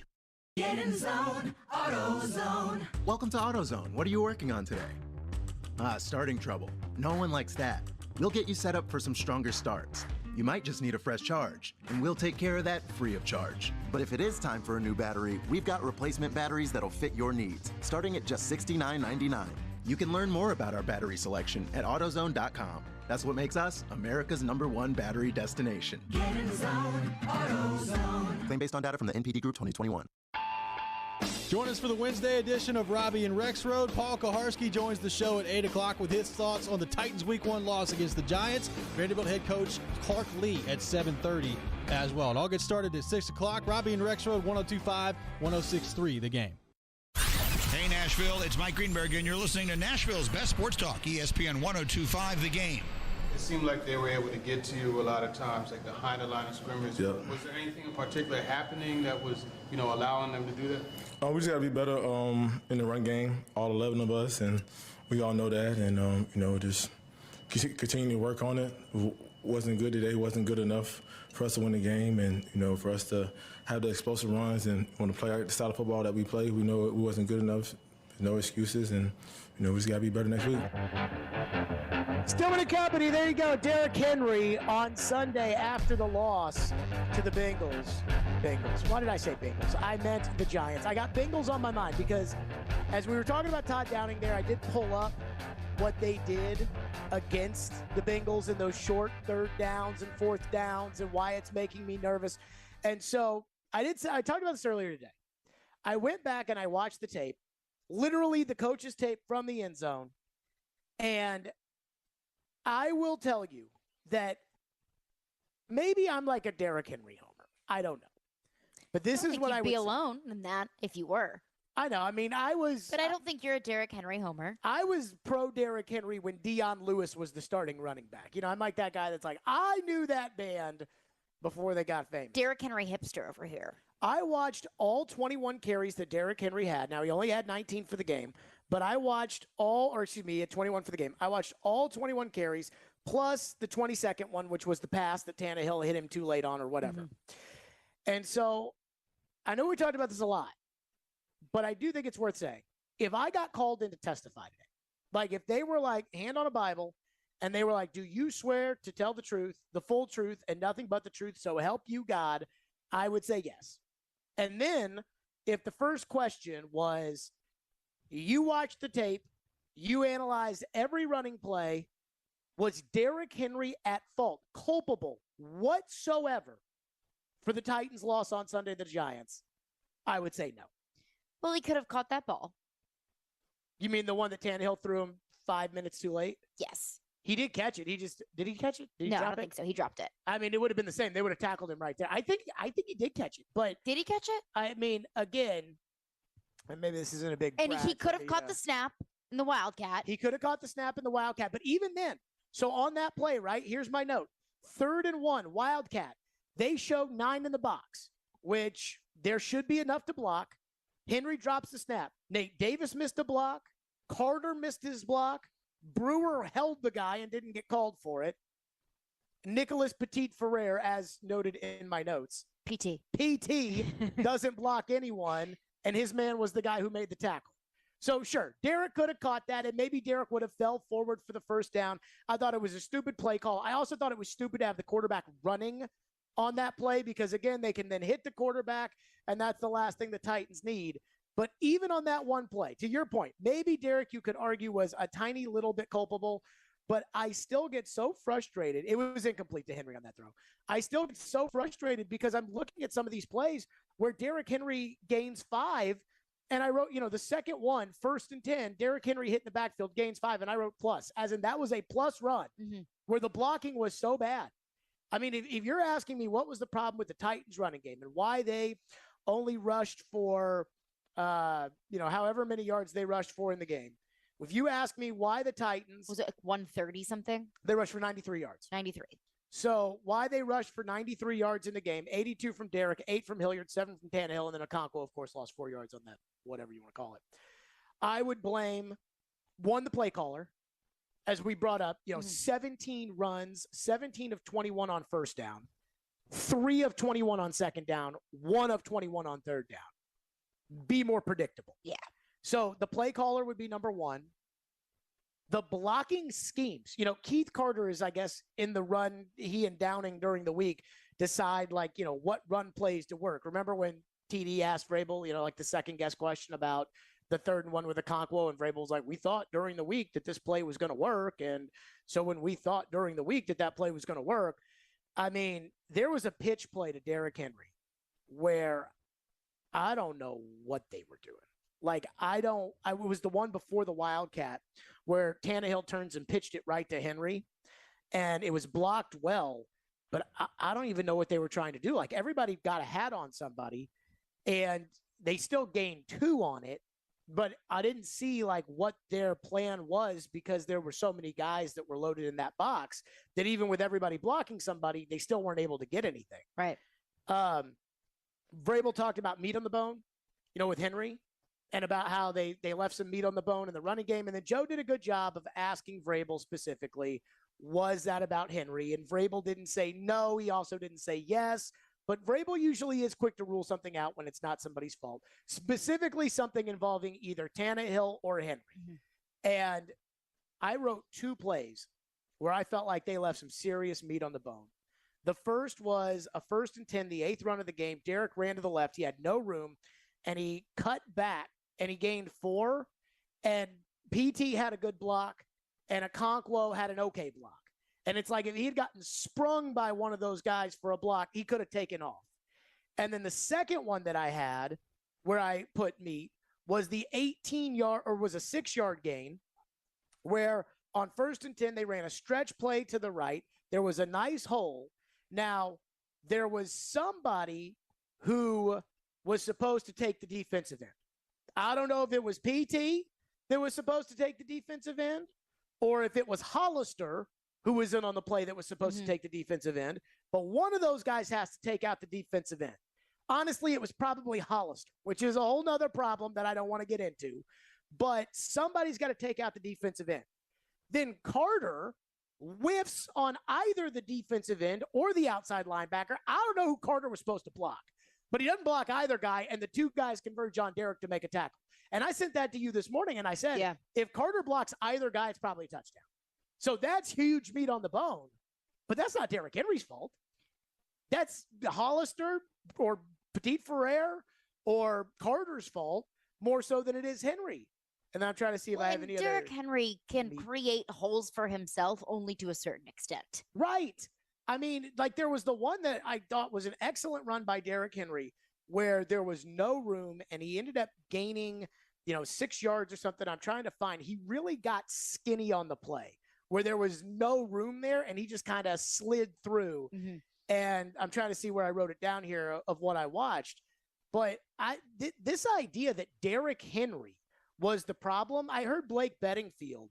Get in zone, AutoZone. Welcome to AutoZone. What are you working on today? Starting trouble. No one likes that. We'll get you set up for some stronger starts. You might just need a fresh charge, and we'll take care of that free of charge. But if it is time for a new battery, we've got replacement batteries that'll fit your needs, starting at just $69.99. You can learn more about our battery selection at AutoZone.com. That's what makes us America's #1 battery destination. Get in zone, AutoZone. Claim based on data from the NPD Group 2021. Join us for the Wednesday edition of Robbie and Rex Road. Paul Koharski joins the show at 8 o'clock with his thoughts on the Titans' Week 1 loss against the Giants. Vanderbilt head coach Clark Lee at 7:30 as well. It all gets started at 6 o'clock. Robbie and Rex Road, 102.5, 106.3, The Game. Hey, Nashville, it's Mike Greenberg, and you're listening to Nashville's best sports talk, ESPN 102.5, The Game. It seemed like they were able to get to you a lot of times, like behind the line of scrimmage. Yep. Was there anything in particular happening that was, allowing them to do that? We just got to be better in the run game, all 11 of us, and we all know that. And, just continue to work on it. Wasn't good today, wasn't good enough for us to win the game, and, for us to have the explosive runs and want to play the style of football that we play. We know it wasn't good enough. No excuses, and, we just got to be better next week. Stillman and Company, there you go. Derrick Henry on Sunday after the loss to the Bengals. Why did I say Bengals? I meant the Giants. I got Bengals on my mind because as we were talking about Todd Downing there, I did pull up what they did against the Bengals in those short third downs and fourth downs and why it's making me nervous. And so I talked about this earlier today. I went back and I watched the tape, literally the coach's tape from the end zone, and I will tell you that maybe I'm like a Derrick Henry homer. I don't know. But this is what I would be alone in that if you were. I know. I mean, But I don't think you're a Derrick Henry homer. I was pro Derrick Henry when Deion Lewis was the starting running back. I'm like that guy that's like, I knew that band before they got famous. Derrick Henry hipster over here. I watched all 21 carries that Derrick Henry had. Now, he only had 19 for the game, but I watched he had 21 for the game. I watched all 21 carries plus the 22nd one, which was the pass that Tannehill hit him too late on or whatever. Mm-hmm. And so I know we talked about this a lot, but I do think it's worth saying. If I got called in to testify today, like if they were like hand on a Bible and they were like, do you swear to tell the truth, the full truth, and nothing but the truth, so help you God, I would say yes. And then if the first question was, you watched the tape, you analyzed every running play, was Derrick Henry at fault, culpable whatsoever for the Titans' loss on Sunday to the Giants? I would say no. Well, he could have caught that ball. You mean the one that Tannehill threw him 5 minutes too late? Yes. He did catch it. Did he catch it? Did he no, drop I don't think so. He dropped it. I mean, it would have been the same. They would have tackled him right there. I think he did catch it. But did he catch it? I mean, again, and maybe this isn't a big. And he could have caught the snap in the Wildcat. He could have caught the snap in the Wildcat. But even then, so on that play, right? Here's my note: 3rd and 1, Wildcat. They showed 9 in the box, which there should be enough to block. Henry drops the snap. Nate Davis missed a block. Carter missed his block. Brewer held the guy and didn't get called for it. Nicholas Petit-Ferrer, as noted in my notes. PT doesn't block anyone, and his man was the guy who made the tackle. So, sure, Derrick could have caught that, and maybe Derrick would have fell forward for the first down. I thought it was a stupid play call. I also thought it was stupid to have the quarterback running on that play because, again, they can then hit the quarterback, and that's the last thing the Titans need. But even on that one play, to your point, maybe Derek, you could argue, was a tiny little bit culpable, but I still get so frustrated. It was incomplete to Henry on that throw. I still get so frustrated because I'm looking at some of these plays where Derrick Henry gains 5, and I wrote, the second one, 1st and 10, Derrick Henry hit in the backfield, gains 5, and I wrote plus, as in that was a plus run where the blocking was so bad. I mean, if you're asking me what was the problem with the Titans running game and why they only rushed for, however many yards they rushed for in the game, if you ask me why the Titans... Was it like 130 something? They rushed for 93 yards. 93. So why they rushed for 93 yards in the game, 82 from Derrick, 8 from Hilliard, 7 from Tannehill, and then Okonkwo, of course, lost 4 yards on that, whatever you want to call it. I would blame, one, the play caller, as we brought up, 17 runs, 17 of 21 on first down, 3 of 21 on second down, 1 of 21 on third down. Be more predictable. Yeah. So the play caller would be number one. The blocking schemes, Keith Carter is, I guess, in the run, he and Downing during the week decide, what run plays to work. Remember when TD asked Vrabel, the second guess question about the 3rd and 1 with Okonkwo, and Vrabel's like, we thought during the week that this play was going to work. And so when we thought during the week that play was going to work, I mean, there was a pitch play to Derrick Henry where I don't know what they were doing. It was the one before the Wildcat where Tannehill turns and pitched it right to Henry, and it was blocked well, but I don't even know what they were trying to do. Everybody got a hat on somebody, and they still gained 2 on it, but I didn't see what their plan was because there were so many guys that were loaded in that box that even with everybody blocking somebody, they still weren't able to get anything. Right. Vrabel talked about meat on the bone, with Henry, and about how they left some meat on the bone in the running game. And then Joe did a good job of asking Vrabel specifically, was that about Henry? And Vrabel didn't say no. He also didn't say yes. But Vrabel usually is quick to rule something out when it's not somebody's fault, specifically something involving either Tannehill or Henry. And I wrote 2 plays where I felt like they left some serious meat on the bone. The first was a 1st and 10, the 8th run of the game. Derrick ran to the left. He had no room, and he cut back, and he gained 4. And PT had a good block, and Okonkwo had an okay block. And it's like if he had gotten sprung by one of those guys for a block, he could have taken off. And then the second one that I had where I put meat was the 18-yard or was a 6-yard gain where on 1st and 10, they ran a stretch play to the right. There was a nice hole. Now, there was somebody who was supposed to take the defensive end. I don't know if it was PT that was supposed to take the defensive end or if it was Hollister who was in on the play that was supposed to take the defensive end. But one of those guys has to take out the defensive end. Honestly, it was probably Hollister, which is a whole nother problem that I don't want to get into. But somebody's got to take out the defensive end. Then Carter whiffs on either the defensive end or the outside linebacker. I don't know who Carter was supposed to block, but he doesn't block either guy, and the 2 guys converge on Derrick to make a tackle. And I sent that to you this morning, and I said, if Carter blocks either guy, it's probably a touchdown. So that's huge meat on the bone, but that's not Derrick Henry's fault. That's Hollister or Petit Ferrer or Carter's fault more so than it is Henry. And I'm trying to see if I have any other. Derrick Henry can create holes for himself only to a certain extent. Right. I mean, there was the one that I thought was an excellent run by Derrick Henry where there was no room and he ended up gaining, 6 yards or something. I'm trying to find. He really got skinny on the play where there was no room there and he just kind of slid through. And I'm trying to see where I wrote it down here of what I watched. But this idea that Derrick Henry was the problem, I heard Blake Bedingfield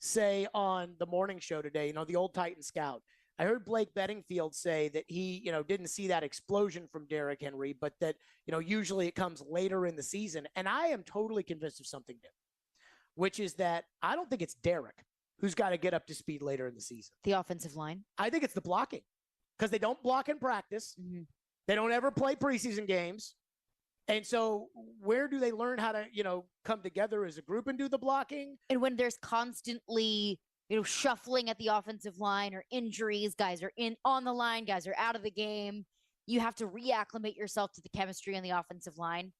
say on the morning show today, the old Titan scout. I heard Blake Bedingfield say that he, didn't see that explosion from Derrick Henry, but that, usually it comes later in the season. And I am totally convinced of something new, which is that I don't think it's Derrick who's got to get up to speed later in the season. The offensive line? I think it's the blocking because they don't block in practice. They don't ever play preseason games. And so where do they learn how to, come together as a group and do the blocking? And when there's constantly, shuffling at the offensive line or injuries. Guys are on the line, guys are out of the game. You have to reacclimate yourself to the chemistry on the offensive line.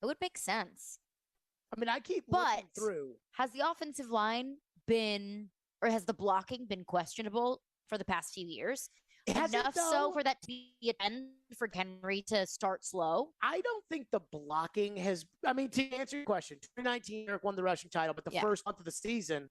It would make sense. I mean, I keep looking through. Has the offensive line been, or has the blocking been questionable for the past few years? Enough so for that to be a trend for Henry to start slow? I don't think the blocking has, I mean, to answer your question, 2019, Derek won the rushing title, but the first month of the season,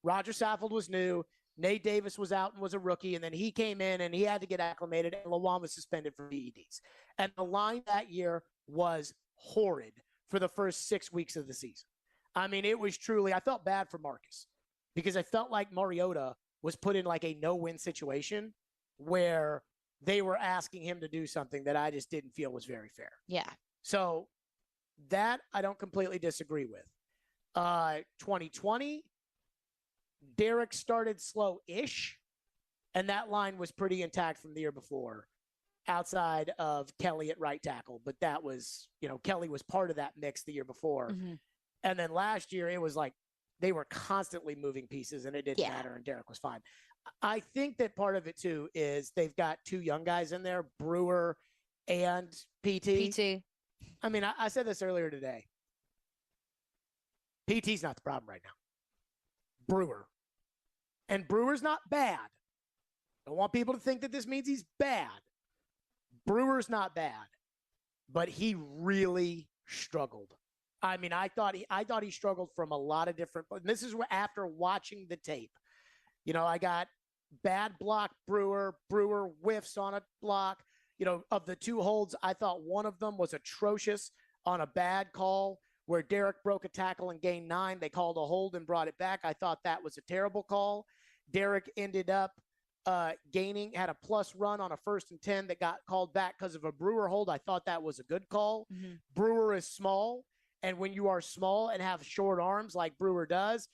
Roger Saffold was new. Nate Davis was out and was a rookie, and then he came in and he had to get acclimated, and Lawan was suspended for PEDs. And the line that year was horrid for the first 6 weeks of the season. I mean, it was truly, I felt bad for Marcus because I felt like Mariota was put in like a no-win situation where they were asking him to do something that I just didn't feel was very fair. Yeah. So that I don't completely disagree with. 2020, Derek started slow-ish, and that line was pretty intact from the year before, outside of Kelly at right tackle. But that was, Kelly was part of that mix the year before. Mm-hmm. And then last year, it was like they were constantly moving pieces, and it didn't matter, and Derek was fine. I think that part of it, too, is they've got two young guys in there, Brewer and PT. I mean, I said this earlier today. PT's not the problem right now. Brewer. And Brewer's not bad. I don't want people to think that this means he's bad. Brewer's not bad, but he really struggled. I mean, I thought he struggled from a lot of different. And this is after watching the tape. I got bad block Brewer whiffs on a block. Of the two holds, I thought one of them was atrocious on a bad call where Derek broke a tackle and gained 9. They called a hold and brought it back. I thought that was a terrible call. Derek ended up had a plus run on a 1st and 10 that got called back because of a Brewer hold. I thought that was a good call. Mm-hmm. Brewer is small, and when you are small and have short arms like Brewer does,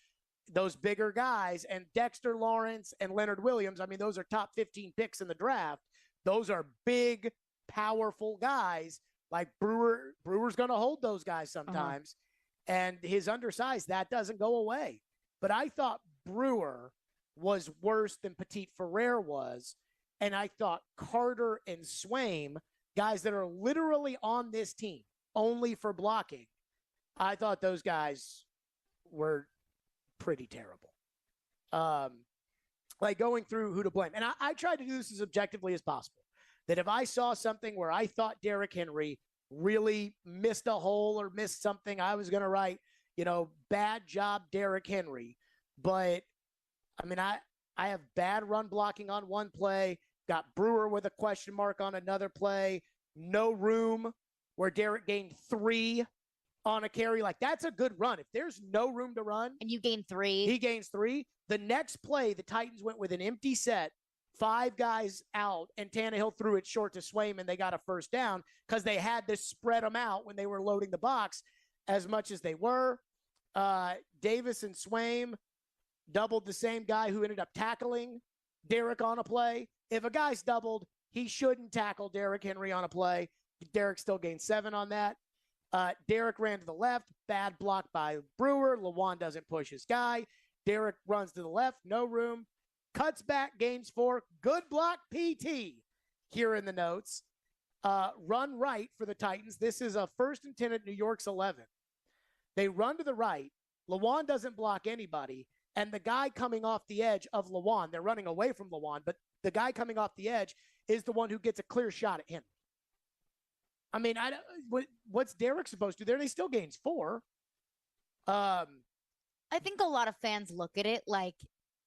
those bigger guys, and Dexter Lawrence and Leonard Williams, I mean, those are top 15 picks in the draft. Those are big, powerful guys. Like Brewer's going to hold those guys sometimes. And his undersized, that doesn't go away. But I thought Brewer was worse than Petit Ferrer was. And I thought Carter and Swaim, guys that are literally on this team only for blocking, I thought those guys were pretty terrible. Like going through who to blame. And I tried to do this as objectively as possible. That if I saw something where I thought Derrick Henry really missed a hole or missed something, I was going to write, bad job, Derrick Henry. But, I mean, I have bad run blocking on one play, got Brewer with a question mark on another play, no room where Derrick gained 3 on a carry. Like, that's a good run. If there's no room to run. And you gain 3. He gains 3. The next play, the Titans went with an empty set, 5 guys out, and Tannehill threw it short to Swaim, and they got a first down because they had to spread them out when they were loading the box as much as they were. Davis and Swaim doubled the same guy who ended up tackling Derrick on a play. If a guy's doubled, he shouldn't tackle Derrick Henry on a play. Derrick still gained 7 on that. Derrick ran to the left, bad block by Brewer. Lawan doesn't push his guy. Derrick runs to the left, no room. Cuts back, gains 4. Good block, PT. Here in the notes. Run right for the Titans. This is a 1st and 10 at New York's 11. They run to the right. Lawan doesn't block anybody. And the guy coming off the edge of Lawan, they're running away from Lawan, but the guy coming off the edge is the one who gets a clear shot at him. I mean, what's Derrick supposed to do there? They still gains 4. I think a lot of fans look at it like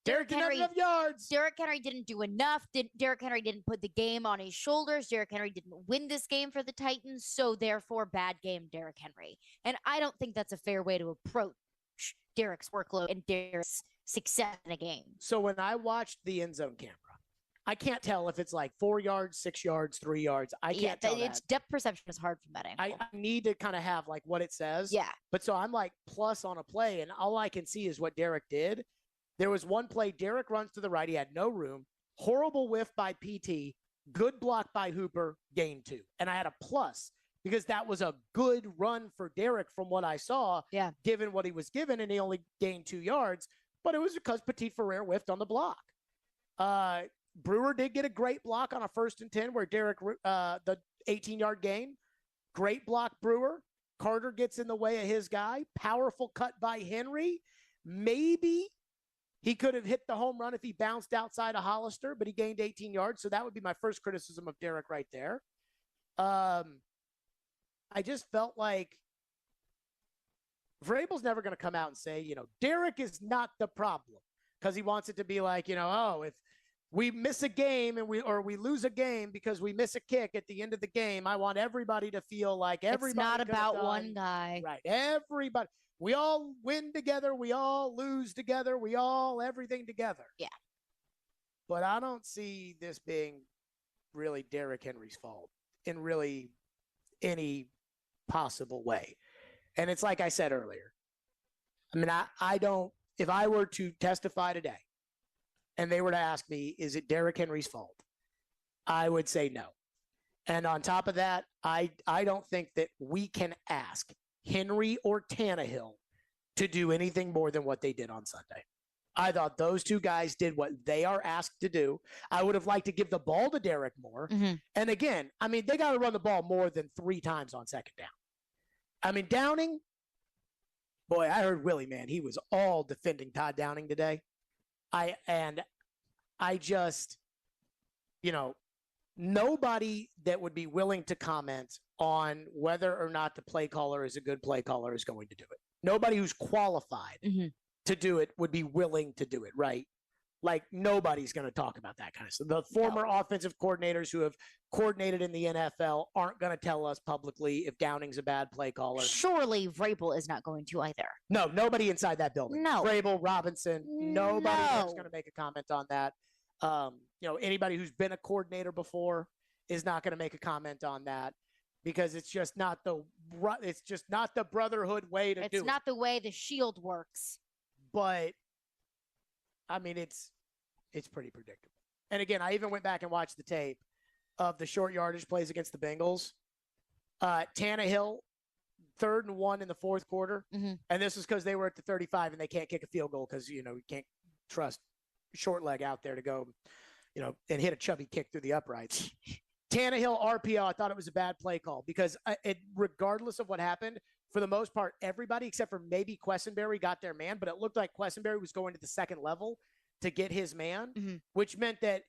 Derrick didn't have enough yards. Derrick Henry didn't do enough. Derrick Henry didn't put the game on his shoulders. Derrick Henry didn't win this game for the Titans, so therefore bad game, Derrick Henry. And I don't think that's a fair way to approach Derrick's workload and Derrick's success in a game. So when I watched the end zone camera, I can't tell if it's like 4 yards, 6 yards, 3 yards. I can't tell it's that. Depth perception is hard from that angle. I need to kind of have like what it says. Yeah. But so I'm like plus on a play, and all I can see is what Derrick did. There was one play, Derrick runs to the right. He had no room. Horrible whiff by PT. Good block by Hooper. Gain 2. And I had a plus because that was a good run for Derrick from what I saw, given what he was given, and he only gained 2 yards. but it was because Petit Ferrer whiffed on the block. Brewer did get a great block on a 1st and 10 where Derek, the 18-yard gain. Great block, Brewer. Carter gets in the way of his guy. Powerful cut by Henry. Maybe he could have hit the home run if he bounced outside of Hollister, but he gained 18 yards. So that would be my first criticism of Derek right there. I just felt like Vrabel's never going to come out and say, Derek is not the problem, because he wants it to be like, if we miss a game and we lose a game because we miss a kick at the end of the game, I want everybody to feel like everybody. It's not about one guy. Right. Everybody. We all win together. We all lose together. We all everything together. Yeah. But I don't see this being really Derrick Henry's fault in really any possible way. And it's like I said earlier. I mean, I don't, if I were to testify today and they were to ask me, is it Derrick Henry's fault? I would say no. And on top of that, I don't think that we can ask Henry or Tannehill to do anything more than what they did on Sunday. I thought those two guys did what they are asked to do. I would have liked to give the ball to Derrick more. Mm-hmm. And again, I mean, they got to run the ball more than 3 times on second down. I mean, Downing, boy, I heard Willie, man, he was all defending Todd Downing today. I just, nobody that would be willing to comment on whether or not the play caller is a good play caller is going to do it. Nobody who's qualified to do it would be willing to do it, right? Like, nobody's going to talk about that kind of stuff. The former offensive coordinators who have coordinated in the NFL aren't going to tell us publicly if Downing's a bad play caller. Surely Vrabel is not going to either. No, nobody inside that building. No. Vrabel, Robinson, nobody is going to make a comment on that. Anybody who's been a coordinator before is not going to make a comment on that, because it's just not the brotherhood way to do it. It's not the way the shield works. But I mean, it's pretty predictable. And again, I even went back and watched the tape of the short yardage plays against the Bengals. Tannehill, 3rd and 1 in the 4th quarter. And this is because they were at the 35 and they can't kick a field goal because, you can't trust short leg out there to go, and hit a chubby kick through the uprights. Tannehill RPO, I thought it was a bad play call because regardless of what happened, for the most part, everybody except for maybe Quessenberry got their man, but it looked like Quessenberry was going to the second level to get his man, which meant that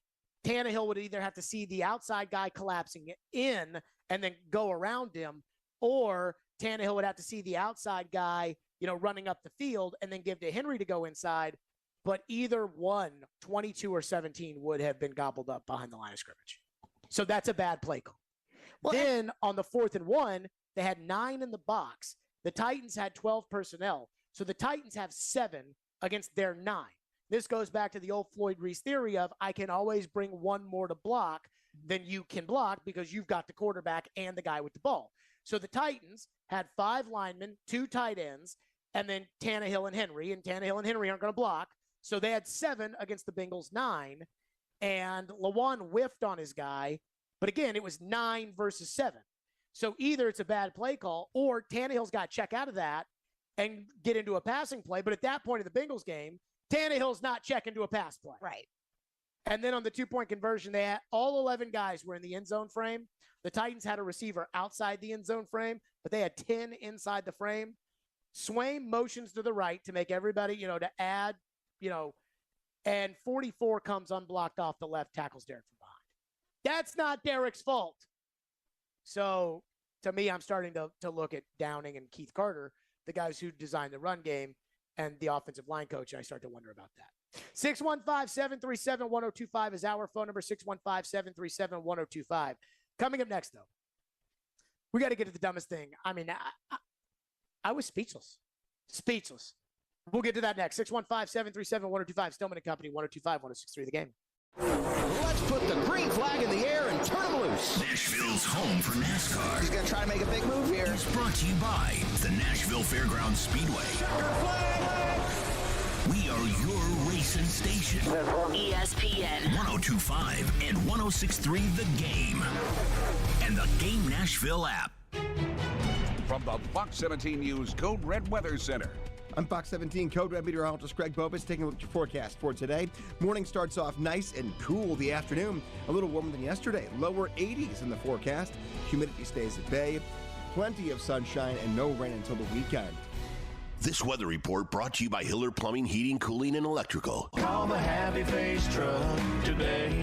Tannehill would either have to see the outside guy collapsing in and then go around him, or Tannehill would have to see the outside guy, running up the field and then give to Henry to go inside. But either one, 22 or 17, would have been gobbled up behind the line of scrimmage. So that's a bad play call. Well, then on the 4th and 1, they had 9 in the box. The Titans had 12 personnel. So the Titans have 7 against their 9. This goes back to the old Floyd Reese theory of I can always bring one more to block than you can block because you've got the quarterback and the guy with the ball. So the Titans had 5 linemen, 2 tight ends, and then Tannehill and Henry. And Tannehill and Henry aren't going to block. So they had 7 against the Bengals' 9. And Lawan whiffed on his guy. But again, it was 9 versus 7. So either it's a bad play call or Tannehill's got to check out of that and get into a passing play. But at that point in the Bengals game, Tannehill's not checking to a pass play. Right. And then on the 2-point conversion, they had all 11 guys were in the end zone frame. The Titans had a receiver outside the end zone frame, but they had 10 inside the frame. Swaim motions to the right to make everybody, to add, and 44 comes unblocked off the left, tackles Derek from behind. That's not Derek's fault. So to me, I'm starting to look at Downing and Keith Carter, the guys who designed the run game, and the offensive line coach, and I start to wonder about that. 615-737-1025 is our phone number, 615-737-1025. Coming up next, though, we got to get to the dumbest thing. I mean, I was speechless. Speechless. We'll get to that next. 615-737-1025. Stillman & Company, 102.5, 106.3 The Game. Let's put the green flag in the air and turn them loose. Nashville's home for NASCAR. He's going to try to make a big move here. It's brought to you by the Nashville Fairgrounds Speedway. We are your racing station. ESPN 102.5 and 106.3 The Game. And the Game Nashville app. From the Fox 17 News Code Red Weather Center, I'm Fox 17 Code Red Meteorologist Greg Bopus taking a look at your forecast for today. Morning starts off nice and cool. The afternoon, a little warmer than yesterday. Lower 80s in the forecast. Humidity stays at bay. Plenty of sunshine and no rain until the weekend. This weather report brought to you by Hiller Plumbing, Heating, Cooling, and Electrical. Call the Happy Face Truck today.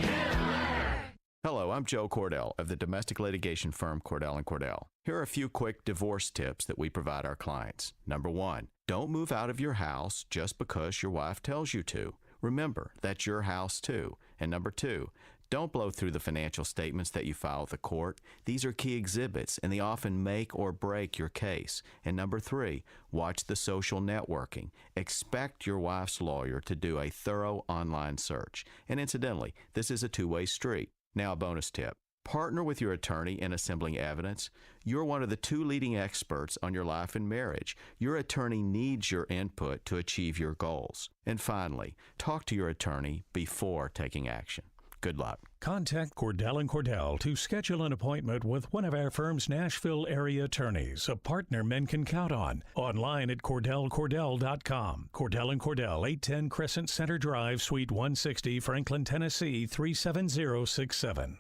Hello, I'm Joe Cordell of the domestic litigation firm Cordell & Cordell. Here are a few quick divorce tips that we provide our clients. Number 1, don't move out of your house just because your wife tells you to. Remember, that's your house too. And number 2, don't blow through the financial statements that you file with the court. These are key exhibits, and they often make or break your case. And number 3, watch the social networking. Expect your wife's lawyer to do a thorough online search. And incidentally, this is a two-way street. Now, a bonus tip. Partner with your attorney in assembling evidence. You're one of the 2 leading experts on your life and marriage. Your attorney needs your input to achieve your goals. And finally, talk to your attorney before taking action. Good luck. Contact Cordell & Cordell to schedule an appointment with one of our firm's Nashville area attorneys, a partner men can count on. Online at CordellCordell.com. Cordell & Cordell, 810 Crescent Center Drive, Suite 160, Franklin, Tennessee, 37067.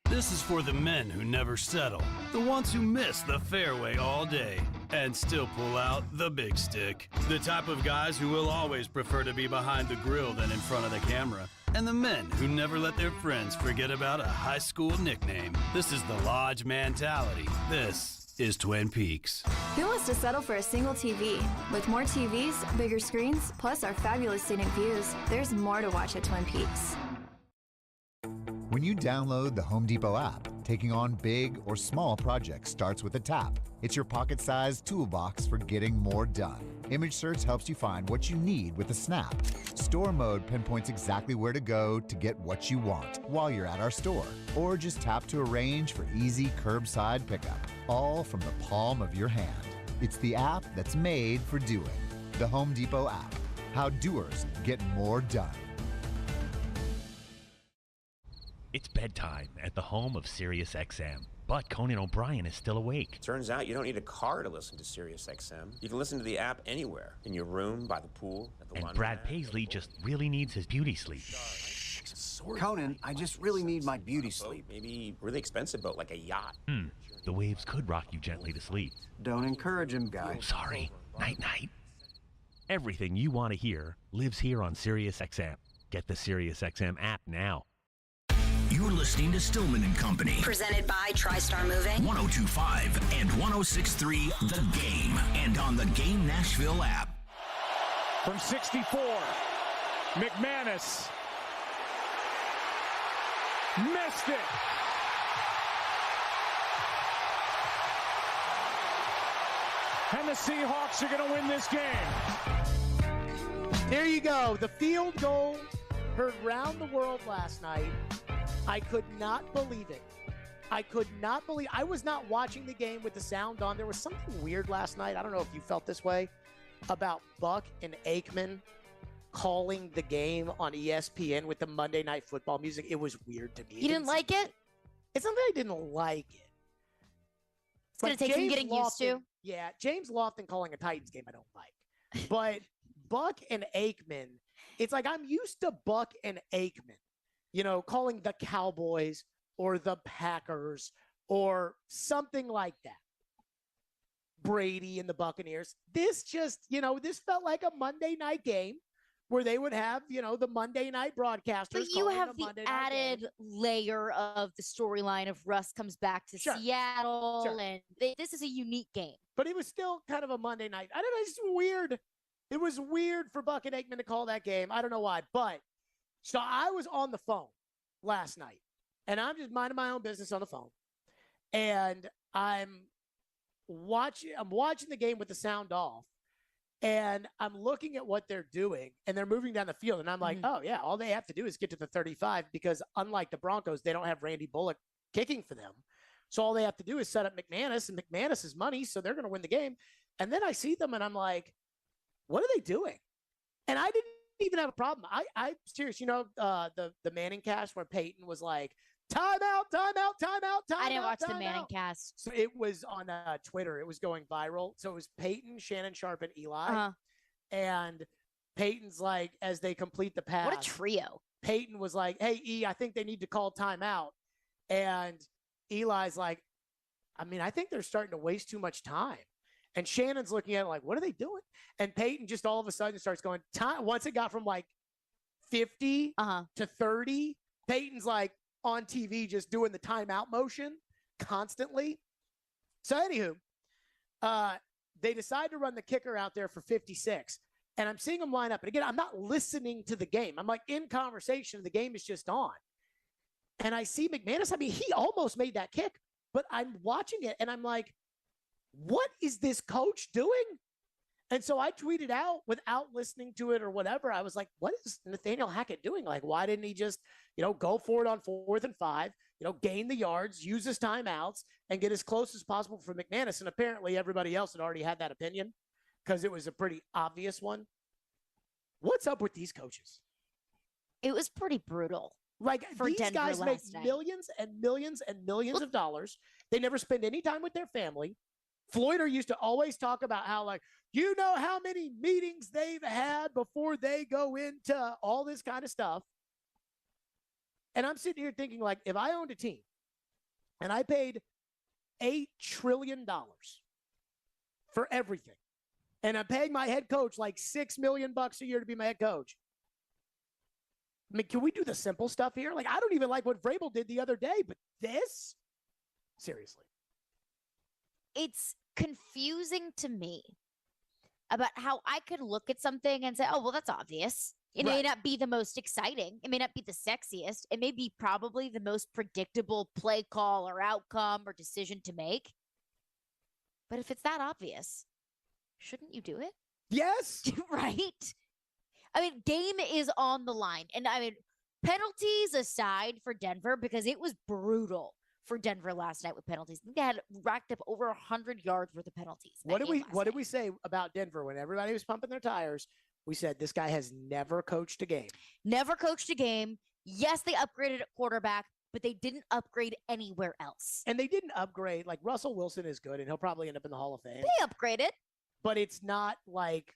This is for the men who never settle, the ones who miss the fairway all day and still pull out the big stick, the type of guys who will always prefer to be behind the grill than in front of the camera, and the men who never let their friends forget about a high school nickname. This is the Lodge mentality. This is Twin Peaks. Who wants to settle for a single TV? With more TVs, bigger screens, plus our fabulous scenic views, there's more to watch at Twin Peaks. When you download the Home Depot app, taking on big or small projects starts with a tap. It's your pocket-sized toolbox for getting more done. Image Search helps you find what you need with a snap. Store Mode pinpoints exactly where to go to get what you want while you're at our store. Or just tap to arrange for easy curbside pickup, all from the palm of your hand. It's the app that's made for doing. The Home Depot app. How doers get more done. It's bedtime at the home of SiriusXM, but Conan O'Brien is still awake. Turns out you don't need a car to listen to SiriusXM. You can listen to the app anywhere, in your room, by the pool, at the And laundromat. Brad Paisley just really needs his beauty sleep. Conan, I just really need my beauty sleep. Maybe really expensive boat, like a yacht. The waves could rock you gently to sleep. Don't encourage him, guy. Sorry. Night-night. Everything you want to hear lives here on SiriusXM. Get the SiriusXM app now. You're listening to Stillman and Company. Presented by TriStar Moving. 102.5 and 106.3 The Game. And on the Game Nashville app. From 64, McManus missed it. And the Seahawks are going to win this game. There you go. The field goal heard round the world last night. I could not believe it. I was not watching the game with the sound on. There was something weird last night. I don't know if you felt this way about Buck and Aikman calling the game on ESPN with the Monday Night Football music. It was weird to me. You didn't like it? It's not that I didn't like it. It's going to take some getting used to. Yeah, James Lofton calling a Titans game I don't like. But Buck and Aikman, it's like I'm used to Buck and Aikman, calling the Cowboys or the Packers or something like that. Brady and the Buccaneers. This just, this felt like a Monday night game where they would have, the Monday night broadcasters. But you have the added layer of the storyline of Russ comes back to Seattle, and this is a unique game. But it was still kind of a Monday night. I don't know, it's weird. It was weird for Buck and Aikman to call that game. I don't know why. But so I was on the phone last night, and I'm just minding my own business on the phone. And I'm watching the game with the sound off, and I'm looking at what they're doing, and they're moving down the field. And I'm like, oh, yeah, all they have to do is get to the 35 because unlike the Broncos, they don't have Randy Bullock kicking for them. So all they have to do is set up McManus, and McManus is money, so they're going to win the game. And then I see them, and I'm like, what are they doing? And I didn't even have a problem. I'm serious. The Manning cast where Peyton was like, Timeout. I didn't watch the Manning cast. So it was on Twitter. It was going viral. So it was Peyton, Shannon Sharp, and Eli. Uh-huh. And Peyton's like, as they complete the pass. What a trio. Peyton was like, hey, E, I think they need to call timeout. And Eli's like, I think they're starting to waste too much time. And Shannon's looking at it like, what are they doing? And Peyton just all of a sudden starts going, time. Once it got from like 50 to 30, Peyton's like on TV just doing the timeout motion constantly. So anywho, they decide to run the kicker out there for 56. And I'm seeing them line up. And again, I'm not listening to the game. I'm like in conversation. The game is just on. And I see McManus. He almost made that kick. But I'm watching it, and I'm like, what is this coach doing? And so I tweeted out without listening to it or whatever. I was like, what is Nathaniel Hackett doing? Like, why didn't he just, go for it on 4th and 5, gain the yards, use his timeouts, and get as close as possible for McManus? And apparently everybody else had already had that opinion because it was a pretty obvious one. What's up with these coaches? It was pretty brutal. Like, for these Denver guys make night. millions and millions and millions of dollars. They never spend any time with their family. Floyder used to always talk about how, like, how many meetings they've had before they go into all this kind of stuff. And I'm sitting here thinking, like, if I owned a team and I paid $8 trillion for everything, and I'm paying my head coach like $6 million a year to be my head coach, can we do the simple stuff here? Like, I don't even like what Vrabel did the other day, but this? Seriously. It's confusing to me about how I could look at something and say, oh, well, that's obvious. It may not be the most exciting. It may not be the sexiest. It may be probably the most predictable play call or outcome or decision to make. But if it's that obvious, shouldn't you do it? Yes. Right? Game is on the line. And penalties aside for Denver, because it was brutal for Denver last night with penalties. They had racked up over 100 yards worth of penalties. What did we say about Denver when everybody was pumping their tires? We said this guy has never coached a game. Never coached a game. Yes, they upgraded at quarterback, but they didn't upgrade anywhere else. And they didn't upgrade. Like, Russell Wilson is good, and he'll probably end up in the Hall of Fame. They upgraded. But it's not like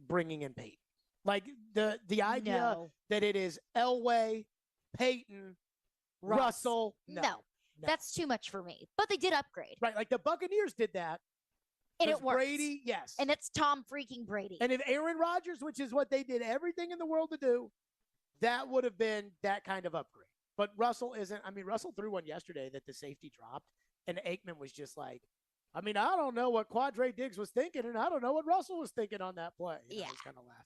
bringing in Peyton. Like, the idea that it is Elway, Peyton, Russell. No. That's too much for me. But they did upgrade. Right, like the Buccaneers did that. And it worked. Brady, yes. And it's Tom freaking Brady. And if Aaron Rodgers, which is what they did everything in the world to do, that would have been that kind of upgrade. But Russell isn't. Russell threw one yesterday that the safety dropped, and Aikman was just like, I don't know what Quadre Diggs was thinking, and I don't know what Russell was thinking on that play. I was kind of laughing.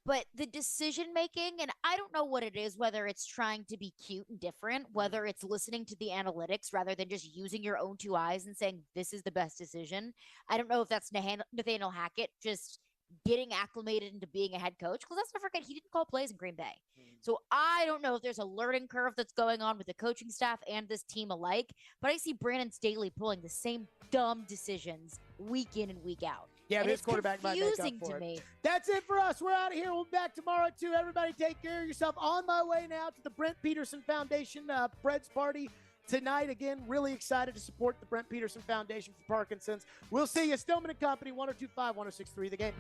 But the decision making, and I don't know what it is, whether it's trying to be cute and different, whether it's listening to the analytics rather than just using your own two eyes and saying this is the best decision. I don't know if that's Nathaniel Hackett just getting acclimated into being a head coach, because let's not forget he didn't call plays in Green Bay. So I don't know if there's a learning curve that's going on with the coaching staff and this team alike, but I see Brandon Staley pulling the same dumb decisions week in and week out. Yeah, and this quarterback might make up for it. That's it for us. We're out of here. We'll be back tomorrow, too. Everybody take care of yourself. On my way now to the Brent Peterson Foundation Bread's Party tonight. Again, really excited to support the Brent Peterson Foundation for Parkinson's. We'll see you. Stillman and Company, 102.5, 106.3 The Game.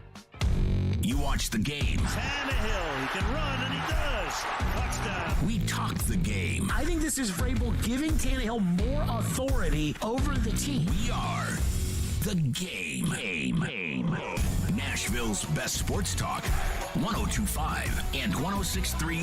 You watch the game. Tannehill, he can run, and he does. Touchdown. We talk the game. I think this is Vrabel giving Tannehill more authority over the team. We are the game. Nashville's best sports talk, 102.5 and 106.3